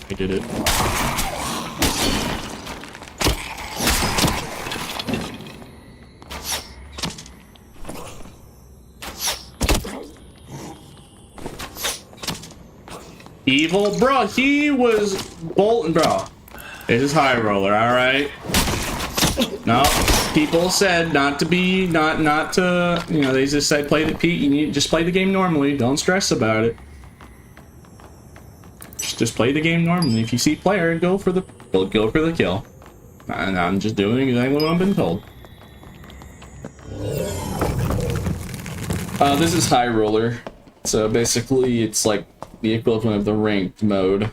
I did it. Evil? Bro, he was bolting, bro. This is High Roller, alright? No, people said not to be, not to, you know, they just said play the Pete, you need just play the game normally, don't stress about it. Just play the game normally. If you see player, go for the kill. And I'm just doing exactly what I've been told. This is High Roller. So basically it's like the equivalent of the ranked mode.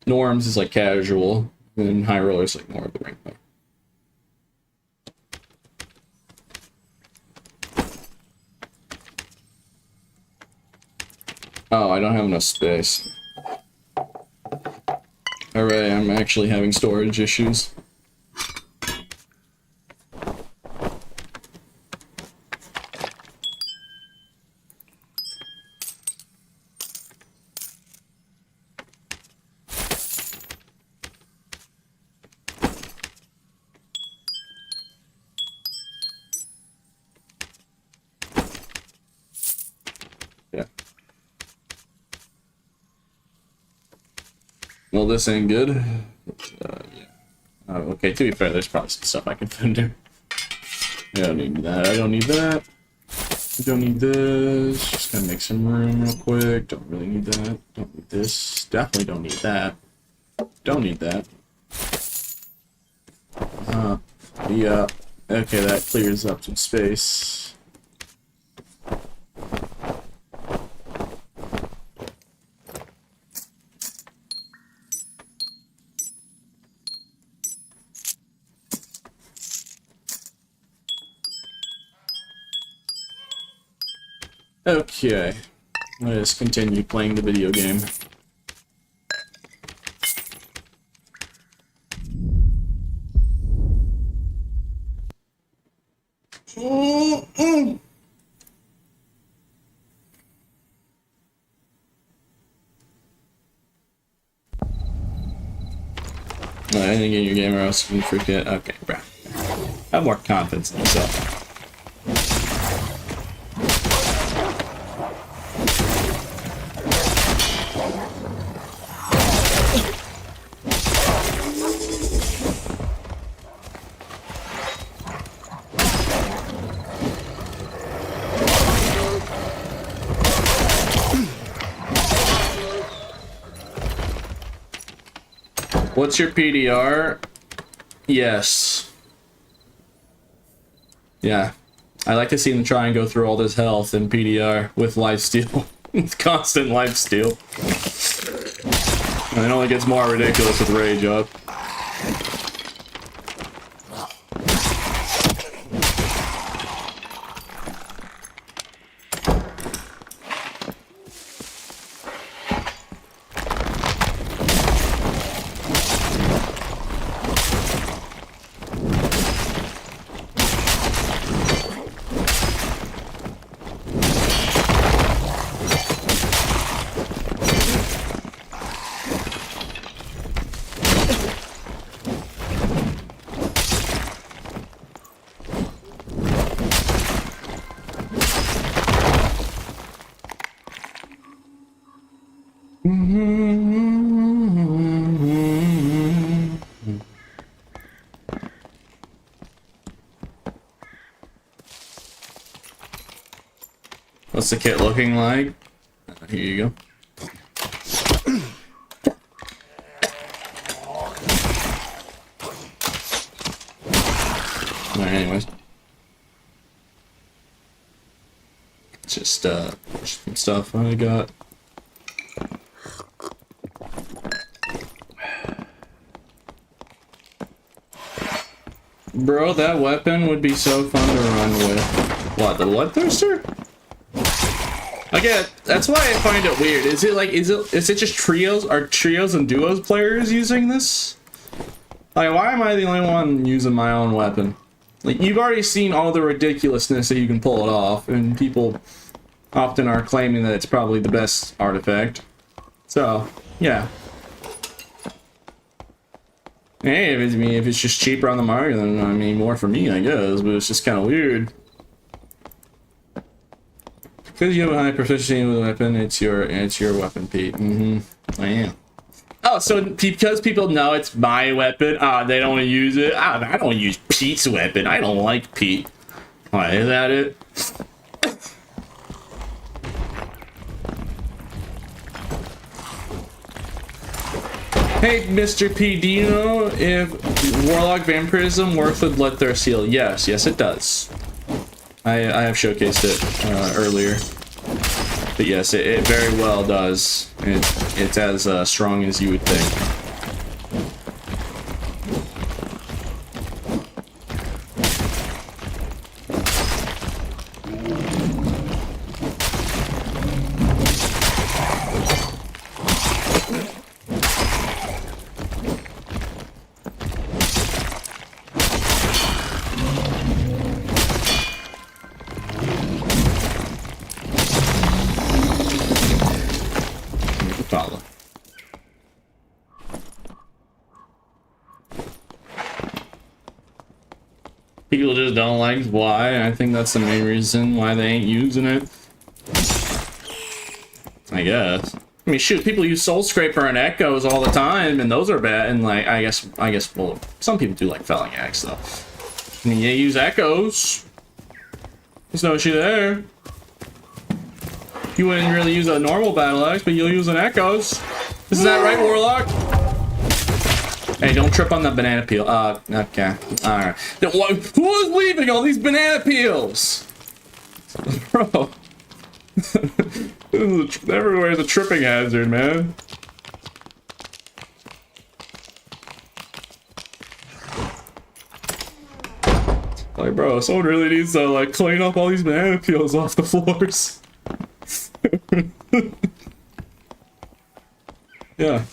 Norms is like casual, and High Roller is like more of the ranked mode. Oh, I don't have enough space. Alright, I'm actually having storage issues. Yeah. Well, this ain't good. Yeah. Oh, okay, to be fair, there's probably some stuff I can fit in there. I don't need that. I don't need that. I don't need this. Just gotta make some room real quick. Don't really need that. Don't need this. Definitely don't need that. Don't need that. Yeah. Okay, that clears up some space. Okay, let's continue playing the video game. I didn't get your game or else you can forget. Okay, bro. Have more confidence in yourself. What's your PDR? Yes. Yeah. I like to see them try and go through all this health in PDR with lifesteal. With constant lifesteal. And it only gets more ridiculous with rage up. What's the kit looking like? Here you go. Alright, anyways. Just some stuff I got. Bro, that weapon would be so fun to run with. What, the Bloodthirster? Again, that's why I find it weird. Is it just trios? Are trios and duos players using this? Like, why am I the only one using my own weapon? Like, you've already seen all the ridiculousness that you can pull it off, and people often are claiming that it's probably the best artifact. So, yeah. Hey, if it's just cheaper on the market, then I mean more for me, I guess. But it's just kind of weird. Because you have a high proficiency with a weapon, it's your weapon, Pete. I am. Oh, so because people know it's my weapon, they don't want to use it. I don't use Pete's weapon. I don't like Pete. Alright, is that it? Hey, Mr. P, do you know if Warlock Vampirism works with Bloodthirst Heal? Yes, it does. I have showcased it earlier. But yes, it very well does. It's as strong as you would think. People just don't like why. I think that's the main reason why they ain't using it. I guess. I mean, shoot, people use Soul Scraper and Echoes all the time, and those are bad. And like, I guess, well, some people do like Felling Axe though. I mean, you use Echoes. There's no issue there. You wouldn't really use a normal battle axe, but you'll use an Echoes. Isn't that right, Warlock? Hey, don't trip on the banana peel. Okay. Alright. Who's leaving all these banana peels? Bro. Everywhere's a tripping hazard, man. Like, bro, someone really needs to, like, clean up all these banana peels off the floors. Yeah.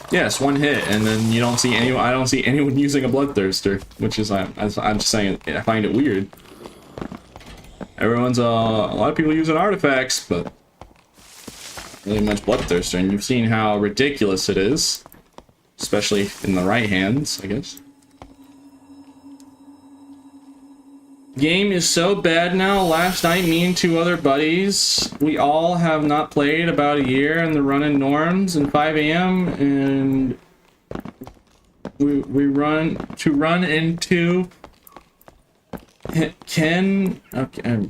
Yes, one hit, and then you don't see anyone. I don't see anyone using a Bloodthirster, which is I'm just saying I find it weird. Everyone's a lot of people using artifacts, but not really much Bloodthirster, and you've seen how ridiculous it is, especially in the right hands, I guess. Game is so bad now. Last night, me and two other buddies, we all have not played about a year, and they're running norms and 5 AM, and we run into Ken, okay,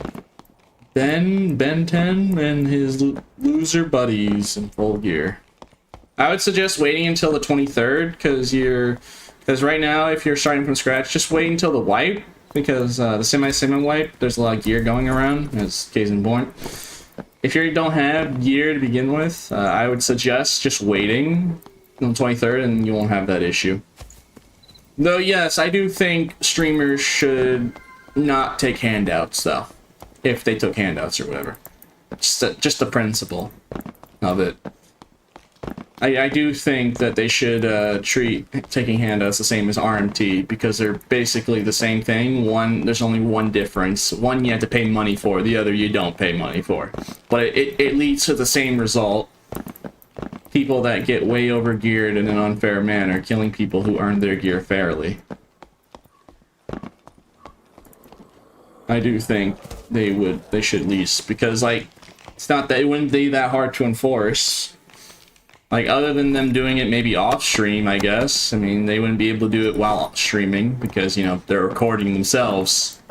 Ben 10 and his loser buddies in full gear. I would suggest waiting until the 23rd because right now if you're starting from scratch, just wait until the wipe because the semi wipe, there's a lot of gear going around, as case in point. If you don't have gear to begin with, I would suggest just waiting on the 23rd and you won't have that issue. Though, yes, I do think streamers should not take handouts, though. If they took handouts or whatever. Just the principle of it. I do think that they should treat taking handouts the same as RMT, because they're basically the same thing. There's only one difference. One you have to pay money for, the other you don't pay money for. But it leads to the same result. People that get way over geared in an unfair manner, killing people who earned their gear fairly. I do think they should lease, because like it's not that it wouldn't be that hard to enforce. Like, other than them doing it maybe off stream, I guess. I mean, they wouldn't be able to do it while streaming because, you know, they're recording themselves.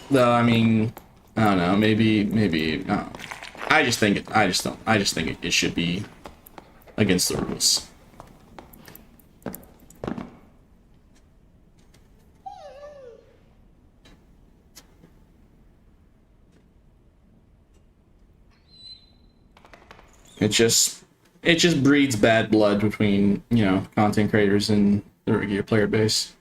Though, I mean, I don't know, maybe I just think it should be against the rules. It just breeds bad blood between, you know, content creators and the regular player base.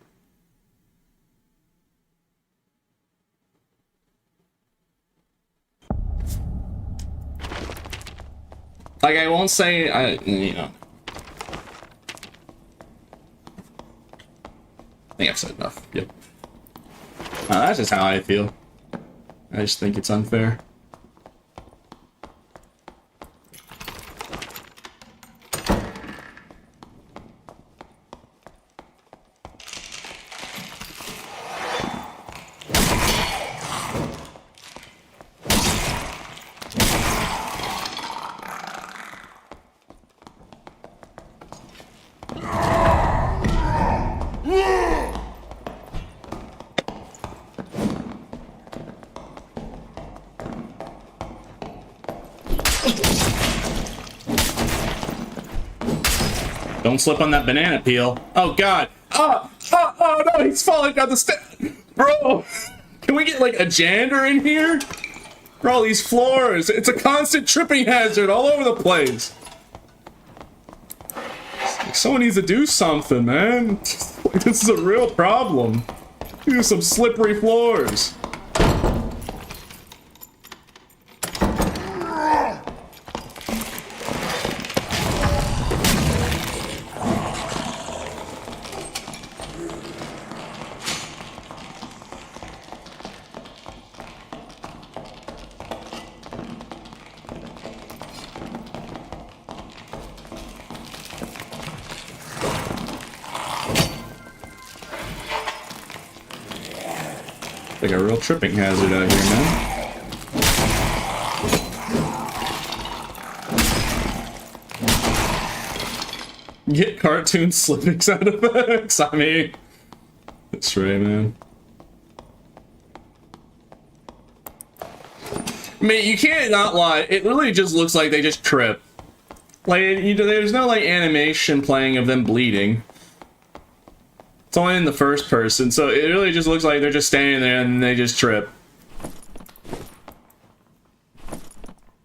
Like, I won't say, you know. I think I've said enough. Yep. That's just how I feel. I just think it's unfair. Don't slip on that banana peel. Oh god. Oh no, he's falling down the stairs. Bro, can we get like a janitor in here? For all these floors. It's a constant tripping hazard all over the place. Someone needs to do something, man. This is a real problem. Use some slippery floors. Like a real tripping hazard out here, man. Get cartoon slipping sound effects. I mean, that's right, man. I mean, you can't not lie. It really just looks like they just trip. Like, there's no like animation playing of them bleeding. It's only in the first person, so it really just looks like they're just standing there and they just trip.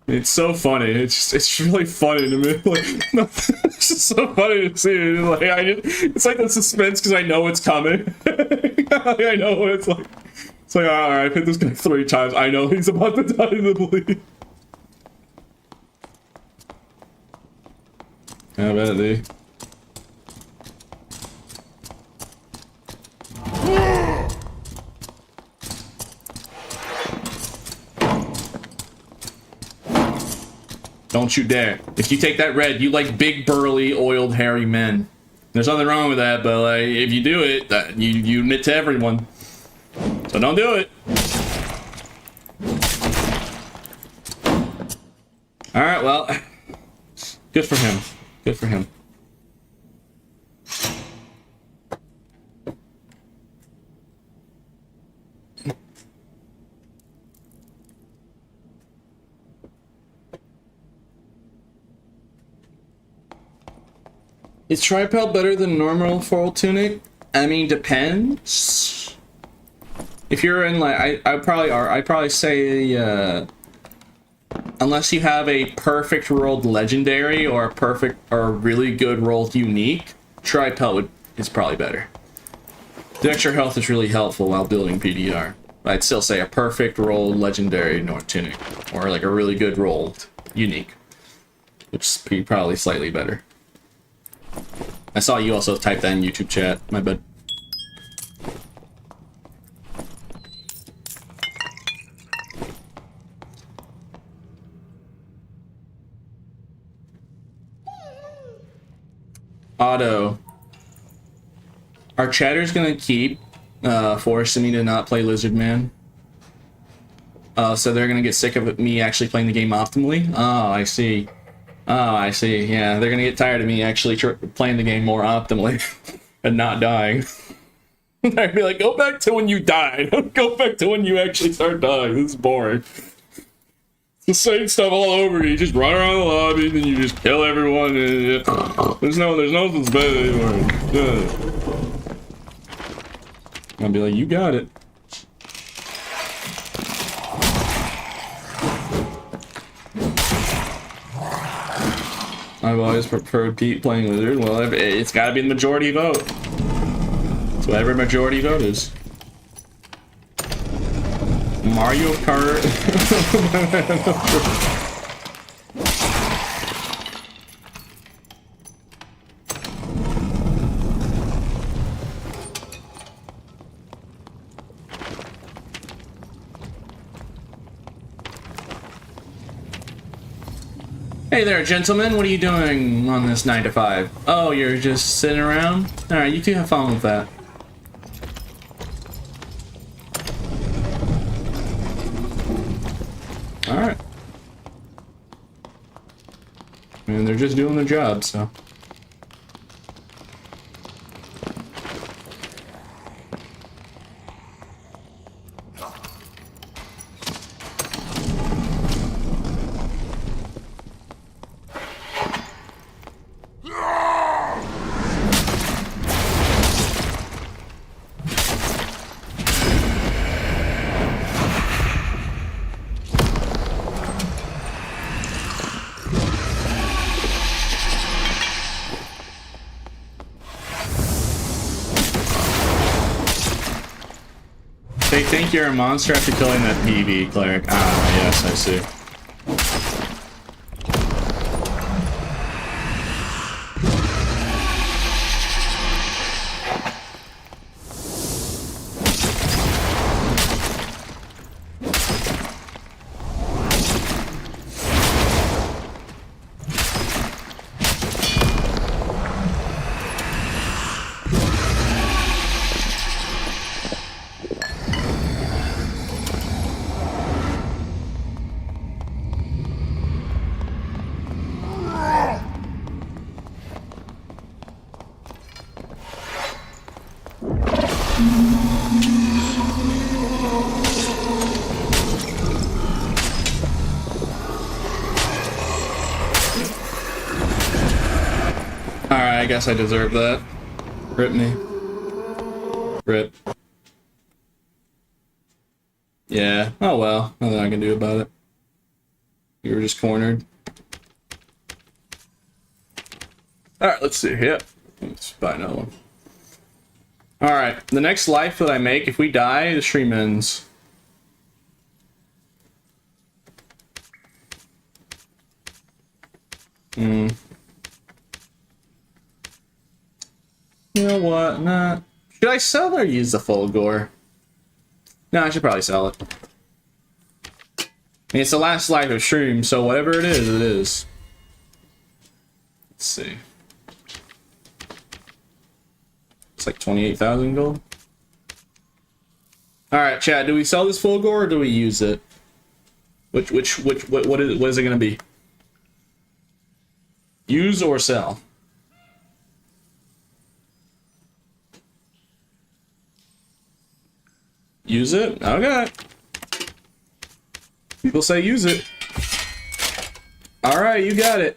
It's so funny. It's really funny to me. Like, no, it's just so funny to see it. Like, it's like the suspense because I know it's coming. I know what it's like. It's like, all right, I've hit this guy 3 times. I know he's about to die in the bleed. How about it, Don't you dare. If you take that red, you like big, burly, oiled, hairy men. There's nothing wrong with that, but like, if you do it, you admit to everyone. So don't do it. Alright, well, good for him. Good for him. Is tripel better than normal full tunic? I mean, depends. If you're in like, I'd probably say, unless you have a perfect rolled legendary or a perfect or a really good rolled unique, tripel is probably better. The extra health is really helpful while building PDR. But I'd still say a perfect rolled legendary North tunic, or like a really good rolled unique, which is probably slightly better. I saw you also type that in YouTube chat. My bad. Otto. Our chatter's gonna keep forcing me to not play Lizard Man. So they're gonna get sick of me actually playing the game optimally. Oh, I see. Oh, I see. Yeah, they're gonna get tired of me actually playing the game more optimally and not dying. I'd be like, go back to when you died. Go back to when you actually start dying. This is boring. It's the same stuff all over. You just run around the lobby, then you just kill everyone. And there's nothing special anymore. I'll be like, you got it. I've always preferred Pete playing Lizard. Well, it's got to be the majority vote. It's whatever majority vote is. Mario Kart. Hey there, gentlemen. What are you doing on this 9 to 5? Oh, you're just sitting around? Alright, you two have fun with that. Alright. I mean, they're just doing their job, so. They think you're a monster after killing that PV cleric. Ah, yes, I see. I guess I deserve that. Rip me. Rip. Yeah. Oh well. Nothing I can do about it. You were just cornered. Alright, let's see. Yep. Let's buy another one. Alright. The next life that I make, if we die, the stream ends. You know what? Nah. Should I sell or use the full gore? No, I should probably sell it. I mean, it's the last life of stream, so whatever it is, it is. Let's see. It's like 28,000 gold. Alright, chat, do we sell this full gore or do we use it? What is it gonna be? Use or sell? Use it? Okay. People say use it. Alright, you got it.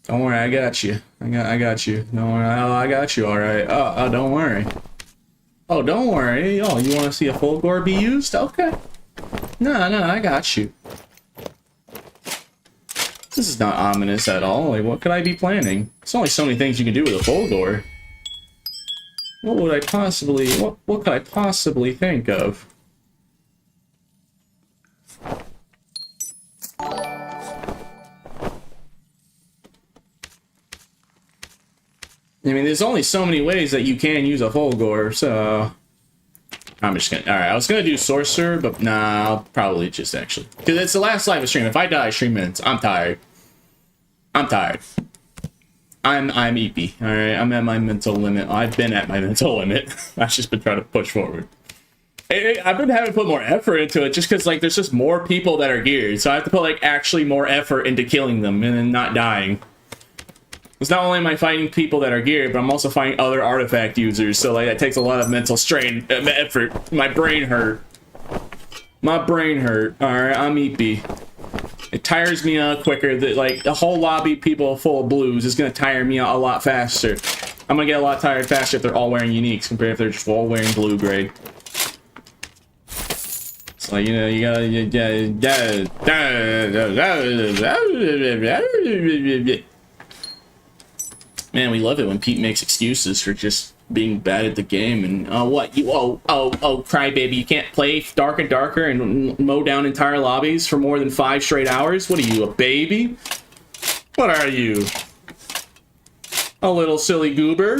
Don't worry, I got you. I got you. Don't worry. Oh, I got you. All right. Oh, don't worry. Oh, don't worry. Oh, you want to see a full gore be used? Okay. No, I got you. This is not ominous at all. Like, what could I be planning? There's only so many things you can do with a full gore. What would I possibly... What could I possibly think of? I mean, there's only so many ways that you can use a full gore, so... I'm just gonna... Alright, I was gonna do Sorcerer, but nah, I'll probably just actually... Because it's the last live stream. If I die 3 minutes, I'm tired. I'm tired. I'm EP, alright? I'm at my mental limit. I've been at my mental limit. I've just been trying to push forward. I've been having to put more effort into it just because, like, there's just more people that are geared. So I have to put, like, actually more effort into killing them and then not dying. It's not only am I fighting people that are geared, but I'm also fighting other artifact users. So, like, that takes a lot of mental strain, effort. My brain hurt. My brain hurt. Alright, I'm EP. It tires me out quicker. That, like, a whole lobby people full of blues is going to tire me out a lot faster. I'm going to get a lot tired faster if they're all wearing uniques compared if they're just all wearing blue gray. So, you know, you gotta... Man, we love it when Pete makes excuses for just being bad at the game and what you crybaby, you can't play Dark and Darker and mow down entire lobbies for more than 5 straight hours. What are you, a baby? What are you? A little silly goober?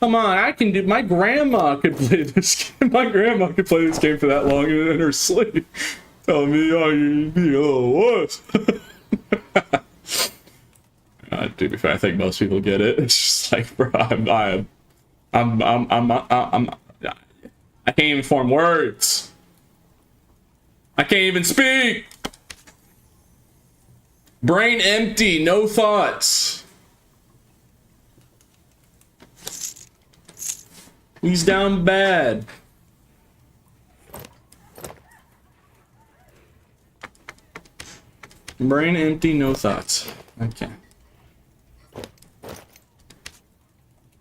Come on, I can do. My grandma could play this game. My grandma could play this game for that long in her sleep. Tell me, oh, you what? To be fair, I think most people get it. It's just like, bro, I can't even form words. I can't even speak. Brain empty, no thoughts. He's down bad. Brain empty, no thoughts. Okay.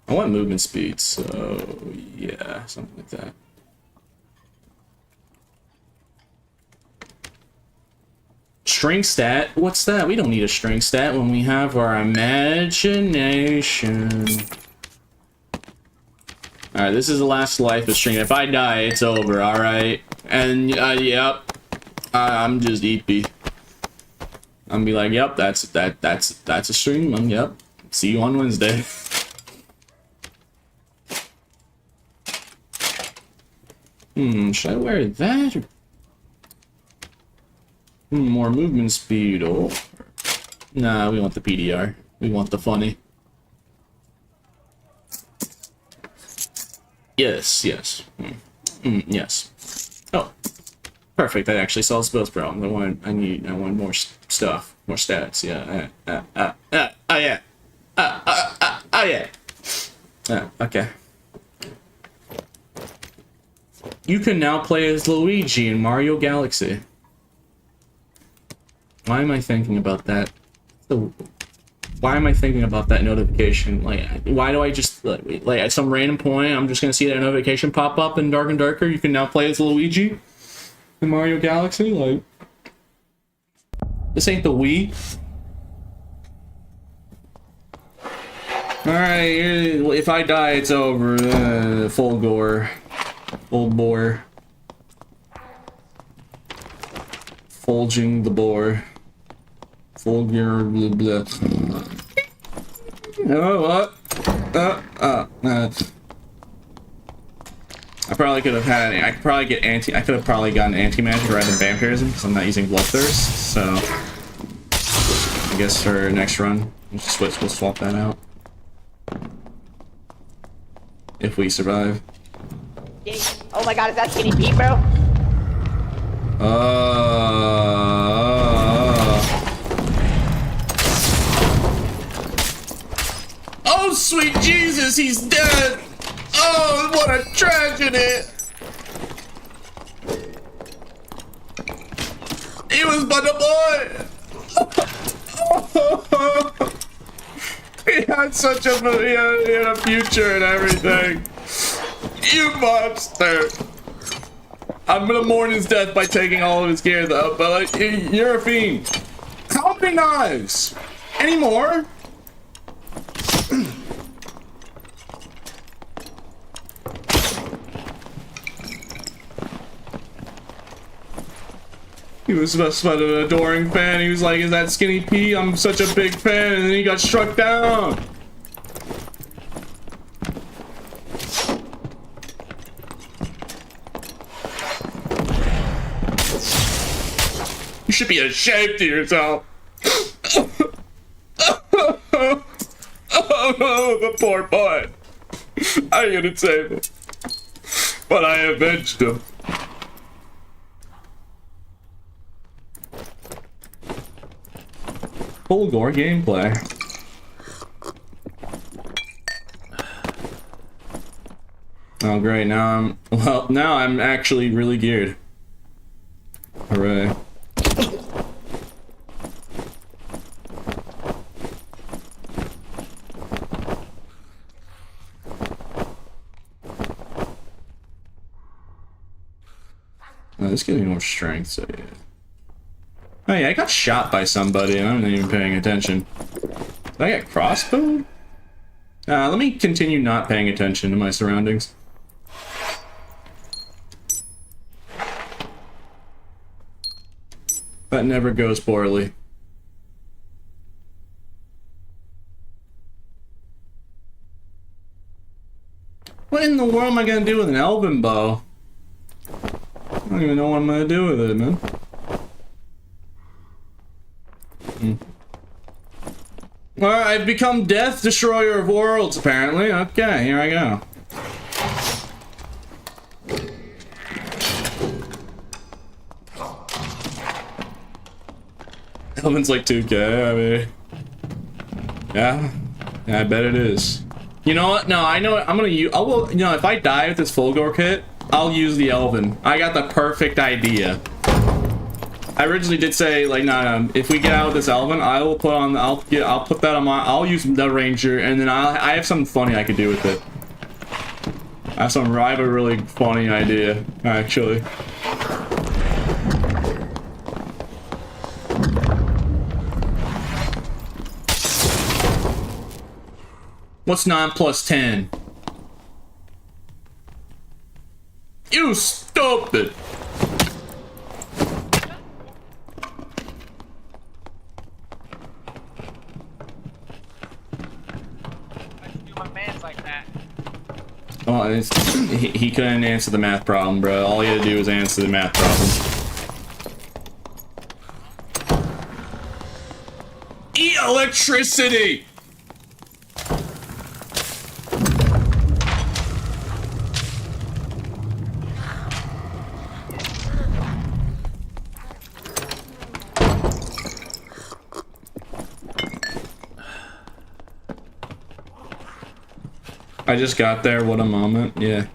I want movement speed, so yeah, something like that. String stat? What's that? We don't need a string stat when we have our imagination. Alright, this is the last life of string. If I die, it's over, alright? And, yep. I'm just EP. I'm be like, yep, that's a stream. Yep. See you on Wednesday. Should I wear that? Or... more movement speed. Oh. Nah, we want the PDR. We want the funny. Yes, yes. Yes. Oh. Perfect, that actually solves both problems. I want more stuff. More stats, yeah. Yeah. Yeah, okay. You can now play as Luigi in Mario Galaxy. Why am I thinking about that? Why am I thinking about that notification? Like, why do I just, like at some random point, I'm just gonna see that notification pop up in Dark and Darker? You can now play as Luigi in Mario Galaxy? Like, this ain't the Wii. Alright, if I die, it's over. Full gore. Full bore. Fulging the bore. Fulgur blah blah. Oh, what? I probably could have had. I could probably get anti. I could have probably gotten anti-magic rather than vampirism because I'm not using bloodthirst. So I guess for next run, we'll swap that out if we survive. Oh my god, is that Skinny Pete, bro? Oh, sweet Jesus, he's dead! Oh, what a tragedy! He was but a boy! had such a future and everything. You monster. I'm gonna mourn his death by taking all of his gear though, but like, you're a fiend. How many knives? Any more? He was supposed to be an adoring fan. He was like, is that Skinny P? I'm such a big fan. And then he got struck down. You should be ashamed of yourself. Oh, the poor boy. I couldn't save him. But I avenged him. Full gore gameplay. Oh great, now I'm actually really geared. Hooray. Oh, this gives me more strength, so yeah. Oh yeah, I got shot by somebody and I'm not even paying attention. Did I get crossbowed? Let me continue not paying attention to my surroundings. That never goes poorly. What in the world am I gonna do with an elven bow? I don't even know what I'm gonna do with it, man. Well, I've become Death Destroyer of Worlds, apparently. Okay, here I go. Element's like 2K, I mean... Yeah, I bet it is. You know what? No, I know what I'm gonna use... you know, if I die with this Fulgor kit, I'll use the Elven. I got the perfect idea. I originally did say, like, no, if we get out with this Elven, I will put on, I'll put that on my, I'll use the Ranger, and then I have something funny I could do with it. I have a really funny idea, actually. What's 9 plus 10? You stupid! Oh, he couldn't answer the math problem, bro. All he had to do was answer the math problem. Eat electricity! I just got there, what a moment, yeah.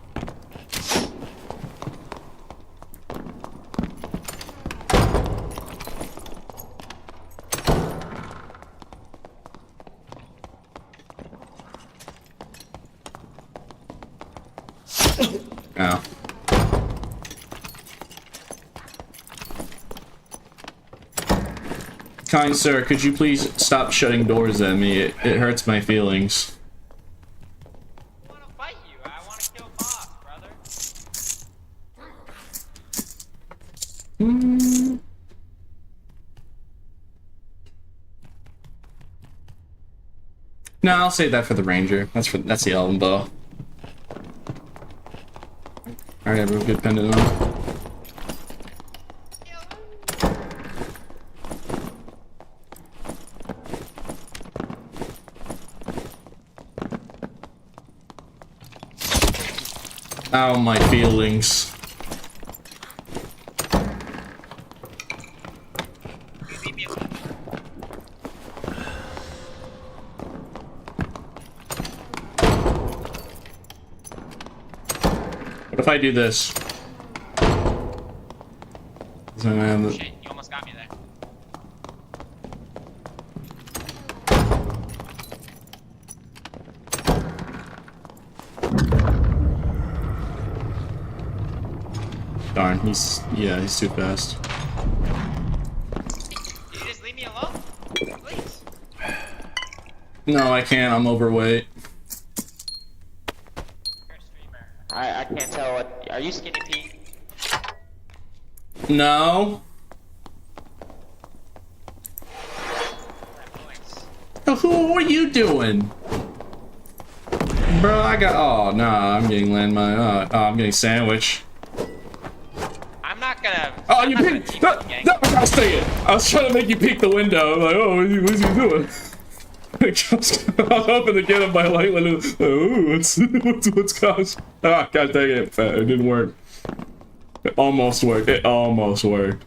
Ow. Kind sir, could you please stop shutting doors at me? It hurts my feelings. No, I'll save that for the Ranger. That's the Elven bow. Alright, everyone, good pendant on. Ow, my feelings. What if I do this? So I have Shit, you almost got me there. Darn, he's too fast. Can you just leave me alone? Please. No, I can't. I'm overweight. You're a streamer. I can't tell what. Are you Skinny Pete? No. Who are you doing? Bro, I got. Oh, nah, I'm getting landmine. Oh, I'm getting sandwich. I'm not gonna. Oh, you peeked! No, I was saying it. I was trying to make you peek the window. I'm like, oh, what's he doing? I was hoping to get him by light. Oh, what's gosh? Ah, god dang it! It didn't work. It almost worked. It almost worked.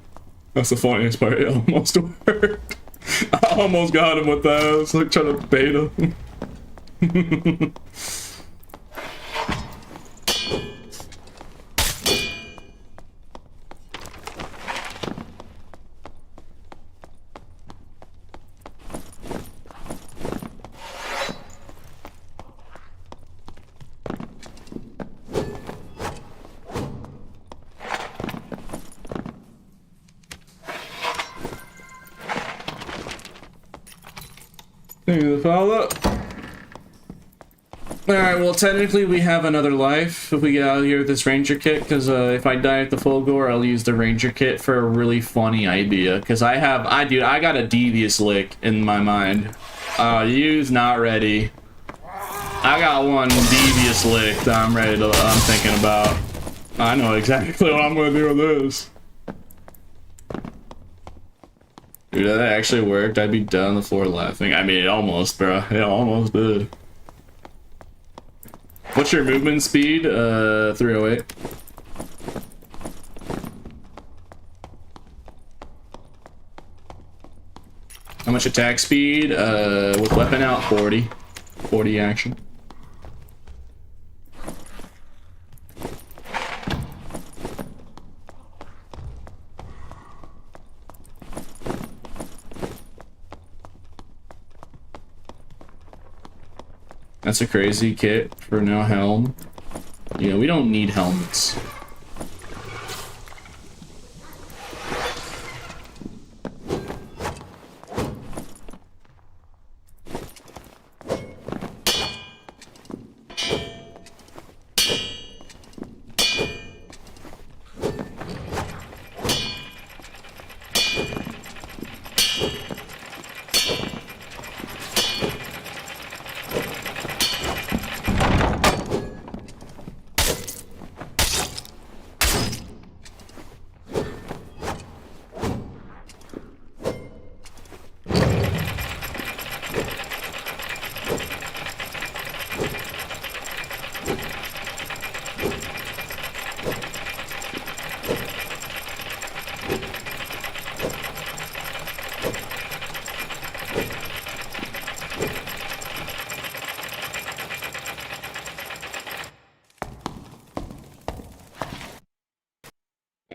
That's the funniest part. It almost worked. I almost got him with that. I was like trying to bait him. Thank you for the follow-up. Alright, well technically we have another life if we get out of here with this ranger kit, because if I die at the full gore, I'll use the ranger kit for a really funny idea, because I got a devious lick in my mind. You's not ready. I got one devious lick that I'm thinking about. I know exactly what I'm gonna do with this. Dude, that actually worked. I'd be down on the floor laughing. I mean, it almost, bro. It almost did. What's your movement speed? 308. How much attack speed? With weapon out, 40. 40 action. That's a crazy kit for no helm. You know, we don't need helmets.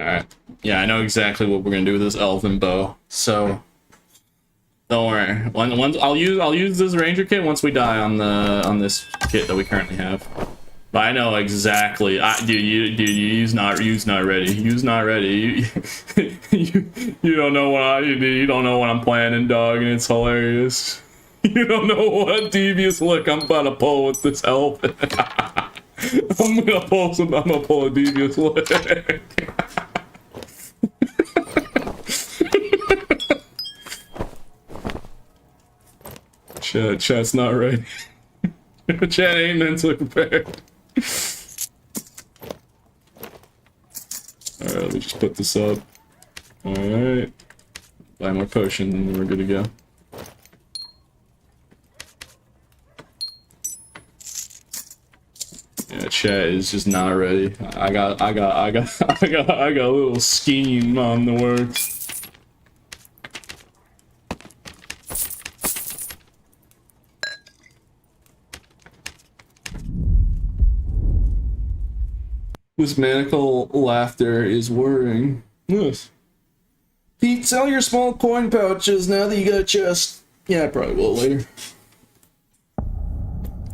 Alright. Yeah, I know exactly what we're gonna do with this elven bow. So don't worry. Once I'll use this ranger kit once we die on this kit that we currently have. But I know exactly. You's not ready. You's not ready. You don't know what you don't know what I'm planning, dog, and it's hilarious. You don't know what devious look I'm about to pull with this elf. I'm gonna pull a devious look. Chat's not ready. Chat ain't mentally prepared. Alright, let me just put this up. Alright. Buy more potion and then we're good to go. Yeah, chat is just not ready. I got a little scheme on the works. This maniacal laughter is worrying. Yes. Pete, sell your small coin pouches now that you got a chest. Yeah, I probably will later.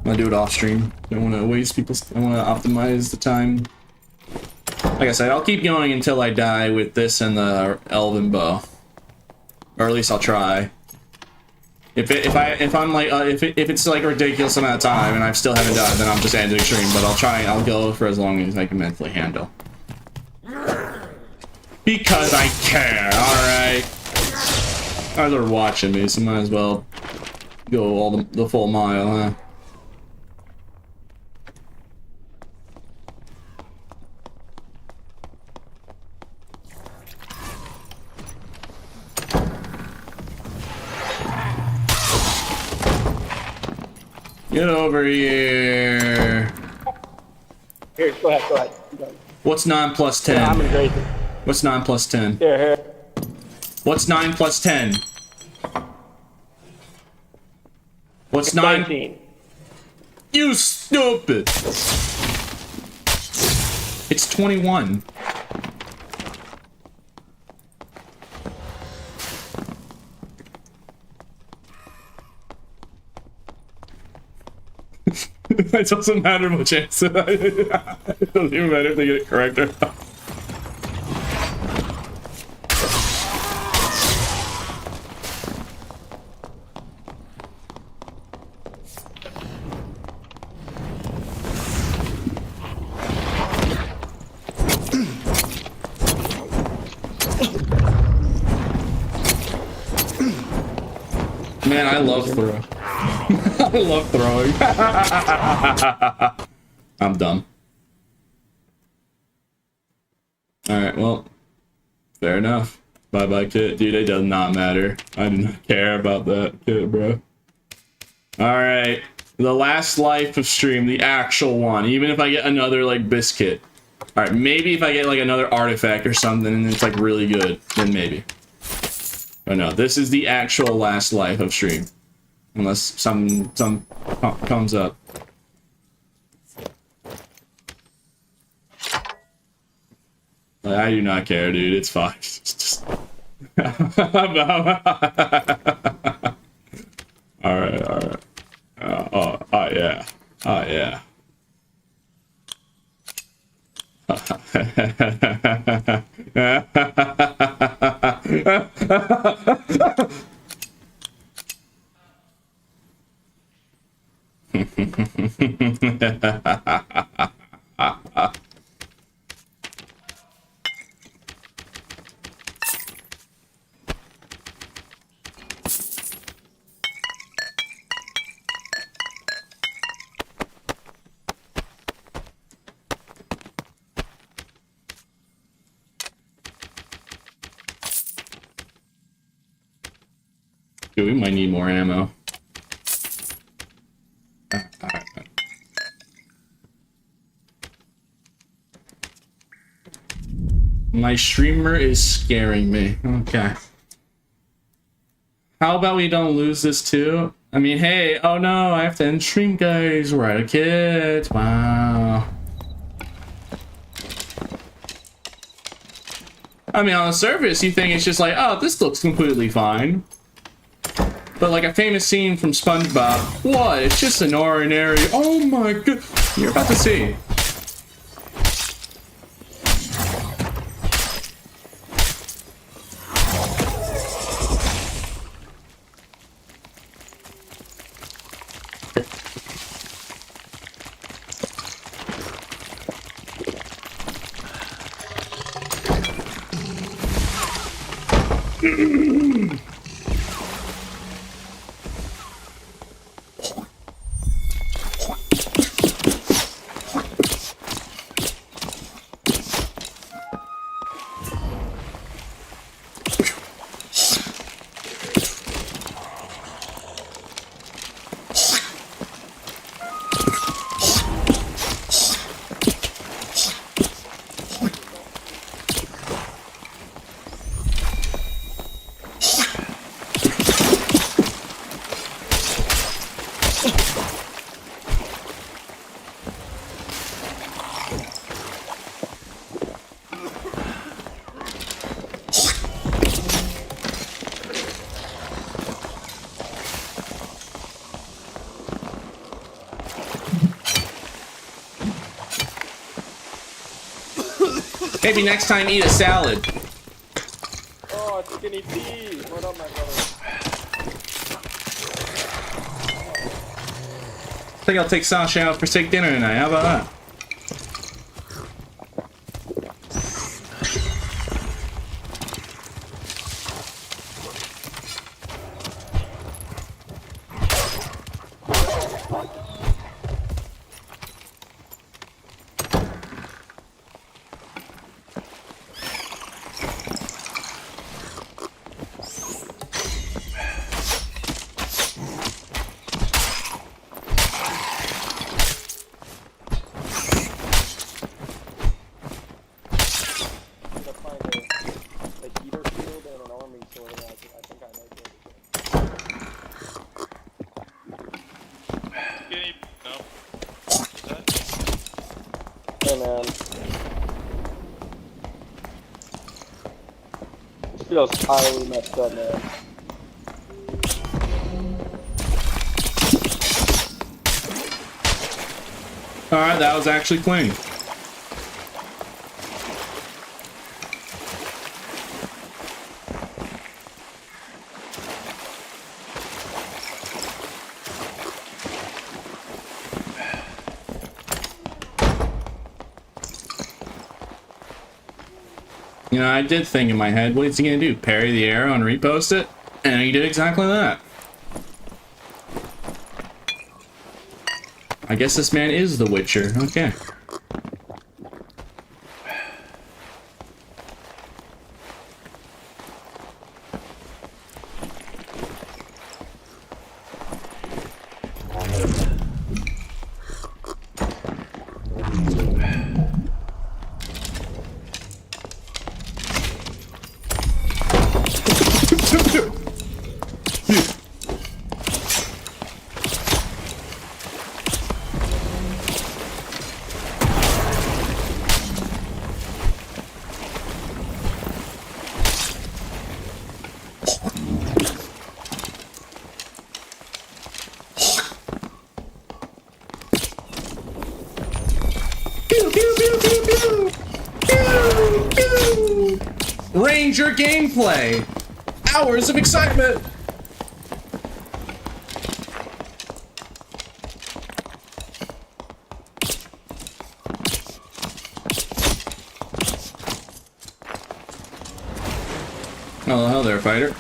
I'll do it off stream. I don't want to waste people's. I want to optimize the time. Like I said, I'll keep going until I die with this and the elven bow, or at least I'll try. If it's like a ridiculous amount of time and I still haven't died, then I'm just ending extreme. But I'll try. I'll go for as long as I can mentally handle. Because I care. All right. Guys are watching me, so might as well go all the full mile, huh? Get over here. Here, go ahead. What's 9 plus 10? I'm in great. What's 9 plus 10? Here. What's 9 plus 10? What's 9? 19. You stupid! It's 21. It doesn't matter much answer. It doesn't even matter if they get it correct or not. Man, I love throwing. I love throwing. I'm dumb. Alright, well, fair enough. Bye-bye, kit. Dude, it does not matter. I do not care about that kit, bro. Alright, the last life of stream, the actual one. Even if I get another, like, biscuit. Alright, maybe if I get, like, another artifact or something and it's, like, really good, then maybe. But no, this is the actual last life of stream. Unless some comes up. Like, I do not care, dude. It's fine. It's just... Alright. Oh, yeah. Oh, yeah. Dude, we might need more ammo. Alright. My streamer is scaring me. Okay. How about we don't lose this too? I mean, hey, oh no, I have to end stream, guys. We're out of kits. Wow. I mean, on the surface, you think it's just like, oh, this looks completely fine. But like a famous scene from SpongeBob, what? It's just an ordinary. Oh my god! You're about to see. Maybe next time eat a salad. Oh, Skinny P. What up, my brother? I think I'll take Sasha out for steak dinner tonight. How about that? Skinny. No. Is that? Hey, man. This feels highly messed up, man. Alright, that was actually clean. You know, I did think in my head, what is he gonna do? Parry the arrow and repost it? And he did exactly that. I guess this man is the Witcher. Okay. Ranger gameplay! Hours of excitement! Oh, hello there, fighter.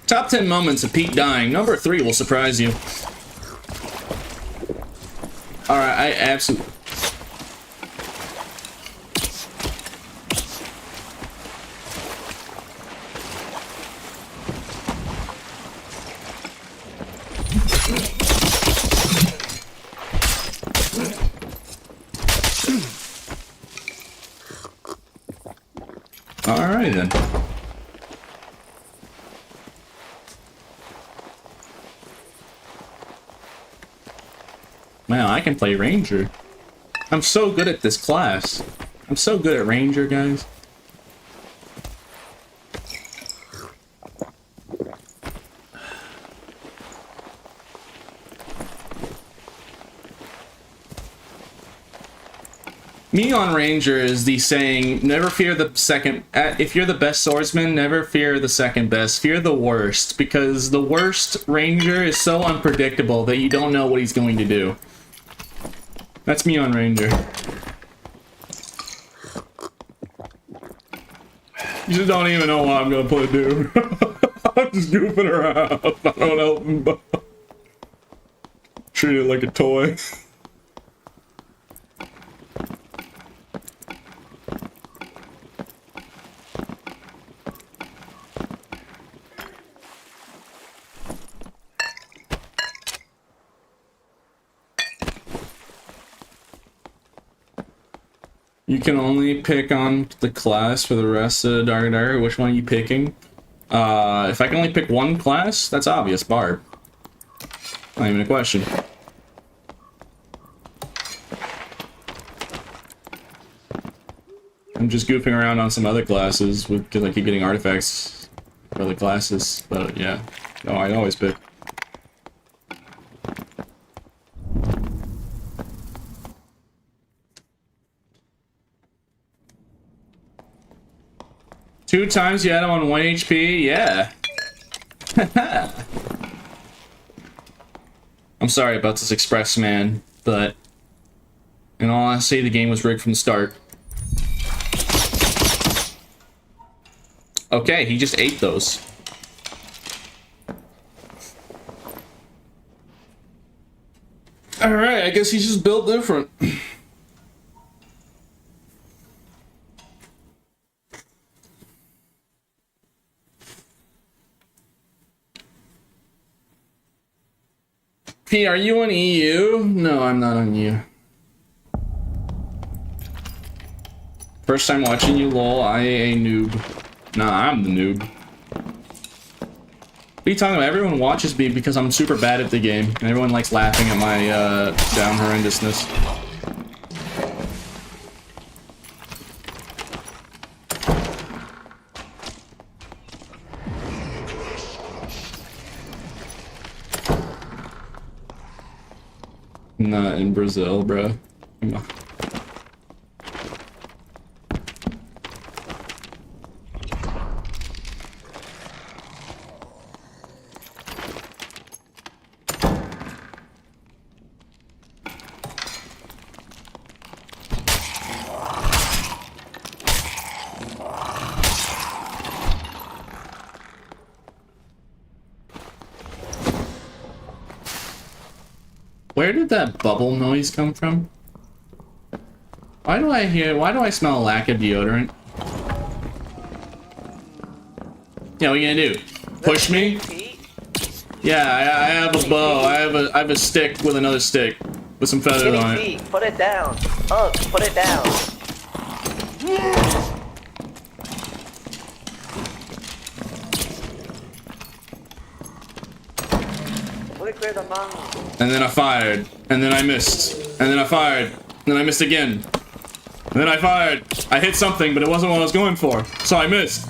Top 10 moments of Pete dying. Number 3 will surprise you. Alright, I absolutely... Alright then. Wow, I can play Ranger. I'm so good at this class. I'm so good at Ranger, guys. Me on Ranger is the saying, never fear the second... if you're the best swordsman, never fear the second best. Fear the worst, because the worst Ranger is so unpredictable that you don't know what he's going to do. That's me on Ranger. You just don't even know what I'm gonna play, dude. I'm just goofing around. I don't help him, but... treat it like a toy. You can only pick on the class for the rest of Dark Dark. Which one are you picking? If I can only pick one class, that's obvious, Barb. Not even a question. I'm just goofing around on some other classes because I keep getting artifacts for other classes, but yeah. No, I always pick. 2 times you had him on 1 HP? Yeah. I'm sorry about this express, man, but in all honesty, the game was rigged from the start. Okay, he just ate those. Alright, I guess he's just built different. Pete, are you on EU? No, I'm not on EU. First time watching you, lol. I a noob. Nah, I'm the noob. What are you talking about? Everyone watches me because I'm super bad at the game, and everyone likes laughing at my down horrendousness. Not in Brazil, bro. Come on. Where did that bubble noise come from? Why do I smell a lack of deodorant? Yeah, what are you gonna do? Push me? Yeah, I have a bow. I have a stick with another stick with some feathers on it. Feet, put it down. Put it down. And then I fired, and then I missed, and then I fired, and then I missed again. And then I fired. I hit something, but it wasn't what I was going for, so I missed.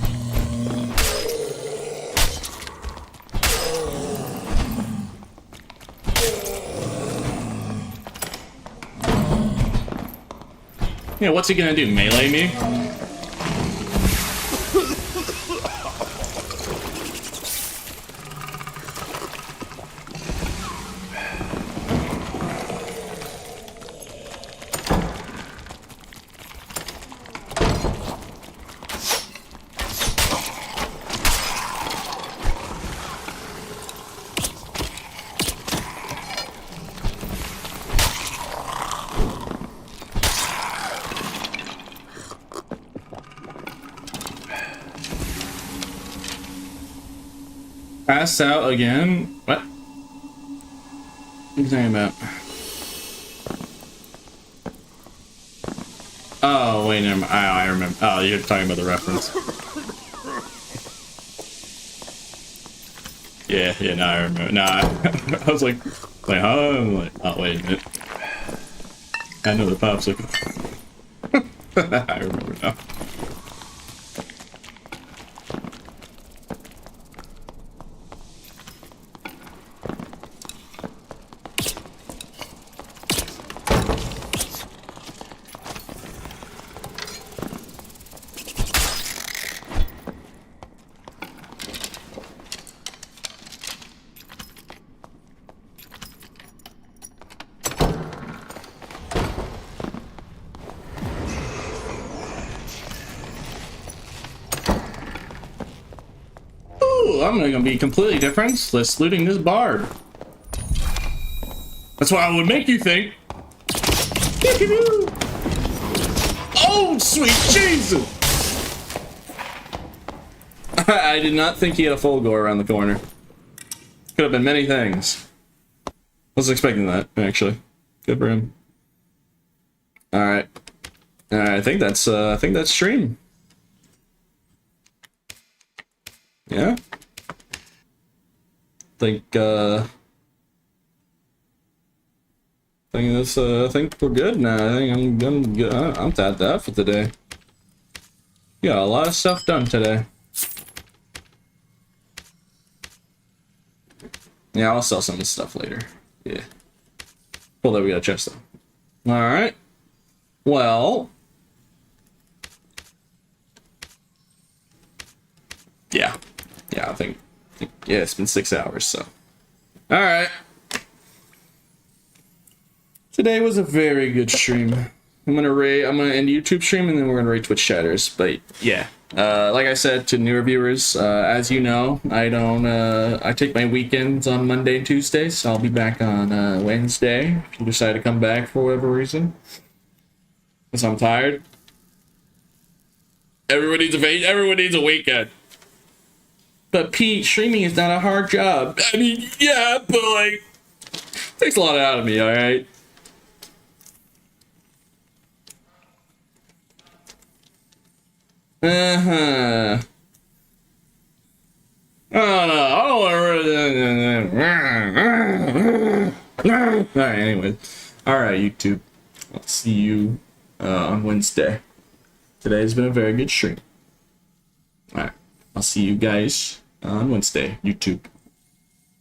Yeah, what's he gonna do? Melee me? Pass out again? What? What are you talking about? Oh, wait, never mind. I remember. Oh, you're talking about the reference. Yeah, no, I remember. Nah, I was like, huh? I'm like, oh, wait a minute. I know the popsicle. I remember now. I'm gonna be completely different. Let's looting this barb. That's what I would make you think. Oh, sweet Jesus! I did not think he had a full go around the corner. Could have been many things. Wasn't expecting that, actually. Good for him. Alright. I think that's stream. Yeah? I think we're good now. I think I'm good. I'm tapped out for today. Got a lot of stuff done today. Yeah, I'll sell some of this stuff later. Yeah. Well, there we got a chest though. Alright. Well. yeah, I think yeah, it's been 6 hours. So, all right. Today was a very good stream. I'm gonna end YouTube stream and then we're gonna rate Twitch chatters. But yeah, like I said to newer viewers, as you know, I take my weekends on Monday and Tuesday, so I'll be back on Wednesday if you decide to come back for whatever reason. Because I'm tired. Everyone needs a weekend. But Pete, streaming is not a hard job. I mean, yeah, but like, it takes a lot out of me. All right. I don't know. I don't want to. Alright, anyway. Alright, YouTube. I'll see you on Wednesday. Today's been a very good stream. Alright. I'll see you guys on Wednesday, YouTube.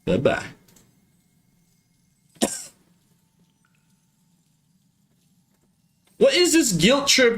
Bye-bye. What is this guilt trip?